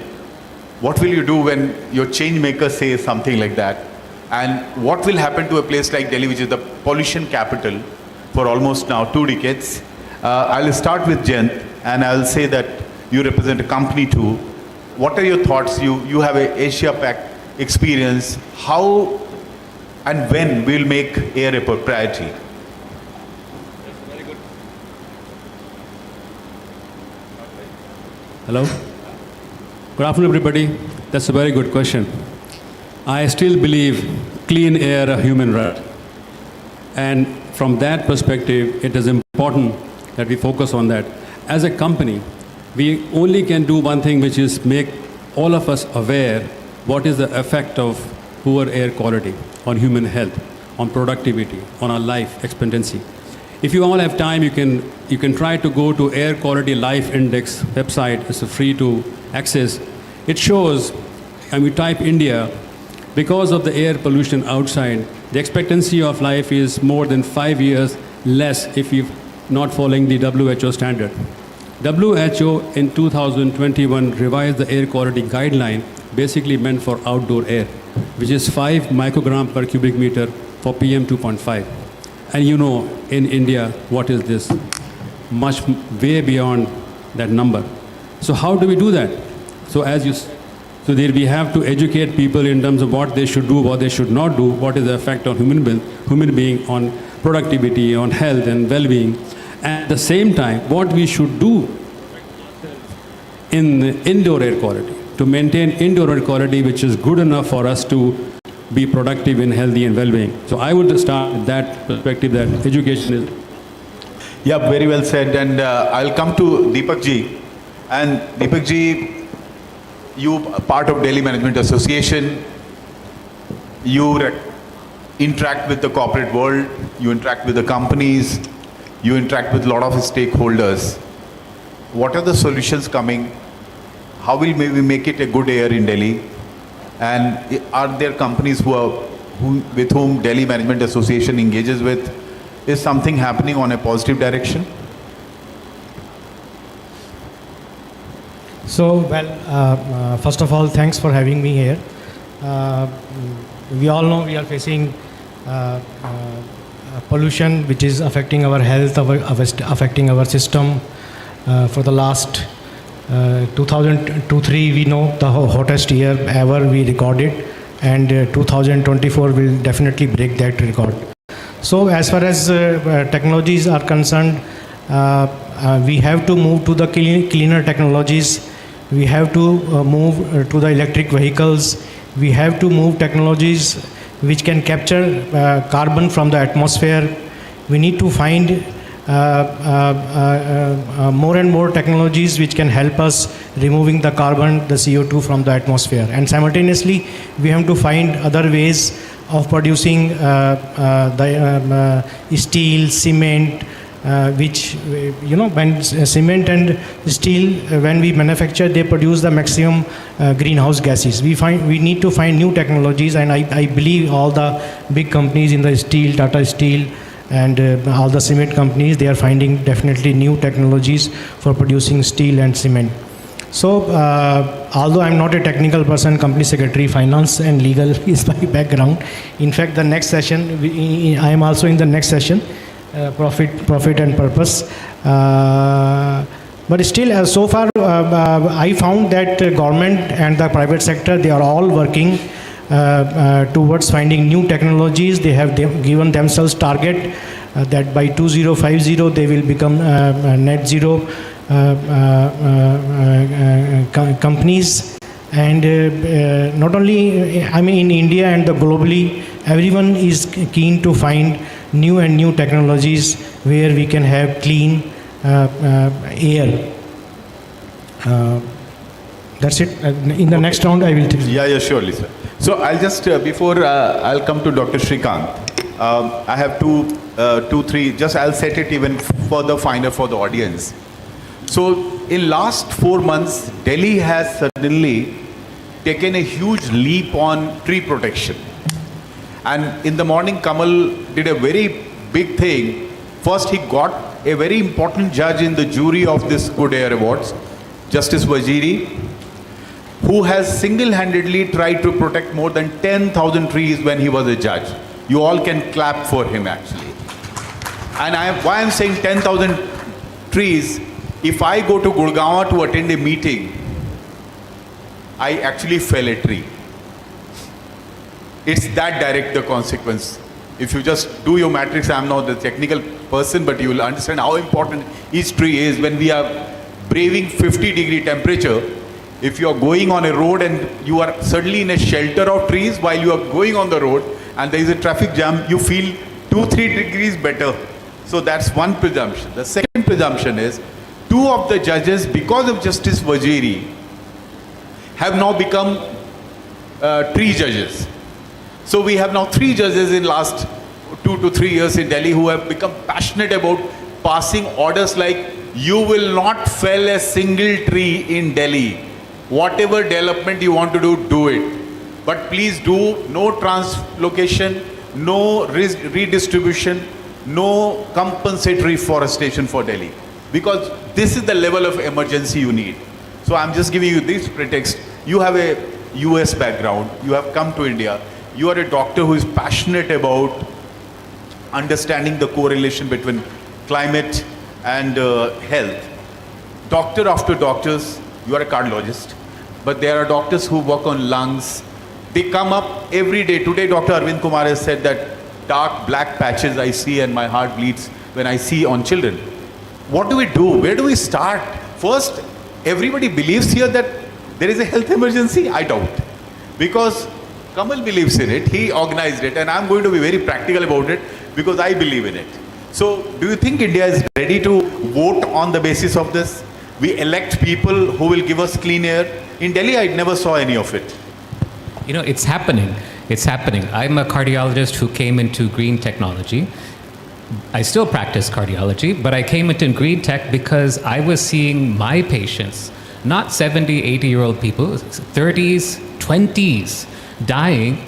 what will you do when your change maker says something like that? And what will happen to a place like Delhi, which is the pollution capital for almost now 2 decades? I'll start with Jayant, and I'll say that you represent a company too. What are your thoughts? You have a Asia Pac experience. How and when we'll make air a priority? Hello. Good afternoon, everybody. That's a very good question. I still believe clean air a human right. And from that perspective, it is important that we focus on that. As a company, we only can do one thing, which is make all of us aware what is the effect of poor air quality on human health, on productivity, on our life expectancy. If you all have time, you can try to go to Air Quality Life Index website. It's free to access. It shows, and we type India, because of the air pollution outside, the expectancy of life is more than 5 years less if you're not following the WHO standard. WHO in 2021 revised the air quality guideline, basically meant for outdoor air, which is 5 microgram per cubic meter for PM 2.5. And you know, in India, what is this? Much way beyond that number. So how do we do that? So there we have to educate people in terms of what they should do, what they should not do, what is the effect on human being on productivity, on health and well-being. At the same time, what we should do in indoor air quality, to maintain indoor air quality which is good enough for us to be productive and healthy and well-being. So I would start with that perspective, that education is... Yeah, very well said. And I'll come to Deepak ji. And Deepak ji, you are part of Delhi Management Association. You interact with the corporate world. You interact with the companies. You interact with a lot of stakeholders. What are the solutions coming? How will we make it a good air in Delhi? And are there companies with whom Delhi Management Association engages with? Is something happening on a positive direction? So, first of all, thanks for having me here. We all know we are facing pollution which is affecting our health, affecting our system. For the last 2002-03, we know the hottest year ever we recorded, and 2024 will definitely break that record. So as far as technologies are concerned, we have to move to the cleaner technologies. We have to move to the electric vehicles. We have to move technologies which can capture carbon from the atmosphere. We need to find more and more technologies which can help us removing the carbon, the CO2 from the atmosphere. And simultaneously, we have to find other ways of producing the steel, cement, which, you know, when cement and steel, when we manufacture, they produce the maximum greenhouse gases. We need to find new technologies, and I believe all the big companies in the steel, Tata Steel, and all the cement companies, they are finding definitely new technologies for producing steel and cement. So, although I'm not a technical person, company secretary, finance and legal is my background. In fact, the next session, I am also in the next session, profit and purpose. But still, so far, I found that government and the private sector, they are all working towards finding new technologies. They have given themselves target that by 2050 they will become net zero companies. And not only, I mean, in India and globally, everyone is keen to find new and new technologies where we can have clean air. That's it. In the next round, I will tell you. Yeah, surely, sir. So I'll just, before I'll come to Dr. Srikanth, I have two, three, just I'll set it even further finer for the audience. So in last 4 months, Delhi has suddenly taken a huge leap on tree protection. And in the morning, Kamal did a very big thing. First, he got a very important judge in the jury of this Good Air Awards, Justice Waziri, who has single-handedly tried to protect more than 10,000 trees when he was a judge. You all can clap for him, actually. And why I'm saying 10,000 trees, if I go to Gurgaon to attend a meeting, I actually fell a tree. It's that direct, the consequence. If you just do your matrix, I'm not the technical person, but you will understand how important each tree is. When we are braving 50-degree temperature, if you are going on a road and you are suddenly in a shelter of trees while you are going on the road and there is a traffic jam, you feel 2-3 degrees better. So that's one presumption. The second presumption is, two of the judges, because of Justice Waziri, have now become tree judges. So we have now 3 judges in last 2 to 3 years in Delhi who have become passionate about passing orders like, you will not fell a single tree in Delhi. Whatever development you want to do, do it. But please do no translocation, no redistribution, no compensatory forestation for Delhi. Because this is the level of emergency you need. So I'm just giving you this pretext. You have a US background, you have come to India, you are a doctor who is passionate about understanding the correlation between climate and health. Doctor after doctors, you are a cardiologist, but there are doctors who work on lungs. They come up every day. Today, Dr. Arvind Kumar has said that dark black patches I see and my heart bleeds when I see on children. What do we do? Where do we start? First, everybody believes here that there is a health emergency. I doubt. Because Kamal believes in it, he organized it, and I'm going to be very practical about it because I believe in it. So, do you think India is ready to vote on the basis of this? We elect people who will give us clean air. In Delhi, I never saw any of it. You know, it's happening. It's happening. I'm a cardiologist who came into green technology. I still practice cardiology, but I came into green tech because I was seeing my patients, not 70, 80-year-old people, 30s, 20s, dying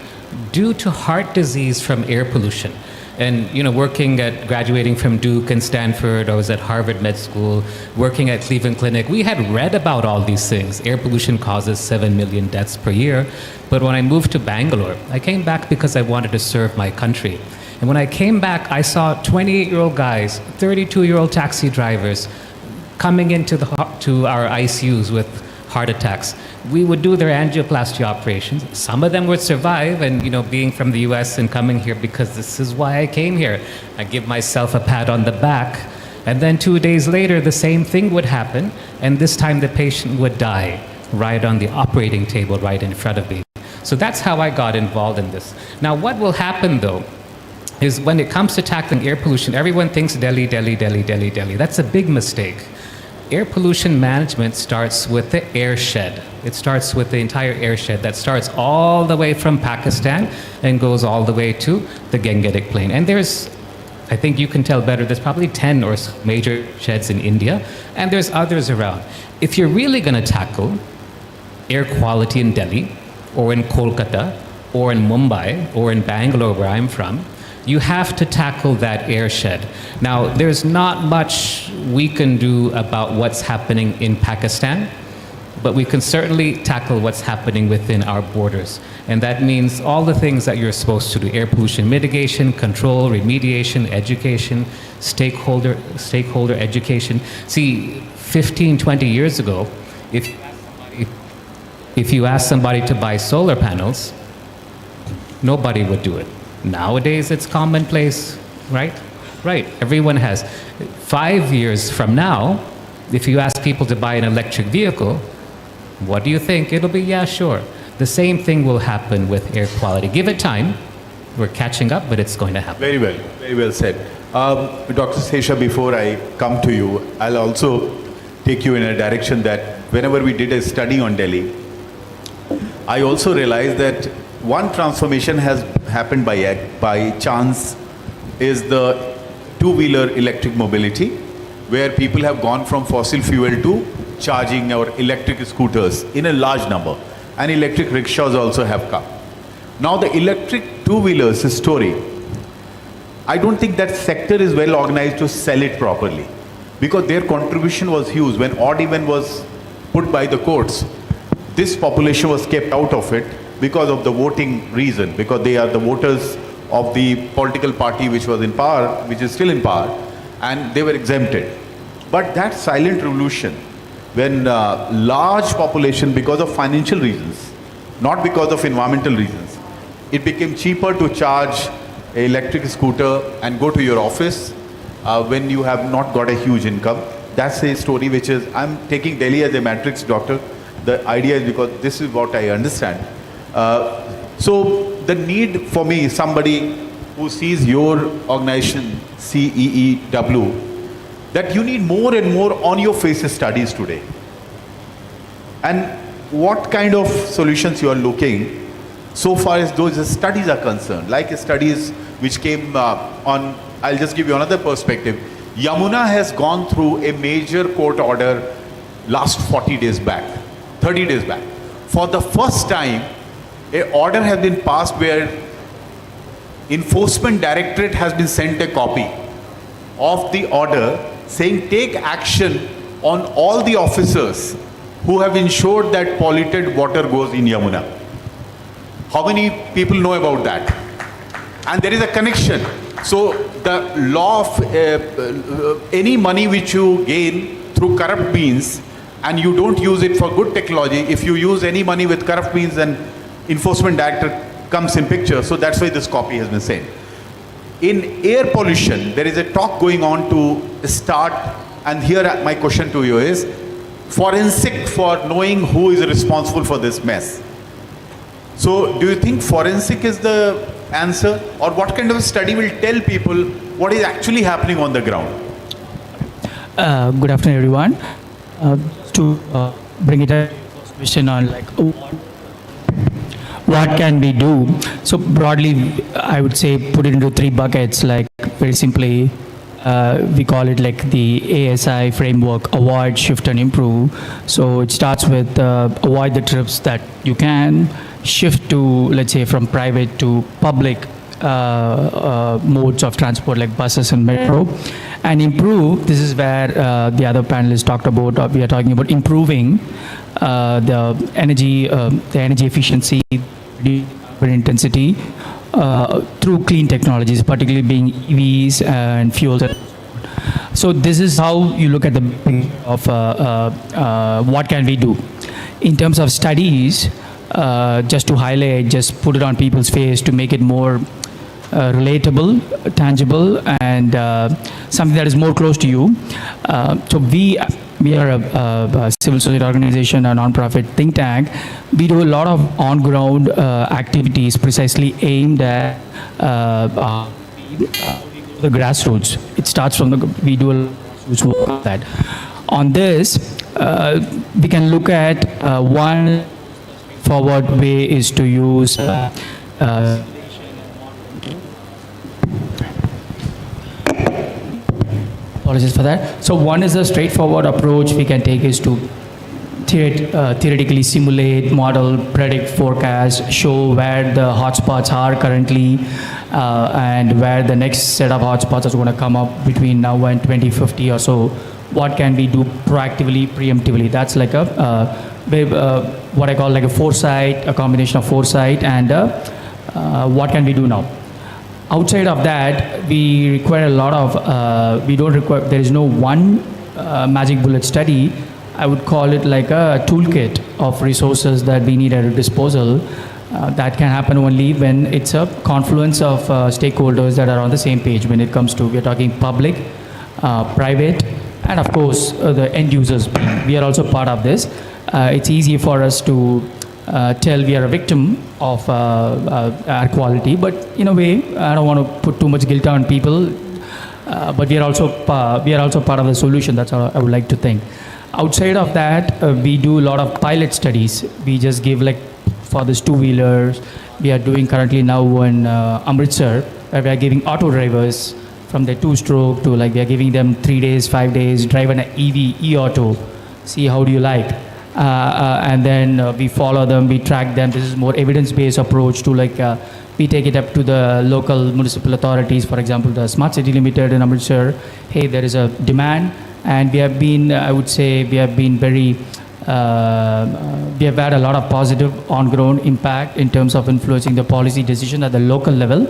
due to heart disease from air pollution. And, you know, graduating from Duke and Stanford, I was at Harvard Med School, working at Cleveland Clinic, we had read about all these things. Air pollution causes 7 million deaths per year. But when I moved to Bangalore, I came back because I wanted to serve my country. And when I came back, I saw 28-year-old guys, 32-year-old taxi drivers coming into our ICUs with heart attacks. We would do their angioplasty operations. Some of them would survive, and, you know, being from the US and coming here because this is why I came here, I give myself a pat on the back. And then 2 days later, the same thing would happen, and this time the patient would die right on the operating table right in front of me. So that's how I got involved in this. Now, what will happen, though, is when it comes to tackling air pollution, everyone thinks Delhi, Delhi, Delhi, Delhi, Delhi. That's a big mistake. Air pollution management starts with the airshed. It starts with the entire airshed that starts all the way from Pakistan and goes all the way to the Gangetic Plain. And there's, I think you can tell better, there's probably 10 or so major sheds in India, and there's others around. If you're really going to tackle air quality in Delhi, or in Kolkata, or in Mumbai, or in Bangalore, where I'm from, you have to tackle that airshed. Now, there's not much we can do about what's happening in Pakistan, but we can certainly tackle what's happening within our borders. And that means all the things that you're supposed to do: air pollution mitigation, control, remediation, education, stakeholder education. See, 15, 20 years ago, if you ask somebody to buy solar panels, nobody would do it. Nowadays, it's commonplace, right? Right, everyone has. 5 years from now, if you ask people to buy an electric vehicle, what do you think? It'll be, yeah, sure. The same thing will happen with air quality. Give it time. We're catching up, but it's going to happen. Very well said. Dr. Sesha, before I come to you, I'll also take you in a direction that whenever we did a study on Delhi, I also realized that one transformation has happened by chance is the two-wheeler electric mobility, where people have gone from fossil fuel to charging our electric scooters in a large number. and electric rickshaws also have come. Now the electric two-wheelers story, I don't think that sector is well organized to sell it properly, because their contribution was huge. When odd even was put by the courts, this population was kept out of it because of the voting reason, because they are the voters of the political party which was in power, which is still in power, and they were exempted. But that silent revolution, when large population, because of financial reasons, not because of environmental reasons, it became cheaper to charge an electric scooter and go to your office when you have not got a huge income. That's a story which is, I'm taking Delhi as a matrix, doctor. The idea is because this is what I understand. So the need for me, somebody who sees your organization, CEEW, that you need more and more on-your-face studies today. And what kind of solutions you are looking so far as those studies are concerned, like studies which came on, I'll just give you another perspective. Yamuna has gone through a major court order last 40 days back, 30 days back. For the first time, an order has been passed where Enforcement Directorate has been sent a copy of the order saying take action on all the officers who have ensured that polluted water goes in Yamuna. How many people know about that? And there is a connection. So the law of any money which you gain through corrupt means and you don't use it for good technology, if you use any money with corrupt means, then Enforcement Director comes in picture. So that's why this copy has been sent. In air pollution, there is a talk going on to start, and here my question to you is, forensic for knowing who is responsible for this mess. So do you think forensic is the answer, or what kind of study will tell people what is actually happening on the ground? Good afternoon, everyone. To bring it a question on like what can we do? So broadly, I would say put it into three buckets. Like very simply, we call it like the ASI framework: avoid, shift, and improve. So it starts with avoid the trips that you can, shift to, let's say, from private to public modes of transport like buses and metro, and improve. This is where the other panelists talked about. We are talking about improving the energy efficiency, carbon intensity through clean technologies, particularly being EVs and fuels. So this is how you look at the of what can we do in terms of studies. Just to highlight, just put it on people's face to make it more relatable, tangible, and something that is more close to you. So we are a civil society organization, a non-profit think tank. We do a lot of on-ground activities precisely aimed at the grassroots. It starts from we do a lot of grassroots work on that. On this, we can look at one forward way is to use apologies for that. So one is a straightforward approach we can take is to theoretically simulate, model, predict, forecast, show where the hotspots are currently and where the next set of hotspots are going to come up between now and 2050 or so. What can we do proactively, preemptively? That's like what I call like a foresight, a combination of foresight and what can we do now. Outside of that, we require a lot of, there is no one magic bullet study. I would call it like a toolkit of resources that we need at our disposal. That can happen only when it's a confluence of stakeholders that are on the same page when it comes to, we're talking public, private, and of course the end users. We are also part of this. It's easy for us to tell we are a victim of air quality, but in a way, I don't want to put too much guilt on people, but we are also part of the solution. That's how I would like to think. Outside of that, we do a lot of pilot studies. We just give like for this two-wheelers, we are doing currently now in Amritsar, where we are giving auto drivers from their two-stroke to like we are giving them 3 days, 5 days, drive an EV, e-auto, see how do you like. and then we follow them, we track them. This is more evidence-based approach to we take it up to the local municipal authorities, for example, the Smart City Limited in Amritsar. Hey, there is a demand, and we have been, I would say, we have been very, we have had a lot of positive on-ground impact in terms of influencing the policy decision at the local level.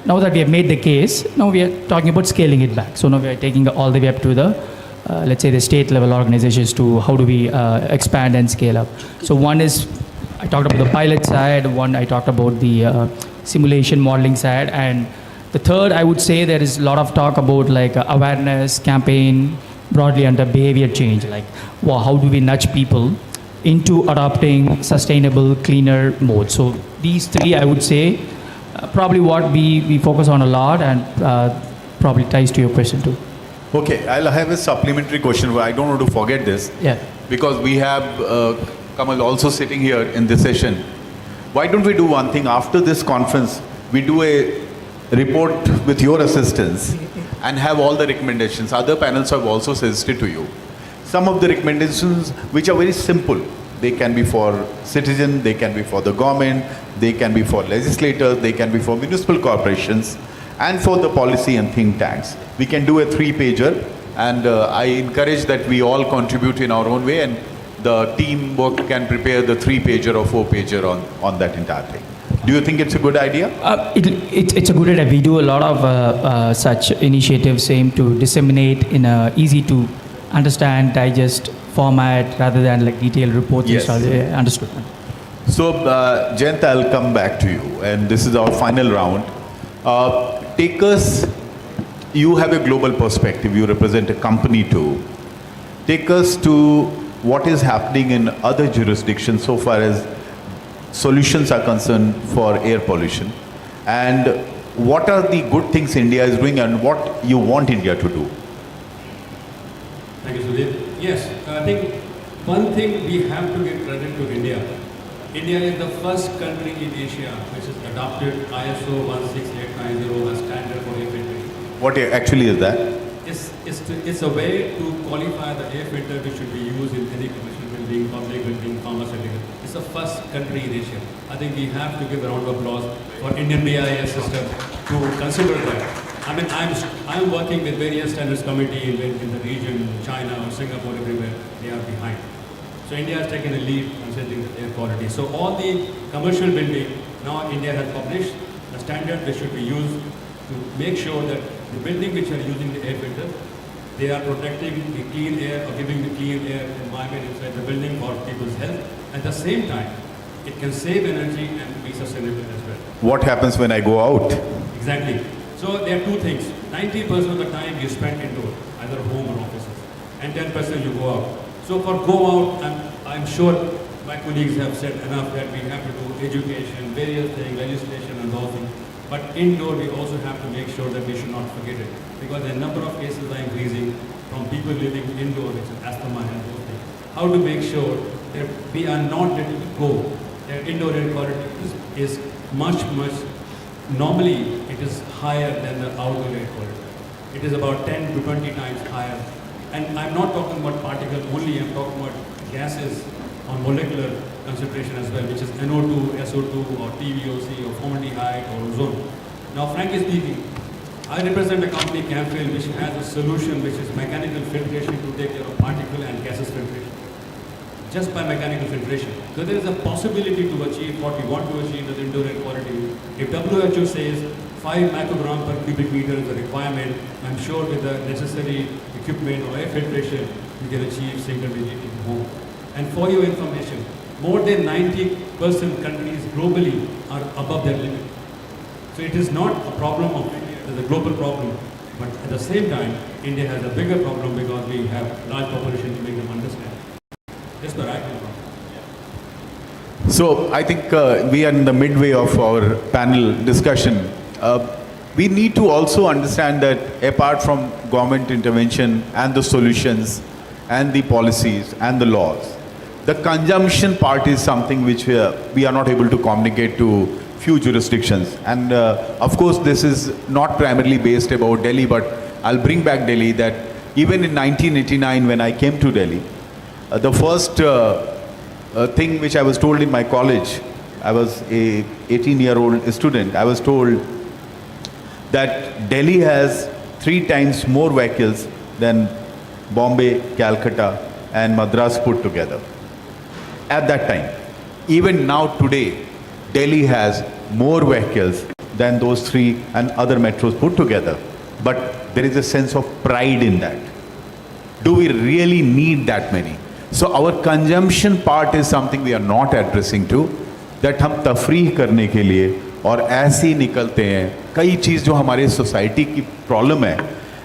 Now that we have made the case, now we are talking about scaling it back. So now we are taking all the way up to the, let's say, the state level organizations to how do we expand and scale up. So one is, I talked about the pilot side, one I talked about the simulation modeling side, and the third, I would say there is a lot of talk about awareness campaign broadly under behavior change, how do we nudge people into adopting sustainable, cleaner mode. So these three, I would say, probably what we focus on a lot, and probably ties to your question too. Okay, I'll have a supplementary question. I don't want to forget this. Yeah. Because we have Kamal also sitting here in this session. Why don't we do one thing? After this conference, we do a report with your assistance and have all the recommendations. Other panels have also suggested to you. Some of the recommendations which are very simple. They can be for citizens, they can be for the government, they can be for legislators, they can be for municipal corporations, and for the policy and think tanks. We can do a 3-pager, and I encourage that we all contribute in our own way, and the teamwork can prepare the 3-pager or 4-pager on that entire thing. Do you think it's a good idea? It's a good idea. We do a lot of such initiatives aimed to disseminate in a easy to understand, digest format rather than detailed reports. Yes. Understood. So, Jayant, I'll come back to you, and this is our final round. Take us, you have a global perspective, you represent a company too. Take us to what is happening in other jurisdictions so far as solutions are concerned for air pollution, and what are the good things India is doing and what you want India to do? Thank you, Sudhir. Yes, I think one thing we have to give credit to India. India is the first country in Asia which has adopted ISO 16890 as standard for air filtration. What actually is that? It's a way to qualify the air filter which should be used in any commercial building, public building, pharmaceutical. It's the first country in Asia. I think we have to give a round of applause for Indian BIS system to consider that. I mean, I'm working with various standards committee in the region, China or Singapore, everywhere. They are behind. So India has taken a lead considering the air quality. So all the commercial building, now India has published the standard which should be used to make sure that the building which are using the air filter, they are protecting the clean air or giving the clean air environment inside the building for people's health. At the same time, it can save energy and be sustainable as well. What happens when I go out? Exactly. So there are two things. 90% of the time you spend indoor, either home or offices, and 10% you go out. So for go out, I'm sure my colleagues have said enough that we have to do education, various things, legislation and all things. But indoor, we also have to make sure that we should not forget it. Because the number of cases are increasing from people living indoor, which is asthma and those things. How to make sure that we are not letting it go. That indoor air quality is much, normally it is higher than the outdoor air quality. It is about 10 to 20 times higher. And I'm not talking about particle only, I'm talking about gases on molecular concentration as well, which is NO2, SO2 or TVOC or formaldehyde or ozone. Now, frankly speaking, I represent a company, Camphil, which has a solution which is mechanical filtration to take care of particle and gases filtration. Just by mechanical filtration. So there is a possibility to achieve what we want to achieve with indoor air quality. If WHO says 5 microgram per cubic meter is the requirement, I'm sure with the necessary equipment or air filtration, you can achieve single digit in home. And for your information, more than 90% countries globally are above their limit. So it is not a problem of India, it is a global problem. But at the same time, India has a bigger problem because we have large population to make them understand. That's where I come from. So I think we are in the midway of our panel discussion. We need to also understand that apart from government intervention and the solutions and the policies and the laws, the consumption part is something which we are not able to communicate to few jurisdictions. And of course, this is not primarily based about Delhi, but I'll bring back Delhi that even in 1989 when I came to Delhi, the first thing which I was told in my college. I was a 18-year-old student. I was told that Delhi has 3 times more vehicles than Bombay, Calcutta and Madras put together. At that time. Even now today, Delhi has more vehicles than those 3 and other metros put together. But there is a sense of pride in that. Do we really need that many? So our consumption part is something we are not addressing to, that हम तफरीह करने के लिए और ऐसे ही निकलते हैं कई चीज़ जो हमारे सोसाइटी की प्रॉब्लम है.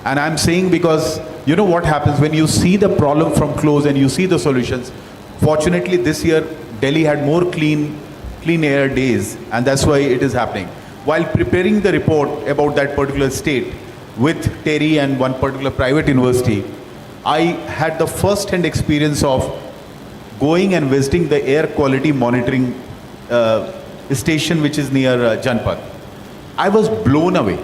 And I'm saying because you know what happens when you see the problem from close and you see the solutions. Fortunately this year Delhi had more clean air days and that's why it is happening. While preparing the report about that particular state with Terry and one particular private university, I had the first-hand experience of going and visiting the air quality monitoring station which is near Janpad. I was blown away.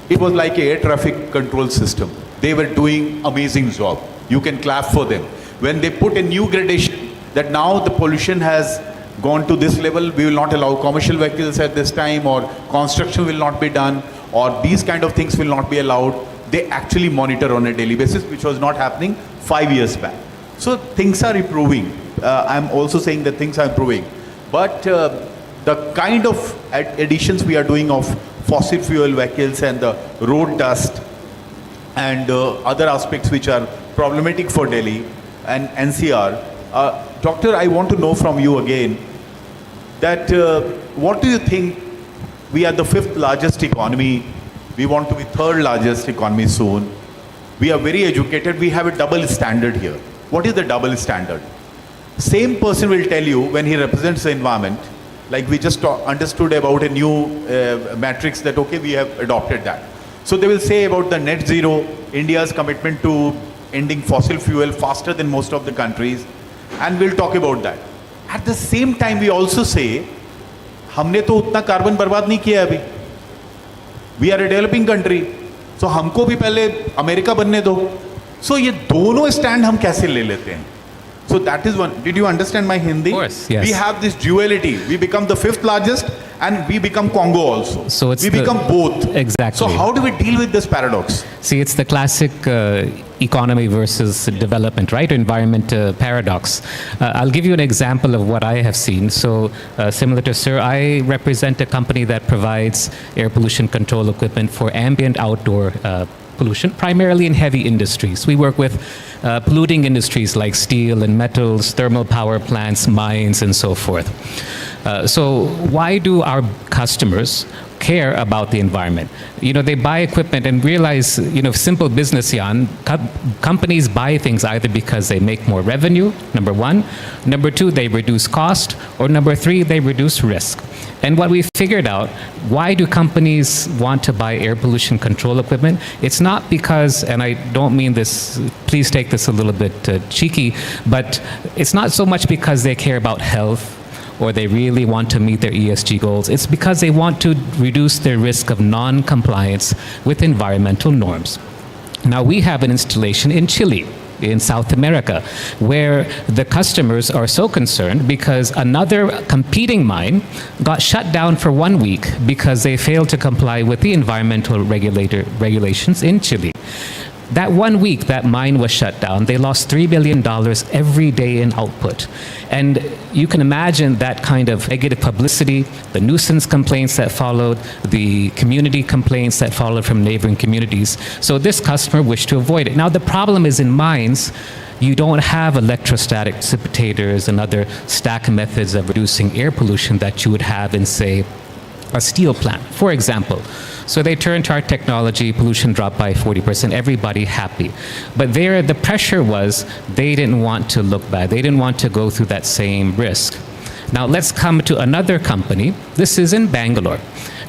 It was like an air traffic control system. They were doing amazing job. You can clap for them. When they put a new gradation that now the pollution has gone to this level, we will not allow commercial vehicles at this time, or construction will not be done, or these kind of things will not be allowed. They actually monitor on a daily basis, which was not happening 5 years back. So things are improving. I'm also saying that things are improving. But the kind of additions we are doing of fossil fuel vehicles and the road dust and other aspects which are problematic for Delhi and NCR. Doctor, I want to know from you again that what do you think? We are the 5th largest economy. We want to be 3rd largest economy soon. We are very educated. We have a double standard here. What is the double standard? Same person will tell you when he represents the environment, like we just understood about a new matrix that, okay, we have adopted that. So they will say about the net zero, India's commitment to ending fossil fuel faster than most of the countries, and we'll talk about that. At the same time, we also say, हमने तो उतना carbon बर्बाद नहीं किया अभी. We are a developing country. So हमको भी पहले अमेरिका बनने दो. So ये दोनों स्टैंड हम कैसे ले लेते हैं? So that is one. Did you understand my Hindi? Of course, yes. We have this duality. We become the 5th largest and we become Congo also. So it's we become both. Exactly. So how do we deal with this paradox? See, it's the classic economy versus development, right? Environment paradox. I'll give you an example of what I have seen. So similar to Sir, I represent a company that provides air pollution control equipment for ambient outdoor pollution, primarily in heavy industries. We work with polluting industries like steel and metals, thermal power plants, mines, and so forth. So why do our customers care about the environment? You know, they buy equipment and realize, you know, simple business, Jan, companies buy things either because they make more revenue, number 1, number 2, they reduce cost, or number 3, they reduce risk. And what we figured out, why do companies want to buy air pollution control equipment? It's not because, and I don't mean this, please take this a little bit cheeky, but it's not so much because they care about health or they really want to meet their ESG goals. It's because they want to reduce their risk of non-compliance with environmental norms. Now, we have an installation in Chile, in South America, where the customers are so concerned because another competing mine got shut down for 1 week because they failed to comply with the environmental regulations in Chile. That 1 week that mine was shut down, they lost $3 billion every day in output. And you can imagine that kind of negative publicity, the nuisance complaints that followed, the community complaints that followed from neighboring communities. So this customer wished to avoid it. Now the problem is in mines, you don't have electrostatic precipitators and other stack methods of reducing air pollution that you would have in, say, a steel plant, for example. So they turned to our technology, pollution dropped by 40%, everybody happy. But there, the pressure was they didn't want to look bad. They didn't want to go through that same risk. Now let's come to another company. This is in Bangalore.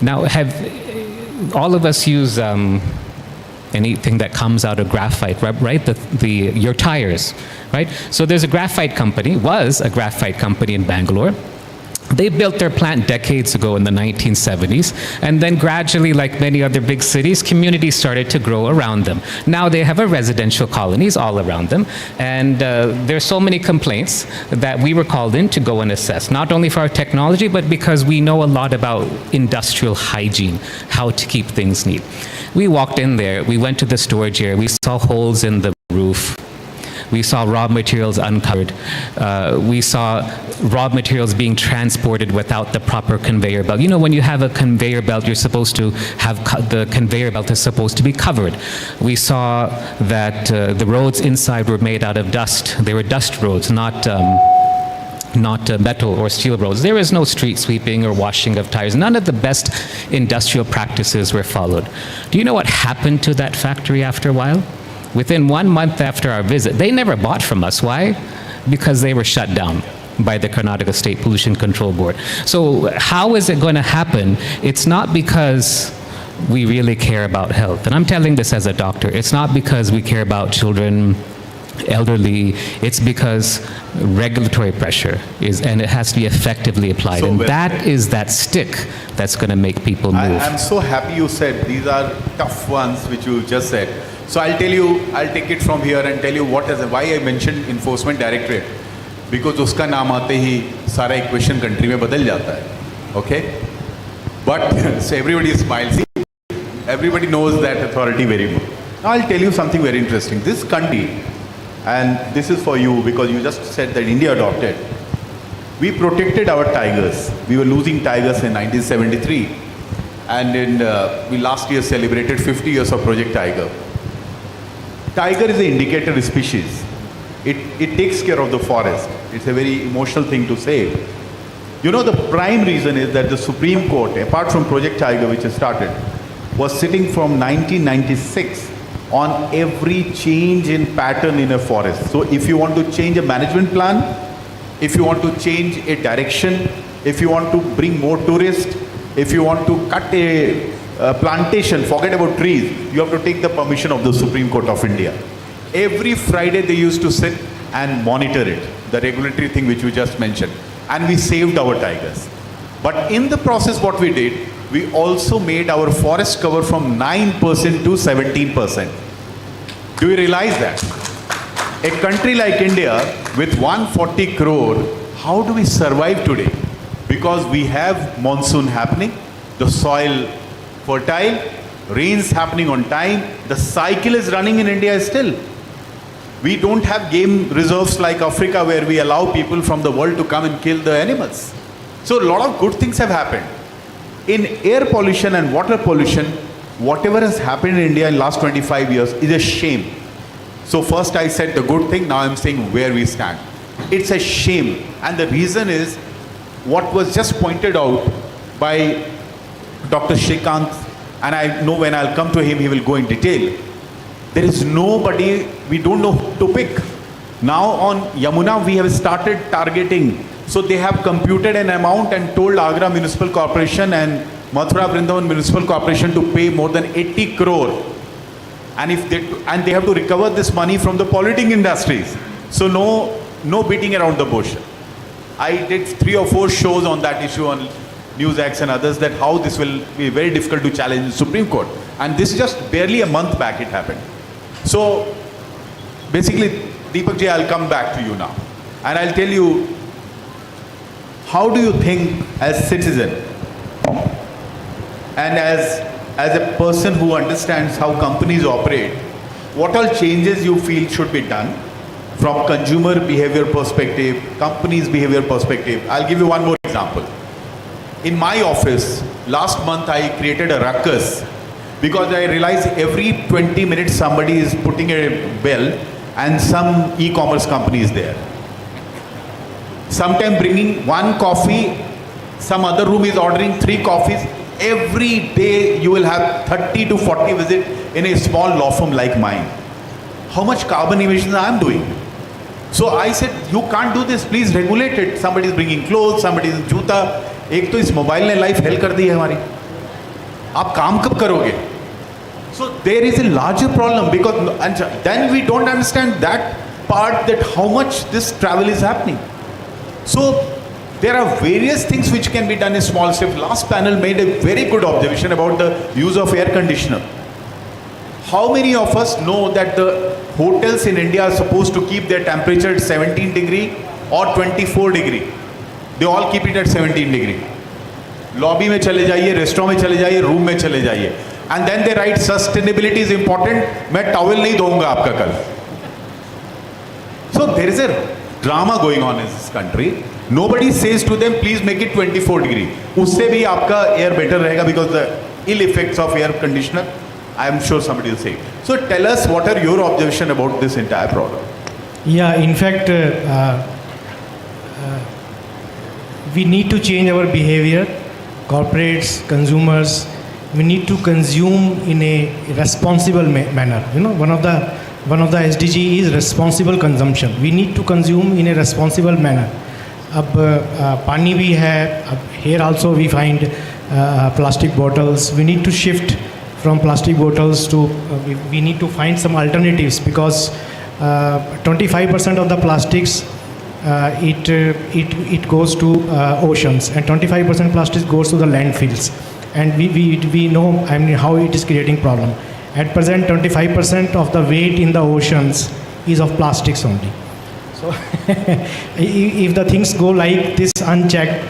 Now, have all of us use anything that comes out of graphite, right? Your tires, right? So there's a graphite company, was a graphite company in Bangalore. They built their plant decades ago in the 1970s, and then gradually, like many other big cities, communities started to grow around them. Now they have a residential colonies all around them, and there's so many complaints that we were called in to go and assess, not only for our technology, but because we know a lot about industrial hygiene, how to keep things neat. We walked in there, we went to the storage area, we saw holes in the roof. We saw raw materials uncovered. We saw raw materials being transported without the proper conveyor belt. You know, when you have a conveyor belt, you're supposed to have, the conveyor belt is supposed to be covered. We saw that the roads inside were made out of dust. They were dust roads, not metal or steel roads. There is no street sweeping or washing of tires. None of the best industrial practices were followed. Do you know what happened to that factory after a while? Within 1 month after our visit, they never bought from us. Why? Because they were shut down by the Karnataka State Pollution Control Board. So how is it going to happen? It's not because we really care about health. And I'm telling this as a doctor. It's not because we care about children, elderly. It's because regulatory pressure is, and it has to be effectively applied. So and well that said. is that stick that's going to make people move. I'm so happy you said these are tough ones which you just said. So I'll tell you, I'll take it from here and tell you why I mentioned Enforcement Directorate. Because उसका नाम आते ही सारा equation country में बदल जाता है. Okay? But so everybody smiles. Everybody knows that authority very well. Now I'll tell you something very interesting. This country, and this is for you because you just said that India adopted. We protected our tigers. We were losing tigers in 1973. And we last year celebrated 50 years of Project Tiger. Tiger is an indicator species. It takes care of the forest. It's a very emotional thing to say. You know, the prime reason is that the Supreme Court, apart from Project Tiger, which has started, was sitting from 1996 on every change in pattern in a forest. So if you want to change a management plan, if you want to change a direction, if you want to bring more tourists, if you want to cut a plantation, forget about trees, you have to take the permission of the Supreme Court of India. Every Friday they used to sit and monitor it, the regulatory thing which you just mentioned. And we saved our tigers. But in the process what we did, we also made our forest cover from 9% to 17%. Do you realize that? A country like India with 140 crore, how do we survive today? Because we have monsoon happening, the soil fertile, rains happening on time, the cycle is running in India still. We don't have game reserves like Africa where we allow people from the world to come and kill the animals. So a lot of good things have happened. In air pollution and water pollution, whatever has happened in India in the last 25 years is a shame. So first I said the good thing, now I'm saying where we stand. It's a shame. And the reason is what was just pointed out by Dr. Shrikant, and I know when I'll come to him, he will go in detail. There is nobody, we don't know who to pick. Now on Yamuna, we have started targeting. So they have computed an amount and told Agra Municipal Corporation and Mathura Vrindavan Municipal Corporation to pay more than 80 crore. And if they have to recover this money from the polluting industries. So no beating around the bush. I did 3 or 4 shows on that issue on NewsX and others, that how this will be very difficult to challenge the Supreme Court. And this is just barely a month back it happened. So basically, Deepak ji, I'll come back to you now. And I'll tell you, how do you think as citizen and as a person who understands how companies operate, what all changes you feel should be done from consumer behavior perspective, companies behavior perspective? I'll give you one more example. In my office, last month I created a ruckus because I realized every 20 minutes somebody is putting a bell and some e-commerce company is there. Sometime bringing 1 coffee, some other room is ordering 3 coffees. Every day you will have 30 to 40 visits in a small law firm like mine. How much carbon emissions I am doing? So I said, you can't do this, please regulate it. Somebody is bringing clothes, somebody is जूता. एक तो इस mobile ने life hell कर दी है हमारी. आप काम कब करोगे? So there is a larger problem because, and then we don't understand that part, that how much this travel is happening. So There are various things which can be done in small steps. Last panel made a very good observation about the use of air conditioner. How many of us know that the hotels in India are supposed to keep their temperature at 17 degree or 24 degree? They all keep it at 17 degree. Lobby में चले जाइए, restaurant में चले जाइए, room में चले जाइए. And then they write sustainability is important. मैं towel नहीं धोऊंगा आपका कल. So there is a drama going on in this country. Nobody says to them, please make it 24 degree. उससे भी आपका air better रहेगा because the ill effects of air conditioner. I am sure somebody will say. So tell us what are your observation about this entire problem? Yeah, in fact, we need to change our behavior. Corporates, consumers, we need to consume in a responsible manner. You know, one of the SDG is responsible consumption. We need to consume in a responsible manner. अब पानी भी है, अब here also we find plastic bottles. We need to shift from plastic bottles to we need to find some alternatives because 25% of the plastics it goes to oceans and 25% plastic goes to the landfills, and we know, I mean, how it is creating problem. At present 25% of the weight in the oceans is of plastics only. So if the things go like this unchecked,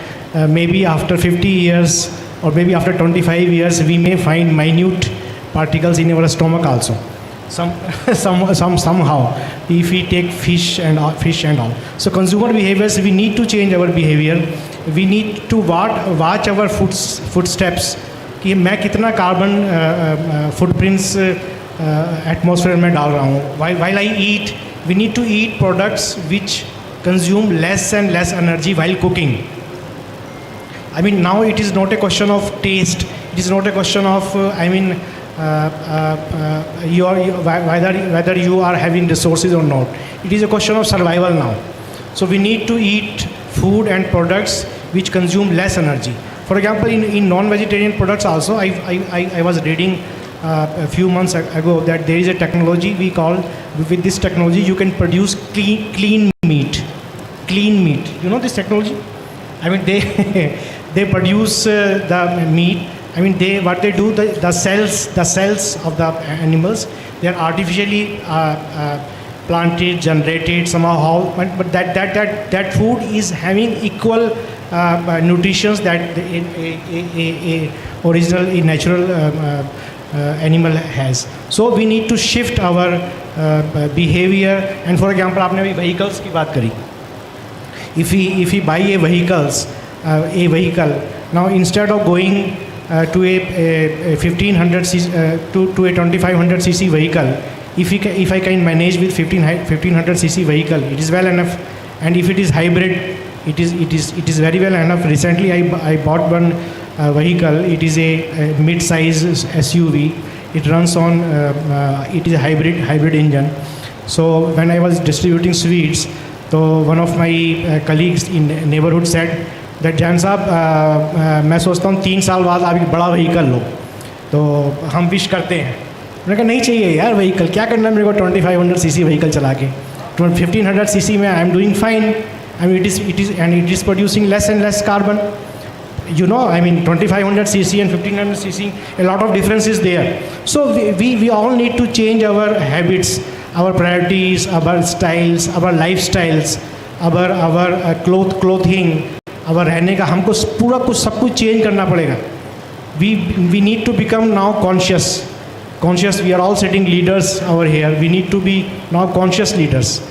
maybe after 50 years or maybe after 25 years we may find minute particles in our stomach also. Somehow, if we take fish and all. So consumer behaviors, we need to change our behavior. We need to watch our footsteps. कि मैं कितना carbon footprints atmosphere में डाल रहा हूँ. While I eat, we need to eat products which consume less and less energy while cooking. I mean, now it is not a question of taste. It is not a question of whether you are having resources or not. It is a question of survival now. So we need to eat food and products which consume less energy. For example, in non-vegetarian products also, I was reading a few months ago that there is a technology we call, with this technology you can produce clean meat. Clean meat. You know this technology? I mean, they produce the meat. I mean, what they do, the cells of the animals, they are artificially planted, generated somehow, but that food is having equal nutrition that a original, a natural animal has. So we need to shift our behavior. And for example, आपने अभी vehicles की बात करी. If we buy a vehicle, now instead of going to a 1500 to a 2500 cc vehicle, if I can manage with 1500 cc vehicle, it is well enough. And if it is hybrid, it is very well enough. Recently I bought one vehicle. It is a mid-size SUV. It runs on it is a hybrid engine. So when I was distributing sweets, so one of my colleagues in neighborhood said that जान साहब मैं सोचता हूँ 3 साल बाद आप एक बड़ा व्हीकल लो तो हम विश करते हैं. मैंने कहा नहीं चाहिए यार व्हीकल, क्या करना है मेरे को 2500 cc व्हीकल चला के. 1500 cc में I am doing fine. I mean, it is producing less and less carbon. You know, I mean, 2500 cc and 1500 cc, a lot of difference is there. So we all need to change our habits, our priorities, our styles, our lifestyles, our clothing, our रहने का हमको पूरा कुछ सब कुछ change करना पड़ेगा. We need to become now conscious. We are all sitting leaders over here. We need to be now conscious leaders.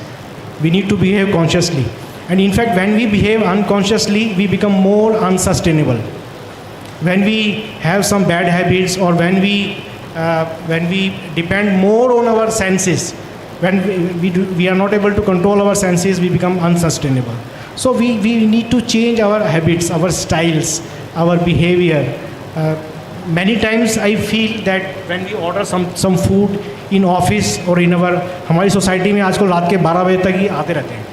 We need to behave consciously. And in fact, when we behave unconsciously, we become more unsustainable. When we have some bad habits, or when we depend more on our senses, when we are not able to control our senses, we become unsustainable. So we need to change our habits, our styles, our behavior. Many times I feel that when we order some food in office or in our, हमारी society में आजकल रात के 12 बजे तक ही आते रहते हैं.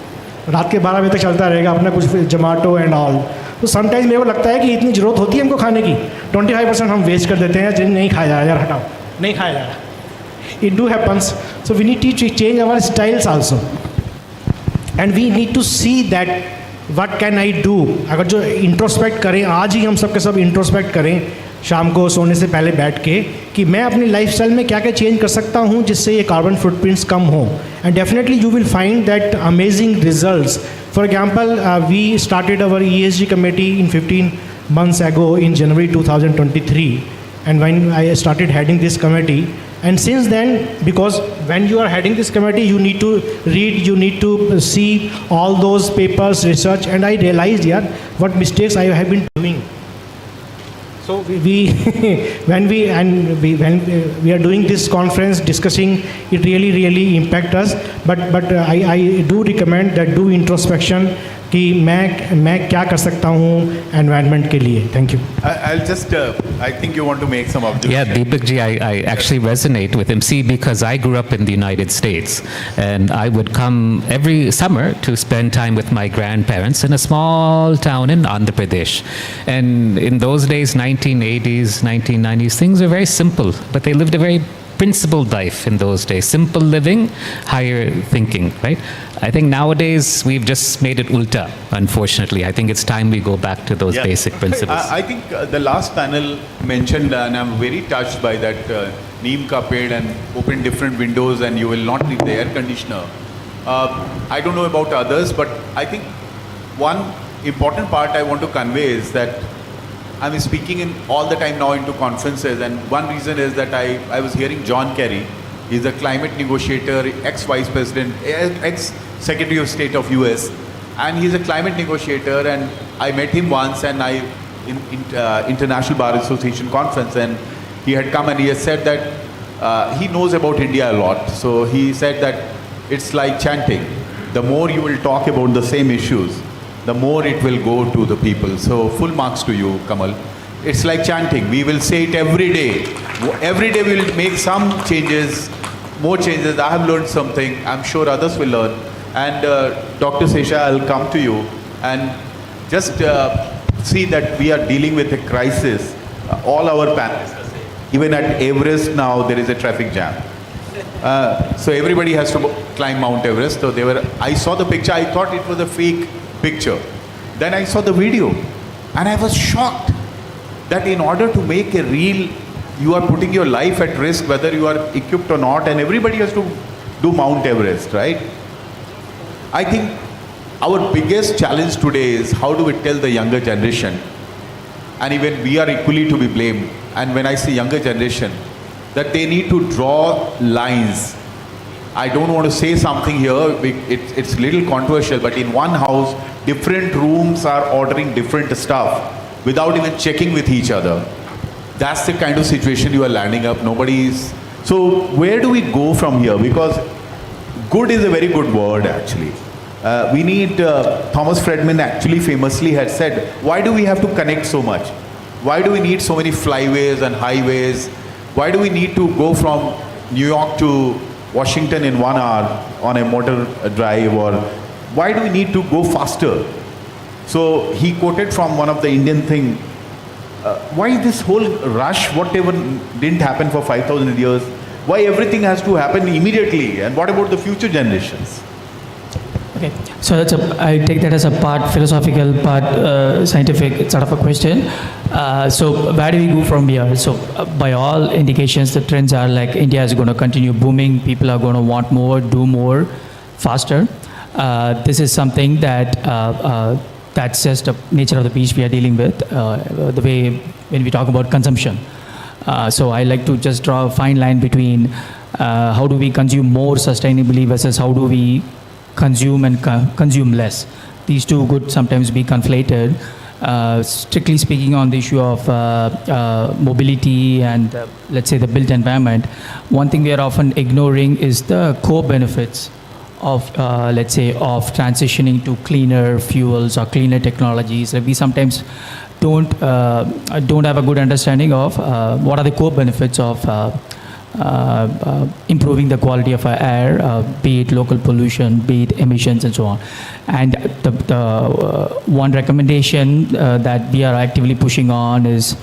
रात के 12 बजे तक चलता रहेगा अपना कुछ जोमेटो एंड ऑल. तो समटाइम्स मेरे को लगता है कि इतनी ज़रूरत होती है हमको खाने की. 25% हम वेस्ट कर देते हैं, जिन नहीं खाया जा रहा, यार हटाओ, नहीं खाया जा रहा. It do happens. So we need to change our styles also. And we need to see that what can I do. अगर जो इंट्रोस्पेक्ट करें, आज ही हम सब के सब इंट्रोस्पेक्ट करें शाम को सोने से पहले बैठ के, कि मैं अपनी लाइफस्टाइल में क्या क्या चेंज कर सकता हूँ जिससे ये कार्बन फुटप्रिंट्स कम हो. And definitely you will find that amazing results. For example, we started our ESG committee in 15 months ago in January 2023, and when I started heading this committee, and since then, because when you are heading this committee, you need to read, you need to see all those papers, research, and I realized, yeah, what mistakes I have been doing. So we when we are doing this conference discussing, it really impact us. But I do recommend that do introspection कि मैं क्या कर सकता हूँ environment के लिए. Thank you. I'll just, I think you want to make some observations. Yeah, Deepak ji, I actually resonate with him. See, because I grew up in the United States, and I would come every summer to spend time with my grandparents in a small town in Andhra Pradesh. And in those days, 1980s, 1990s, things were very simple, but they lived a very principled life in those days. Simple living, higher thinking, right? I think nowadays we've just made it ulta, unfortunately. I think it's time we go back to those basic principles. I think the last panel mentioned, and I'm very touched by that, neem ka ped and open different windows and you will not need the air conditioner. I don't know about others, but I think one important part I want to convey is that I'm speaking in all the time now into conferences, and one reason is that I was hearing John Kerry. He's a climate negotiator, ex-vice president, ex-secretary of state of US, and he's a climate negotiator, and I met him once and in International Bar Association conference, and he had come and he has said that he knows about India a lot. So he said that it's like chanting. The more you will talk about the same issues, the more it will go to the people. So full marks to you, Kamal. It's like chanting. We will say it every day. Every day we will make some changes, more changes. I have learned something. I'm sure others will learn. And Dr. Sesha, I'll come to you and just see that we are dealing with a crisis. All our panelists are saying. Even at Everest now there is a traffic jam. So everybody has to climb Mount Everest. So I saw the picture. I thought it was a fake picture. Then I saw the video and I was shocked that in order to make a reel, you are putting your life at risk whether you are equipped or not, and everybody has to do Mount Everest, right? I think our biggest challenge today is how do we tell the younger generation, and even we are equally to be blamed, and when I say younger generation, that they need to draw lines. I don't want to say something here, it's a little controversial, but in one house, different rooms are ordering different stuff without even checking with each other. That's the kind of situation you are landing up. So where do we go from here? Because good is a very good word actually. We need, Thomas Friedman actually famously had said, why do we have to connect so much? Why do we need so many flyways and highways? Why do we need to go from New York to Washington in 1 hour on a motor drive, or why do we need to go faster? So he quoted from one of the Indian thing, why this whole rush, whatever didn't happen for 5,000 years, why everything has to happen immediately, and what about the future generations? Okay, so I take that as a part philosophical, part scientific sort of a question. So where do we go from here? So by all indications, the trends are like India is going to continue booming. People are going to want more, do more, faster. This is something that that's just the nature of the beast we are dealing with. The way when we talk about consumption. So I like to just draw a fine line between how do we consume more sustainably versus how do we consume and consume less. These two could sometimes be conflated. Strictly speaking, on the issue of mobility and let's say the built environment, one thing we are often ignoring is the core benefits of let's say of transitioning to cleaner fuels or cleaner technologies. We sometimes don't have a good understanding of what are the core benefits of improving the quality of our air, be it local pollution, be it emissions and so on. And the one recommendation that we are actively pushing on is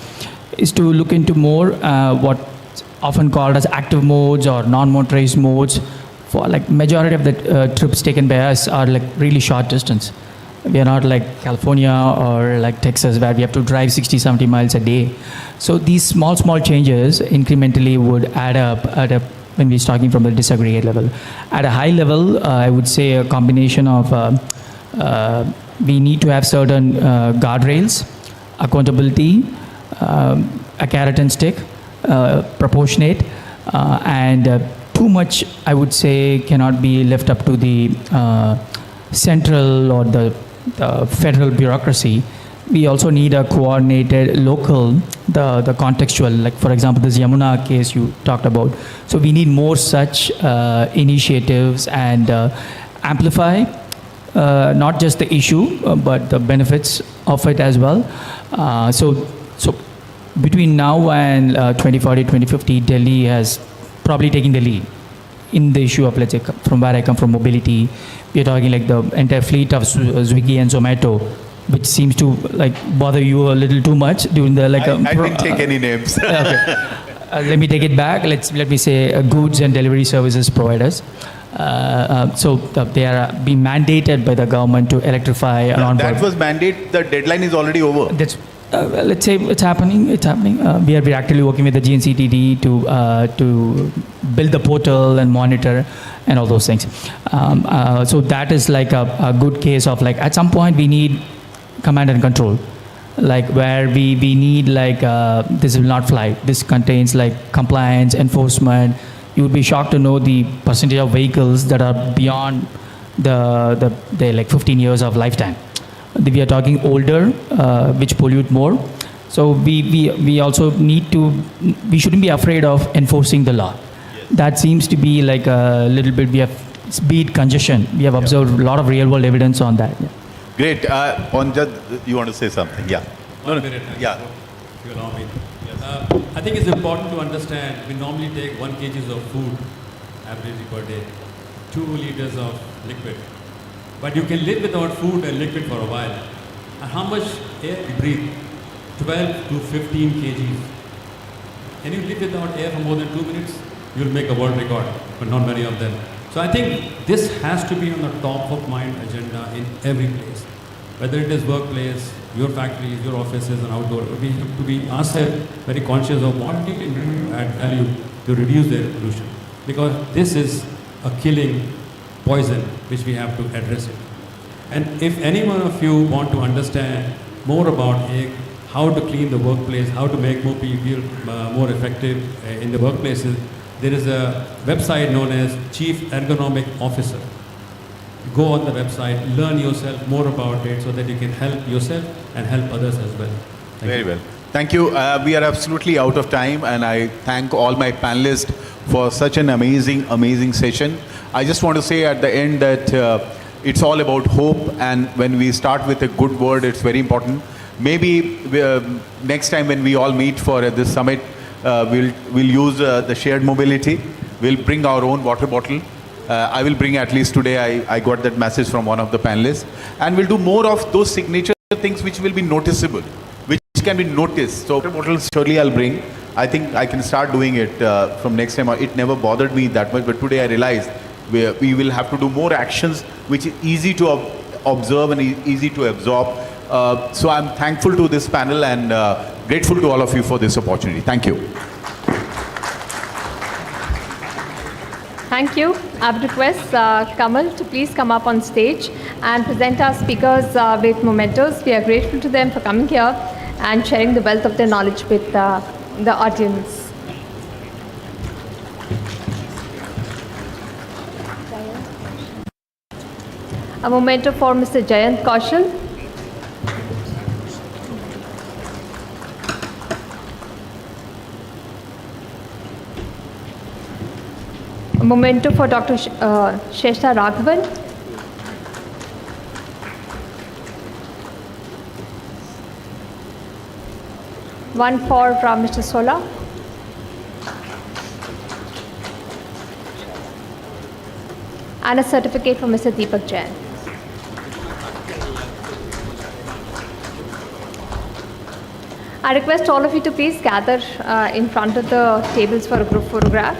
to look into more what's often called as active modes or non-motorized modes. For like majority of the trips taken by us are like really short distance. We are not like California or like Texas where we have to drive 60, 70 miles a day. So these small changes incrementally would add up when we're talking from the disaggregate level. At a high level, I would say a combination of we need to have certain guardrails, accountability, a carrot and stick, proportionate, and too much, I would say, cannot be left up to the central or the federal bureaucracy. We also need a coordinated local, the contextual, like for example, this Yamuna case you talked about. So we need more such initiatives and amplify not just the issue, but the benefits of it as well. So between now and 2040, 2050, Delhi has probably taken the lead in the issue of, let's say, from where I come from, mobility. We're talking like the entire fleet of Swiggy and Zomato, which seems to like bother you a little too much during the like. I didn't take any names. Okay. Let me take it back. Let me say goods and delivery services providers. So they are being mandated by the government to electrify and onboard. That was mandate. The deadline is already over. That's let's say it's happening. It's happening. We are actively working with the GNCTD to build the portal and monitor and all those things. So that is like a good case of like at some point we need command and control, like where we need like this will not fly. This contains like compliance, enforcement. You would be shocked to know the percentage of vehicles that are beyond the like 15 years of lifetime. We are talking older, which pollute more. So we also need to, we shouldn't be afraid of enforcing the law. Yes. That seems to be like a little bit, we have speed congestion. We have observed a lot of real world evidence on that. Yeah. Great. You want to say something? Yeah. One minute. Yeah. You allow me. Yes. I think it's important to understand we normally take 1 kg of food averagely per day, 2 liters of liquid. But you can live without food and liquid for a while. And how much air you breathe? 12 to 15 kgs. Can you live without air for more than 2 minutes? You'll make a world record, but not many of them. So I think this has to be on the top of mind agenda in every place. Whether it is workplace, your factories, your offices and outdoor, we have to be ourselves very conscious of what we can do to add value to reduce their pollution. Because this is a killing poison which we have to address it. And if any one of you want to understand more about how to clean the workplace, how to make more people feel more effective in the workplaces, there is a website known as Chief Ergonomic Officer. Go on the website, learn yourself more about it so that you can help yourself and help others as well. Very well. Thank you. We are absolutely out of time, and I thank all my panelists for such an amazing session. I just want to say at the end that it's all about hope, and when we start with a good word, it's very important. Maybe next time when we all meet for this summit, we'll use the shared mobility. We'll bring our own water bottle. I will bring, at least today, I got that message from one of the panelists. And we'll do more of those signature things which will be noticeable, which can be noticed. So water bottles surely I'll bring. I think I can start doing it from next time. It never bothered me that much, but today I realized we will have to do more actions which is easy to observe and easy to absorb. So I'm thankful to this panel and grateful to all of you for this opportunity. Thank you. Thank you. I would request Kamal to please come up on stage and present our speakers with mementos. We are grateful to them for coming here and sharing the wealth of their knowledge with the audience. A memento for Mr. Jayant Kaushal. A memento for Dr. Sheshta Raghavan. One for Mr. Sola. And a certificate for Mr. Deepak Jain. I request all of you to please gather in front of the tables for a group photograph.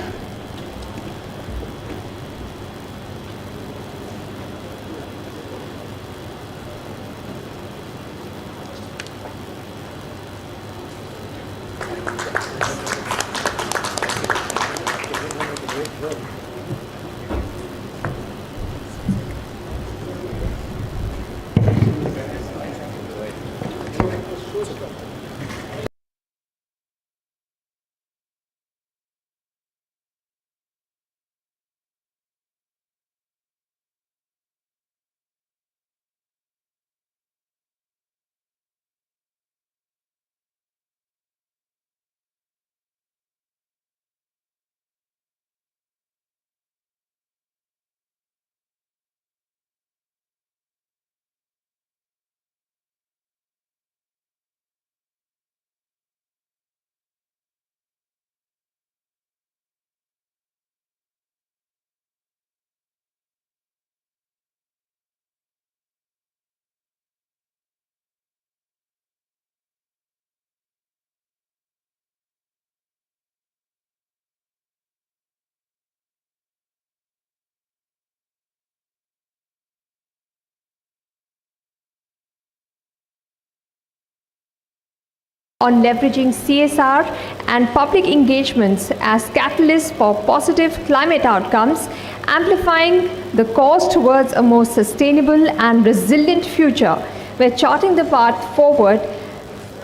On leveraging CSR and public engagements as catalysts for positive climate outcomes, amplifying the cause towards a more sustainable and resilient future. We're charting the path forward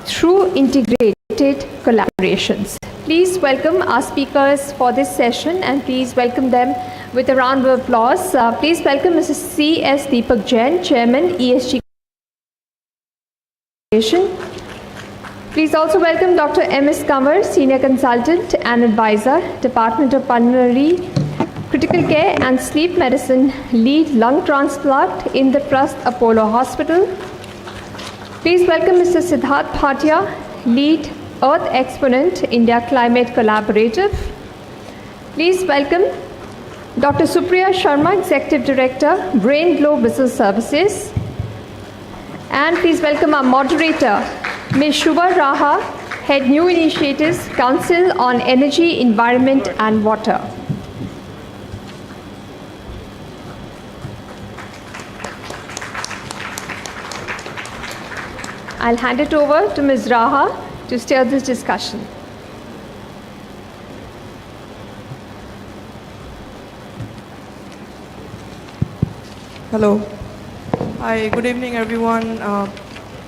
through integrated collaborations. Please welcome our speakers for this session and please welcome them with a round of applause. Please welcome Mrs. C.S. Deepak Jain, Chairman, ESG. Please also welcome Dr. M.S. Kanwar, Senior Consultant and Advisor, Department of Pulmonary, Critical Care and Sleep Medicine, Lead Lung Transplant in the Trust Apollo Hospital. Please welcome Mr. Siddharth Bhatia, Lead Earth Exponent, India Climate Collaborative. Please welcome Dr. Supriya Sharma, Executive Director, Brain Glow Business Services. And please welcome our moderator, Ms. Shubha Raha, Head New Initiatives, Council on Energy, Environment and Water. I'll hand it over to Ms. Raha to steer this discussion. Hello. Hi, good evening everyone.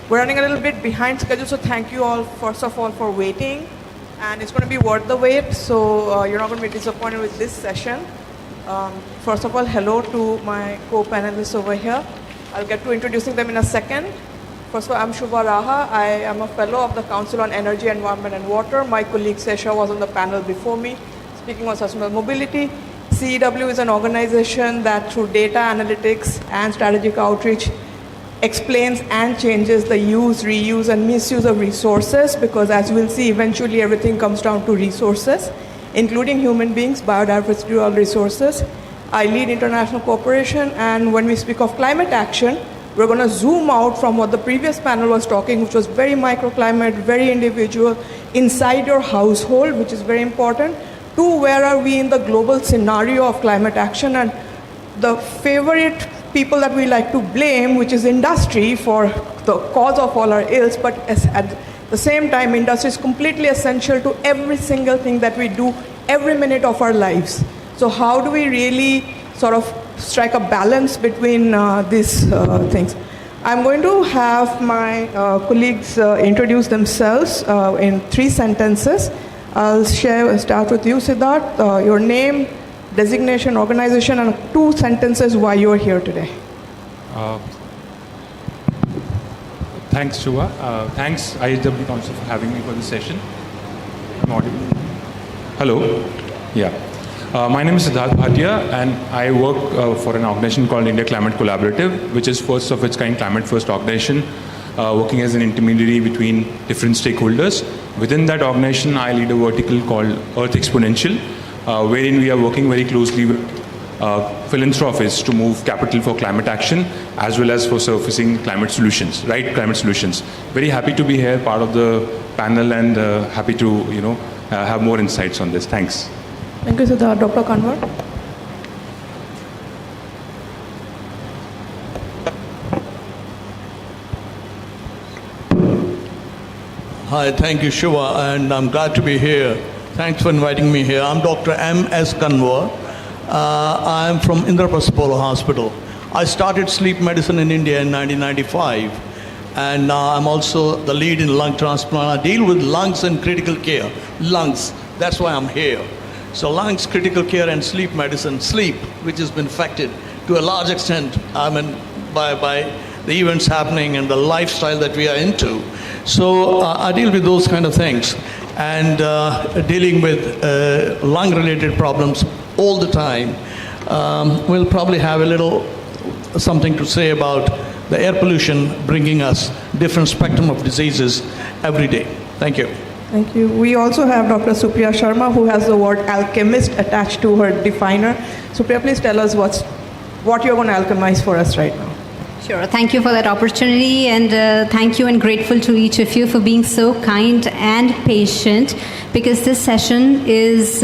We're running a little bit behind schedule, so thank you all, first of all, for waiting. And it's going to be worth the wait, so you're not going to be disappointed with this session. First of all, hello to my co-panelists over here. I'll get to introducing them in a second. First of all, I'm Shubha Raha. I am a fellow of the Council on Energy, Environment and Water. My colleague Sesha was on the panel before me, speaking on sustainable mobility. CEW is an organization that through data analytics and strategic outreach explains and changes the use, reuse, and misuse of resources, because as we'll see, eventually everything comes down to resources, including human beings, biodiversity, all resources. I lead international cooperation, and when we speak of climate action, we're going to zoom out from what the previous panel was talking, which was very microclimate, very individual, inside your household, which is very important, to where are we in the global scenario of climate action. And the favorite people that we like to blame, which is industry, for the cause of all our ills, but at the same time, industry is completely essential to every single thing that we do every minute of our lives. So how do we really sort of strike a balance between these things? I'm going to have my colleagues introduce themselves in 3 sentences. I'll start with you, Siddharth, your name, designation, organization, and 2 sentences why you're here today. Thanks, Shubha. Thanks, IHW Council, for having me for this session. I'm audible. Hello. Yeah. My name is Siddharth Bhatia, and I work for an organization called India Climate Collaborative, which is first of its kind climate first organization, working as an intermediary between different stakeholders. Within that organization, I lead a vertical called Earth Exponential, wherein we are working very closely with philanthropists to move capital for climate action, as well as for surfacing climate solutions, right? Climate solutions. Very happy to be here, part of the panel, and happy to, have more insights on this. Thanks. Thank you, Siddharth. Dr. Kanwar. Hi, thank you, Shiva, and I'm glad to be here. Thanks for inviting me here. I'm Dr. M.S. Kanwar. I'm from Indraprastha Polo Hospital. I started sleep medicine in India in 1995, and now I'm also the lead in lung transplant. I deal with lungs and critical care. Lungs, that's why I'm here. So lungs, critical care, and sleep medicine. Sleep, which has been affected to a large extent, by the events happening and the lifestyle that we are into. So I deal with those kind of things, and dealing with lung-related problems all the time. We'll probably have a little something to say about the air pollution bringing us different spectrum of diseases every day. Thank you. Thank you. We also have Dr. Supriya Sharma, who has the word alchemist attached to her definer. Supriya, please tell us what you're going to alchemize for us right now. Sure. Thank you for that opportunity, and thank you and grateful to each of you for being so kind and patient, because this session is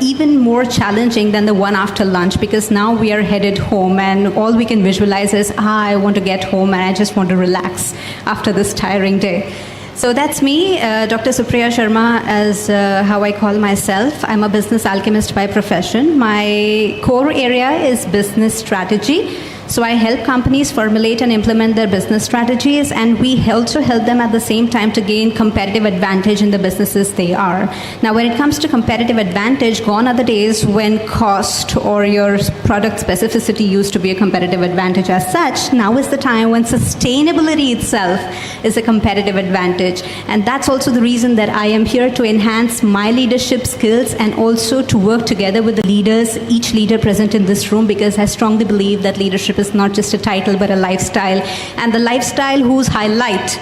even more challenging than the one after lunch, because now we are headed home and all we can visualize is, I want to get home and I just want to relax after this tiring day. So that's me, Dr. Supriya Sharma, as how I call myself. I'm a business alchemist by profession. My core area is business strategy. So I help companies formulate and implement their business strategies, and we also help them at the same time to gain competitive advantage in the businesses they are. Now, when it comes to competitive advantage, gone are the days when cost or your product specificity used to be a competitive advantage as such. Now is the time when sustainability itself is a competitive advantage. And that's also the reason that I am here to enhance my leadership skills and also to work together with the leaders, each leader present in this room, because I strongly believe that leadership is not just a title but a lifestyle, and the lifestyle whose highlight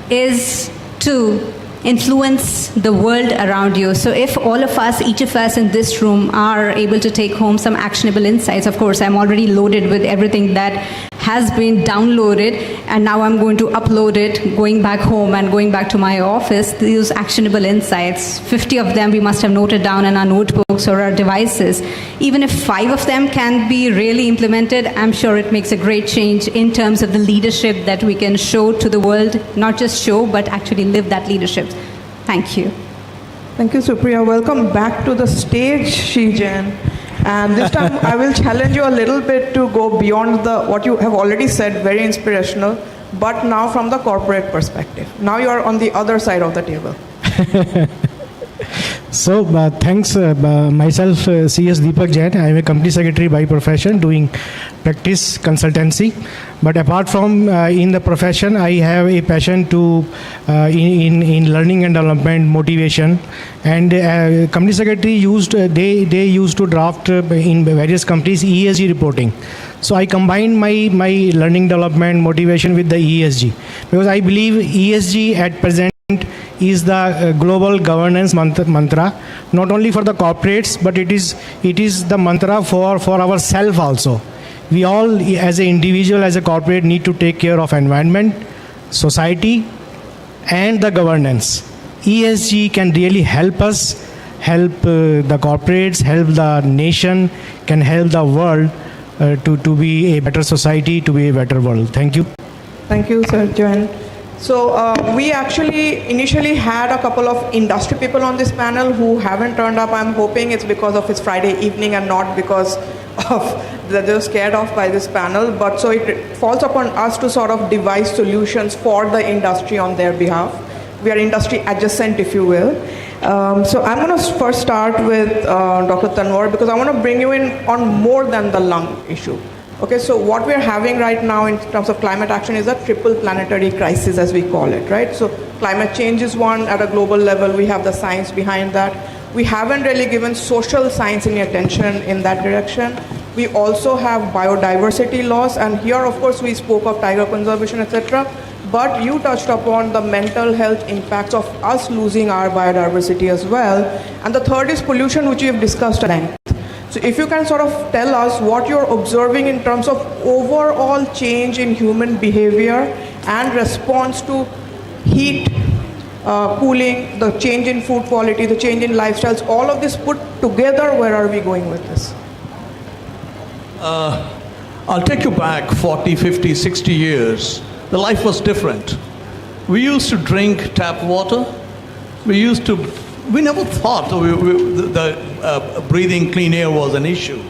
is to influence the world around you. So if all of us, each of us in this room are able to take home some actionable insights, of course I'm already loaded with everything that has been downloaded, and now I'm going to upload it, going back home and going back to my office, these actionable insights. 50 of them we must have noted down in our notebooks or our devices. Even if 5 of them can be really implemented, I'm sure it makes a great change in terms of the leadership that we can show to the world, not just show, but actually live that leadership. Thank you. Thank you, Supriya. Welcome back to the stage, Shijen. And this time I will challenge you a little bit to go beyond what you have already said, very inspirational, but now from the corporate perspective. Now you are on the other side of the table. So thanks, myself CS Deepak Jain. I am a company secretary by profession, doing practice consultancy. But apart from in the profession, I have a passion to in learning and development, motivation. And company secretary they used to draft in various companies ESG reporting. So I combined my learning development motivation with the ESG, because I believe ESG at present is the global governance mantra, not only for the corporates, but it is the mantra for ourselves also. We all, as an individual, as a corporate, need to take care of environment, society, and the governance. ESG can really help us, help the corporates, help the nation, can help the world to be a better society, to be a better world. Thank you. Thank you, Sir Jain. So we actually initially had a couple of industry people on this panel who haven't turned up. I'm hoping it's because of it's Friday evening and not because of they're scared off by this panel. But so it falls upon us to sort of devise solutions for the industry on their behalf. We are industry adjacent, if you will. So I'm going to first start with Dr. Tanwar, because I want to bring you in on more than the lung issue. Okay, so what we're having right now in terms of climate action is a triple planetary crisis, as we call it, right? So climate change is one at a global level. We have the science behind that. We haven't really given social science any attention in that direction. We also have biodiversity loss, and here, of course, we spoke of tiger conservation, etc. But you touched upon the mental health impacts of us losing our biodiversity as well. And the third is pollution, which we have discussed at length. So if you can sort of tell us what you're observing in terms of overall change in human behavior and response to heat, cooling, the change in food quality, the change in lifestyles, all of this put together, where are we going with this? I'll take you back 40, 50, 60 years. The life was different. We used to drink tap water. We never thought breathing clean air was an issue.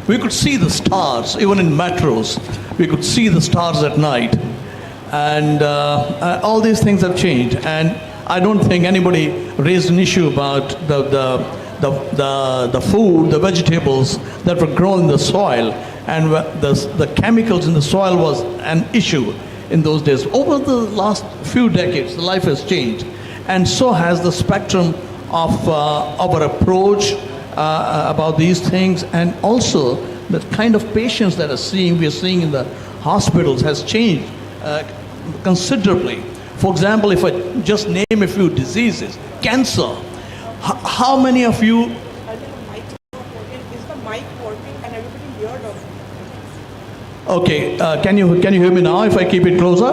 We could see the stars, even in metros. We could see the stars at night. And all these things have changed. And I don't think anybody raised an issue about the food, the vegetables that were grown in the soil, and the chemicals in the soil was an issue in those days. Over the last few decades, life has changed, and so has the spectrum of our approach about these things, and also the kind of patients that we are seeing in the hospitals has changed considerably. For example, if I just name a few diseases, cancer. How many of you? Is the mic working and everybody heard of it? Okay, can you hear me now if I keep it closer?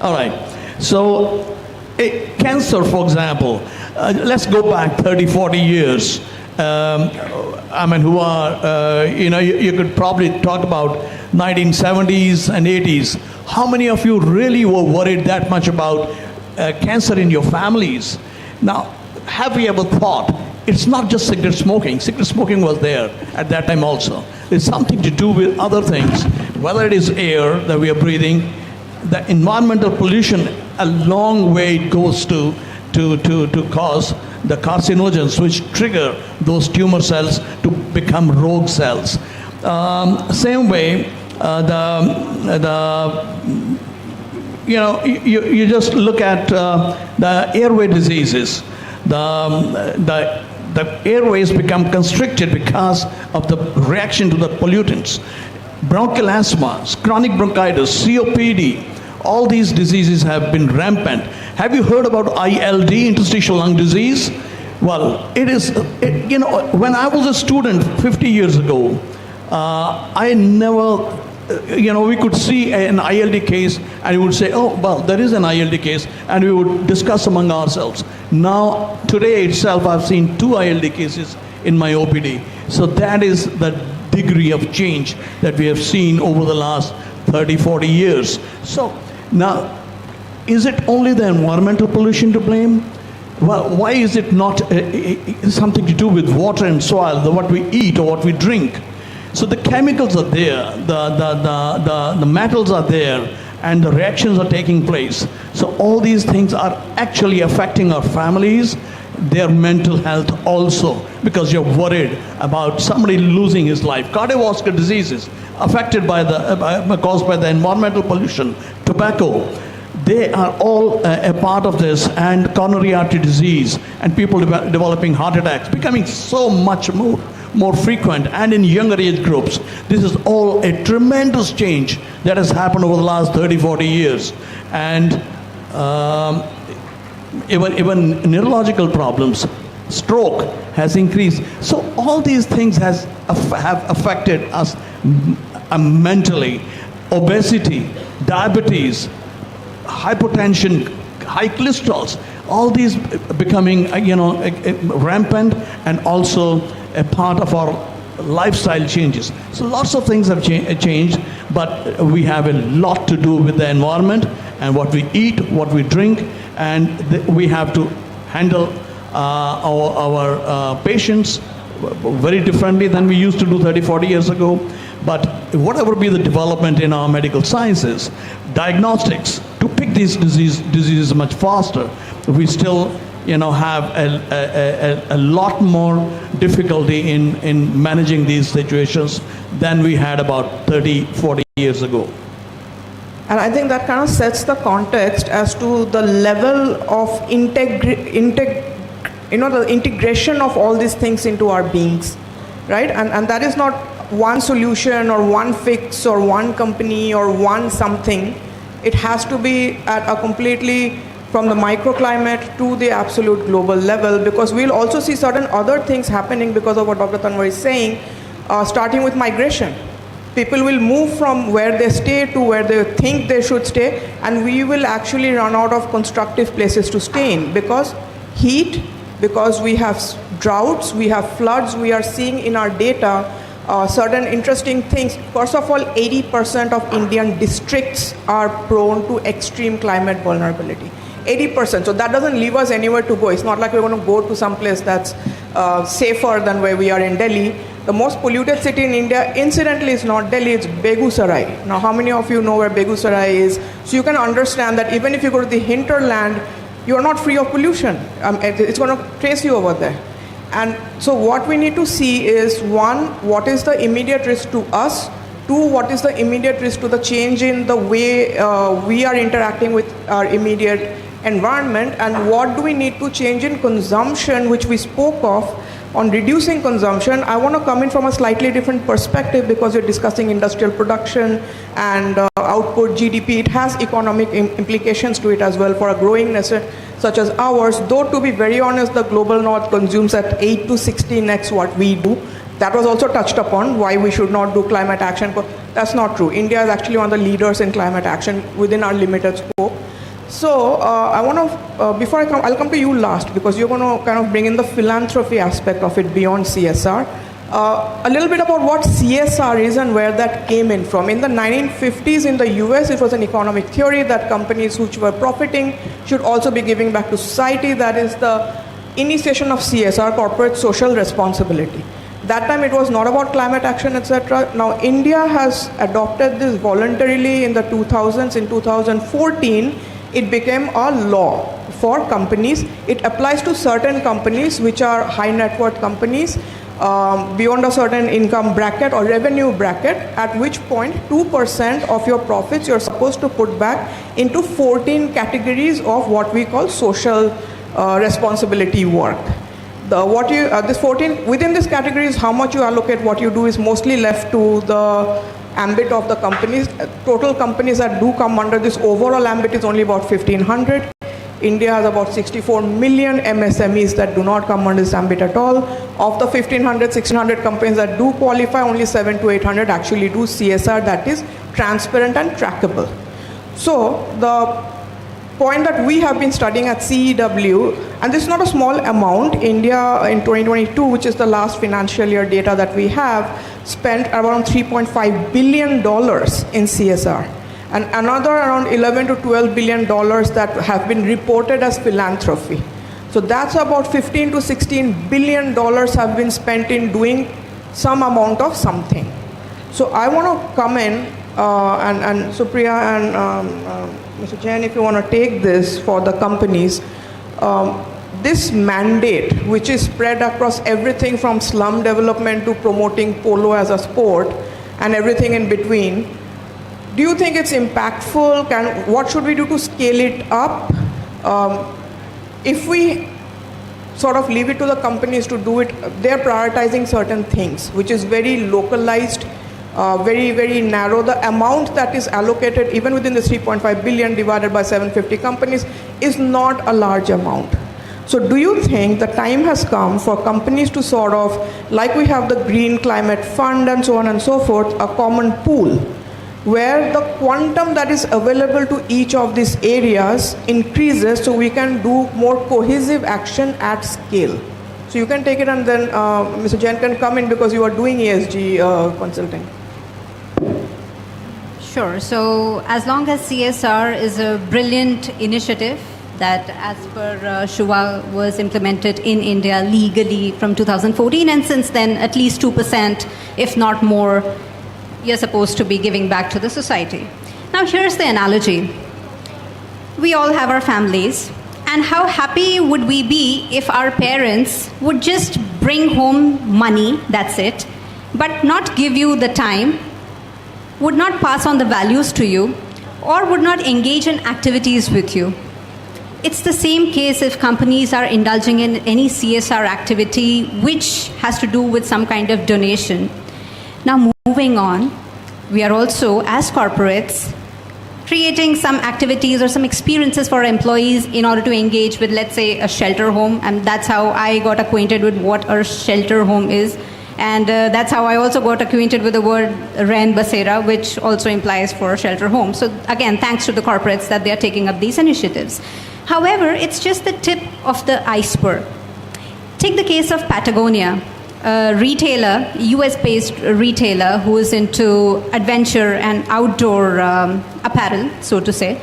All right. So, cancer, for example, let's go back 30, 40 years. Who are, you could probably talk about 1970s and 80s. How many of you really were worried that much about cancer in your families? Now, have we ever thought it's not just cigarette smoking? Cigarette smoking was there at that time also. It's something to do with other things, whether it is air that we are breathing, the environmental pollution, a long way it goes to cause the carcinogens which trigger those tumor cells to become rogue cells. Same way, you just look at the airway diseases. The airways become constricted because of the reaction to the pollutants. Bronchial asthma, chronic bronchitis, COPD, all these diseases have been rampant. Have you heard about ILD, interstitial lung disease? Well, when I was a student 50 years ago, I never, we could see an ILD case and we would say, oh, well, there is an ILD case, and we would discuss among ourselves. Now, today itself, I've seen 2 ILD cases in my OPD. So that is the degree of change that we have seen over the last 30, 40 years. So now, is it only the environmental pollution to blame? Well, why is it not something to do with water and soil, what we eat or what we drink? So the chemicals are there, the metals are there, and the reactions are taking place. So all these things are actually affecting our families, their mental health also, because you're worried about somebody losing his life. Cardiovascular diseases affected caused by the environmental pollution, tobacco. They are all a part of this, and coronary artery disease, and people developing heart attacks, becoming so much more frequent, and in younger age groups. This is all a tremendous change that has happened over the last 30, 40 years. And even neurological problems, stroke has increased. So all these things have affected us mentally. Obesity, diabetes, hypertension, high cholesterols, all these becoming rampant, and also a part of our lifestyle changes. So lots of things have changed, but we have a lot to do with the environment and what we eat, what we drink, and we have to handle our patients very differently than we used to do 30, 40 years ago. But whatever be the development in our medical sciences, diagnostics, to pick these diseases much faster, we still have a lot more difficulty in managing these situations than we had about 30, 40 years ago. And I think that kind of sets the context as to the level of the integration of all these things into our beings, right? And that is not one solution or one fix or one company or one something. It has to be at a completely from the microclimate to the absolute global level, because we'll also see certain other things happening because of what Dr. Tanwar is saying, starting with migration. People will move from where they stay to where they think they should stay, and we will actually run out of constructive places to stay in, because heat, because we have droughts, we have floods, we are seeing in our data certain interesting things. First of all, 80% of Indian districts are prone to extreme climate vulnerability. 80%. So that doesn't leave us anywhere to go. It's not like we're going to go to some place that's safer than where we are in Delhi. The most polluted city in India, incidentally, is not Delhi, it's Begusarai. Now, how many of you know where Begusarai is? So you can understand that even if you go to the hinterland, you are not free of pollution. It's going to trace you over there. And so what we need to see is, one, what is the immediate risk to us? Two, what is the immediate risk to the change in the way we are interacting with our immediate environment? And what do we need to change in consumption, which we spoke of, on reducing consumption? I want to come in from a slightly different perspective because you're discussing industrial production and output, GDP. It has economic implications to it as well for a growing nation such as ours. Though, to be very honest, the global north consumes at 8 to 16x what we do. That was also touched upon, why we should not do climate action. That's not true. India is actually one of the leaders in climate action within our limited scope. So I want to, before I come, I'll come to you last because you're going to kind of bring in the philanthropy aspect of it beyond CSR. A little bit about what CSR is and where that came in from. In the 1950s in the US, it was an economic theory that companies which were profiting should also be giving back to society. That is the initiation of CSR, corporate social responsibility. That time it was not about climate action, etc. Now India has adopted this voluntarily in the 2000s. In 2014, it became a law for companies. It applies to certain companies which are high net worth companies beyond a certain income bracket or revenue bracket, at which point 2% of your profits you're supposed to put back into 14 categories of what we call social responsibility work. This 14, within this category is how much you allocate, what you do is mostly left to the ambit of the companies. Total companies that do come under this overall ambit is only about 1,500. India has about 64 million MSMEs that do not come under this ambit at all. Of the 1,500, 1,600 companies that do qualify, only 700 to 800 actually do CSR that is transparent and trackable. So the point that we have been studying at CEW, and this is not a small amount, India in 2022, which is the last financial year data that we have, spent around $3.5 billion in CSR. And another around $11 to $12 billion that have been reported as philanthropy. So that's about $15 to $16 billion have been spent in doing some amount of something. So I want to come in, and Supriya and Mr. Jain, if you want to take this for the companies, this mandate, which is spread across everything from slum development to promoting polo as a sport and everything in between, do you think it's impactful? What should we do to scale it up? If we sort of leave it to the companies to do it, they're prioritizing certain things, which is very localized, very, very narrow. The amount that is allocated, even within the 3.5 billion divided by 750 companies, is not a large amount. So do you think the time has come for companies to sort of, like we have the Green Climate Fund and so on and so forth, a common pool, where the quantum that is available to each of these areas increases so we can do more cohesive action at scale? So you can take it, and then Mr. Jain can come in because you are doing ESG consulting. Sure. So as long as CSR is a brilliant initiative that, as per Shubha, was implemented in India legally from 2014, and since then at least 2%, if not more, you're supposed to be giving back to the society. Now here's the analogy. We all have our families, and how happy would we be if our parents would just bring home money, that's it, but not give you the time, would not pass on the values to you, or would not engage in activities with you. It's the same case if companies are indulging in any CSR activity which has to do with some kind of donation. Now moving on, we are also, as corporates, creating some activities or some experiences for employees in order to engage with, let's say, a shelter home. And that's how I got acquainted with what a shelter home is. And that's how I also got acquainted with the word Rain Basera, which also implies for a shelter home. So again, thanks to the corporates that they are taking up these initiatives. However, it's just the tip of the iceberg. Take the case of Patagonia. retailer, US-based retailer who is into adventure and outdoor apparel, so to say.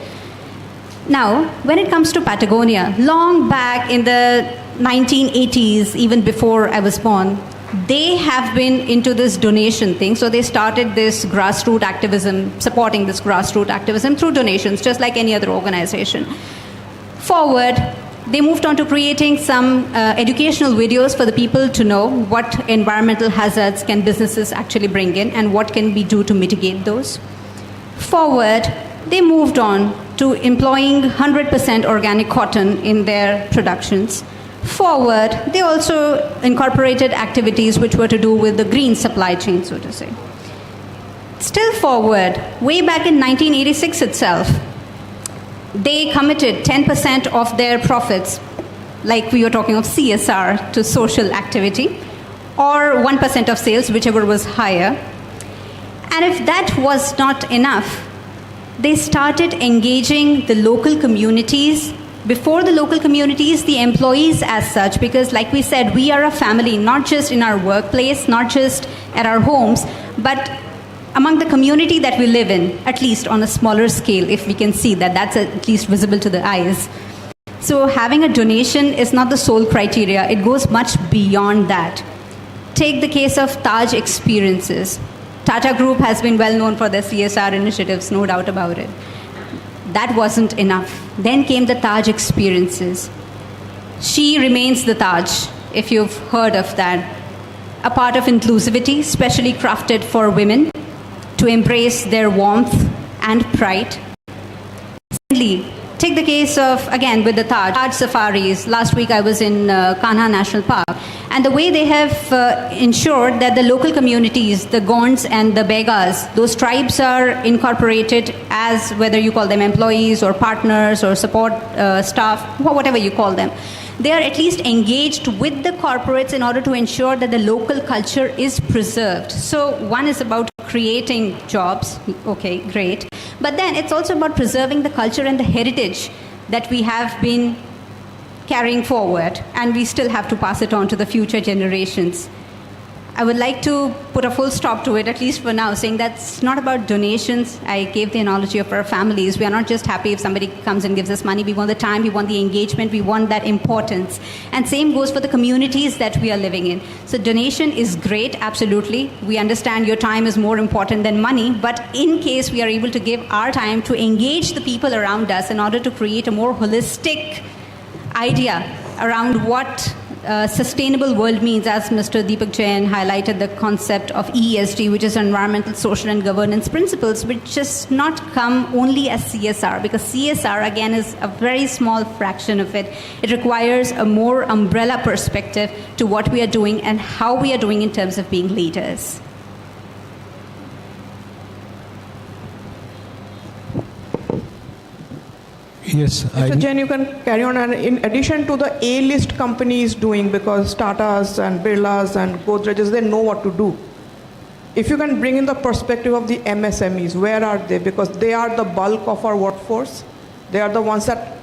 Now, when it comes to Patagonia, long back in the 1980s, even before I was born, they have been into this donation thing. So they started this grassroots activism, supporting this grassroots activism through donations, just like any other organization. Forward, they moved on to creating some educational videos for the people to know what environmental hazards can businesses actually bring in and what can we do to mitigate those. Forward, they moved on to employing 100% organic cotton in their productions. Forward, they also incorporated activities which were to do with the green supply chain, so to say. Still forward, way back in 1986 itself, they committed 10% of their profits, like we were talking of CSR, to social activity, or 1% of sales, whichever was higher. And if that was not enough, they started engaging the local communities. Before the local communities, the employees as such, because like we said, we are a family, not just in our workplace, not just at our homes, but among the community that we live in, at least on a smaller scale, if we can see that that's at least visible to the eyes. So having a donation is not the sole criteria. It goes much beyond that. Take the case of Taj Experiences. Tata Group has been well known for their CSR initiatives, no doubt about it. That wasn't enough. Then came the Taj Experiences. She Remains the Taj, if you've heard of that. A part of inclusivity, specially crafted for women to embrace their warmth and pride. Secondly, take the case of, again, with the Taj safaris. Last week I was in Kanha National Park, and the way they have ensured that the local communities, the Gonds and the Begas, those tribes are incorporated as, whether you call them employees or partners or support staff, or whatever you call them. They are at least engaged with the corporates in order to ensure that the local culture is preserved. So one is about creating jobs, okay, great. But then it's also about preserving the culture and the heritage that we have been carrying forward, and we still have to pass it on to the future generations. I would like to put a full stop to it, at least for now, saying that's not about donations. I gave the analogy of our families. We are not just happy if somebody comes and gives us money. We want the time, we want the engagement, we want that importance. And same goes for the communities that we are living in. So donation is great, absolutely. We understand your time is more important than money, but in case we are able to give our time to engage the people around us in order to create a more holistic idea around what sustainable world means, as Mr. Deepak Jain highlighted the concept of ESG, which is environmental, social and governance principles, which just not come only as CSR, because CSR again is a very small fraction of it. It requires a more umbrella perspective to what we are doing and how we are doing in terms of being leaders. Yes, Mr. Jain, you can carry on. And in addition to the A-list companies doing, because Tatas and Birlas and Godrej's, they know what to do. If you can bring in the perspective of the MSMEs, where are they? Because they are the bulk of our workforce. They are the ones that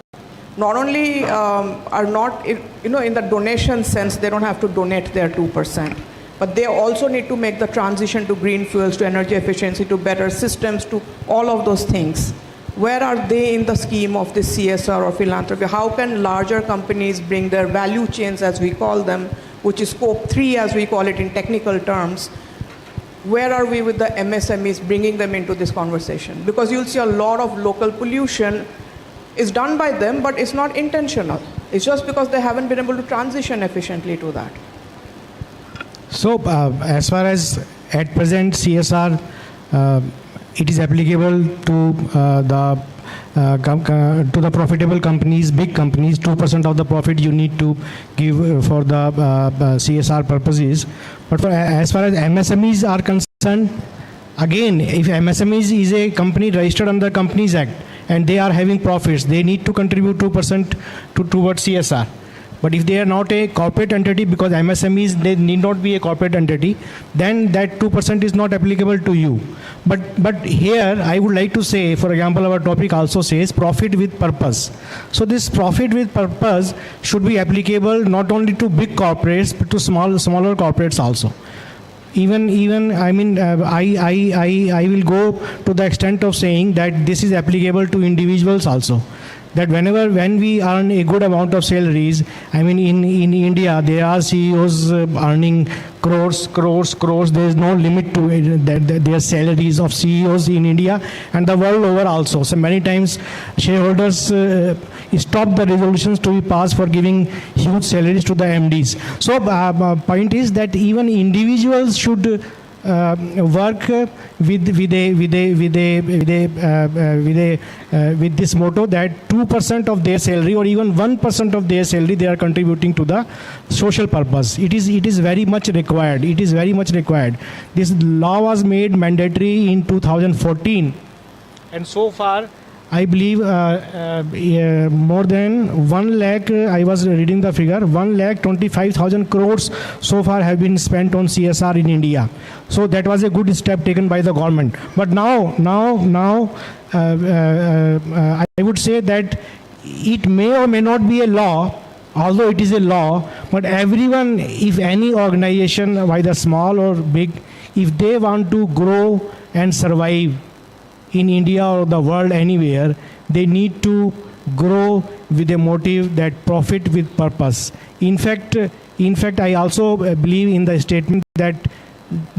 not only are not, in the donation sense, they don't have to donate their 2%, but they also need to make the transition to green fuels, to energy efficiency, to better systems, to all of those things. Where are they in the scheme of this CSR or philanthropy? How can larger companies bring their value chains, as we call them, which is scope 3, as we call it in technical terms? Where are we with the MSMEs, bringing them into this conversation? Because you'll see a lot of local pollution is done by them, but it's not intentional. It's just because they haven't been able to transition efficiently to that. So as far as at present CSR, it is applicable to the profitable companies, big companies. 2% of the profit you need to give for the CSR purposes. But as far as MSMEs are concerned, again, if MSMEs is a company registered under Companies Act and they are having profits, they need to contribute 2% towards CSR. But if they are not a corporate entity, because MSMEs, they need not be a corporate entity, then that 2% is not applicable to you. But here I would like to say, for example, our topic also says profit with purpose. So this profit with purpose should be applicable not only to big corporates but to smaller corporates also. Even I mean, I will go to the extent of saying that this is applicable to individuals also. That when we earn a good amount of salaries, I mean, in India, there are CEOs earning crores. There is no limit to their salaries of CEOs in India and the world over also. So many times shareholders stop the resolutions to be passed for giving huge salaries to the MDs. So point is that even individuals should work with this motto that 2% of their salary or even 1% of their salary they are contributing to the social purpose. It is very much required. It is very much required. This law was made mandatory in 2014, and so far I believe more than 1 lakh, I was reading the figure, 1,25,000 crores so far have been spent on CSR in India. So that was a good step taken by the government. But now I would say that it may or may not be a law, although it is a law, but everyone, if any organization, whether small or big, if they want to grow and survive in India or the world anywhere, they need to grow with a motive that profit with purpose. In fact, I also believe in the statement that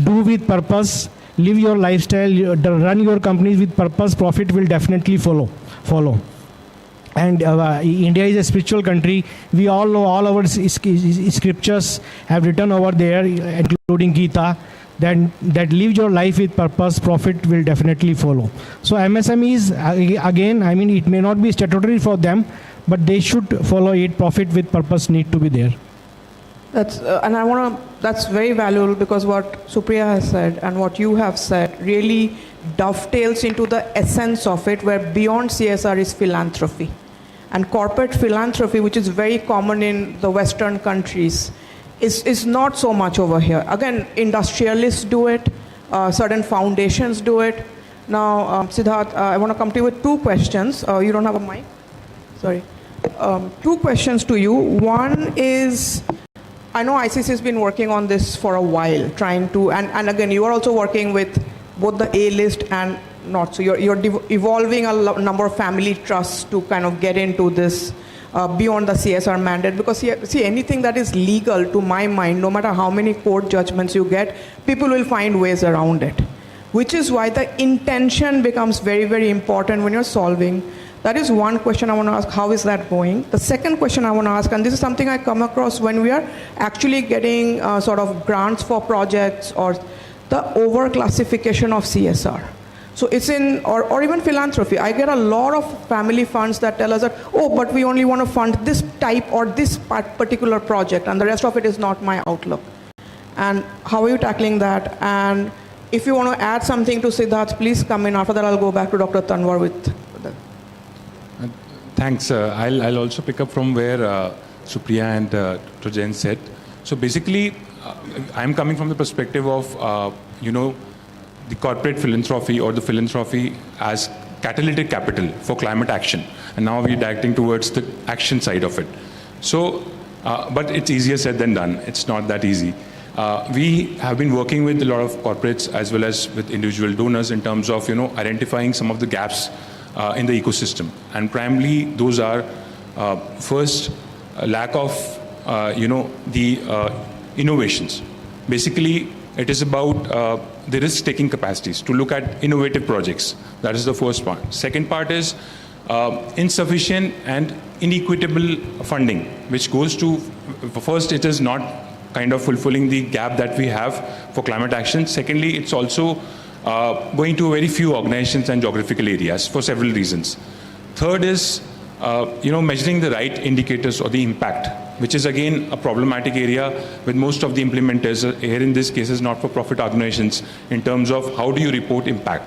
do with purpose, live your lifestyle, run your companies with purpose, profit will definitely follow. And India is a spiritual country. We all know all our scriptures have written over there, including Gita, that live your life with purpose, profit will definitely follow. So MSMEs, again, I mean, it may not be statutory for them, but they should follow it. Profit with purpose need to be there. That's that's very valuable, because what Supriya has said and what you have said really dovetails into the essence of it, where beyond CSR is philanthropy. And corporate philanthropy, which is very common in the Western countries, is not so much over here. Again, industrialists do it, certain foundations do it. Now, Siddharth, I want to come to you with 2 questions. You don't have a mic? Sorry. 2 questions to you. One is, I know ICC has been working on this for a while, trying to, and again, you are also working with both the A-list and not. So you're evolving a number of family trusts to kind of get into this beyond the CSR mandate, because see, anything that is legal, to my mind, no matter how many court judgments you get, people will find ways around it, which is why the intention becomes very, very important when you're solving. That is one question I want to ask. How is that going? The second question I want to ask, and this is something I come across when we are actually getting sort of grants for projects or the overclassification of CSR. So it's in, or even philanthropy. I get a lot of family funds that tell us that, oh, but we only want to fund this type or this particular project, and the rest of it is not my outlook. And how are you tackling that? And if you want to add something to Siddharth, please come in. After that, I'll go back to Dr. Tanwar with that. Thanks. I'll also pick up from where Supriya and Trojan said. So basically, I'm coming from the perspective of, the corporate philanthropy or the philanthropy as catalytic capital for climate action. And now we're directing towards the action side of it. So, but it's easier said than done. It's not that easy. We have been working with a lot of corporates as well as with individual donors in terms of, identifying some of the gaps in the ecosystem. And primarily those are, first, lack of, the innovations. Basically, it is about the risk-taking capacities to look at innovative projects. That is the first part. Second part is insufficient and inequitable funding, which goes to, first, it is not kind of fulfilling the gap that we have for climate action. Secondly, it's also going to very few organizations and geographical areas for several reasons. Third is, measuring the right indicators or the impact, which is again a problematic area with most of the implementers here in this case is not-for-profit organizations in terms of how do you report impact.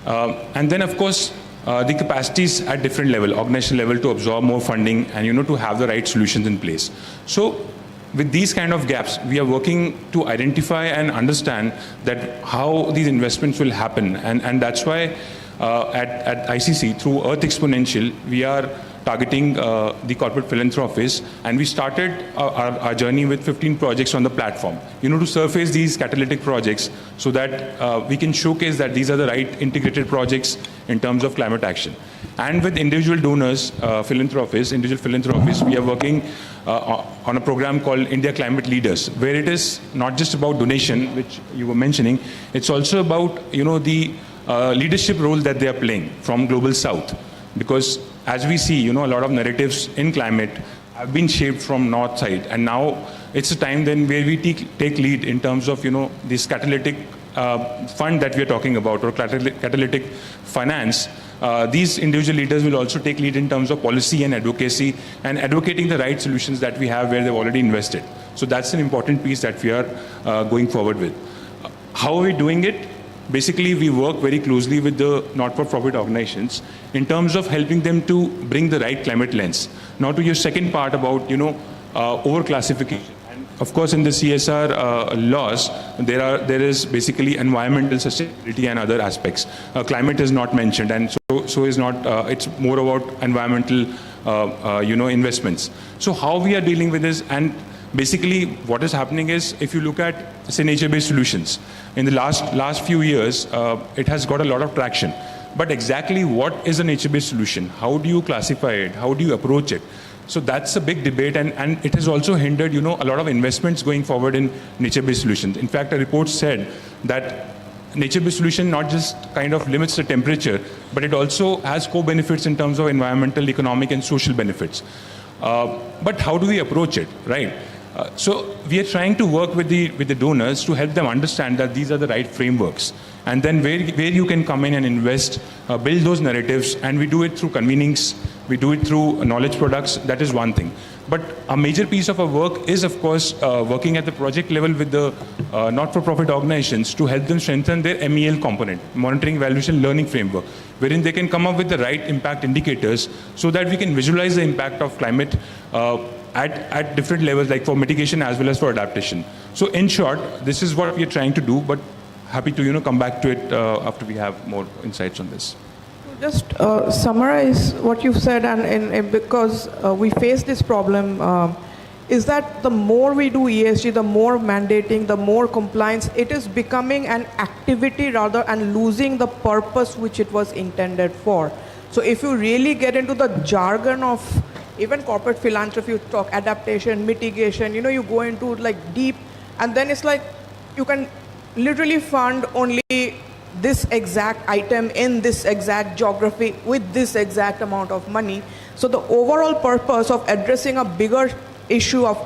And then of course, the capacities at different level, organizational level, to absorb more funding and to have the right solutions in place. So with these kind of gaps, we are working to identify and understand that how these investments will happen, and that's why at ICC through Earth Exponential we are targeting the corporate philanthropists, and we started our journey with 15 projects on the platform, to surface these catalytic projects so that we can showcase that these are the right integrated projects in terms of climate action. And with individual donors, individual philanthropists, we are working on a program called India Climate Leaders, where it is not just about donation, which you were mentioning, it's also about, the leadership role that they are playing from Global South. Because as we see, a lot of narratives in climate have been shaped from north side, and now it's a time then where we take lead in terms of, this catalytic fund that we are talking about, or catalytic finance. These individual leaders will also take lead in terms of policy and advocacy, and advocating the right solutions that we have where they've already invested. So that's an important piece that we are going forward with. How are we doing it? Basically, we work very closely with the not-for-profit organizations in terms of helping them to bring the right climate lens. Now, to your second part about, overclassification. And of course, in the CSR laws, there is basically environmental sustainability and other aspects. Climate is not mentioned, and so is not. It's more about environmental, investments. So how we are dealing with this, and basically what is happening is, if you look at, say, nature-based solutions, in the last few years, it has got a lot of traction. But exactly what is a nature-based solution? How do you classify it? How do you approach it? So that's a big debate, and it has also hindered, a lot of investments going forward in nature-based solutions. In fact, a report said that nature-based solution not just kind of limits the temperature, but it also has co-benefits in terms of environmental, economic, and social benefits. But how do we approach it, right? So we are trying to work with the donors to help them understand that these are the right frameworks, and then where you can come in and invest, build those narratives, and we do it through convenings, we do it through knowledge products. That is one thing. But a major piece of our work is, of course, working at the project level with the not-for-profit organizations to help them strengthen their MEL component, monitoring, evaluation, learning framework, wherein they can come up with the right impact indicators so that we can visualize the impact of climate at different levels, like for mitigation as well as for adaptation. So in short, this is what we are trying to do, but happy to come back to it after we have more insights on this. Just summarize what you've said, and because we face this problem, is that the more we do ESG, the more mandating, the more compliance, it is becoming an activity rather and losing the purpose which it was intended for. So if you really get into the jargon of even corporate philanthropy, you talk adaptation, mitigation, you go into like deep, and then it's like you can literally fund only this exact item in this exact geography with this exact amount of money. So the overall purpose of addressing a bigger issue of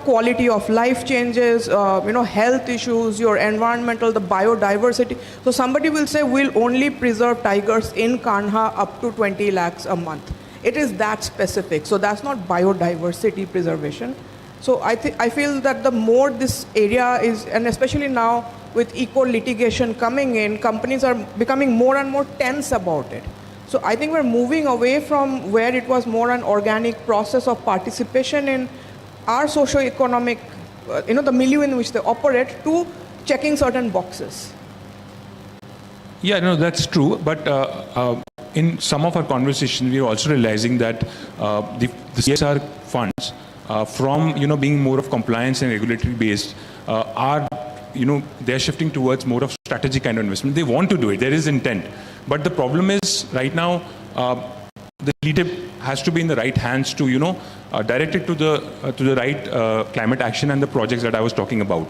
quality of life changes, health issues, your environmental, the biodiversity. So somebody will say we'll only preserve tigers in Kanha up to 20 lakhs a month. It is that specific. So that's not biodiversity preservation. So I feel that the more this area is, and especially now with eco-litigation coming in, companies are becoming more and more tense about it. So I think we're moving away from where it was more an organic process of participation in our socio-economic, the milieu in which they operate, to checking certain boxes. Yeah, no, that's true. But in some of our conversations, we are also realizing that the CSR funds, from being more of compliance and regulatory based, are they're shifting towards more of strategic kind of investment. They want to do it. There is intent, but the problem is right now the leadership has to be in the right hands to direct it to the right climate action and the projects that I was talking about.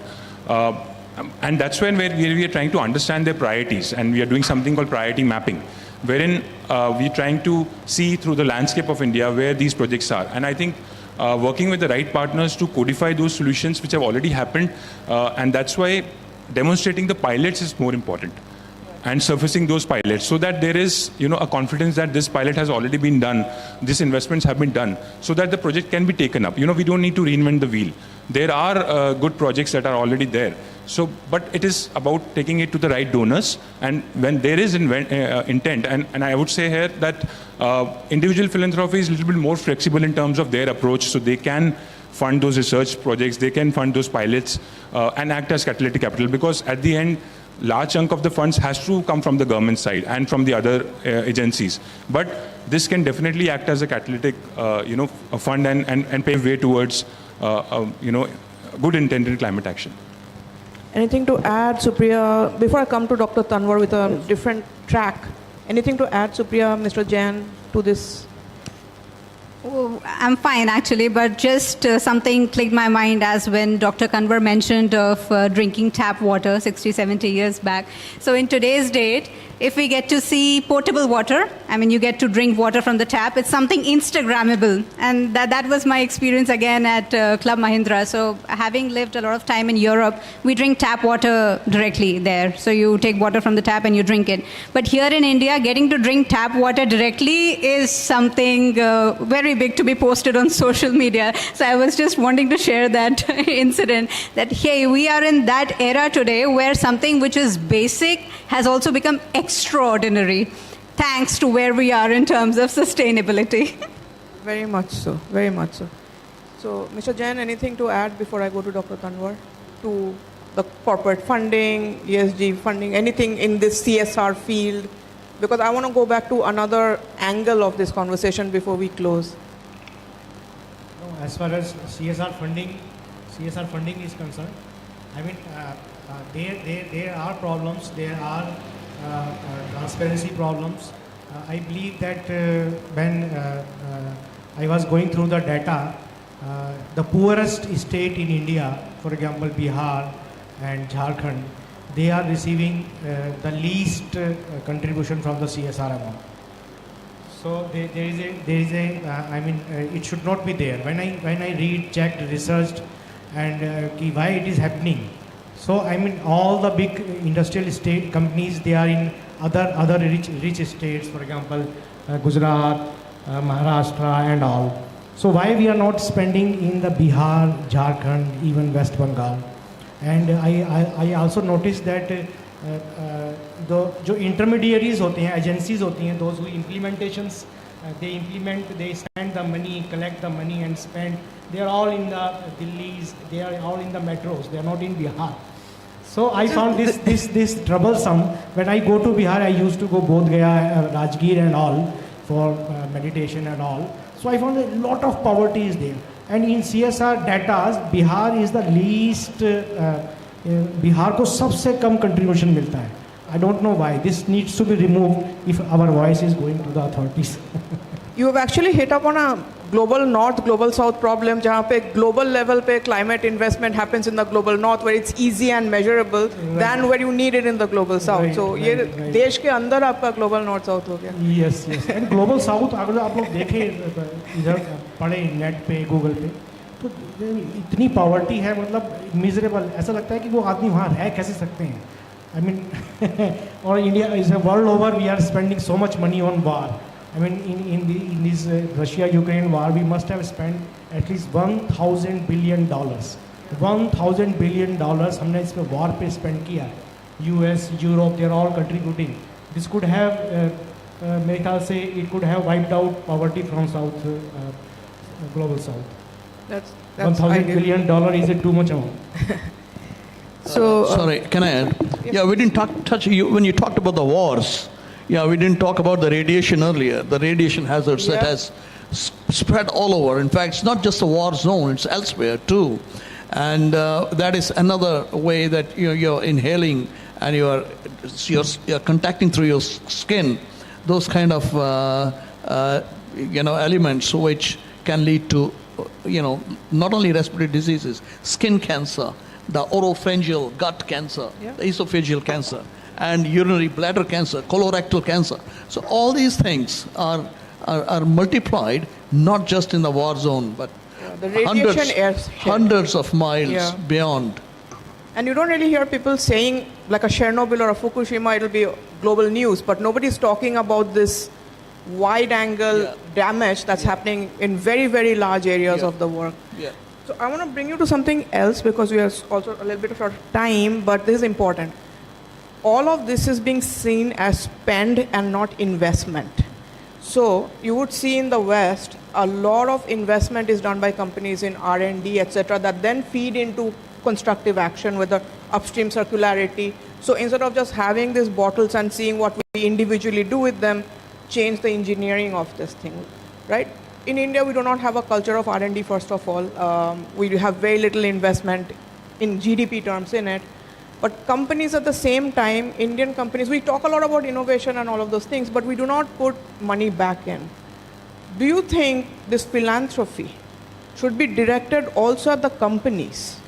And that's when we are trying to understand their priorities, and we are doing something called priority mapping, wherein we're trying to see through the landscape of India where these projects are. And I think working with the right partners to codify those solutions which have already happened, and that's why demonstrating the pilots is more important. and surfacing those pilots so that there is, a confidence that this pilot has already been done, these investments have been done, so that the project can be taken up. We don't need to reinvent the wheel. There are good projects that are already there. So, but it is about taking it to the right donors, and when there is intent, and I would say here that individual philanthropy is a little bit more flexible in terms of their approach, so they can fund those research projects, they can fund those pilots, and act as catalytic capital, because at the end, large chunk of the funds has to come from the government side and from the other agencies. But this can definitely act as a catalytic, a fund and pave way towards, good intended climate action. Anything to add, Supriya? Before I come to Dr. Tanwar with a different track, anything to add, Supriya, Mr. Jain, to this? Oh, I'm fine actually, but just something clicked my mind as when Dr. Kanwar mentioned of drinking tap water 60, 70 years back. So in today's date, if we get to see potable water, I mean, you get to drink water from the tap, it's something Instagrammable. And that was my experience again at Club Mahindra. So having lived a lot of time in Europe, we drink tap water directly there. So you take water from the tap and you drink it. But here in India, getting to drink tap water directly is something very big to be posted on social media. So I was just wanting to share that incident, that hey, we are in that era today where something which is basic has also become extraordinary, thanks to where we are in terms of sustainability. Very much so, very much so. So, Mr. Jain, anything to add before I go to Dr. Tanwar? To the corporate funding, ESG funding, anything in this CSR field? Because I want to go back to another angle of this conversation before we close. No, as far as CSR funding is concerned, I mean, there are problems, there are transparency problems. I believe that when I was going through the data, the poorest state in India, for example, Bihar and Jharkhand, they are receiving the least contribution from the CSR amount. So there is a I mean, it should not be there. When I read, checked, researched, and why it is happening. So I mean, all the big industrial state companies, they are in other rich states, for example, Gujarat, Maharashtra, and all. So why we are not spending in the Bihar, Jharkhand, even West Bengal? And I also noticed that जो intermediaries होते हैं, agencies होती हैं, those who implementations, they implement, they spend the money, collect the money and spend. They are all in the Delhis, they are all in the metros, they are not in Bihar. So I found this troublesome. When I go to Bihar, I used to go Bodh Gaya, Rajgir and all for meditation and all. So I found a lot of poverty is there. And in CSR data, Bihar is the least, Bihar को सबसे कम contribution मिलता है. I don't know why. This needs to be removed if our voice is going to the authorities. You have actually hit up on a global north, global south problem, जहाँ पे global level पे climate investment happens in the global north, where it's easy and measurable, than where you need it in the global south. So ये देश के अंदर आपका global north south हो गया. Yes, yes. And global south, अगर आप लोग देखें इधर पढ़े नेट पे, गूगल पे, तो इतनी पॉवर्टी है, मतलब मिजरेबल. ऐसा लगता है कि वो आदमी वहाँ रह कैसे सकते हैं. I mean, or India is a world over, we are spending so much money on war. I mean, in this Russia-Ukraine war, we must have spent at least $1,000 billion. $1,000 billion हमने इस पे war पे spend किया है. US, Europe, they are all contributing. This could have, मेरे ख्याल से, it could have wiped out poverty from south, global south. That's $1,000 billion is a too much amount. So sorry, can I add? Yeah, we didn't touch you when you talked about the wars. Yeah, we didn't talk about the radiation earlier. The radiation hazards that has spread all over. In fact, it's not just a war zone; it's elsewhere too, and that is another way that you're inhaling and you're contacting through your skin those kind of elements which can lead to not only respiratory diseases, skin cancer, the oropharyngeal gut cancer, the esophageal cancer, and urinary bladder cancer, colorectal cancer. So all these things are multiplied, not just in the war zone, but the radiation hundreds of miles beyond. And you don't really hear people saying, like a Chernobyl or a Fukushima, it'll be global news, but nobody's talking about this wide angle damage that's happening in very, very large areas of the world. Yeah. So I want to bring you to something else because we are also a little bit short of time, but this is important. All of this is being seen as spend and not investment. So you would see in the West, a lot of investment is done by companies in R&D, etc., that then feed into constructive action with the upstream circularity. So instead of just having these bottles and seeing what we individually do with them, change the engineering of this thing, right? In India, we do not have a culture of R&D, first of all. We have very little investment in GDP terms in it. But companies at the same time, Indian companies, we talk a lot about innovation and all of those things, but we do not put money back in. Do you think this philanthropy should be directed also at the companies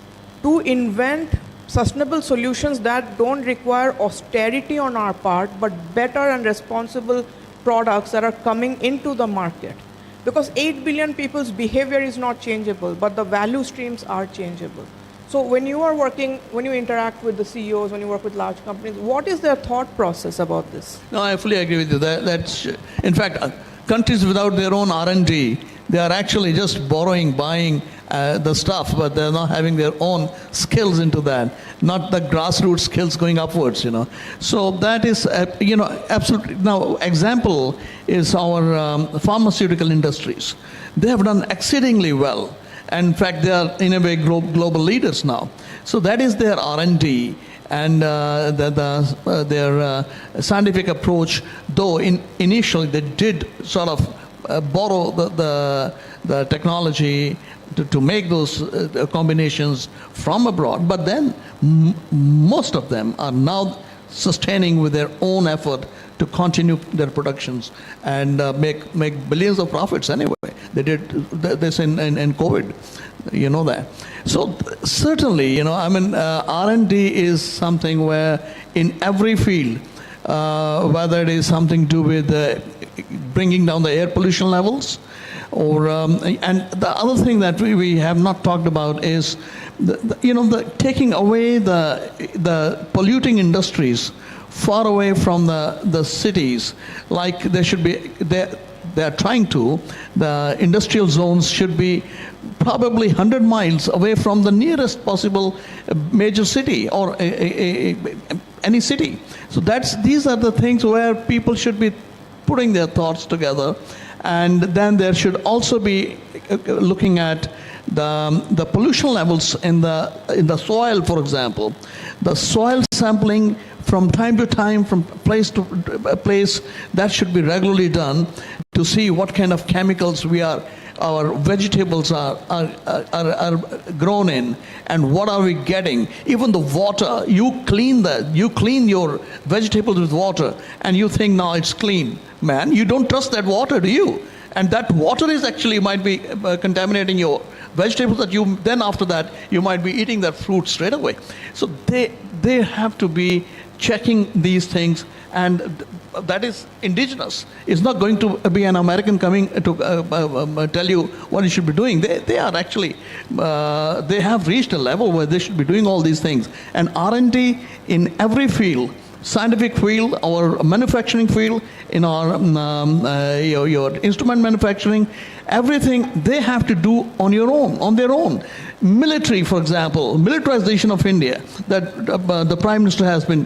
to invent sustainable solutions that don't require austerity on our part, but better and responsible products that are coming into the market? Because 8 billion people's behavior is not changeable, but the value streams are changeable. So when you are working, when you interact with the CEOs, when you work with large companies, what is their thought process about this? No, I fully agree with you. That's, in fact, countries without their own R&D, they are actually just borrowing, buying the stuff, but they're not having their own skills into that, not the grassroots skills going upwards, you know. So that is, you know, absolutely. Now, example is our pharmaceutical industries. They have done exceedingly well. And in fact, they are in a way global leaders now. So that is their R&D and their scientific approach. Though initially they did sort of borrow the technology to make those combinations from abroad, but then most of them are now sustaining with their own effort to continue their productions and make billions of profits anyway. They did this in COVID, you know that. So certainly, you know, I mean, R&D is something where in every field, whether it is something to do with bringing down the air pollution levels, or and the other thing that we have not talked about is, taking away the polluting industries far away from the cities. Like there should be, they are trying to, the industrial zones should be probably 100 miles away from the nearest possible major city or any city. So these are the things where people should be putting their thoughts together. And then there should also be looking at the pollution levels in the soil, for example. The soil sampling from time to time, from place to place, that should be regularly done to see what kind of chemicals our vegetables are grown in, and what are we getting. Even the water, you clean your vegetables with water and you think now it's clean. Man, you don't trust that water, do you? And that water is actually might be contaminating your vegetables, that you then after that you might be eating that fruit straight away. So they have to be checking these things, and that is indigenous. It's not going to be an American coming to tell you what you should be doing. They are actually, they have reached a level where they should be doing all these things. And R&D in every field, scientific field, our manufacturing field, in our your instrument manufacturing, everything they have to do on their own. Military, for example, militarization of India, that the Prime Minister has been,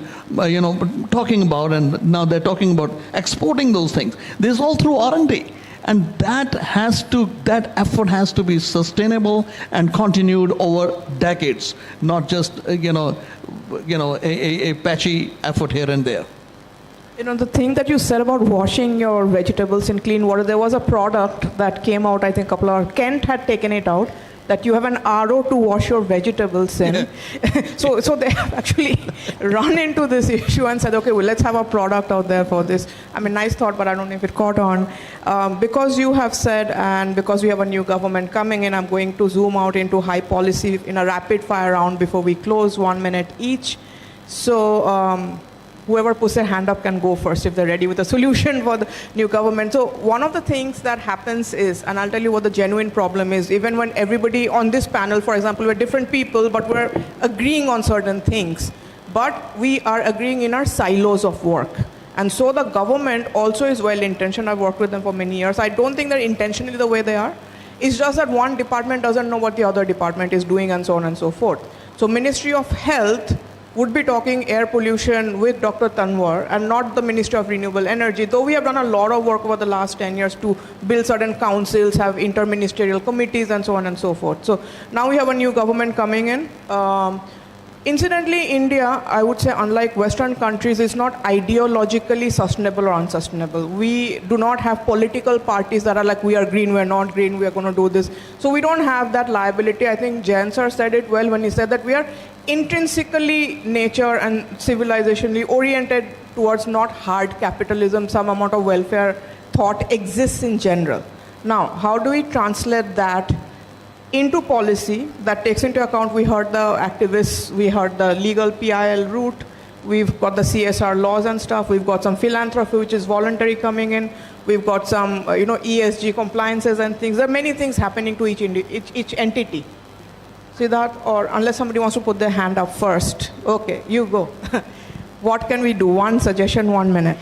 talking about, and now they're talking about exporting those things. This is all through R&D. And that effort has to be sustainable and continued over decades, not just a patchy effort here and there. The thing that you said about washing your vegetables in clean water, there was a product that came out, I think Kent had taken it out, that you have an RO to wash your vegetables in. Yeah. So they have actually run into this issue and said, okay, well, let's have a product out there for this. I mean, nice thought, but I don't know if it caught on. Because you have said, and because we have a new government coming in, I'm going to zoom out into high policy in a rapid fire round before we close, 1 minute each. So whoever puts their hand up can go first if they're ready with a solution for the new government. So one of the things that happens is, and I'll tell you what the genuine problem is, even when everybody on this panel, for example, we're different people, but we're agreeing on certain things, but we are agreeing in our silos of work. And so the government also is well-intentioned. I've worked with them for many years. I don't think they're intentionally the way they are. It's just that one department doesn't know what the other department is doing and so on and so forth. So Ministry of Health would be talking air pollution with Dr. Tanwar and not the Ministry of Renewable Energy, though we have done a lot of work over the last 10 years to build certain councils, have interministerial committees and so on and so forth. So now we have a new government coming in. Incidentally, India, I would say, unlike Western countries, is not ideologically sustainable or unsustainable. We do not have political parties that are like, we are green, we are not green, we are going to do this. So we don't have that liability. I think Jain sir said it well when he said that we are intrinsically nature and civilizationally oriented towards not hard capitalism. Some amount of welfare thought exists in general. Now, how do we translate that into policy that takes into account, we heard the activists, we heard the legal PIL route, we've got the CSR laws and stuff, we've got some philanthropy which is voluntary coming in, we've got some ESG compliances and things. There are many things happening to each entity. Siddharth, or unless somebody wants to put their hand up first. Okay, you go. What can we do? One suggestion, 1 minute.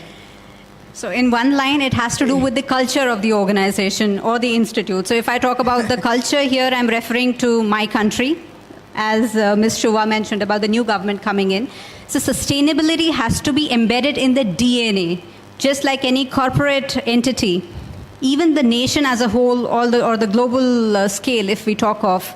So in one line, it has to do with the culture of the organization or the institute. So if I talk about the culture here, I'm referring to my country, as Ms. Shuva mentioned about the new government coming in. So sustainability has to be embedded in the DNA, just like any corporate entity. Even the nation as a whole, or the global scale, if we talk of,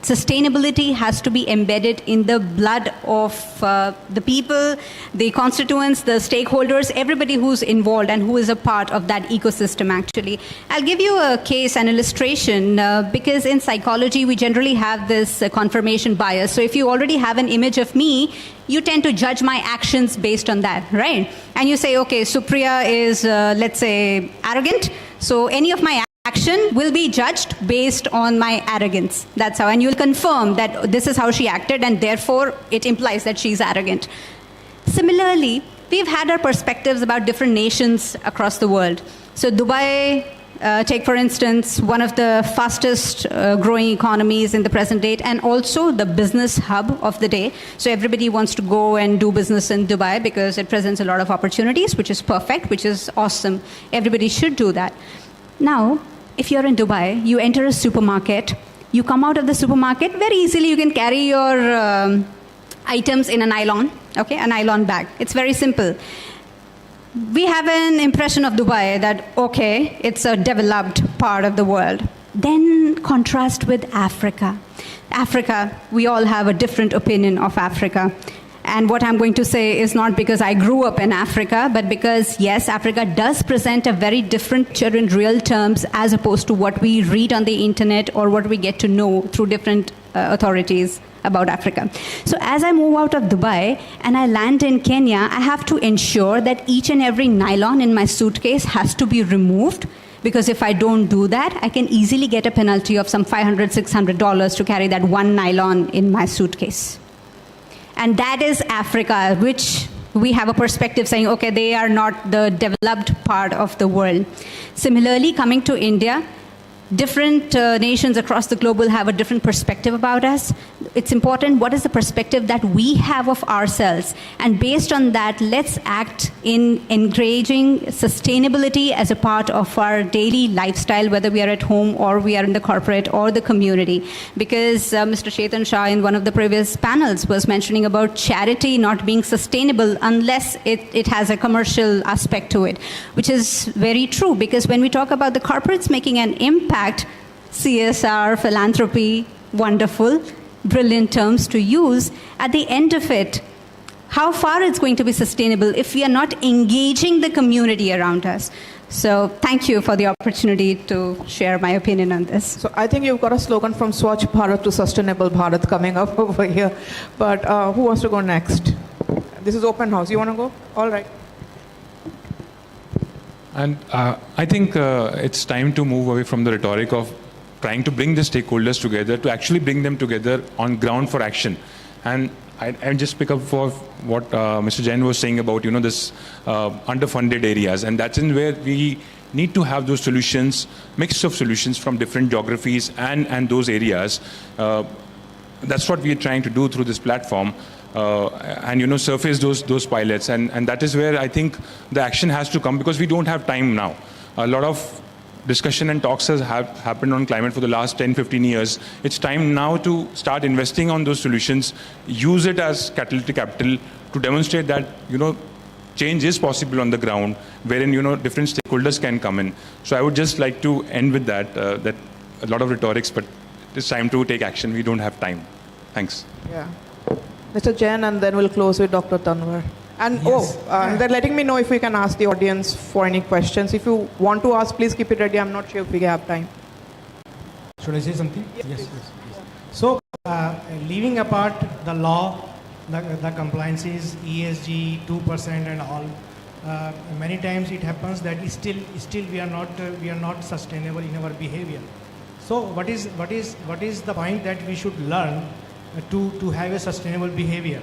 sustainability has to be embedded in the blood of the people, the constituents, the stakeholders, everybody who's involved and who is a part of that ecosystem actually. I'll give you a case, an illustration, because in psychology we generally have this confirmation bias. So if you already have an image of me, you tend to judge my actions based on that, right? And you say, okay, Supriya is, let's say, arrogant, so any of my action will be judged based on my arrogance. That's how, and you'll confirm that this is how she acted and therefore it implies that she's arrogant. Similarly, we've had our perspectives about different nations across the world. So Dubai, take for instance, one of the fastest growing economies in the present date and also the business hub of the day. So everybody wants to go and do business in Dubai because it presents a lot of opportunities, which is perfect, which is awesome. Everybody should do that. Now, if you're in Dubai, you enter a supermarket, you come out of the supermarket, very easily you can carry your items in a nylon, okay, a nylon bag. It's very simple. We have an impression of Dubai that, okay, it's a developed part of the world. Then contrast with Africa. Africa, we all have a different opinion of Africa. And what I'm going to say is not because I grew up in Africa, but because, yes, Africa does present a very different picture in real terms as opposed to what we read on the internet or what we get to know through different authorities about Africa. So as I move out of Dubai and I land in Kenya, I have to ensure that each and every nylon in my suitcase has to be removed, because if I don't do that, I can easily get a penalty of some $500, $600 to carry that one nylon in my suitcase. And that is Africa, which we have a perspective saying, okay, they are not the developed part of the world. Similarly, coming to India, different nations across the globe will have a different perspective about us. It's important, what is the perspective that we have of ourselves? And based on that, let's act in encouraging sustainability as a part of our daily lifestyle, whether we are at home or we are in the corporate or the community. Because Mr. Chetan Shah in one of the previous panels was mentioning about charity not being sustainable unless it has a commercial aspect to it, which is very true, because when we talk about the corporates making an impact, CSR, philanthropy, wonderful, brilliant terms to use. At the end of it, how far it's going to be sustainable if we are not engaging the community around us? So thank you for the opportunity to share my opinion on this. So I think you've got a slogan from Swachh Bharat to Sustainable Bharat coming up over here. But who wants to go next? This is open house. You want to go? All right. And I think it's time to move away from the rhetoric of trying to bring the stakeholders together to actually bring them together on ground for action. And I just pick up for what Mr. Jain was saying about, this underfunded areas. And that's in where we need to have those solutions, mix of solutions from different geographies and those areas. That's what we are trying to do through this platform. And surface those pilots, and that is where I think the action has to come, because we don't have time now. A lot of discussion and talks has happened on climate for the last 10-15 years. It's time now to start investing on those solutions, use it as catalytic capital to demonstrate that change is possible on the ground, wherein different stakeholders can come in. So I would just like to end with that that a lot of rhetorics, but it's time to take action. We don't have time. Thanks. Yeah. Mr. Jain, and then we'll close with Dr. Tanwar. And they're letting me know if we can ask the audience for any questions. If you want to ask, please keep it ready. I'm not sure if we have time. Should I say something? Yes. So, leaving apart the law, the compliances, ESG, 2% and all, many times it happens that still we are not sustainable in our behavior. So, what is the point that we should learn to have a sustainable behavior?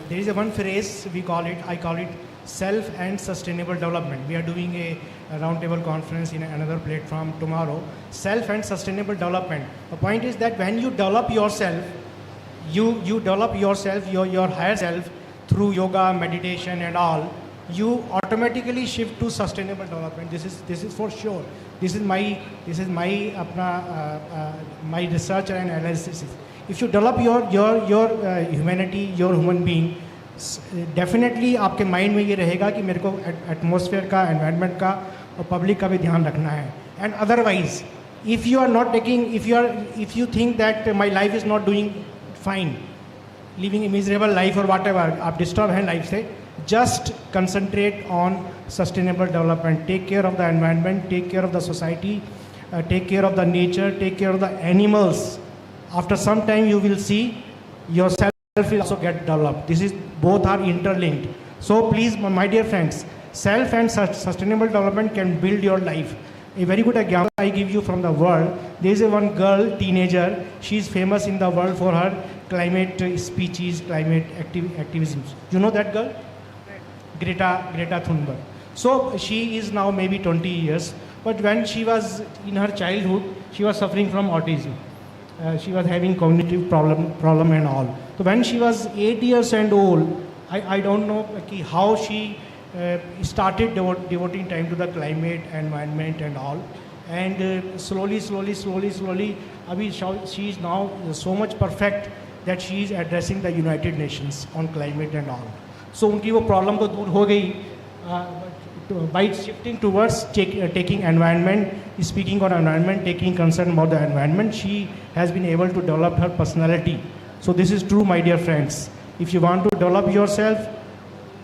There is one phrase I call it self and sustainable development. We are doing a roundtable conference in another platform tomorrow. Self and sustainable development. The point is that when you develop yourself, you develop yourself, your higher self through yoga, meditation and all, you automatically shift to sustainable development. This is for sure. This is my research and analysis. If you develop your humanity, your human being, definitely आपके mind में ये रहेगा कि मेरे को atmosphere का, environment का और public का भी ध्यान रखना है. And otherwise, if you are not taking, if you think that my life is not doing fine, living a miserable life or whatever, आप disturb हैं life से, just concentrate on sustainable development. Take care of the environment, take care of the society, take care of the nature, take care of the animals. After some time you will see yourself will also get developed. Both are interlinked. So please, my dear friends, self and sustainable development can build your life. A very good example I give you from the world. There is one girl, teenager, she is famous in the world for her climate speeches, climate activism. You know that girl? Greta Thunberg. So she is now maybe 20 years, but when she was in her childhood, she was suffering from autism. She was having cognitive problem and all. So when she was 8 years and old, I don't know how she started devoting time to the climate, environment and all. And slowly, she is now so much perfect that she is addressing the United Nations on climate and all. So उनकी वो problem तो दूर हो गई by shifting towards taking environment, speaking on environment, taking concern about the environment, she has been able to develop her personality. So this is true, my dear friends. If you want to develop yourself,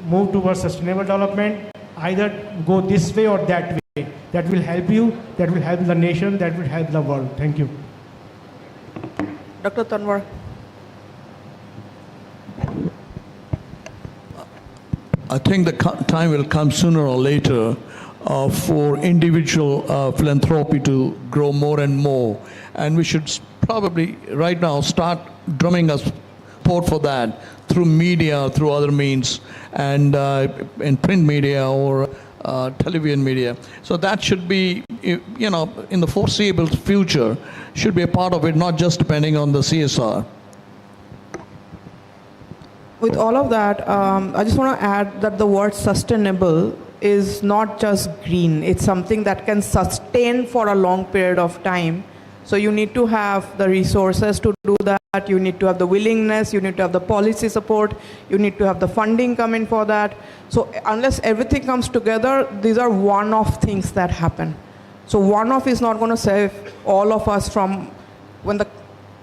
move towards sustainable development, either go this way or that way. That will help you, that will help the nation, that will help the world. Thank you. Dr. Tanwar. I think the time will come sooner or later for individual philanthropy to grow more and more. And we should probably right now start drumming us support for that through media, through other means, and in print media or television media. So that should be, in the foreseeable future, should be a part of it, not just depending on the CSR. With all of that, I just want to add that the word sustainable is not just green. It's something that can sustain for a long period of time. So you need to have the resources to do that. You need to have the willingness. You need to have the policy support. You need to have the funding coming for that. So unless everything comes together, these are one-off things that happen. So one-off is not going to save all of us from when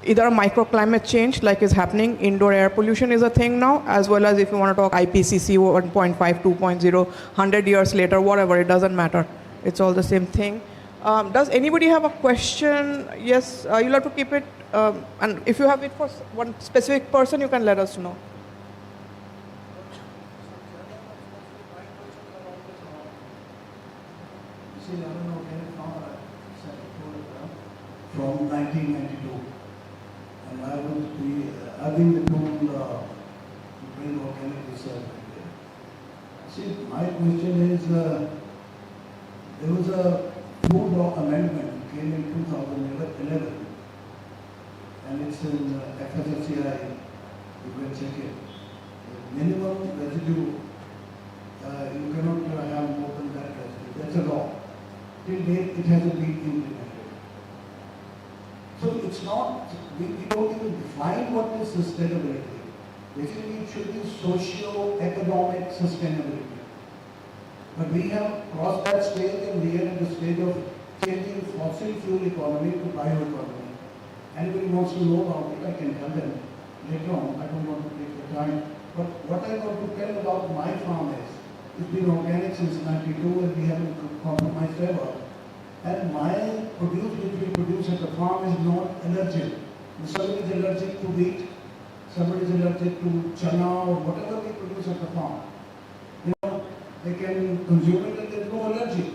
either a microclimate change like is happening, indoor air pollution is a thing now, as well as if you want to talk IPCC 1.5, 2.0, 100 years later, whatever, it doesn't matter. It's all the same thing. Does anybody have a question? Yes, you'll have to keep it, and if you have it for one specific person, you can let us know. From 1992. and I've been told to bring organic research. See, my question is, there was a food law amendment came in 2011, and it's in FSSCI, you can check it. Minimum residue, you cannot have more than that residue. That's a law. Till date, it hasn't been implemented. So it's not, we don't even define what is sustainability. Basically, it should be socio-economic sustainability. But we have crossed that stage, and we are at the stage of changing fossil fuel economy to bioeconomy. Anybody wants to know about it, I can tell them later on. I don't want to take the time. But what I want to tell about my farm is, it's been organic since 92 and we haven't compromised ever. And my produce which we produce at the farm is not allergic. If somebody is allergic to wheat, somebody is allergic to chana or whatever we produce at the farm. You know, they can consume it and there is no allergy.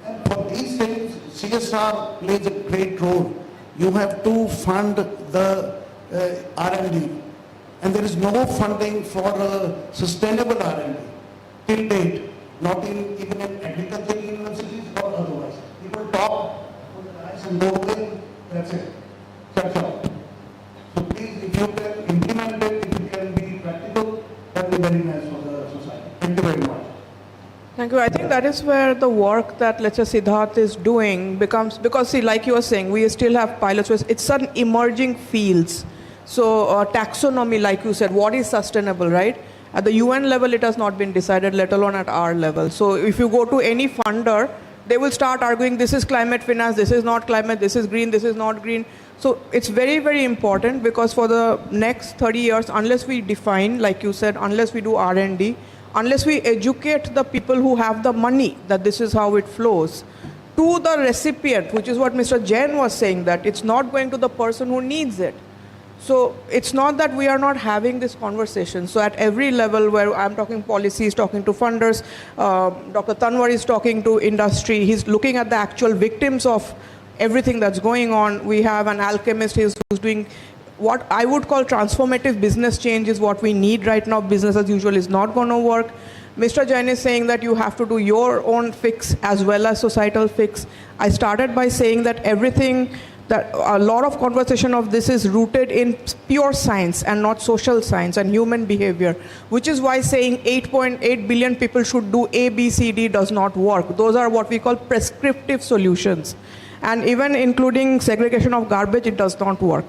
And for these things, CSR plays a great role. You have to fund the R&D. And there is no funding for sustainable R&D till date, not even in agricultural universities or otherwise. People talk on the nice and go away, that's it. That's all. So please, if you can implement it, if it can be practical, that will be very nice for the society. Thank you very much. Thank you. I think that is where the work that, let's say, Siddharth is doing becomes, because see, like you were saying, we still have pilots. It's an emerging fields. So taxonomy, like you said, what is sustainable, right? At the UN level, it has not been decided, let alone at our level. So if you go to any funder, they will start arguing, this is climate finance, this is not climate, this is green, this is not green. So it's very, very important, because for the next 30 years, unless we define, like you said, unless we do R&D, unless we educate the people who have the money that this is how it flows, to the recipient, which is what Mr. Jain was saying, that it's not going to the person who needs it. So it's not that we are not having this conversation. So at every level where I'm talking policies, talking to funders, Dr. Tanwar is talking to industry, he's looking at the actual victims of everything that's going on. We have an alchemist who's doing what I would call transformative business change is what we need right now. Business as usual is not going to work. Mr. Jain is saying that you have to do your own fix as well as societal fix. I started by saying that everything, that a lot of conversation of this is rooted in pure science and not social science and human behavior, which is why saying 8.8 billion people should do A, B, C, D does not work. Those are what we call prescriptive solutions. And even including segregation of garbage, it does not work.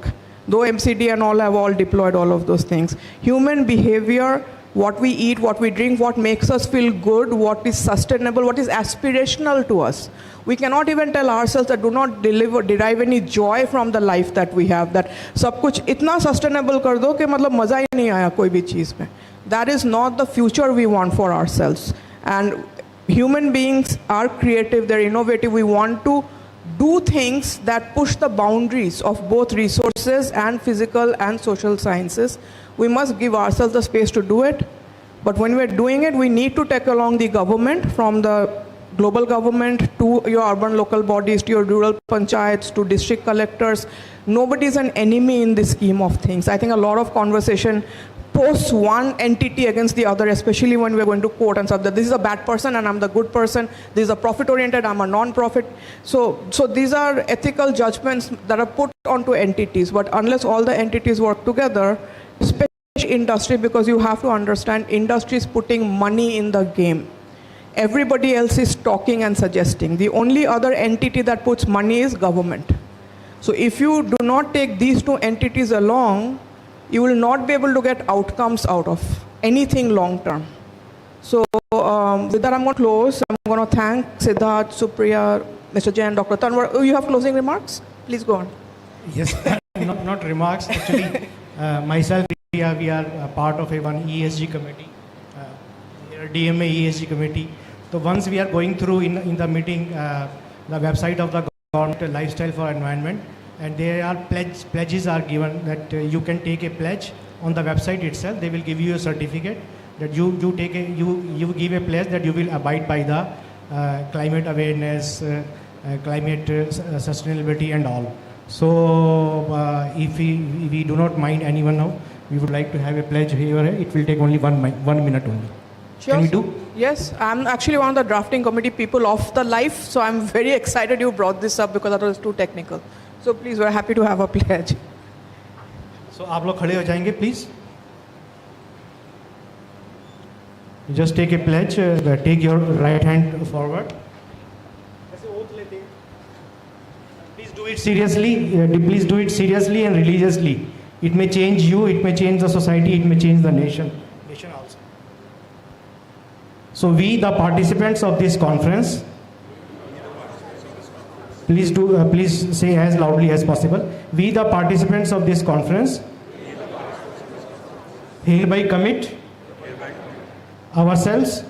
Though MCD and all have all deployed all of those things. Human behavior, what we eat, what we drink, what makes us feel good, what is sustainable, what is aspirational to us. We cannot even tell ourselves that do not derive any joy from the life that we have, that सब कुछ इतना sustainable कर दो कि मतलब मज़ा ही नहीं आया कोई भी चीज़ में. That is not the future we want for ourselves. And human beings are creative, they're innovative. We want to do things that push the boundaries of both resources and physical and social sciences. We must give ourselves the space to do it. But when we're doing it, we need to take along the government, from the global government to your urban local bodies, to your rural panchayats, to district collectors. Nobody is an enemy in this scheme of things. I think a lot of conversation posts one entity against the other, especially when we're going to court and stuff, that this is a bad person and I'm the good person, this is a profit-oriented, I'm a non-profit. So these are ethical judgments that are put onto entities, but unless all the entities work together, especially industry, because you have to understand, industry is putting money in the game. Everybody else is talking and suggesting. The only other entity that puts money is government. So if you do not take these two entities along, you will not be able to get outcomes out of anything long term. So with that, I'm going to close. I'm going to thank Siddharth, Supriya, Mr. Jain, Dr. Tanwar. Oh, you have closing remarks? Please go on. Yes, not remarks. Actually, myself, we are part of one ESG committee, DMA ESG committee. So once we are going through in the meeting, the website of the government, lifestyle for environment, and there are pledges are given that you can take a pledge on the website itself. They will give you a certificate that you give a pledge that you will abide by the climate awareness, climate sustainability and all. So if we do not mind anyone now, we would like to have a pledge here. It will take only 1 minute only. Sure. Can we do? Yes, I'm actually one of the drafting committee people of the life, so I'm very excited you brought this up because that was too technical. So please, we're happy to have a pledge. So आप लोग खड़े हो जाएंगे, please. Just take a pledge. Take your right hand forward. Please do it seriously. Please do it seriously and religiously. It may change you. It may change the society. It may change the nation. Nation also. So we, the participants of this conference, please do. Please say as loudly as possible. We, the participants of this conference, hereby commit ourselves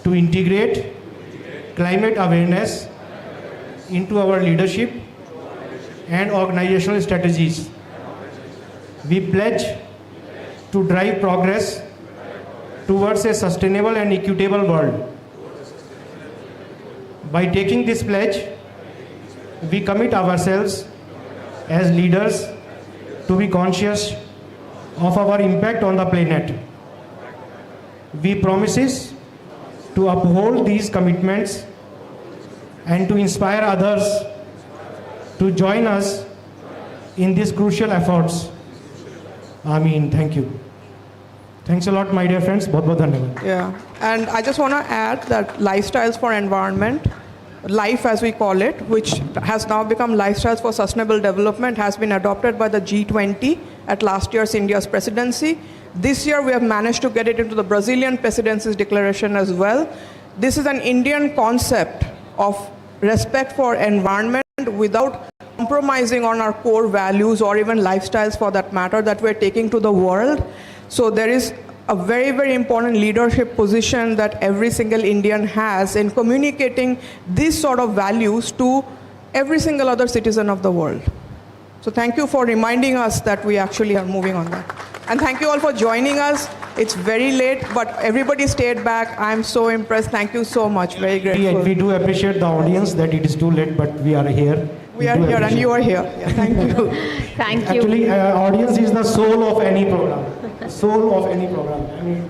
to integrate climate awareness into our leadership and organizational strategies. We pledge to drive progress towards a sustainable and equitable world. By taking this pledge, we commit ourselves as leaders to be conscious of our impact on the planet. We promise to uphold these commitments and to inspire others to join us in these crucial efforts. Ameen. Thank you. Thanks a lot, my dear friends. Bahut bahut dhanyawad. Yeah, and I just want to add that Lifestyles for Environment, LIFE as we call it, which has now become Lifestyles for Sustainable Development, has been adopted by the G20 at last year's India's presidency. This year we have managed to get it into the Brazilian presidency's declaration as well. This is an Indian concept of respect for environment without compromising on our core values or even lifestyles for that matter that we're taking to the world. So there is a very, very important leadership position that every single Indian has in communicating these sort of values to every single other citizen of the world. So thank you for reminding us that we actually are moving on that. And thank you all for joining us. It's very late, but everybody stayed back. I'm so impressed. Thank you so much. Very grateful. We do appreciate the audience that it is too late, but we are here. We are here and you are here. Yeah, thank you. Thank you. Actually, audience is the soul of any program. Soul of any program. I mean,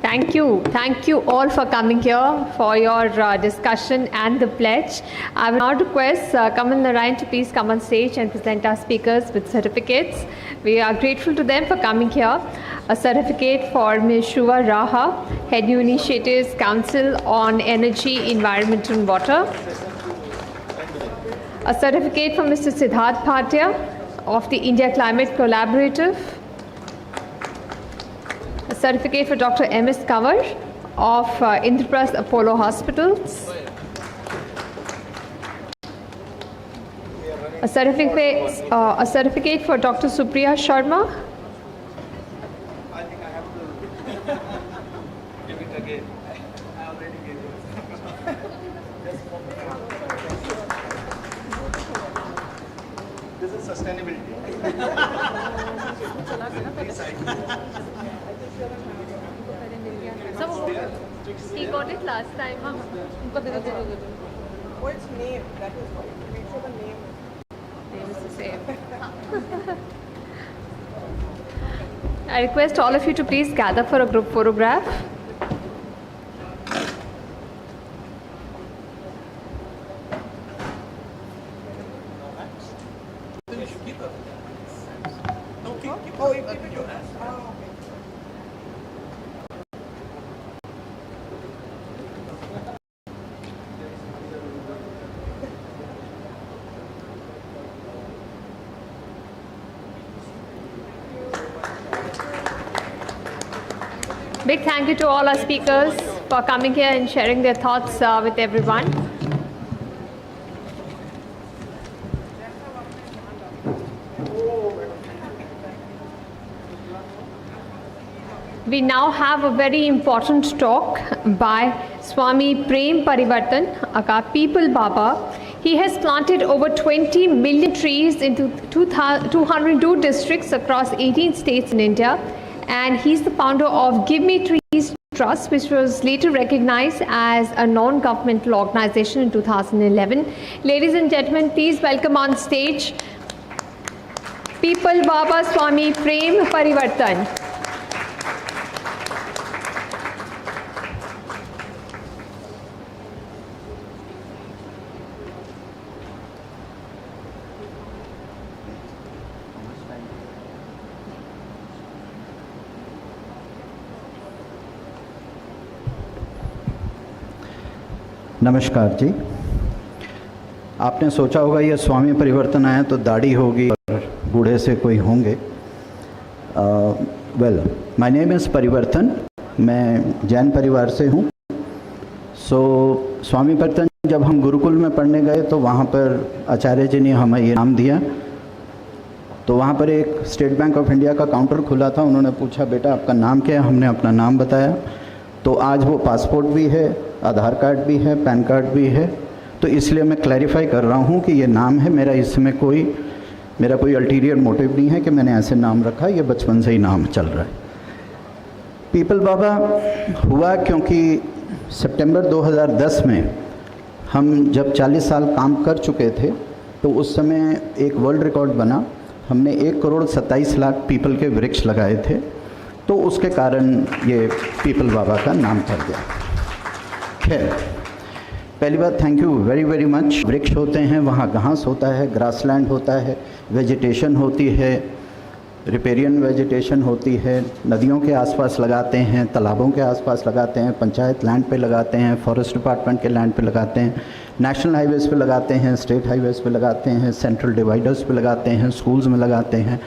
Thank you. Thank you all for coming here for your discussion and the pledge. I will now request Kamal Narayan to please come on stage and present our speakers with certificates. We are grateful to them for coming here. A certificate for Ms. Shruva Raha, Head New Initiatives Council on Energy, Environment and Water. A certificate for Mr. Siddharth Bhatia of the India Climate Collaborative. A certificate for Dr. M.S. Kanwar of Indraprasth Apollo Hospitals. A certificate for Dr. Supriya Sharma. I think I have to give it again. I already gave it. This is sustainability. He got it last time. What's name? That is why. Make sure the name is the same. I request all of you to please gather for a group photograph. Oh, you keep it yours. Oh, okay. Big thank you to all our speakers for coming here and sharing their thoughts with everyone. We now have a very important talk by Swami Prem Parivartan, aka People Baba. He has planted over 20 million trees into 202 districts across 18 states in India. And he's the founder of Give Me Trees Trust, which was later recognized as a non-governmental organization in 2011. Ladies and gentlemen, please welcome on stage People Baba Swami Prem Parivartan. नमस्कार जी। आपने सोचा होगा ये स्वामी परिवर्तन आया तो दाढ़ी होगी और बूढ़े से कोई होंगे। वेल, माय नेम इज़ परिवर्तन, मैं जैन परिवार से हूँ। स्वामी परिवर्तन जब हम गुरुकुल में पढ़ने गए तो वहाँ पर आचार्य जी ने हमें ये नाम दिया। तो वहाँ पर एक स्टेट बैंक ऑफ इंडिया का काउंटर खुला था। उन्होंने पूछा बेटा आपका नाम क्या है? हमने अपना नाम बताया। तो आज वो पासपोर्ट भी है, आधार कार्ड भी है, पैन कार्ड भी है। तो इसलिए मैं क्लैरिफाई कर रहा हूँ कि ये नाम है मेरा, इसमें मेरा कोई अल्टीरियर मोटिव नहीं है कि मैंने ऐसे नाम रखा, ये बचपन से ही नाम चल रहा है। पीपल बाबा हुआ क्योंकि सितंबर 2010 में हम जब 40 साल काम कर चुके थे तो उस समय एक वर्ल्ड रिकॉर्ड बना। हमने 1,27,00,000 पीपल के वृक्ष लगाए थे, तो उसके कारण ये पीपल बाबा का नाम पड़ गया। खैर, पहली बात thank you very very much. वृक्ष होते हैं, वहाँ घास होता है, ग्रासलैंड होता है, वेजिटेशन होती है, रिपेरियन वेजिटेशन होती है, नदियों के आसपास लगाते हैं, तालाबों के आसपास लगाते हैं, पंचायत लैंड पे लगाते हैं, फॉरेस्ट डिपार्टमेंट के लैंड पे लगाते हैं, नेशनल हाईवेज़ पे लगाते हैं, स्टेट हाईवेज़ पे लगाते हैं, सेंट्रल डिवाइडर्स पे लगाते हैं, स्कूल्स में लगाते हैं।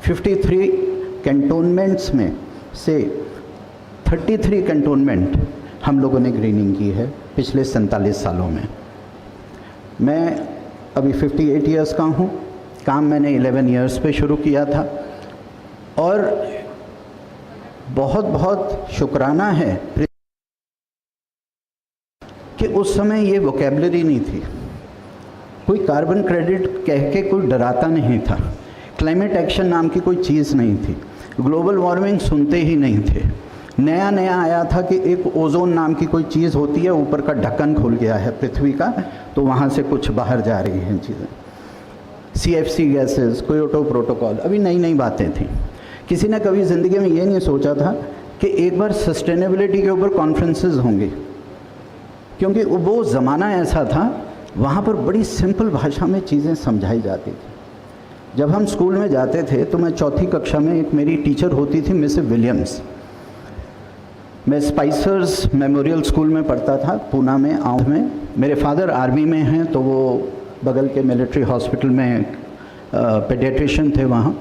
53 कैंटोनमेंट्स में से 33 कैंटोनमेंट हम लोगों ने ग्रीनिंग की है पिछले 47 सालों में। मैं अभी 58 ईयर्स का हूँ। काम मैंने 11 ईयर्स पे शुरू किया था और बहुत बहुत शुक्राना है कि उस समय ये वोकेबलरी नहीं थी। कोई कार्बन क्रेडिट कह के कोई डराता नहीं था। क्लाइमेट एक्शन नाम की कोई चीज़ नहीं थी। ग्लोबल वार्मिंग सुनते ही नहीं थे। नया नया आया था कि एक ओजोन नाम की कोई चीज़ होती है, ऊपर का ढक्कन खुल गया है पृथ्वी का, तो वहाँ से कुछ बाहर जा रही हैं चीज़ें। CFC गैसेस, क्योटो प्रोटोकॉल, अभी नई नई बातें थी। किसी ने कभी ज़िंदगी में ये नहीं सोचा था कि एक बार सस्टेनेबिलिटी के ऊपर कॉन्फ्रेंसेस होंगी, क्योंकि वो ज़माना ऐसा था वहाँ पर बड़ी सिंपल भाषा में चीज़ें समझाई जाती थी। जब हम स्कूल में जाते थे तो मैं चौथी कक्षा में, एक मेरी टीचर होती थी मिसेस विलियम्स। मैं स्पाइसर्स मेमोरियल स्कूल में पढ़ता था पूना में, आँव में। मेरे फादर आर्मी में हैं तो वो बगल के मिलिट्री हॉस्पिटल में पेडियाट्रिशियन थे वहाँ।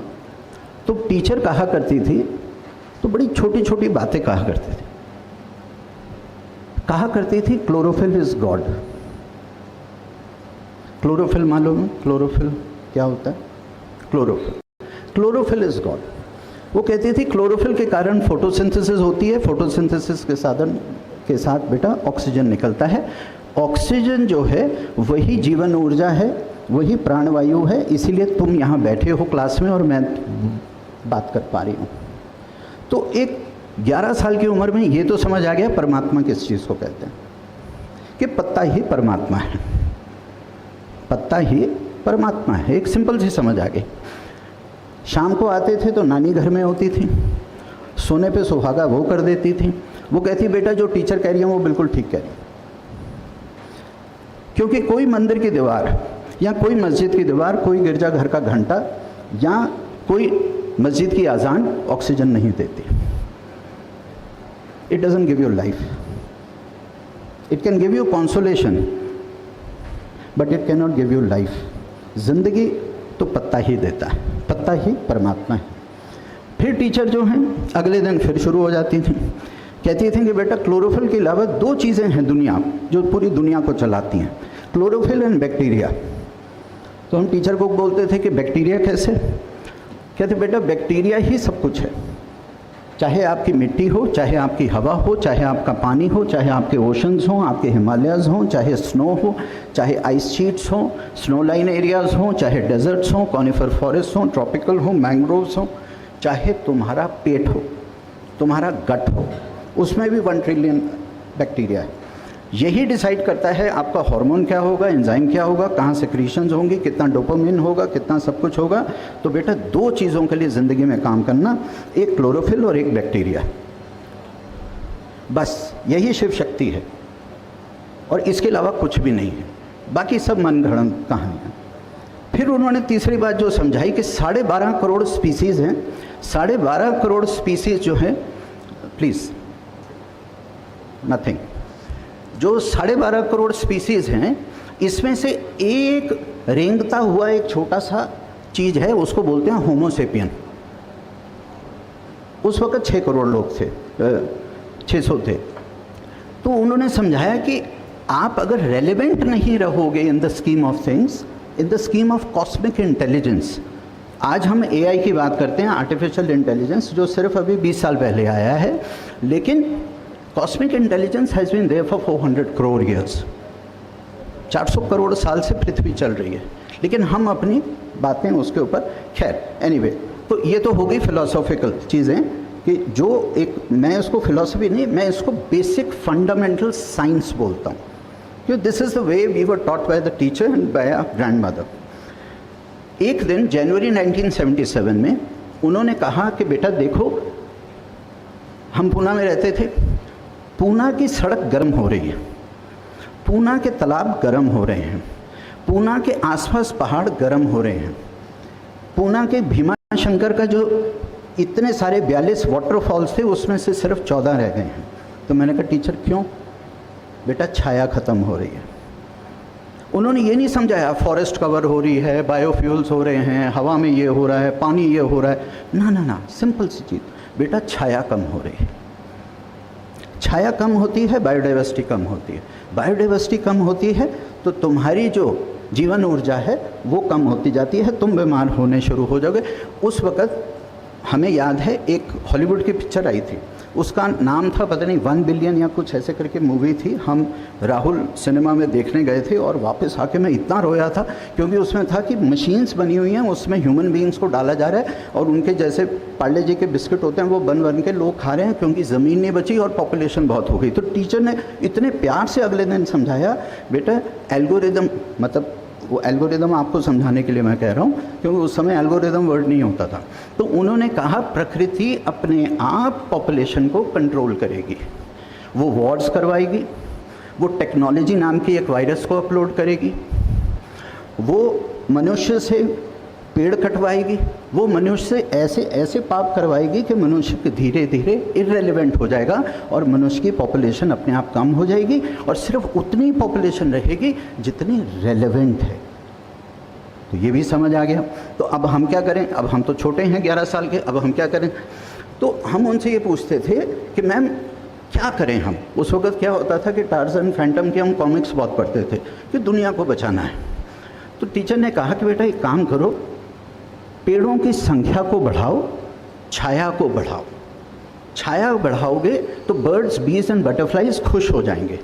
तो टीचर कहा करती थी, तो बड़ी छोटी छोटी बातें कहा करती थी क्लोरोफिल इज़ गॉड। क्लोरोफिल मालूम है? क्लोरोफिल क्या होता है? Chlorophyll is God. वो कहती थी क्लोरोफिल के कारण फोटोसिंथेसिस होती है, फोटोसिंथेसिस के साधन के साथ बेटा ऑक्सीजन निकलता है। ऑक्सीजन जो है वही जीवन ऊर्जा है, वही प्राणवायु है, इसीलिए तुम यहाँ बैठे हो क्लास में और मैं बात कर पा रही हूँ। तो एक 11 साल की उम्र में ये तो समझ आ गया परमात्मा किस चीज़ को कहते हैं, कि पत्ता ही परमात्मा है। पत्ता ही परमात्मा है, एक सिंपल सी समझ आ गई। शाम को आते थे तो नानी घर में होती थी, सोने पे सुहागा वो कर देती थी। वो कहती बेटा जो टीचर कह रही है वो बिल्कुल ठीक कह रही है, क्योंकि कोई मंदिर की दीवार या कोई मस्जिद की दीवार, कोई गिरजाघर का घंटा या कोई मस्जिद की अजान ऑक्सीजन नहीं देती। It doesn't give you life, it can give you consolation but it can not give you life. जिंदगी तो पत्ता ही देता है, पत्ता ही परमात्मा है। फिर टीचर जो हैं अगले दिन फिर शुरू हो जाती थी, कहती थी कि बेटा क्लोरोफिल के अलावा 2 चीज़ें हैं दुनिया जो पूरी दुनिया को चलाती हैं, क्लोरोफिल एंड बैक्टीरिया। तो हम टीचर को बोलते थे कि बैक्टीरिया कैसे? कहते बेटा बैक्टीरिया ही सब कुछ है। चाहे आपकी मिट्टी हो, चाहे आपकी हवा हो, चाहे आपका पानी हो, चाहे आपके ओशंस हों, आपके हिमालयाज़ हों, चाहे स्नो हो, चाहे आइस शीट्स हों, स्नो लाइन एरियाज़ हों, चाहे डेजर्ट्स हों, कॉनिफर फॉरेस्ट हों, ट्रॉपिकल हों, मैंग्रोव्स हों, चाहे तुम्हारा पेट हो, तुम्हारा गट हो, उसमें भी 1 ट्रिलियन बैक्टीरिया है। यही डिसाइड करता है आपका हार्मोन क्या होगा, एंजाइम क्या होगा, कहाँ सेक्रीशंस होंगी, कितना डोपामिन होगा, कितना सब कुछ होगा। तो बेटा 2 चीज़ों के लिए ज़िंदगी में काम करना, एक क्लोरोफिल और एक बैक्टीरिया, बस यही शिव शक्ति है और इसके अलावा कुछ भी नहीं है, बाकी सब मनगढ़ंत कहानियाँ। फिर उन्होंने तीसरी बात जो समझाई कि 12.5 करोड़ स्पीसीज़ हैं, 12.5 करोड़ स्पीसीज़ जो हैं, प्लीज़ नथिंग, जो 12.5 करोड़ स्पीसीज़ हैं, इसमें से एक रेंगता हुआ एक छोटा सा चीज़ है, उसको बोलते हैं होमोसेपियन। उस वक़्त 6 करोड़ लोग थे, 600 थे। तो उन्होंने समझाया कि आप अगर रेलेवेंट नहीं रहोगे in the scheme of things, in the scheme of cosmic intelligence, आज हम एआई की बात करते हैं, आर्टिफिशियल इंटेलिजेंस, जो सिर्फ अभी 20 साल पहले आया है, लेकिन cosmic intelligence has been there for 400 crore years. 400 crore साल से पृथ्वी चल रही है, लेकिन हम अपनी बातें उसके ऊपर, खैर एनीवे। तो ये तो हो गई फिलोसॉफिकल चीज़ें कि जो एक, मैं इसको फिलोसफी नहीं, मैं इसको बेसिक फंडामेंटल साइंस बोलता हूँ, क्योंकि this is the way we were taught by the teacher and by our grandmother. एक दिन जनवरी 1977 में उन्होंने कहा कि बेटा देखो, हम पूना में रहते थे, पूना की सड़क गर्म हो रही है, पूना के तालाब गर्म हो रहे हैं, पूना के आसपास पहाड़ गर्म हो रहे हैं, पूना के भीमा शंकर का जो इतने सारे 42 वाटरफॉल्स थे उसमें से सिर्फ 14 रह गए हैं। तो मैंने कहा टीचर क्यों? बेटा छाया ख़त्म हो रही है। उन्होंने ये नहीं समझाया फॉरेस्ट कवर हो रही है, बायोफ्यूल्स हो रहे हैं, हवा में ये हो रहा है, पानी ये हो रहा है, ना ना ना, सिंपल सी चीज़, बेटा छाया कम हो रही है। छाया कम होती है, बायोडाइवर्सिटी कम होती है, बायोडाइवर्सिटी कम होती है तो तुम्हारी जो जीवन ऊर्जा है वो कम होती जाती है, तुम बीमार होने शुरू हो जाओगे। उस वक़्त हमें याद है एक हॉलीवुड की पिक्चर आई थी, उसका नाम था पता नहीं 1 बिलियन या कुछ ऐसे करके मूवी थी। हम राहुल सिनेमा में देखने गए थे और वापस आके मैं इतना रोया था, क्योंकि उसमें था कि मशीन्स बनी हुई हैं, उसमें ह्यूमन बीइंग्स को डाला जा रहा है और उनके जैसे पार्ले जी के बिस्किट होते हैं वो बन बन के लोग खा रहे हैं, क्योंकि ज़मीन नहीं बची और पॉपुलेशन बहुत हो गई। तो टीचर ने इतने प्यार से अगले दिन समझाया, बेटा एल्गोरिदम, मतलब वो एल्गोरिदम आपको समझाने के लिए मैं कह रहा हूँ, क्योंकि उस समय एल्गोरिदम वर्ड नहीं होता था। तो उन्होंने कहा प्रकृति अपने आप पॉपुलेशन को कंट्रोल करेगी, वो वॉर्स करवाएगी, वो टेक्नोलॉजी नाम की एक वायरस को अपलोड करेगी, वो मनुष्य से पेड़ कटवाएगी, वो मनुष्य से ऐसे ऐसे पाप करवाएगी कि मनुष्य धीरे धीरे इररेलेवेंट हो जाएगा और मनुष्य की पॉपुलेशन अपने आप कम हो जाएगी और सिर्फ उतनी पॉपुलेशन रहेगी जितनी रेलेवेंट है। तो ये भी समझ आ गया। तो अब हम क्या करें? अब हम तो छोटे हैं 11 साल के, अब हम क्या करें? तो हम उनसे ये पूछते थे कि मैम क्या करें हम? उस वक्त क्या होता था कि टार्ज़न, फैंटम के हम कॉमिक्स बहुत पढ़ते थे कि दुनिया को बचाना है। तो टीचर ने कहा कि बेटा एक काम करो, पेड़ों की संख्या को बढ़ाओ, छाया को बढ़ाओ। छाया बढ़ाओगे तो बर्ड्स, बीज एंड बटरफ्लाइज खुश हो जाएंगे।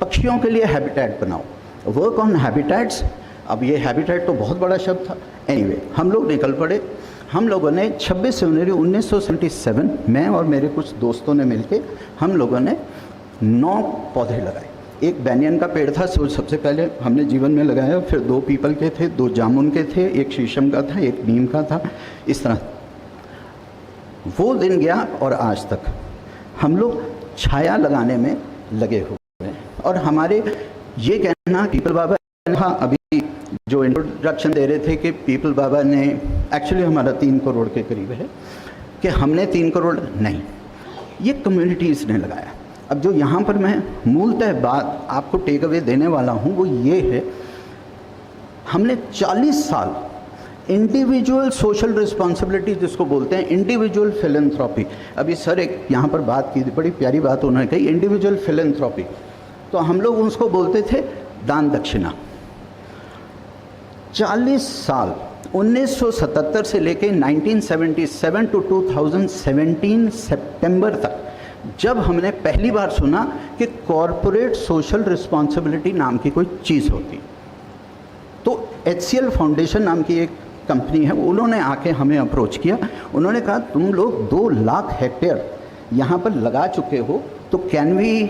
पक्षियों के लिए हैबिटेट बनाओ, वर्क ऑन हैबिटेट्स। अब ये हैबिटेट तो बहुत बड़ा शब्द था। एनीवे, हम लोग निकल पड़े। हम लोगों ने 26 जनवरी 1977 मैं और मेरे कुछ दोस्तों ने मिलके हम लोगों ने 9 पौधे लगाए। एक बैनियन का पेड़ था सबसे पहले हमने जीवन में लगाया, फिर 2 पीपल के थे, 2 जामुन के थे, एक शीशम का था, एक नीम का था। इस तरह वो दिन गया और आज तक हम लोग छाया लगाने में लगे हुए हैं। और हमारे ये कहना पीपल बाबा, हाँ अभी जो इंट्रोडक्शन दे रहे थे कि पीपल बाबा ने, एक्चुअली हमारा 3 करोड़ के करीब है, कि हमने 3 करोड़ नहीं, ये कम्युनिटीज़ ने लगाया। अब जो यहाँ पर मैं मूलतः बात आपको टेक अवे देने वाला हूँ वो ये है, हमने 40 साल इंडिविजुअल सोशल रिस्पॉन्सिबिलिटी जिसको बोलते हैं, इंडिविजुअल फिलैंथ्रोपी। अभी सर एक यहाँ पर बात की, बड़ी प्यारी बात उन्होंने कही, इंडिविजुअल फिलैंथ्रोपी। तो हम लोग उसको बोलते थे दान दक्षिणा। 40 साल 1977 से लेके 1977 टू 2017 सितंबर तक जब हमने पहली बार सुना कि कॉरपोरेट सोशल रिस्पॉन्सिबिलिटी नाम की कोई चीज़ होती, तो HCL फाउंडेशन नाम की एक कंपनी है, उन्होंने आके हमें अप्रोच किया। उन्होंने कहा तुम लोग 2 लाख हेक्टेयर यहाँ पर लगा चुके हो, तो can we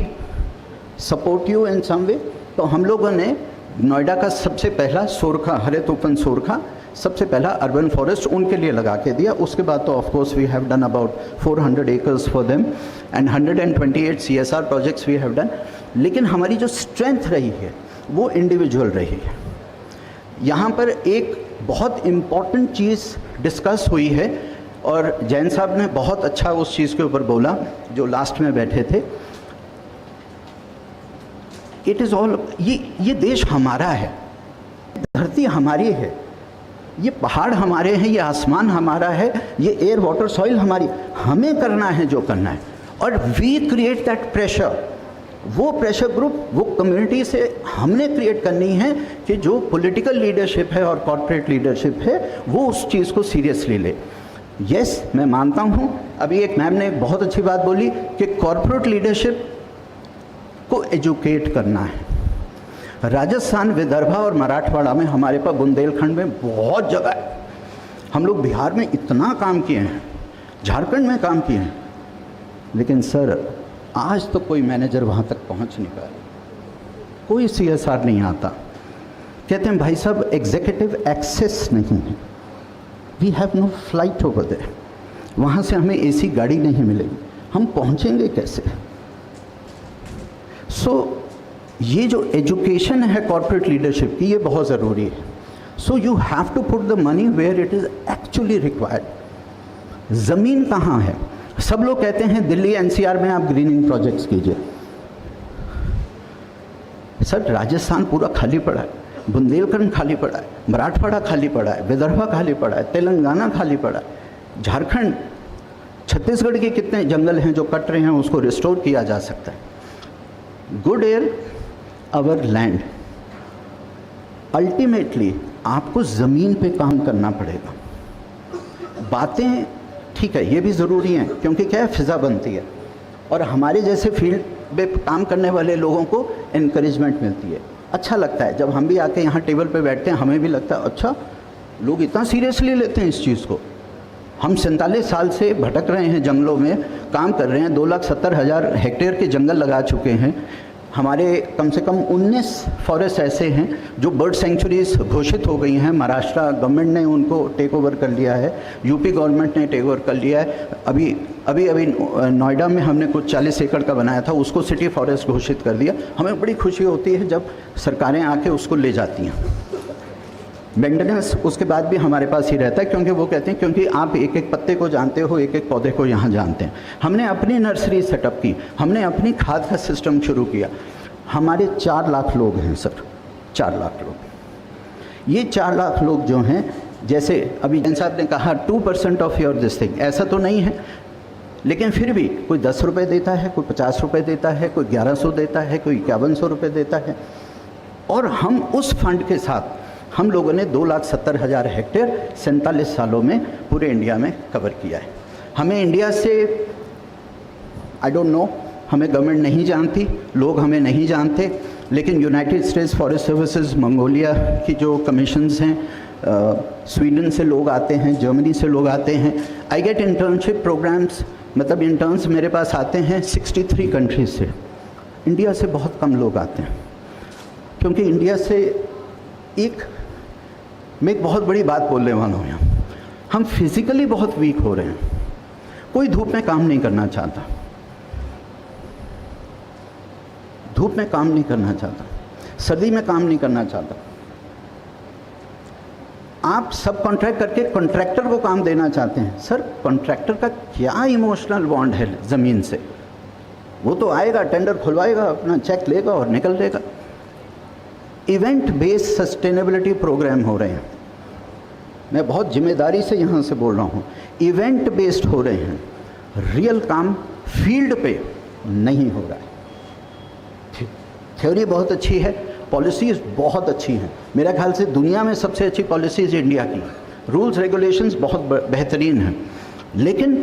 support you in some way? तो हम लोगों ने नोएडा का सबसे पहला सोरखा, हरित ओपन सोरखा, सबसे पहला अर्बन फॉरेस्ट उनके लिए लगा के दिया। उसके बाद तो of course we have done about 400 acres for them and 128 CSR projects we have done. लेकिन हमारी जो स्ट्रेंथ रही है वो इंडिविजुअल रही है। यहाँ पर एक बहुत इम्पॉर्टेंट चीज़ डिस्कस हुई है और जैन साहब ने बहुत अच्छा उस चीज़ के ऊपर बोला जो लास्ट में बैठे थे। इट इज़ ऑल, ये देश हमारा है, धरती हमारी है, ये पहाड़ हमारे हैं, ये आसमान हमारा है, ये एयर वाटर सॉइल हमारी, हमें करना है जो करना है। और वी क्रिएट दैट प्रेशर, वो प्रेशर ग्रुप, वो कम्युनिटी से हमने क्रिएट करनी है कि जो पॉलिटिकल लीडरशिप है और कॉर्पोरेट लीडरशिप है वो उस चीज़ को सीरियसली ले। यस, मैं मानता हूँ, अभी एक मैम ने एक बहुत अच्छी बात बोली कि कॉर्पोरेट लीडरशिप को एजुकेट करना है। राजस्थान, विदर्भा और मराठवाड़ा में, हमारे पास बुंदेलखंड में बहुत जगह है। हम लोग बिहार में इतना काम किए हैं, झारखंड में काम किए हैं, लेकिन सर आज तो कोई मैनेजर वहाँ तक पहुँच नहीं पाया, कोई CSR नहीं आता। कहते हैं भाई साहब एग्जीक्यूटिव एक्सेस नहीं है, we have no flight over there, वहाँ से हमें AC गाड़ी नहीं मिलेगी, हम पहुँचेंगे कैसे? सो ये जो एजुकेशन है कॉर्पोरेट लीडरशिप की, ये बहुत ज़रूरी है। So you have to put the money where it is actually required. ज़मीन कहाँ है? सब लोग कहते हैं दिल्ली NCR में आप ग्रीनिंग प्रोजेक्ट्स कीजिए। सर राजस्थान पूरा खाली पड़ा है, बुंदेलखंड खाली पड़ा है, मराठवाड़ा खाली पड़ा है, विदर्भा खाली पड़ा है, तेलंगाना खाली पड़ा है, झारखंड, छत्तीसगढ़ के कितने जंगल हैं जो कट रहे हैं, उसको रिस्टोर किया जा सकता है। Good air, our land. Ultimately आपको ज़मीन पे काम करना पड़ेगा। बातें ठीक है, ये भी ज़रूरी हैं, क्योंकि क्या है, फ़िज़ा बनती है और हमारे जैसे फील्ड में काम करने वाले लोगों को इनकरेजमेंट मिलती है। अच्छा लगता है जब हम भी आके यहाँ टेबल पे बैठते हैं, हमें भी लगता है अच्छा लोग इतना सीरियसली लेते हैं इस चीज़ को। हम 47 साल से भटक रहे हैं, जंगलों में काम कर रहे हैं, 2,70,000 हेक्टेयर के जंगल लगा चुके हैं। हमारे कम से कम 19 फॉरेस्ट ऐसे हैं जो बर्ड सेंचुरीज घोषित हो गई हैं। महाराष्ट्र गवर्नमेंट ने उनको टेक ओवर कर लिया है, यूपी गवर्नमेंट ने टेक ओवर कर लिया है। अभी नोएडा में हमने कुछ 40 एकड़ का बनाया था, उसको सिटी फॉरेस्ट घोषित कर दिया। हमें बड़ी खुशी होती है जब सरकारें आके उसको ले जाती हैं। मेंटेनेंस उसके बाद भी हमारे पास ही रहता है, क्योंकि वो कहते हैं क्योंकि आप एक एक पत्ते को जानते हो, एक एक पौधे को यहाँ जानते हैं। हमने अपनी नर्सरी सेटअप की, हमने अपनी खाद का सिस्टम शुरू किया। हमारे 4 लाख लोग हैं सर, 4 लाख लोग। ये 4 लाख लोग जो हैं, जैसे अभी जैन साहब ने कहा 2% ऑफ योर दिस थिंग, ऐसा तो नहीं है, लेकिन फिर भी कोई 10 रुपये देता है, कोई 50 रुपये देता है, कोई 1100 देता है, कोई 5100 रुपये देता है। और हम उस फंड के साथ हम लोगों ने 2,70,000 हेक्टेयर 47 सालों में पूरे इंडिया में कवर किया है। हमें इंडिया से आई डोंट नो, हमें गवर्नमेंट नहीं जानती, लोग हमें नहीं जानते, लेकिन United states forest services, Mongolia की जो कमीशंस हैं, स्वीडन से लोग आते हैं, जर्मनी से लोग आते हैं। आई गेट इंटर्नशिप प्रोग्राम्स, मतलब इंटर्न्स मेरे पास आते हैं 63 कंट्रीज से। इंडिया से बहुत कम लोग आते हैं, क्योंकि इंडिया से मैं एक बहुत बड़ी बात बोलने वाला हूँ यहाँ, हम फिज़िकली बहुत वीक हो रहे हैं। कोई धूप में काम नहीं करना चाहता, धूप में काम नहीं करना चाहता, सर्दी में काम नहीं करना चाहता। आप सब कॉन्ट्रैक्ट करके कॉन्ट्रैक्टर को काम देना चाहते हैं। सर कॉन्ट्रैक्टर का क्या इमोशनल बॉन्ड है ज़मीन से? वो तो आएगा, टेंडर खुलवाएगा, अपना चेक लेगा और निकल देगा। इवेंट बेस्ड सस्टेनेबिलिटी प्रोग्राम हो रहे हैं, मैं बहुत जिम्मेदारी से यहाँ से बोल रहा हूँ, इवेंट बेस्ड हो रहे हैं, रियल काम फील्ड पे नहीं हो रहा है। थ्योरी बहुत अच्छी है, पॉलिसीज़ बहुत अच्छी हैं, मेरा ख्याल से दुनिया में सबसे अच्छी पॉलिसीज़ इंडिया की, रूल्स रेगुलेशंस बहुत बेहतरीन हैं, लेकिन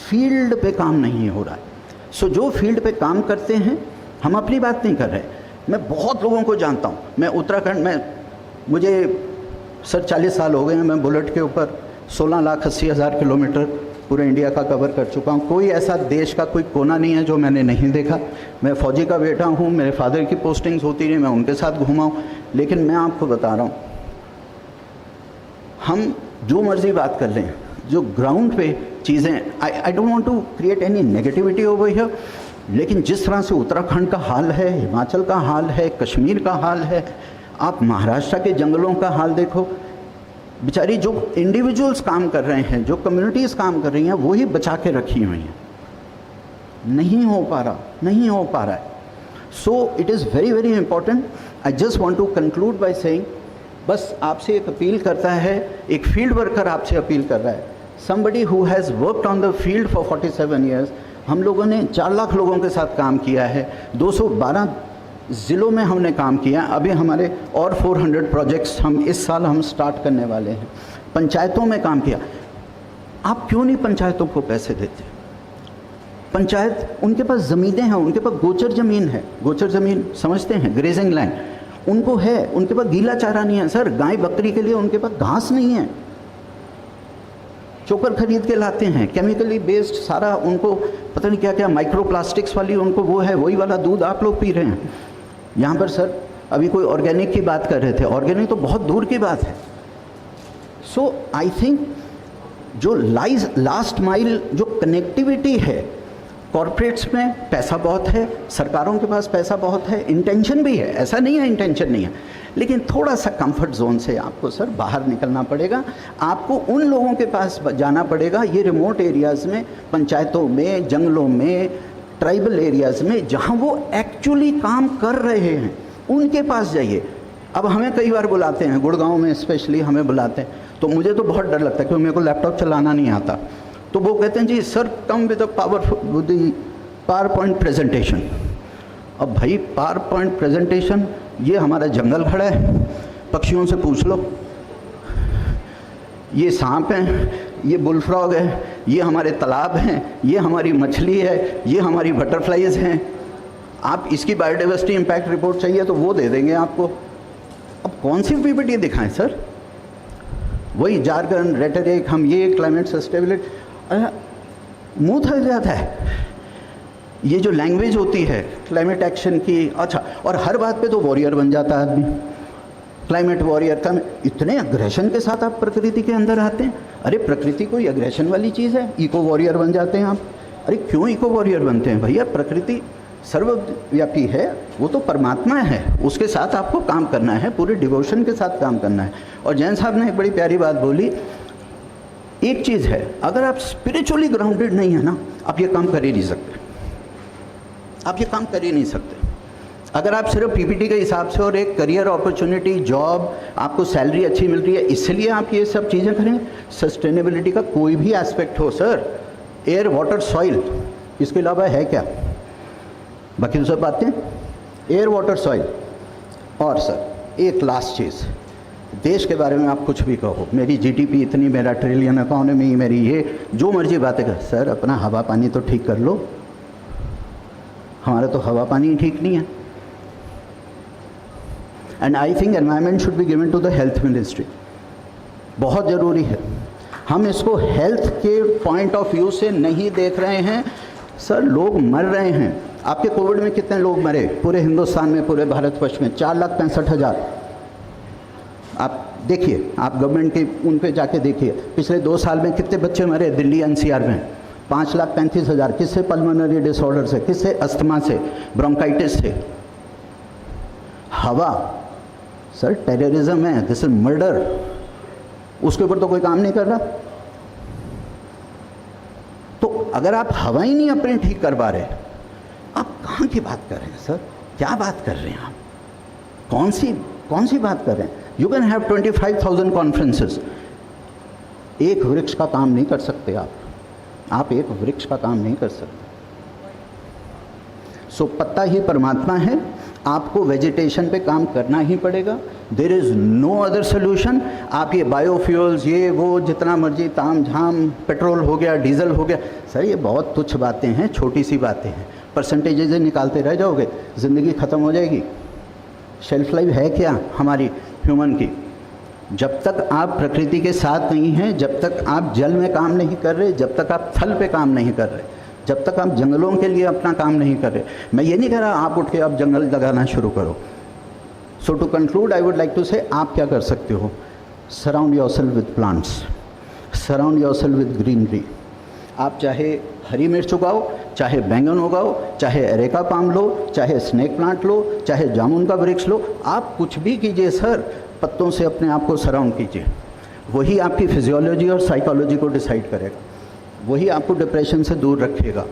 फील्ड पे काम नहीं हो रहा है। सो जो फील्ड पे काम करते हैं, हम अपनी बात नहीं कर रहे, मैं बहुत लोगों को जानता हूँ। मैं उत्तराखंड में, मुझे सर 40 साल हो गए हैं, मैं बुलेट के ऊपर 16,80,000 किलोमीटर पूरे इंडिया का कवर कर चुका हूँ। कोई ऐसा देश का कोई कोना नहीं है जो मैंने नहीं देखा। मैं फ़ौजी का बेटा हूँ, मेरे फादर की पोस्टिंग्स होती रही, मैं उनके साथ घूमा हूँ। लेकिन मैं आपको बता रहा हूँ, हम जो मर्ज़ी बात कर लें, जो ग्राउंड पे चीज़ें, I don't want to create any negativity over here, लेकिन जिस तरह से उत्तराखंड का हाल है, हिमाचल का हाल है, कश्मीर का हाल है, आप महाराष्ट्र के जंगलों का हाल देखो, बेचारी जो इंडिविजुअल्स काम कर रहे हैं, जो कम्युनिटीज़ काम कर रही हैं, वही बचा के रखी हुई हैं। नहीं हो पा रहा है। So it is very very important. I just want to conclude by saying, बस आपसे एक अपील करता है, एक फील्ड वर्कर आपसे अपील कर रहा है, somebody who has worked on the field for 47 years. हम लोगों ने 4 लाख लोगों के साथ काम किया है, 212 ज़िलों में हमने काम किया। अभी हमारे और 400 प्रोजेक्ट्स हम इस साल हम स्टार्ट करने वाले हैं। पंचायतों में काम किया। आप क्यों नहीं पंचायतों को पैसे देते? पंचायत, उनके पास ज़मीनें हैं, उनके पास गोचर ज़मीन है, गोचर ज़मीन समझते हैं, ग्रेजिंग लैंड उनको है, उनके पास गीला चारा नहीं है सर, गाय बकरी के लिए उनके पास घास नहीं है, चोकर खरीद के लाते हैं, केमिकली बेस्ड सारा, उनको पता नहीं क्या क्या माइक्रो प्लास्टिक्स वाली उनको वो है, वही वाला दूध आप लोग पी रहे हैं। यहाँ पर सर अभी कोई ऑर्गेनिक की बात कर रहे थे, ऑर्गेनिक तो बहुत दूर की बात है। सो आई थिंक जो लास्ट माइल जो कनेक्टिविटी है, कॉरपोरेट्स में पैसा बहुत है, सरकारों के पास पैसा बहुत है, इंटेंशन भी है, ऐसा नहीं है इंटेंशन नहीं है, लेकिन थोड़ा सा कंफर्ट जोन से आपको सर बाहर निकलना पड़ेगा। आपको उन लोगों के पास जाना पड़ेगा, ये रिमोट एरियाज़ में, पंचायतों में, जंगलों में, ट्राइबल एरियाज़ में, जहाँ वो एक्चुअली काम कर रहे हैं, उनके पास जाइए। अब हमें कई बार बुलाते हैं, गुड़गांव में स्पेशली हमें बुलाते हैं, तो मुझे तो बहुत डर लगता है क्योंकि मेरे को लैपटॉप चलाना नहीं आता। तो वो कहते हैं जी sir come with PowerPoint presentation. अब भाई पावर पॉइंट प्रेजेंटेशन, ये हमारा जंगल खड़ा है, पक्षियों से पूछ लो, ये सांप हैं, ये बुलफ्रॉग है, ये हमारे तालाब हैं, ये हमारी मछली है, ये हमारी बटरफ्लाइज हैं। आप इसकी बायोडाइवर्सिटी इम्पैक्ट रिपोर्ट चाहिए तो वो दे देंगे आपको। अब कौन सी पीपीटी दिखाएं सर? वही जारगन, रेटरिक, हम ये क्लाइमेट सस्टेनेबिलिटी, मुंह थक जाता है। ये जो लैंग्वेज होती है क्लाइमेट एक्शन की, अच्छा, और हर बात पे तो वॉरियर बन जाता है आदमी, क्लाइमेट वॉरियर का। इतने अग्रेशन के साथ आप प्रकृति के अंदर आते हैं। अरे प्रकृति कोई अग्रेशन वाली चीज़ है? इको वॉरियर बन जाते हैं आप। अरे क्यों इको वॉरियर बनते हैं भैया? प्रकृति सर्वव्यापी है, वो तो परमात्मा है, उसके साथ आपको काम करना है, पूरे डिवोशन के साथ काम करना है। और जैन साहब ने एक बड़ी प्यारी बात बोली, एक चीज़ है, अगर आप स्पिरिचुअली ग्राउंडेड नहीं है ना, आप ये काम कर ही नहीं सकते, आप ये काम कर ही नहीं सकते। अगर आप सिर्फ पीपीटी के हिसाब से और एक करियर अपॉर्चुनिटी, जॉब, आपको सैलरी अच्छी मिल रही है, इसलिए आप ये सब चीज़ें करें, सस्टेनेबिलिटी का कोई भी एस्पेक्ट हो सर, एयर, वाटर, सॉइल, इसके अलावा है क्या? बाकी तो सब बातें, एयर, वाटर, सॉइल। और सर एक लास्ट चीज़, देश के बारे में आप कुछ भी कहो, मेरी जीडीपी इतनी, मेरा ट्रिलियन इकोनॉमी, मेरी ये जो मर्जी बातें कर, सर अपना हवा पानी तो ठीक कर लो। हमारा तो हवा पानी ही ठीक नहीं है। And I think environment should be given to the health ministry, बहुत ज़रूरी है। हम इसको हेल्थ के पॉइंट ऑफ व्यू से नहीं देख रहे हैं सर, लोग मर रहे हैं। आपके कोविड में कितने लोग मरे पूरे हिंदुस्तान में, पूरे भारतवर्ष में? 4,65,000। आप देखिए, आप गवर्नमेंट के उन पे जाके देखिए, पिछले 2 साल में कितने बच्चे मरे दिल्ली एनसीआर में? 5,35,000। किससे? पल्मोनरी डिसऑर्डर से, किससे? अस्थमा से, ब्रोंकाइटिस से। हवा सर टेररिज्म है, दिस इज मर्डर, उसके ऊपर तो कोई काम नहीं कर रहा। तो अगर आप हवा ही नहीं अपने ठीक कर पा रहे, आप कहाँ की बात कर रहे हैं सर? क्या बात कर रहे हैं आप? कौन सी बात कर रहे हैं? यू कैन हैव 25,000 कॉन्फ्रेंसेस, एक वृक्ष का काम नहीं कर सकते आप एक वृक्ष का काम नहीं कर सकते। सो पत्ता ही परमात्मा है, आपको वेजिटेशन पे काम करना ही पड़ेगा। There is no other solution. आप ये बायोफ्यूल्स, ये वो जितना मर्जी ताम झाम, पेट्रोल हो गया, डीजल हो गया, सर ये बहुत तुच्छ बातें हैं, छोटी सी बातें हैं, परसेंटेजेज निकालते रह जाओगे, ज़िंदगी ख़त्म हो जाएगी। शेल्फ लाइफ है क्या हमारी ह्यूमन की? जब तक आप प्रकृति के साथ नहीं हैं, जब तक आप जल में काम नहीं कर रहे, जब तक आप थल पे काम नहीं कर रहे, जब तक आप जंगलों के लिए अपना काम नहीं कर रहे, मैं ये नहीं कह रहा आप उठ के आप जंगल लगाना शुरू करो। So to conclude I would like to say, आप क्या कर सकते हो? Surround yourself with plants, surround yourself with greenery. आप चाहे हरी मिर्च उगाओ, चाहे बैंगन उगाओ, चाहे एरेका पाम लो, चाहे स्नेक प्लांट लो, चाहे जामुन का वृक्ष लो, आप कुछ भी कीजिए सर, पत्तों से अपने आप को सराउंड कीजिए। वही आपकी फिजियोलॉजी और साइकोलॉजी को डिसाइड करेगा, वही आपको डिप्रेशन से दूर रखेगा,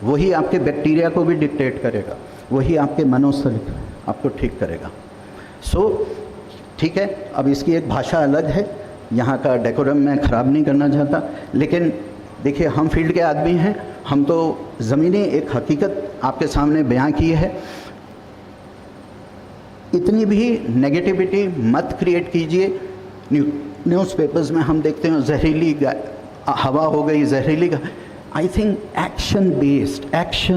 वही आपके बैक्टीरिया को भी डिक्टेट करेगा, वही आपके मनोस्तर आपको ठीक करेगा। सो ठीक है, अब इसकी एक भाषा अलग है, यहाँ का डेकोरम मैं ख़राब नहीं करना चाहता, लेकिन देखिए हम फील्ड के आदमी हैं, हम तो ज़मीनी एक हकीकत आपके सामने बयां की है। इतनी भी नेगेटिविटी मत क्रिएट कीजिए। न्यूज़पेपर्स में हम देखते हैं जहरीली हवा हो गई, जहरीली। आई थिंक एक्शन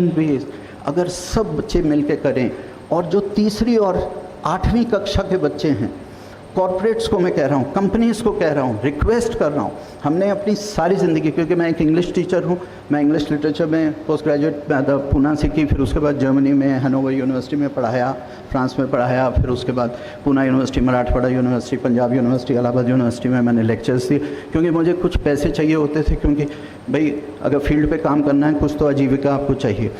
बेस्ड अगर सब बच्चे मिलके करें, और जो तीसरी और 8वीं कक्षा के बच्चे हैं, कॉरपोरेट्स को मैं कह रहा हूँ, कंपनीज़ को कह रहा हूँ, रिक्वेस्ट कर रहा हूँ, हमने अपनी सारी ज़िंदगी, क्योंकि मैं एक इंग्लिश टीचर हूँ, मैं इंग्लिश लिटरेचर में पोस्ट ग्रेजुएट पूना से की, फिर उसके बाद जर्मनी में हैनोवर यूनिवर्सिटी में पढ़ाया, फ्रांस में पढ़ाया, फिर उसके बाद Poona university, Marathwada university, Punjab university, Allahabad university में मैंने लेक्चर्स दिए, क्योंकि मुझे कुछ पैसे चाहिए होते थे, क्योंकि भाई अगर फील्ड पे काम करना है कुछ तो आजीविका आपको चाहिए,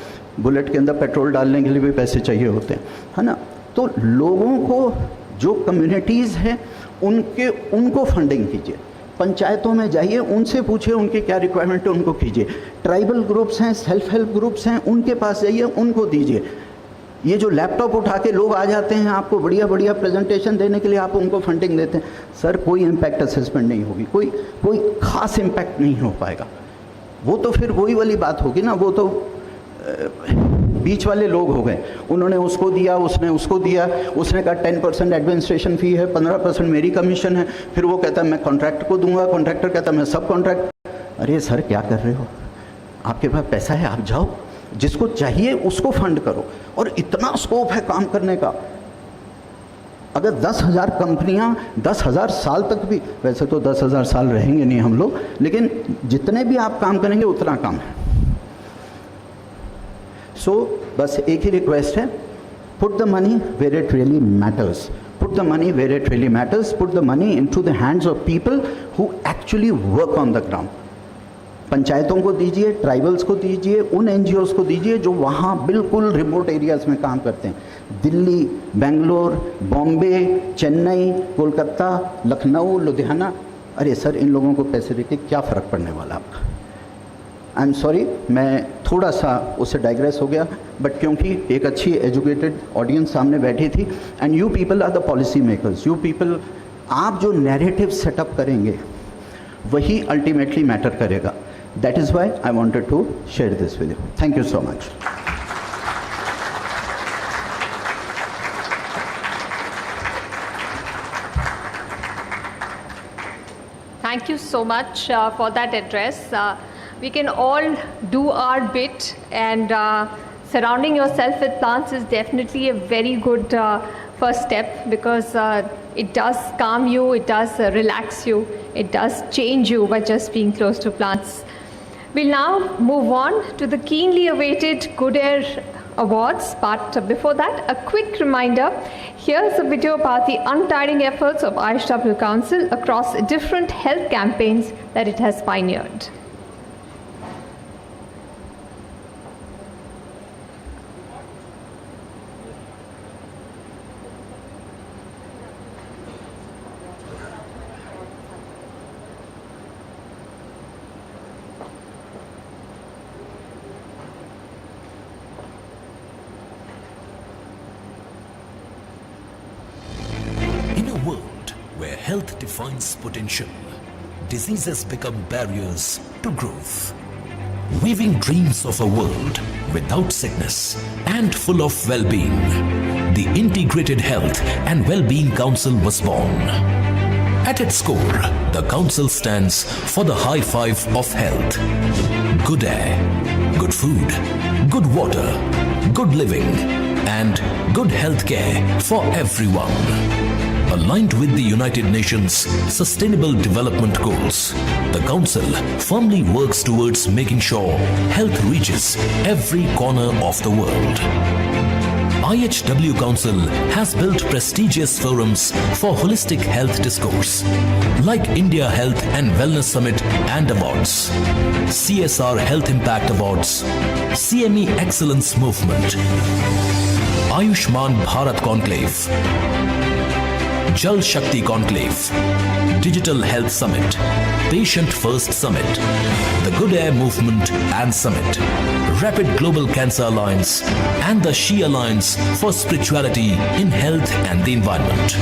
बुलेट के अंदर पेट्रोल डालने के लिए भी पैसे चाहिए होते हैं, है ना। तो लोगों को, जो कम्युनिटीज़ हैं उनको फंडिंग कीजिए, पंचायतों में जाइए, उनसे पूछिए उनकी क्या रिक्वायरमेंट है, उनको कीजिए। ट्राइबल ग्रुप्स हैं, सेल्फ हेल्प ग्रुप्स हैं, उनके पास जाइए, उनको दीजिए। ये जो लैपटॉप उठा के लोग आ जाते हैं आपको बढ़िया बढ़िया प्रेजेंटेशन देने के लिए, आप उनको फंडिंग देते हैं, सर कोई इम्पैक्ट असेसमेंट नहीं होगी, कोई खास इम्पैक्ट नहीं हो पाएगा। वो तो फिर वही वाली बात होगी ना, वो तो बीच वाले लोग हो गए, उन्होंने उसको दिया, उसने उसको दिया, उसने कहा 10% एडमिनिस्ट्रेशन फ़ी है, 15% मेरी कमीशन है, फिर वो कहता है मैं कॉन्ट्रैक्टर को दूंगा, कॉन्ट्रैक्टर कहता है मैं सब कॉन्ट्रैक्ट। अरे सर क्या कर रहे हो? आपके पास पैसा है, आप जाओ, जिसको चाहिए उसको फंड करो, और इतना स्कोप है काम करने का। अगर 10,000 कंपनियां 10,000 साल तक भी, वैसे तो 10,000 साल रहेंगे नहीं हम लोग, लेकिन जितने भी आप काम करेंगे उतना काम है। सो बस एक ही रिक्वेस्ट है, put the money where it really matters, put the money where it really matters, put the money into the hands of people who actually work on the ground. पंचायतों को दीजिए, ट्राइबल्स को दीजिए, उन एनजीओज को दीजिए जो वहाँ बिल्कुल रिमोट एरियाज़ में काम करते हैं, दिल्ली, बेंगलोर, बॉम्बे, चेन्नई, कोलकाता, लखनऊ, लुधियाना। अरे सर इन लोगों को पैसे देके क्या फ़र्क पड़ने वाला आपका? आई एम सॉरी, मैं थोड़ा सा उससे डाइग्रेस हो गया, बट क्योंकि एक अच्छी एजुकेटेड ऑडियंस सामने बैठी थी, and you people are the policy makers, you people, आप जो नैरेटिव सेटअप करेंगे वही अल्टीमेटली मैटर करेगा। That is why I wanted to share this with you. Thank you so much. Thank you so much for that address. We can all do our bit, and surrounding yourself with plants is definitely a very good first step, because it does calm you, it does relax you, it does change you by just being close to plants. We'll now move on to the keenly awaited Good Air Awards, but before that, a quick reminder. Here's a video about the untiring efforts of IHW Council across different health campaigns that it has pioneered. Health defines potential. Diseases become barriers to growth. Weaving dreams of a world without sickness and full of well-being, the Integrated Health and Well-being Council was born. At its core, the Council stands for the high five of health. Good air, good food, good water, good living, and good health care for everyone. Aligned with the United Nations Sustainable Development Goals, the Council firmly works towards making sure health reaches every corner of the world. IHW Council has built prestigious forums for holistic health discourse, like India Health and Wellness Summit and Awards, CSR Health Impact Awards, CME Excellence Movement, Ayushman Bharat Conclave, Jal Shakti Conclave, Digital Health Summit, Patient First Summit, the Good Air Movement and Summit, Rapid Global Cancer Alliance, and the She Alliance for Spirituality in Health and the Environment.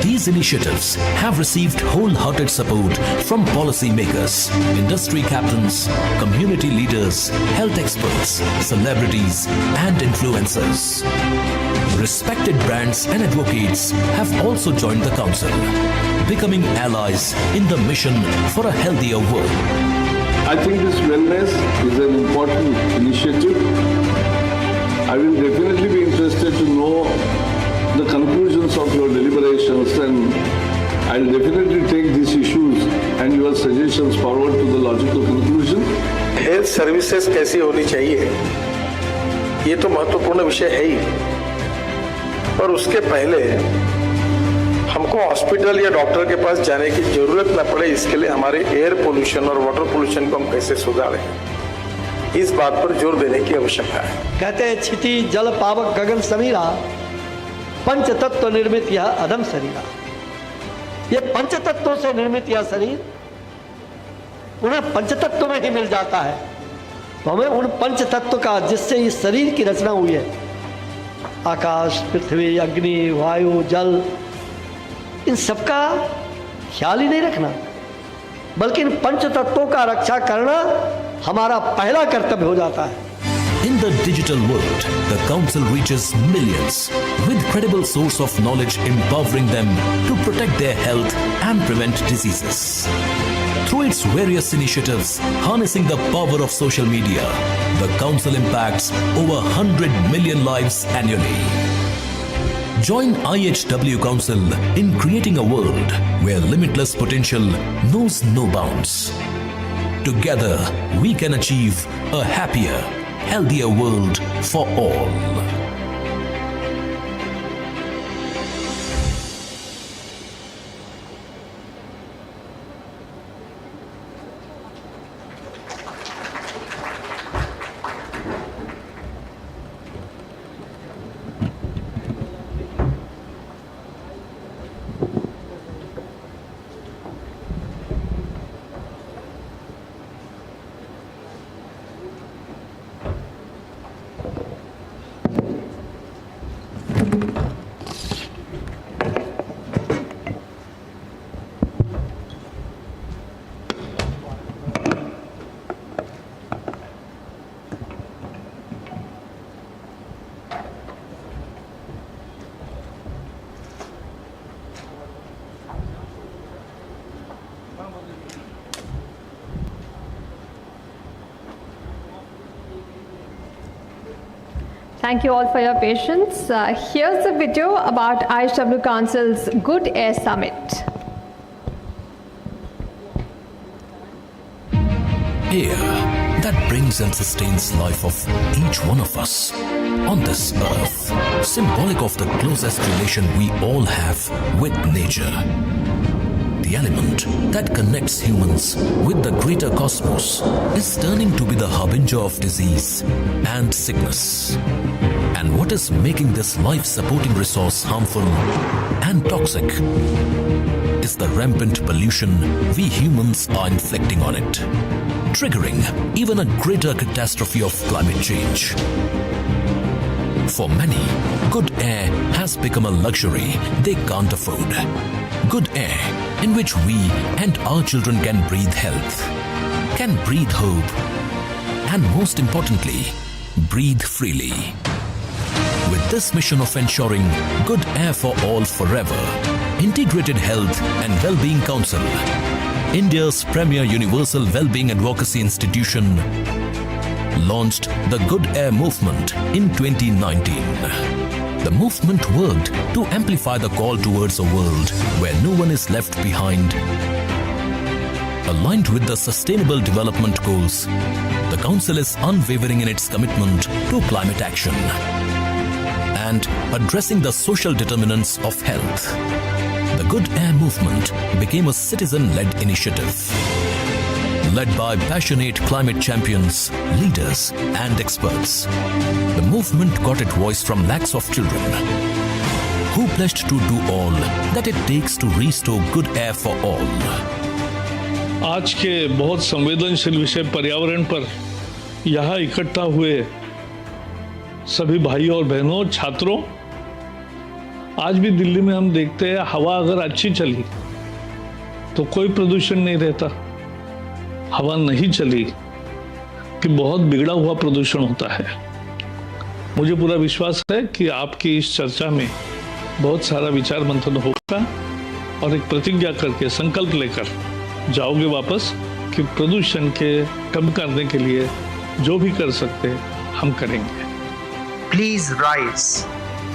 These initiatives have received wholehearted support from policymakers, industry captains, community leaders, health experts, celebrities, and influencers. Respected brands and advocates have also joined the Council, becoming allies in the mission for a healthier world. I think this wellness is an important initiative. I will definitely be interested to know the conclusions of your deliberations, and I'll definitely take these issues and your suggestions forward to the logical conclusion. Health services कैसी होनी चाहिए, ये तो महत्वपूर्ण विषय है ही, पर उसके पहले हमको हॉस्पिटल या डॉक्टर के पास जाने की जरूरत न पड़े, इसके लिए हमारे एयर पोल्यूशन और वाटर पोल्यूशन को हम कैसे सुधारें, इस बात पर जोर देने की आवश्यकता है। कहते हैं क्षिति जल पावक गगन समीरा, पंच तत्व निर्मित यह अधम शरीरा। ये पंच तत्वों से निर्मित यह शरीर उन्हें पंच तत्व में ही मिल जाता है, तो हमें उन पंच तत्व का, जिससे इस शरीर की रचना हुई है, आकाश, पृथ्वी, अग्नि, वायु, जल, इन सबका ख्याल ही नहीं रखना, बल्कि इन पंच तत्वों का रक्षा करना हमारा पहला कर्तव्य हो जाता है। In the digital world, the Council reaches millions with credible source of knowledge empowering them to protect their health and prevent diseases. Through its various initiatives harnessing the power of social media, the Council impacts over 100 million lives annually. Join IHW Council in creating a world where limitless potential knows no bounds. Together, we can achieve a happier, healthier world for all. Thank you all for your patience. Here's a video about IHW Council's Good Air Summit. Air that brings and sustains life of each one of us on this earth, symbolic of the closest relation we all have with nature. The element that connects humans with the greater cosmos is turning to be the harbinger of disease and sickness. And what is making this life-supporting resource harmful and toxic is the rampant pollution we humans are inflicting on it, triggering even a greater catastrophe of climate change. For many, good air has become a luxury they can't afford. Good air in which we and our children can breathe health, can breathe hope, and most importantly, breathe freely. With this mission of ensuring good air for all forever, Integrated Health and Wellbeing Council, India's premier universal well-being advocacy institution, launched the Good Air Movement in 2019. The movement worked to amplify the call towards a world where no one is left behind. Aligned with the Sustainable Development Goals, the Council is unwavering in its commitment to climate action and addressing the social determinants of health. The Good Air movement became a citizen-led initiative, led by passionate climate champions, leaders, and experts. The movement got its voice from lakhs of children who pledged to do all that it takes to restore good air for all. आज के बहुत संवेदनशील विषय पर्यावरण पर यहाँ इकट्ठा हुए सभी भाइयों और बहनों, छात्रों, आज भी दिल्ली में हम देखते हैं हवा अगर अच्छी चली तो कोई प्रदूषण नहीं रहता। हवा नहीं चली कि बहुत बिगड़ा हुआ प्रदूषण होता है। मुझे पूरा विश्वास है कि आपकी इस चर्चा में बहुत सारा विचार मंथन होगा और एक प्रतिज्ञा करके संकल्प लेकर जाओगे वापस कि प्रदूषण के कम करने के लिए जो भी कर सकते हैं हम करेंगे। Please rise,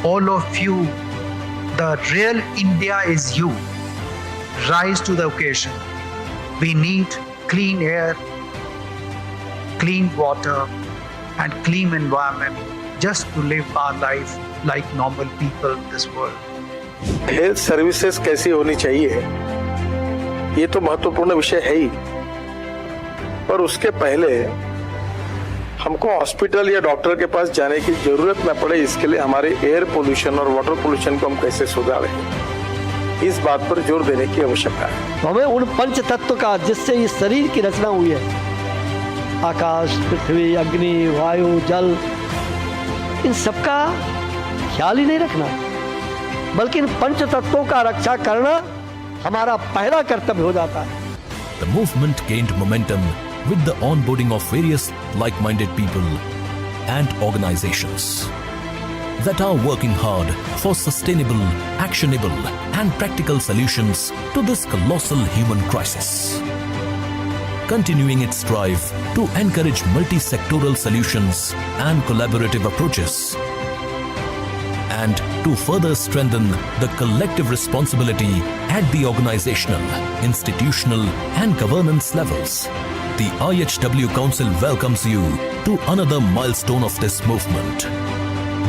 all of you. The real India is you. Rise to the occasion. We need clean air, clean water, and clean environment just to live our life like normal people in this world. Health services कैसी होनी चाहिए, ये तो महत्वपूर्ण विषय है ही, पर उसके पहले हमको हॉस्पिटल या डॉक्टर के पास जाने की जरूरत न पड़े, इसके लिए हमारे एयर पोल्यूशन और वाटर पोल्यूशन को हम कैसे सुधारें, इस बात पर जोर देने की आवश्यकता है। तो हमें उन पंच तत्व का, जिससे इस शरीर की रचना हुई है, आकाश, पृथ्वी, अग्नि, वायु, जल, इन सबका ख्याल ही नहीं रखना, बल्कि इन पंच तत्वों का रक्षा करना हमारा पहला कर्तव्य हो जाता है। The movement gained momentum with the onboarding of various like-minded people and organizations that are working hard for sustainable, actionable, and practical solutions to this colossal human crisis. Continuing its drive to encourage multi-sectoral solutions and collaborative approaches, and to further strengthen the collective responsibility at the organizational, institutional, and governance levels, the IHW Council welcomes you to another milestone of this movement,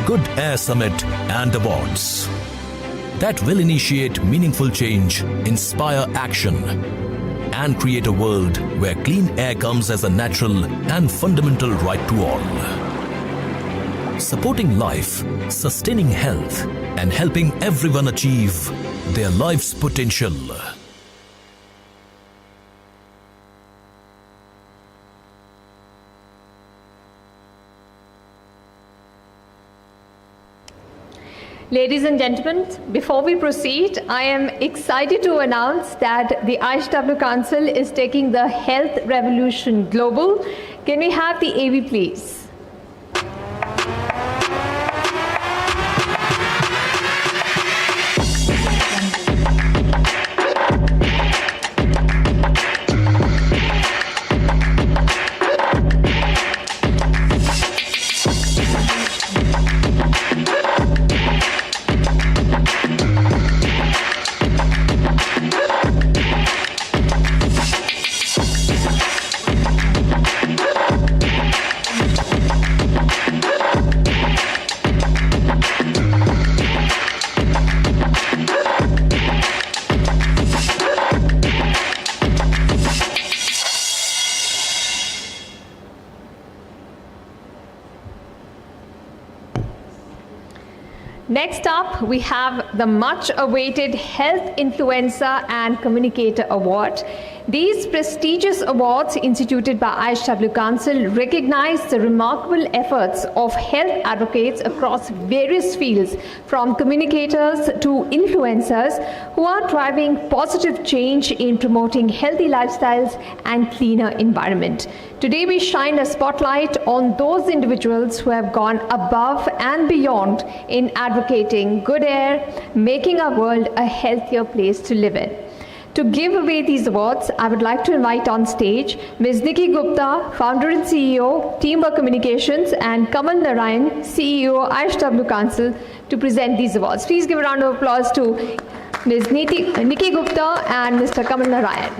Good Air Summit and Awards, that will initiate meaningful change, inspire action, and create a world where clean air comes as a natural and fundamental right to all. Supporting life, sustaining health, and helping everyone achieve their life's potential. Ladies and gentlemen, before we proceed, I am excited to announce that the IHW Council is taking the Health Revolution Global. Can we have the AV, please? Next up, we have the much-awaited Health Influencer and Communicator Award. These prestigious awards instituted by IHW Council recognize the remarkable efforts of health advocates across various fields, from communicators to influencers, who are driving positive change in promoting healthy lifestyles and cleaner environment. Today, we shine a spotlight on those individuals who have gone above and beyond in advocating good air, making our world a healthier place to live in. To give away these awards, I would like to invite on stage Ms. Nikki Gupta, Founder and CEO, Teamwork Communications, and Kamal Narayan, CEO, IHW Council, to present these awards. Please give a round of applause to Ms. Nikki Gupta and Mr. Kamal Narayan.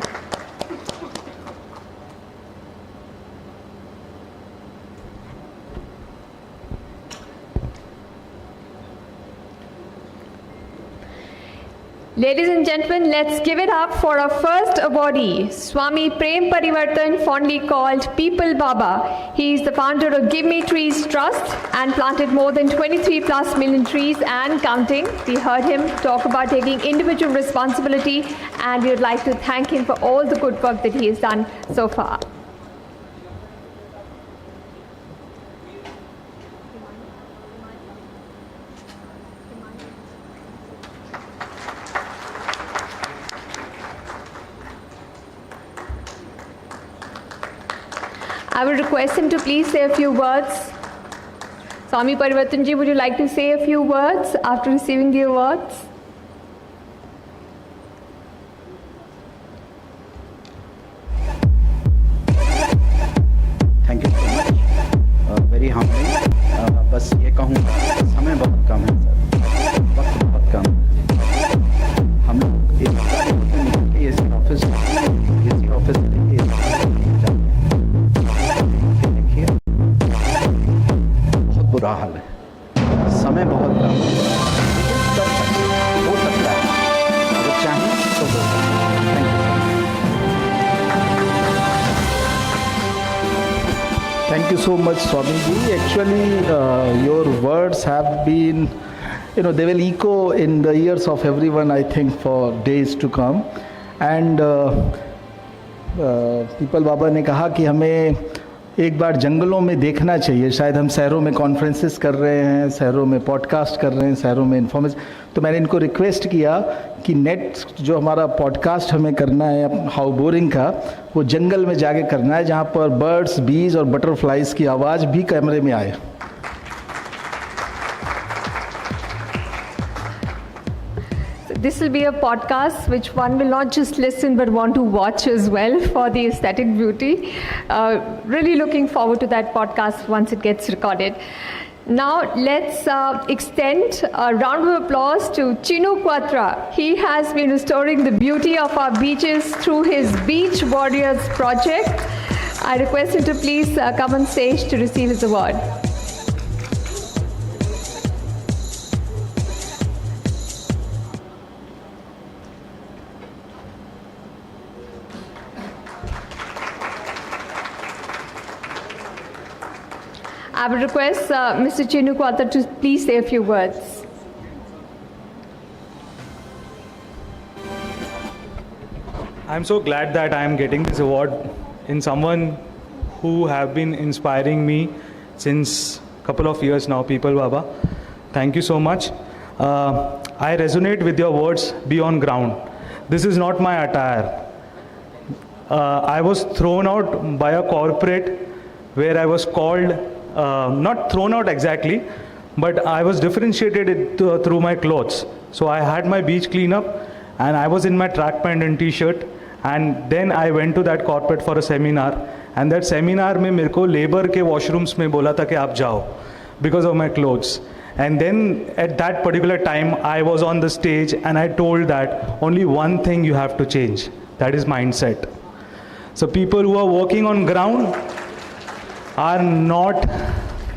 Ladies and gentlemen, let's give it up for our first awardee, Swami Prem Parivartan, fondly called People Baba. He is the founder of Give Me Trees Trust and planted more than 23+ million trees and counting. We heard him talk about taking individual responsibility, and we would like to thank him for all the good work that he has done so far. I will request him to please say a few words. Swami Parivartanji, would you like to say a few words after receiving the awards? Thank you so much. Very humbling. बस ये कहूँगा, समय बहुत कम है sir, वक्त बहुत कम है। हम लोग इस ऑफिस बुरा हाल है, समय बहुत कम है, हो सकता है, अगर चाहें तो हो सकता है। Thank you so much, Swamiji. Actually, your words have been, they will echo in the ears of everyone, I think, for days to come. And People Baba ने कहा कि हमें एक बार जंगलों में देखना चाहिए। शायद हम शहरों में कॉन्फ्रेंसेस कर रहे हैं, शहरों में पॉडकास्ट कर रहे हैं, शहरों में इन्फॉर्मेशन, तो मैंने इनको रिक्वेस्ट किया कि नेक्स्ट जो हमारा पॉडकास्ट हमें करना है हाउ बोरिंग का, वो जंगल में जाके करना है, जहाँ पर बर्ड्स, बीज और बटरफ्लाइज की आवाज़ भी कैमरे में आए। This will be a podcast which one will not just listen but want to watch as well for the aesthetic beauty. Really looking forward to that podcast once it gets recorded. Now let's extend a round of applause to Chinu Quatra. He has been restoring the beauty of our beaches through his Beach Warriors project. I request him to please come on stage to receive his award. I would request Mr. Chinu Quatra to please say a few words. I'm so glad that I am getting this award in someone who have been inspiring me since a couple of years now, People Baba. Thank you so much. I resonate with your words, be on ground. This is not my attire. I was thrown out by a corporate where I was called, not thrown out exactly, but I was differentiated through my clothes. So I had my beach cleanup and I was in my track pant and t-shirt, and then I went to that corporate for a seminar, and that seminar में मेरे को labour के washrooms में बोला था कि आप जाओ because of my clothes. And then at that particular time I was on the stage and I told that only one thing you have to change, that is mindset. So people who are working on ground are not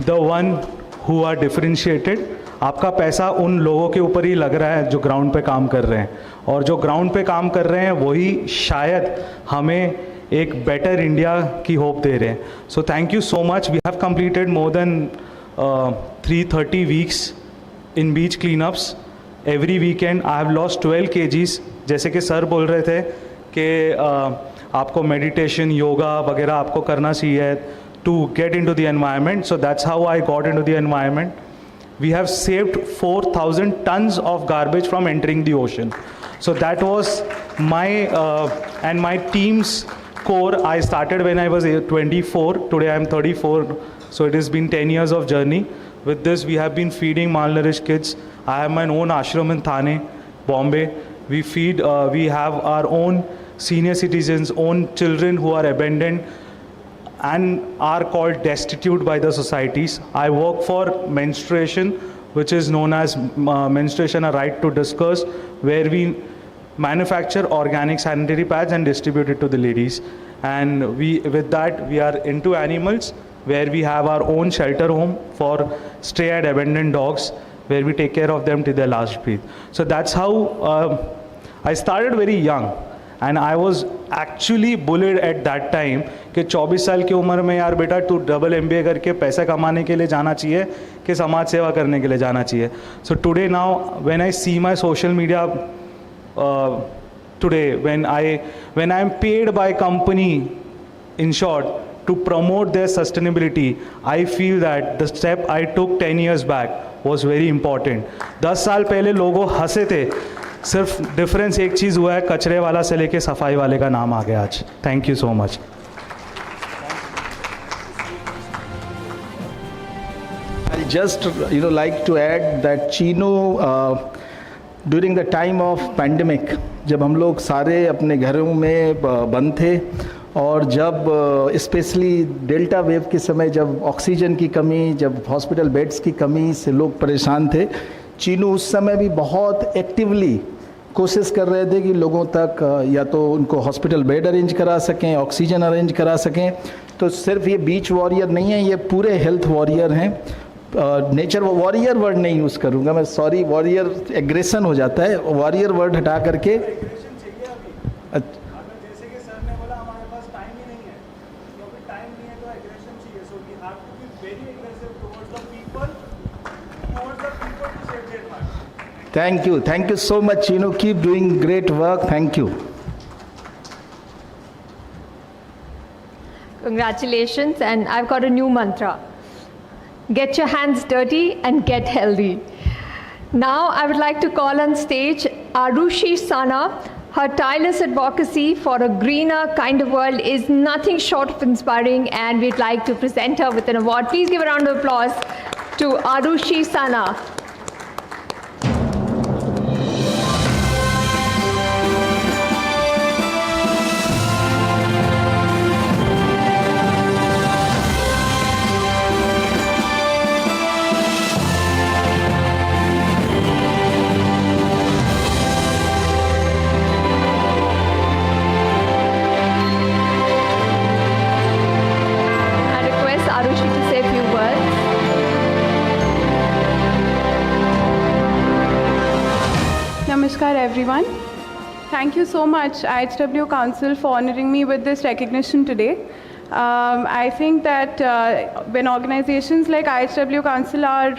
the one who are differentiated. आपका पैसा उन लोगों के ऊपर ही लग रहा है जो ग्राउंड पे काम कर रहे हैं, और जो ग्राउंड पे काम कर रहे हैं वही शायद हमें एक बेटर इंडिया की होप दे रहे हैं. So thank you so much. We have completed more than 330 weeks in beach cleanups every weekend. I have lost 12 kgs. जैसे कि सर बोल रहे थे कि आपको मेडिटेशन, योगा वगैरह आपको करना चाहिए to get into the environment. So that's how I got into the environment. We have saved 4,000 tons of garbage from entering the ocean. So that was my and my team's core. I started when I was 24. Today I am 34. So it has been 10 years of journey. With this, we have been feeding malnourished kids. I have my own ashram in Thane, Bombay. We feed, we have our own senior citizens, own children who are abandoned and are called destitute by the societies. I work for menstruation, which is known as menstruation, a right to discuss, where we manufacture organic sanitary pads and distribute it to the ladies. And with that, we are into animals, where we have our own shelter home for stray and abandoned dogs, where we take care of them till their last breath. So that's how I started very young. And I was actually bullied at that time कि 24 साल की उम्र में यार बेटा तू double MBA करके पैसा कमाने के लिए जाना चाहिए कि समाज सेवा करने के लिए जाना चाहिए. So today now when I see my social media today, when I am paid by company, in short, to promote their sustainability, I feel that the step I took 10 years back was very important. 10 साल पहले लोगों हंसे थे, सिर्फ difference एक चीज़ हुआ है, कचरे वाला से लेके सफाई वाले का नाम आ गया आज. Thank you so much. I just like to add that Chino during the time of pandemic, जब हम लोग सारे अपने घरों में बंद थे और जब स्पेशली डेल्टा वेव के समय जब ऑक्सीजन की कमी, जब हॉस्पिटल बेड्स की कमी से लोग परेशान थे, चीनू उस समय भी बहुत एक्टिवली कोशिश कर रहे थे कि लोगों तक या तो उनको हॉस्पिटल बेड अरेंज करा सकें, ऑक्सीजन अरेंज करा सकें. तो सिर्फ ये बीच वॉरियर नहीं है, ये पूरे हेल्थ वॉरियर हैं. नेचर वॉरियर वर्ड नहीं यूज़ करूँगा मैं, सॉरी, वॉरियर एग्रेशन हो जाता है, वॉरियर वर्ड हटा करके. Thank you so much. Keep doing great work. Thank you. Congratulations, and I've got a new mantra. Get your hands dirty and get healthy. Now I would like to call on stage Arushi Sana. Her tireless advocacy for a greener, kinder world is nothing short of inspiring, and we'd like to present her with an award. Please give a round of applause to Arushi Sana. Namaskar everyone. Thank you so much IHW Council for honoring me with this recognition today. I think that when organizations like IHW Council are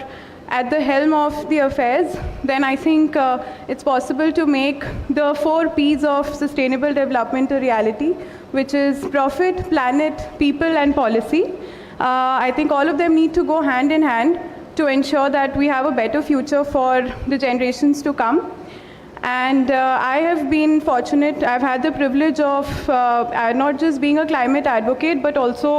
at the helm of the affairs, then I think it's possible to make the 4 P's of sustainable development a reality, which is profit, planet, people and policy. I think all of them need to go hand in hand to ensure that we have a better future for the generations to come. And I have been fortunate. I've had the privilege of not just being a climate advocate, but also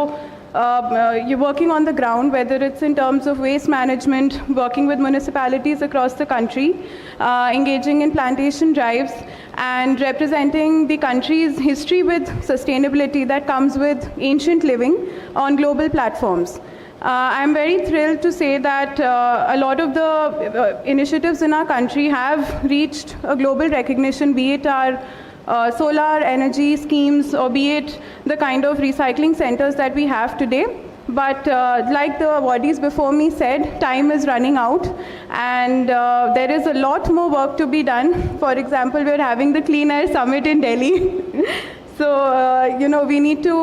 you're working on the ground, whether it's in terms of waste management, working with municipalities across the country, engaging in plantation drives, and representing the country's history with sustainability that comes with ancient living on global platforms. I'm very thrilled to say that a lot of the initiatives in our country have reached a global recognition, be it our solar energy schemes or be it the kind of recycling centers that we have today. But like the awardees before me said, time is running out and there is a lot more work to be done. For example, we're having the Clean Air Summit in Delhi. So, we need to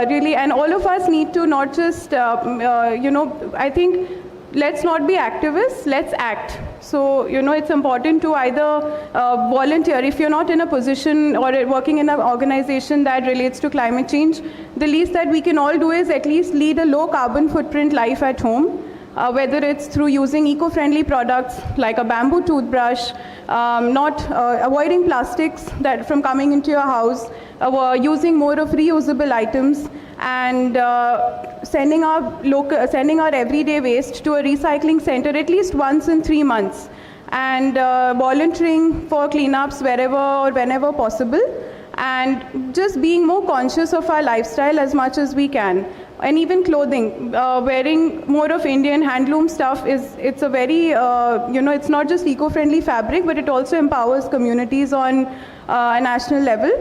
really, and all of us need to not just, I think, let's not be activists, let's act. So, it's important to either volunteer. If you're not in a position or working in an organization that relates to climate change, the least that we can all do is at least lead a low carbon footprint life at home. Whether it's through using eco-friendly products like a bamboo toothbrush, avoiding plastics that from coming into your house, using more of reusable items, and sending our everyday waste to a recycling center at least once in 3 months. and volunteering for cleanups wherever or whenever possible, and just being more conscious of our lifestyle as much as we can. And even clothing, wearing more of Indian handloom stuff it's a very, it's not just eco-friendly fabric, but it also empowers communities on a national level.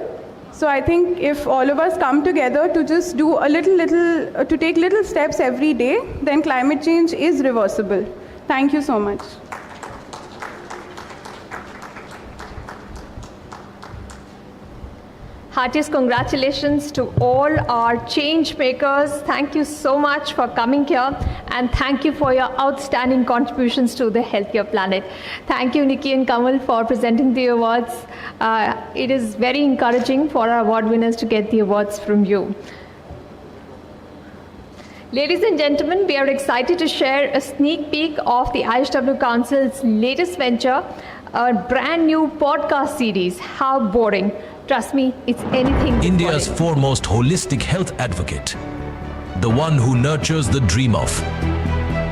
So I think if all of us come together to just do to take little steps every day, then climate change is reversible. Thank you so much. Heartiest congratulations to all our change makers. Thank you so much for coming here, and thank you for your outstanding contributions to the healthier planet. Thank you, Nikki and Kamal, for presenting the awards. It is very encouraging for our award winners to get the awards from you. Ladies and gentlemen, we are excited to share a sneak peek of the IHW Council's latest venture, a brand new podcast series, How Boring. Trust me, it's anything but India's boring. foremost holistic health advocate, the one who nurtures the dream of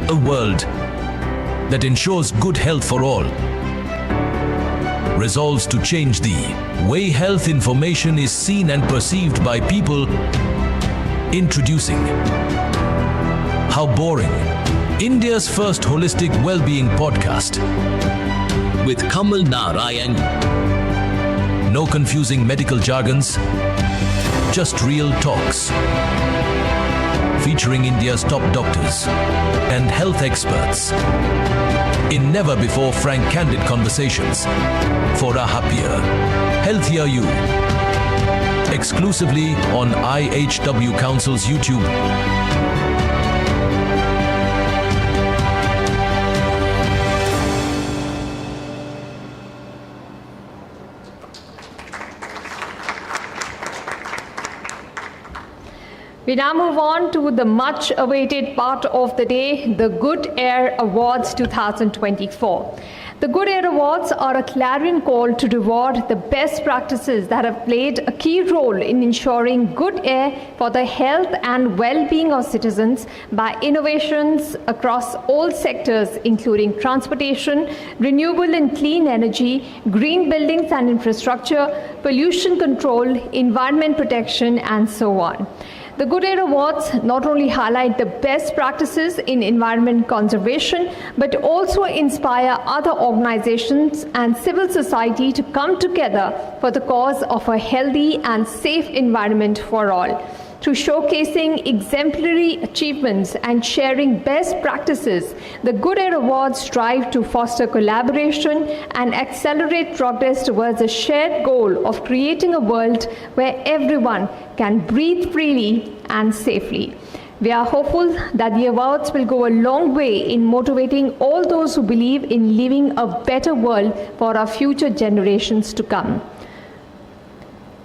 a world that ensures good health for all, resolves to change the way health information is seen and perceived by people. Introducing How Boring, India's first holistic well-being podcast with Kamal Narayan. No confusing medical jargons, just real talks. Featuring India's top doctors and health experts in never-before frank, candid conversations for a happier, healthier you. Exclusively on IHW Council's YouTube. We now move on to the much awaited part of the day, the Good Air Awards 2024. The Good Air Awards are a clarion call to reward the best practices that have played a key role in ensuring good air for the health and well-being of citizens by innovations across all sectors, including transportation, renewable and clean energy, green buildings and infrastructure, pollution control, environment protection, and so on. The Good Air Awards not only highlight the best practices in environment conservation, but also inspire other organizations and civil society to come together for the cause of a healthy and safe environment for all. Through showcasing exemplary achievements and sharing best practices, the Good Air Awards strive to foster collaboration and accelerate progress towards a shared goal of creating a world where everyone can breathe freely and safely. We are hopeful that the awards will go a long way in motivating all those who believe in leaving a better world for our future generations to come.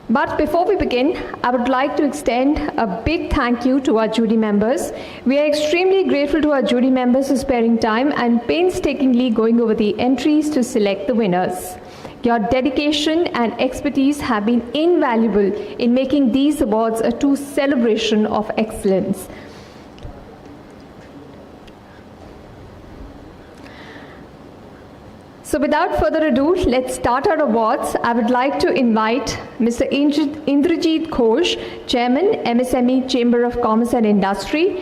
But before we begin, I would like to extend a big thank you to our jury members. We are extremely grateful to our jury members for sparing time and painstakingly going over the entries to select the winners. Your dedication and expertise have been invaluable in making these awards a true celebration of excellence. So without further ado, let's start our awards. I would like to invite Mr. Indrajit Ghosh, Chairman, MSME Chamber of Commerce and Industry,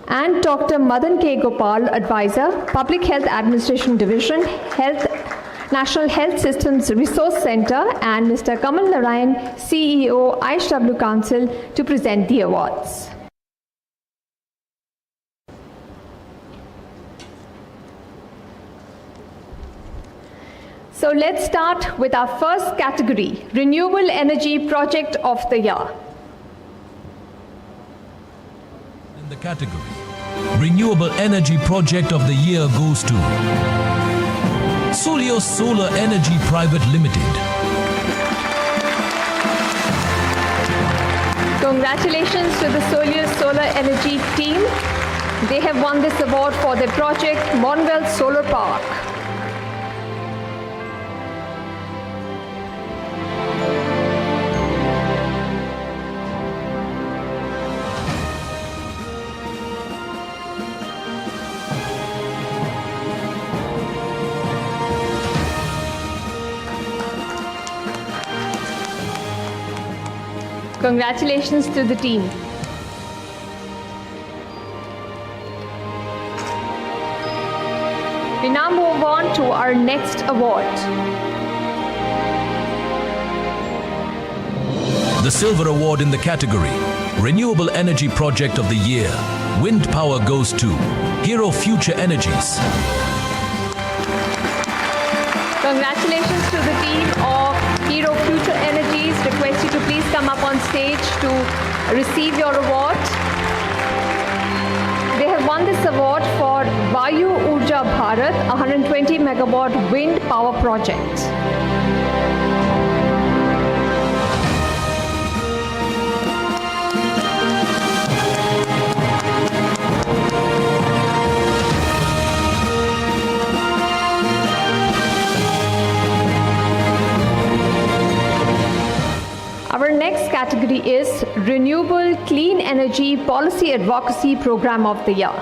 and Dr. Madan K. Gopal, Advisor, Public Health Administration Division, National Health Systems Resource Center, and Mr. Kamal Narayan, CEO, IHW Council, to present the awards. So let's start with our first category, Renewable Energy Project of the Year. In the category, Renewable Energy Project of the Year goes to Solios Solar Energy Private Limited. Congratulations to the Solios Solar Energy team. They have won this award for their project, Monwealth Solar Park. Congratulations to the team. We now move on to our next award. The Silver Award in the category Renewable Energy Project of the Year, Wind Power goes to Hero Future Energies. Congratulations to the team of Hero Future Energies. Request you to please come up on stage to receive your award. They have won this award for Vayu Urja Bharat, a 120 megawatt wind power project. Our next category is Renewable Clean Energy Policy Advocacy Program of the Year.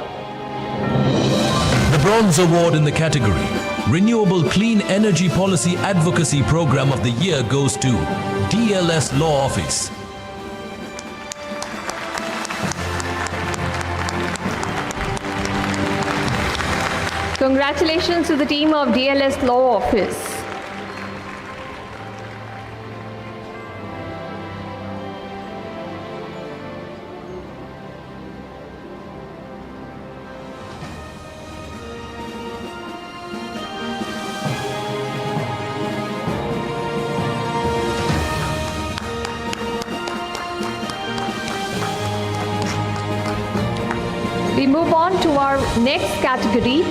The Bronze Award in the category Renewable Clean Energy Policy Advocacy Program of the Year goes to DLS Law Office. Congratulations to the team of DLS Law Office. We move on to our next category,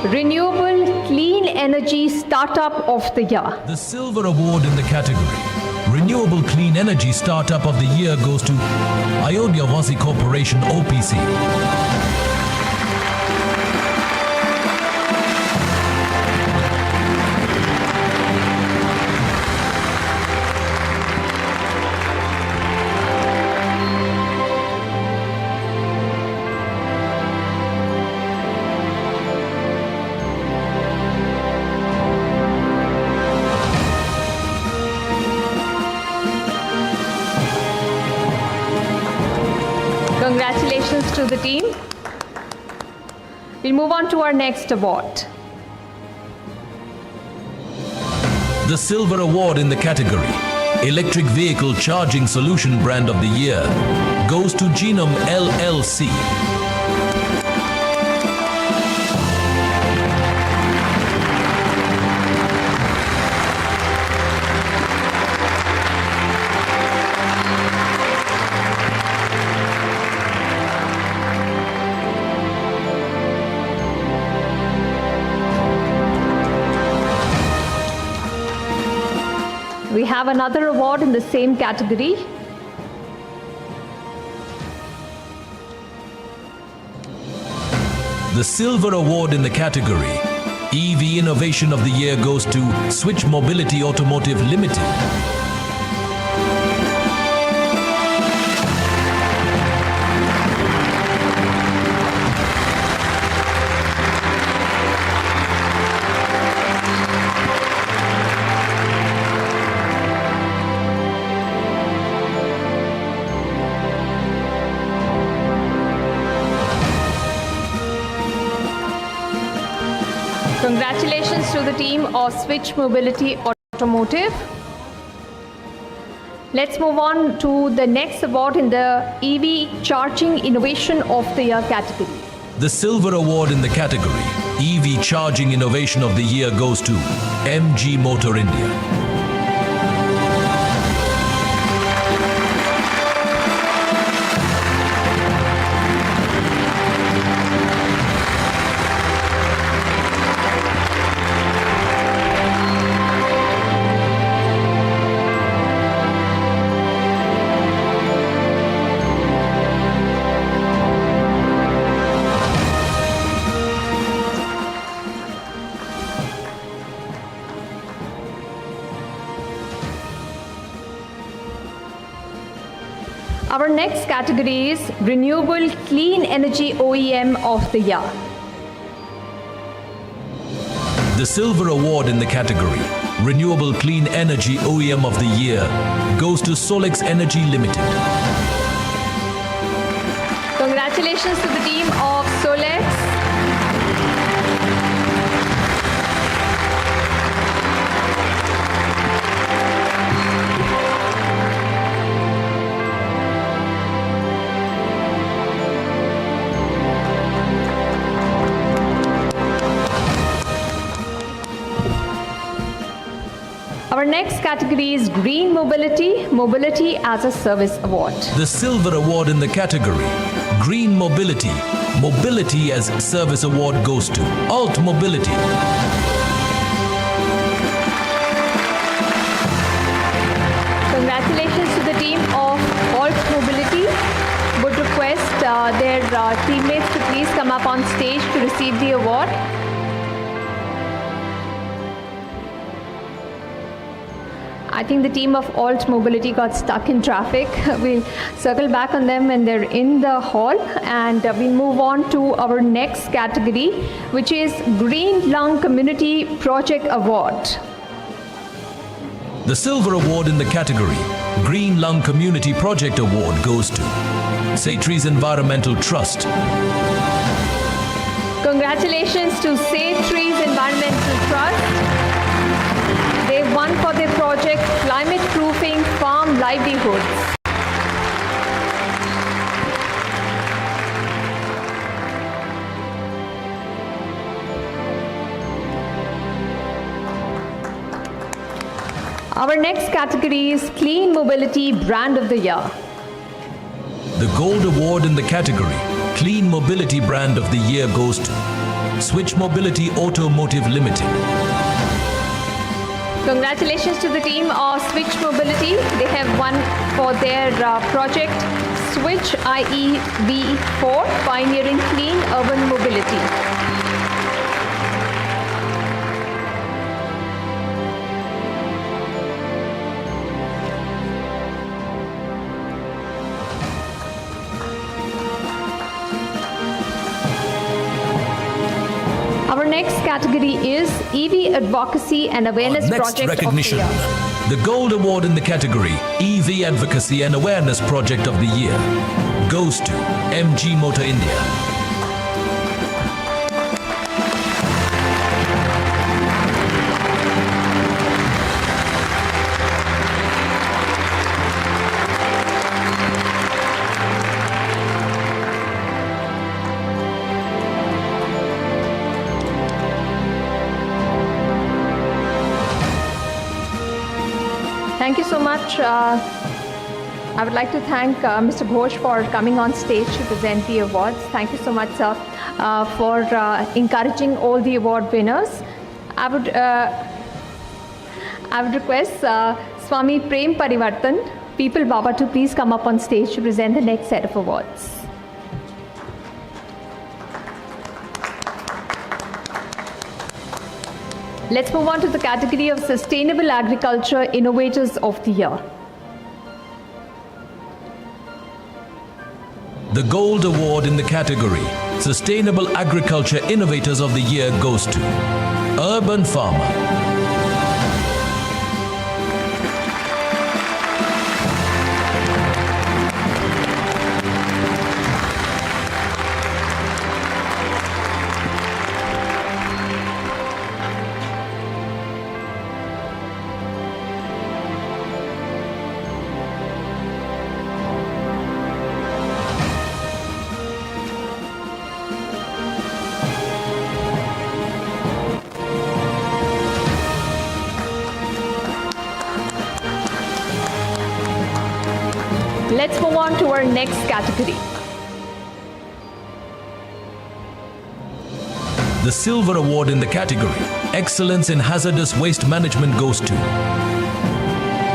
Renewable Clean Energy Startup of the Year. The Silver Award in the category Renewable Clean Energy Startup of the Year goes to Ayodhya Vasi Corporation OPC. Congratulations to the team. We'll move on to our next award. The Silver Award in the category Electric Vehicle Charging Solution Brand of the Year goes to Genome LLC. We have another award in the same category. The Silver Award in the category EV Innovation of the Year goes to Switch Mobility Automotive Limited. Congratulations to the team of Switch Mobility Automotive. Let's move on to the next award in the EV Charging Innovation of the Year category. The Silver Award in the category EV Charging Innovation of the Year goes to MG Motor India. Our next category is Renewable Clean Energy OEM of the Year. The Silver Award in the category Renewable Clean Energy OEM of the Year goes to Solex Energy Limited. Congratulations to the team of Solex. Our next category is Green Mobility, Mobility as a Service Award. The Silver Award in the category Green Mobility, Mobility as Service Award goes to Alt Mobility. Congratulations to the team of Alt Mobility. Would request their teammates to please come up on stage to receive the award. I think the team of Alt Mobility got stuck in traffic. We'll circle back on them when they're in the hall, and we'll move on to our next category, which is Green Lung Community Project Award. The Silver Award in the category Green Lung Community Project Award goes to Saitris Environmental Trust. Congratulations to Saitris Environmental Trust. They won for their project Climate Proofing Farm Livelihoods. Our next category is Clean Mobility Brand of the Year. The Gold Award in the category Clean Mobility Brand of the Year goes to Switch Mobility Automotive Limited. Congratulations to the team of Switch Mobility. They have won for their project Switch IEV4, Pioneering Clean Urban Mobility. Our next category is EV Advocacy and Awareness Next Project recognition. of the Year. The Gold Award in the category EV Advocacy and Awareness Project of the Year goes to MG Motor India. Thank you so much. I would like to thank Mr. Ghosh for coming on stage to present the awards. Thank you so much, sir, for encouraging all the award winners. I would request Swami Prem Parivartan, People Baba, to please come up on stage to present the next set of awards. Let's move on to the category of Sustainable Agriculture Innovators of the Year. The Gold Award in the category Sustainable Agriculture Innovators of the Year goes to Urban Farmer. Let's move on to our next category. The Silver Award in the category Excellence in Hazardous Waste Management goes to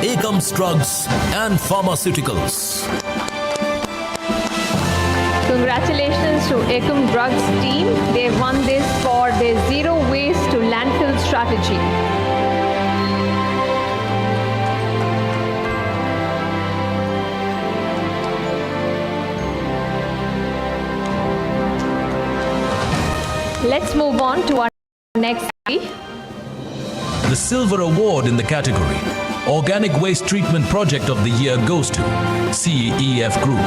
Akam's Drugs and Pharmaceuticals. Congratulations to Akam Drugs team. They won this for their zero waste to landfill strategy. Let's move on to our next category. The silver award in the category Organic Waste Treatment Project of the Year goes to CEF Group.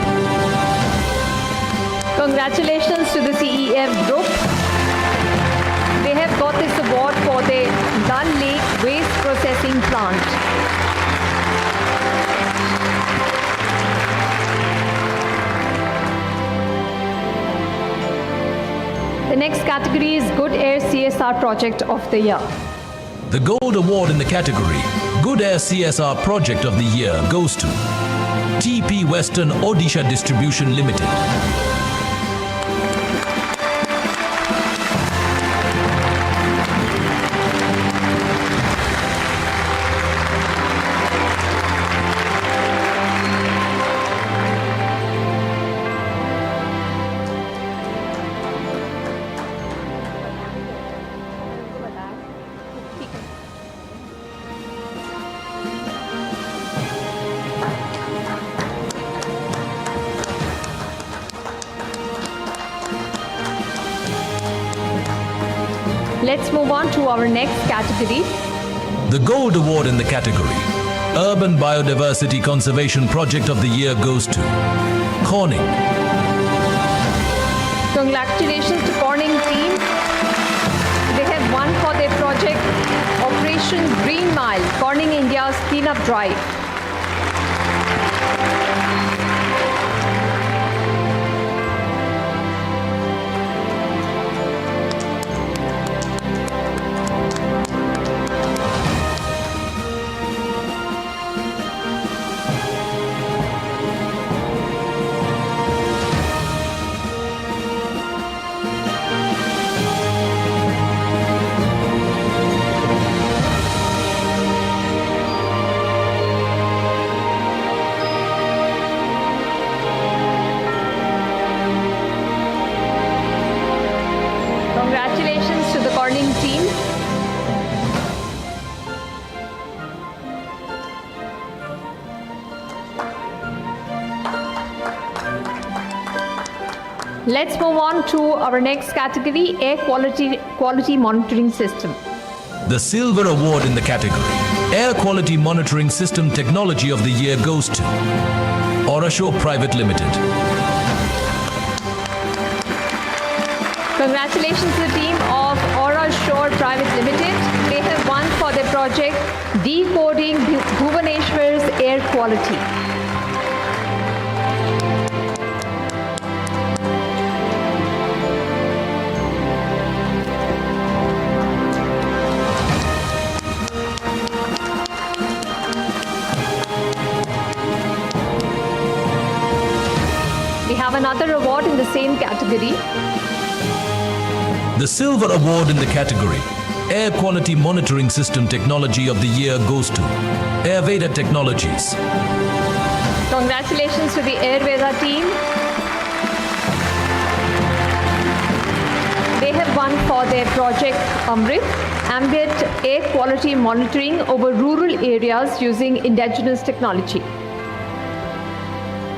Congratulations to the CEF Group. They have got this award for their Dal Lake Waste Processing Plant. The next category is Good Air CSR Project of the Year. The Gold Award in the category Good Air CSR Project of the Year goes to TP Western Odisha Distribution Limited. Let's move on to our next category. The Gold Award in the category Urban Biodiversity Conservation Project of the Year goes to Corning. Congratulations to Corning team. They have won for their project Operation Green Mile, Corning India's cleanup drive. Congratulations to the Corning team. Let's move on to our next category, Air Quality Monitoring System. The Silver Award in the category Air Quality Monitoring System Technology of the Year goes to Orashow Private Limited. Congratulations to the team of Aura Shore Private Limited. They have won for their project Decoding Bhuvaneshwar's Air Quality. We have another award in the same category. The Silver Award in the category Air Quality Monitoring System Technology of the Year goes to Ayurveda Technologies. Congratulations to the Ayurveda team. They have won for their project Amrit, ambient air quality monitoring over rural areas using indigenous technology.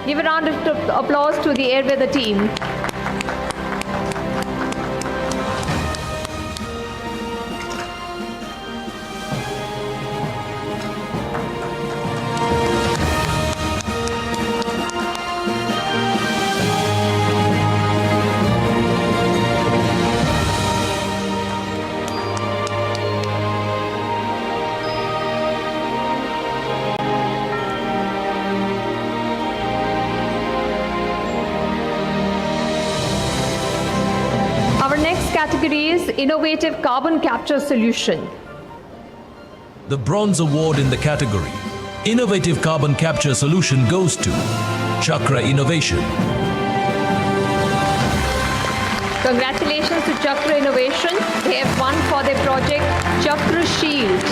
Give a round of applause to the Ayurveda team. Category is Innovative Carbon Capture Solution. The Bronze Award in the category Innovative Carbon Capture Solution goes to Chakra Innovation. Congratulations to Chakra Innovation. They have won for their project Chakra Shield.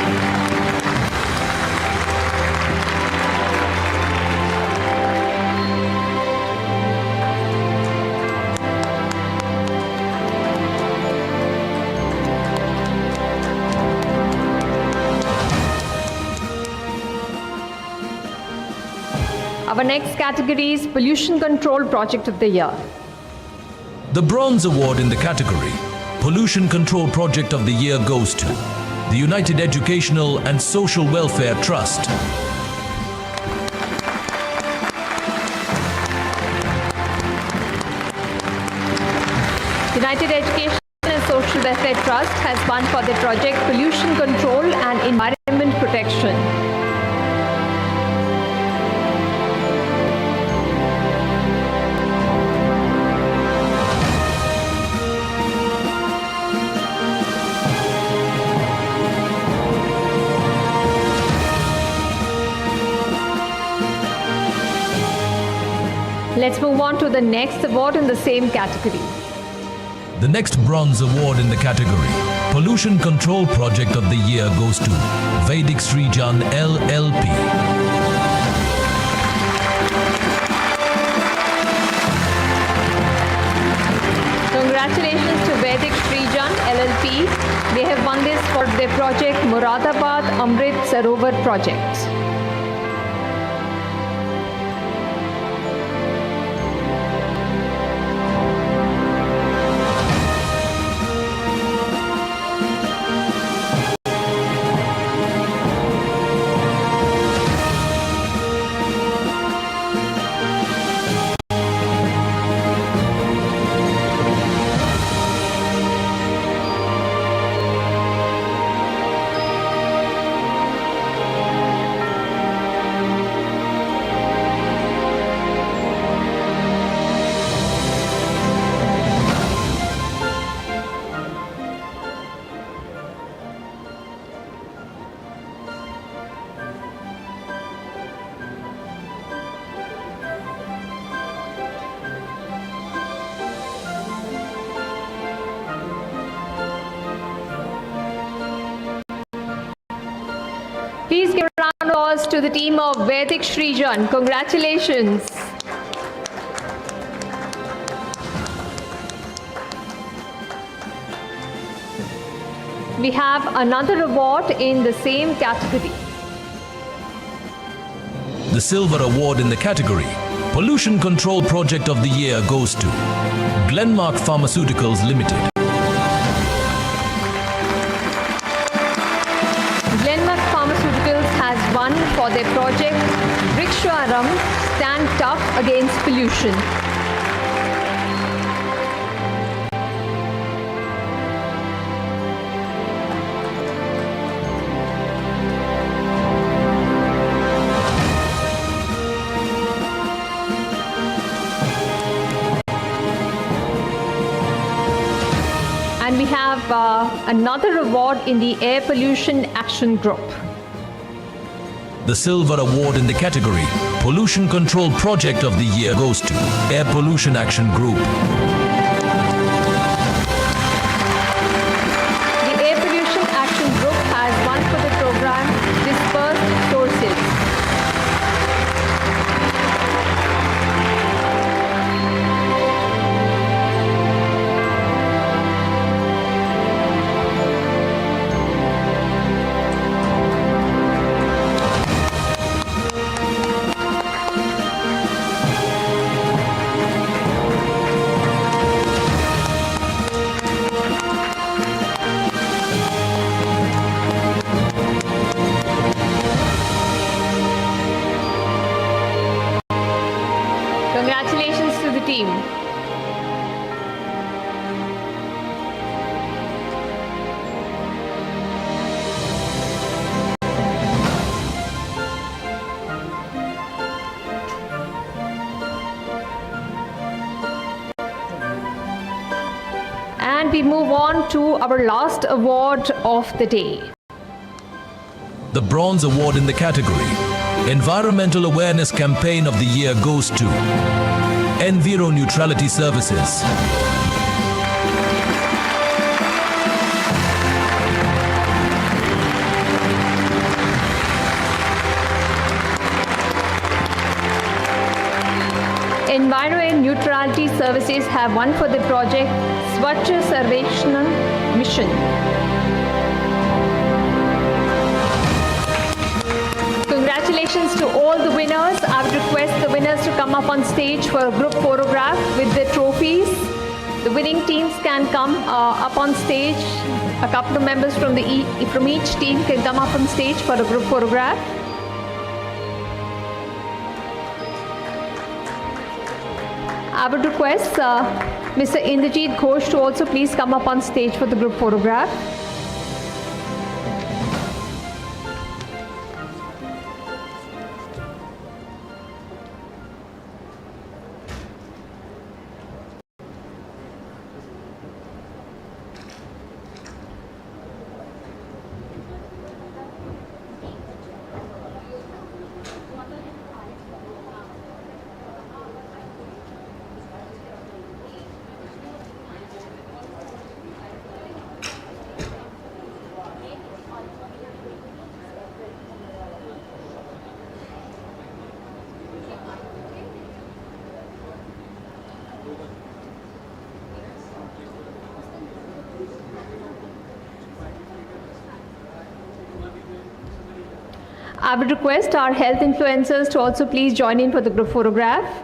Our next category is Pollution Control Project of the Year. The Bronze Award in the category Pollution Control Project of the Year goes to the the United Educational and Social Welfare Trust. United Education and Social Welfare Trust has won for the project Pollution Control and Environment Protection. Let's move on to the next award in the same category. The next bronze award in the category, Pollution Control Project of the Year, goes to Vedic Srijan LLP. Congratulations to Vedic Srijan LLP. They have won this for their project Moradabad Amrit Sarovar project. Please give a round of applause to the team of Vedic Srijan. Congratulations. We have another award in the same category. The silver award in the category, Pollution Control Project of the Year, goes to Glenmark Pharmaceuticals Limited. Glenmark Pharmaceuticals has won for their project Vriksharam Stand Tough Against Pollution. And we have another award in the Air Pollution Action Group. The silver award in the category, Pollution Control Project of the Year, goes to Air Pollution Action Group. The Air Pollution Action Group has won for the program Dispersed Sources. Congratulations to the team. And we move on to our last award of the day. The bronze award in the category, Environmental Awareness Campaign of the Year, goes to Enviro Neutrality Services. Enviro Neutrality Services have won for the project Swachh Sarvekshana Mission. Congratulations to all the winners. I would request the winners to come up on stage for a group photograph with their trophies. The winning teams can come up on stage. A couple of members from each team can come up on stage for a group photograph. I would request Mr. Indrajit Ghosh to also please come up on stage for the group photograph. I would request our health influencers to also please join in for the group photograph.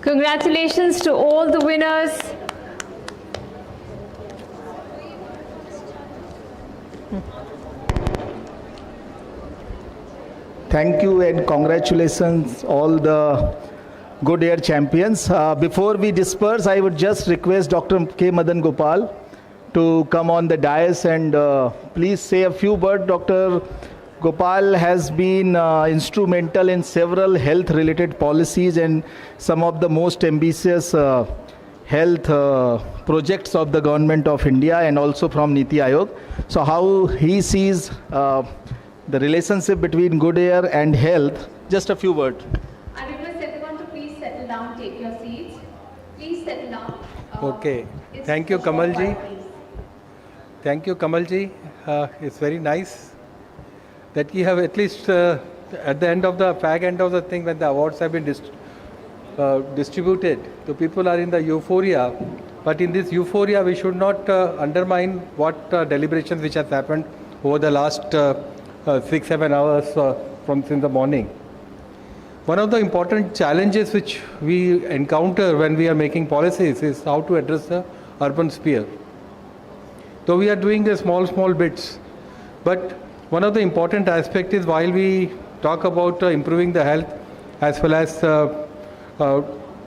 Congratulations to all the winners. Thank you and congratulations all the Good Air champions. Before we disperse, I would just request Dr. K. Madan Gopal to come on the dais and please say a few words. Dr. Gopal has been instrumental in several health-related policies and some of the most ambitious health projects of the Government of India and also from Niti Aayog. So how he sees the relationship between good air and health, just a few words. I request everyone to please settle down, take your seats. Please settle down. Okay. Thank you, Kamalji. Thank you, Kamalji. It's very nice that you have at least at the end of the fag end of the thing, when the awards have been distributed, the people are in the euphoria. But in this euphoria, we should not undermine what deliberations which has happened over the last 6-7 hours since the morning. One of the important challenges which we encounter when we are making policies is how to address the urban sphere. Though we are doing the small bits, but one of the important aspects is while we talk about improving the health as well as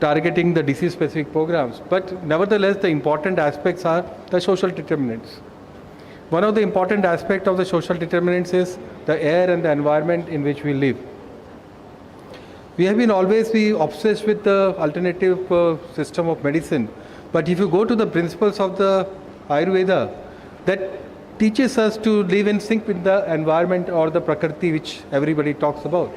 targeting the disease-specific programs, but nevertheless the important aspects are the social determinants. One of the important aspects of the social determinants is the air and the environment in which we live. We have been always obsessed with the alternative system of medicine, but if you go to the principles of the Ayurveda, that teaches us to live in sync with the environment or the Prakriti which everybody talks about.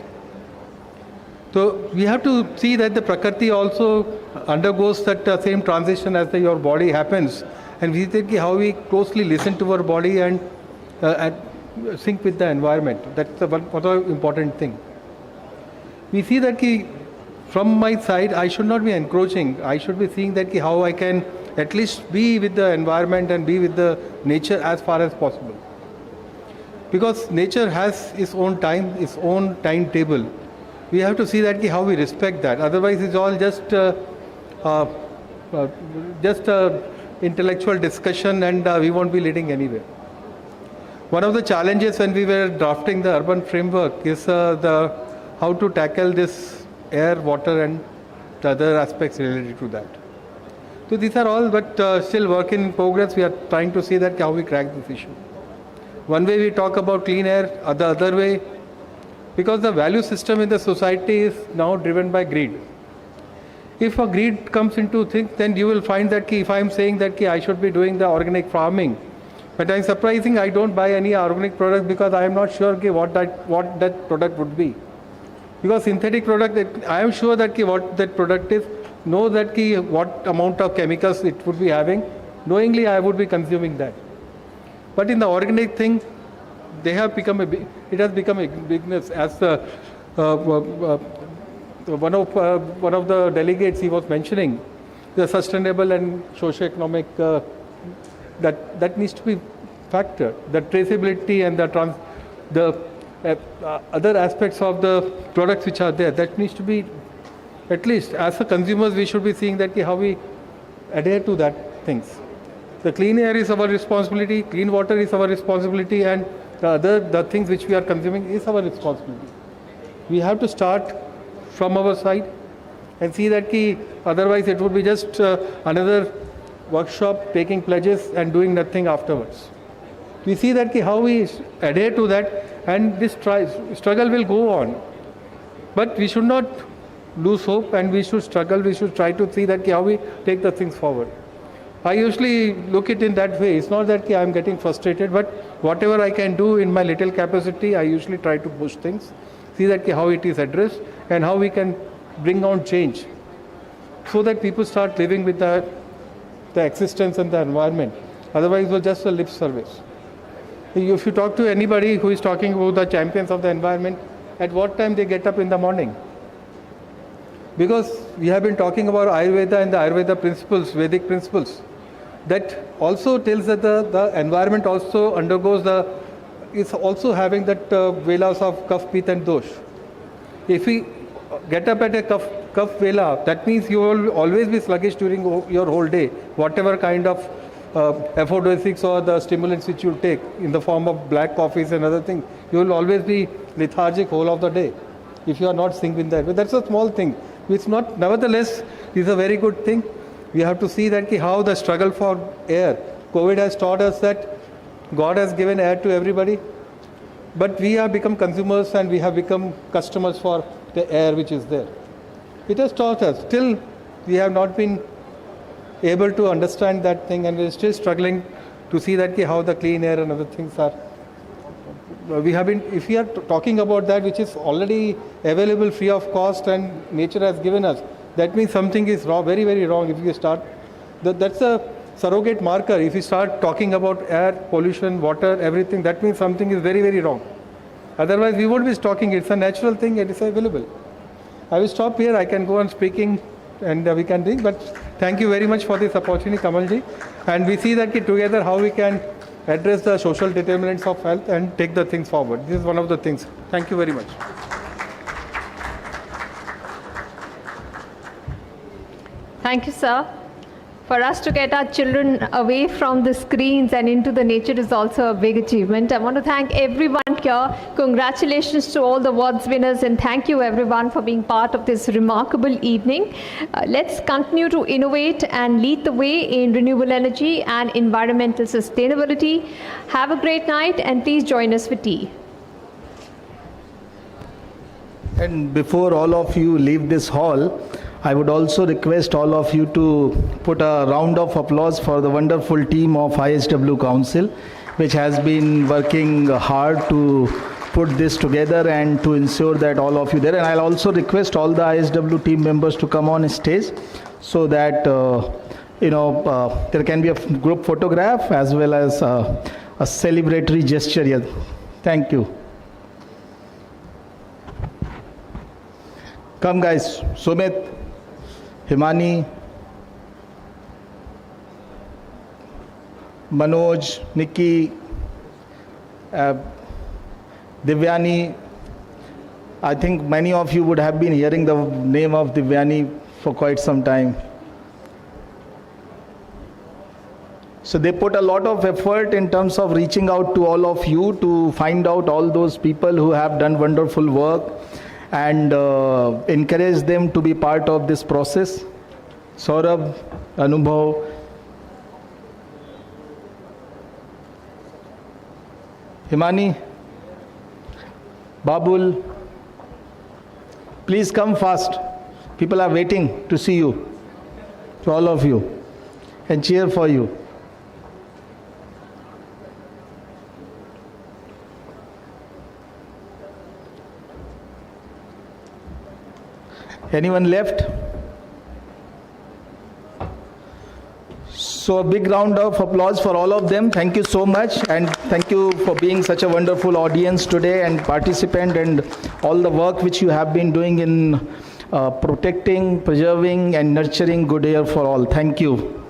So we have to see that the Prakriti also undergoes that same transition as your body happens, and we think how we closely listen to our body and sync with the environment. That's the one other important thing. We see that from my side, I should not be encroaching. I should be seeing that how I can at least be with the environment and be with the nature as far as possible. Because nature has its own time, its own timetable. We have to see that how we respect that. Otherwise, it's all just intellectual discussion, and we won't be leading anywhere. One of the challenges when we were drafting the urban framework is how to tackle this air, water, and the other aspects related to that. So these are all but still work in progress. We are trying to see that how we crack this issue. One way we talk about clean air, the other way, because the value system in the society is now driven by greed. If a greed comes into things, then you will find that if I am saying that I should be doing the organic farming, but I am surprising I don't buy any organic product because I am not sure what that product would be. Because synthetic product, I am sure that what that product is, know that what amount of chemicals it would be having, knowingly I would be consuming that. But in the organic thing, it has become a business. As one of the delegates, he was mentioning, the sustainable and socio-economic, that needs to be factored. The traceability and the other aspects of the products which are there, that needs to be, at least as a consumers, we should be seeing that how we adhere to that things. The clean air is our responsibility, clean water is our responsibility, and the things which we are consuming is our responsibility. We have to start from our side and see that otherwise it would be just another workshop taking pledges and doing nothing afterwards. We see that how we adhere to that, and this struggle will go on. But we should not lose hope, and we should struggle. We should try to see that how we take the things forward. I usually look it in that way. It's not that I'm getting frustrated, but whatever I can do in my little capacity, I usually try to push things, see that how it is addressed and how we can bring on change so that people start living with the existence and the environment. Otherwise, it was just a lip service. If you talk to anybody who is talking about the champions of the environment, at what time they get up in the morning? Because we have been talking about Ayurveda and the Ayurveda principles, Vedic principles. That also tells that the environment also undergoes is also having that velas of Kapha, Pitta and Dosh. If we get up at a Kapha vela, that means you will always be sluggish during your whole day, whatever kind of aphrodisiacs or the stimulants which you take in the form of black coffees and other things, you will always be lethargic whole of the day if you are not synced that. But that's a small thing. It's not, nevertheless, is a very good thing. We have to see that how the struggle for air. COVID has taught us that God has given air to everybody, but we have become consumers and we have become customers for the air which is there. It has taught us. Still, we have not been able to understand that thing, and we are still struggling to see that how the clean air and other things are. We have been, if we are talking about that which is already available free of cost and nature has given us, that means something is wrong, very, very wrong. If you start, that's a surrogate marker. If you start talking about air, pollution, water, everything, that means something is very, very wrong. Otherwise, we won't be talking. It's a natural thing. It is available. I will stop here. I can go on speaking and we can drink. But thank you very much for this opportunity, Kamalji. And we see that together how we can address the social determinants of health and take the things forward. This is one of the things. Thank you very much. Thank you, sir. For us to get our children away from the screens and into the nature is also a big achievement. I want to thank everyone here. Congratulations to all the awards winners, and thank you everyone for being part of this remarkable evening. Let's continue to innovate and lead the way in renewable energy and environmental sustainability. Have a great night, and please join us for tea. And before all of you leave this hall, I would also request all of you to put a round of applause for the wonderful team of IHW Council, which has been working hard to put this together and to ensure that all of you there. And I'll also request all the IHW team members to come on stage so that there can be a group photograph as well as a celebratory gesture here. Thank you. Come guys, Sumit, Himani, Manoj, Nikki, Divyani. I think many of you would have been hearing the name of Divyani for quite some time. So they put a lot of effort in terms of reaching out to all of you to find out all those people who have done wonderful work and encourage them to be part of this process. Saurabh, Anubhav, Himani, Babul, please come fast. People are waiting to see you, to all of you, and cheer for you. Anyone left? So a big round of applause for all of them. Thank you so much, and thank you for being such a wonderful audience today and participant, and all the work which you have been doing in protecting, preserving and nurturing good air for all. Thank you.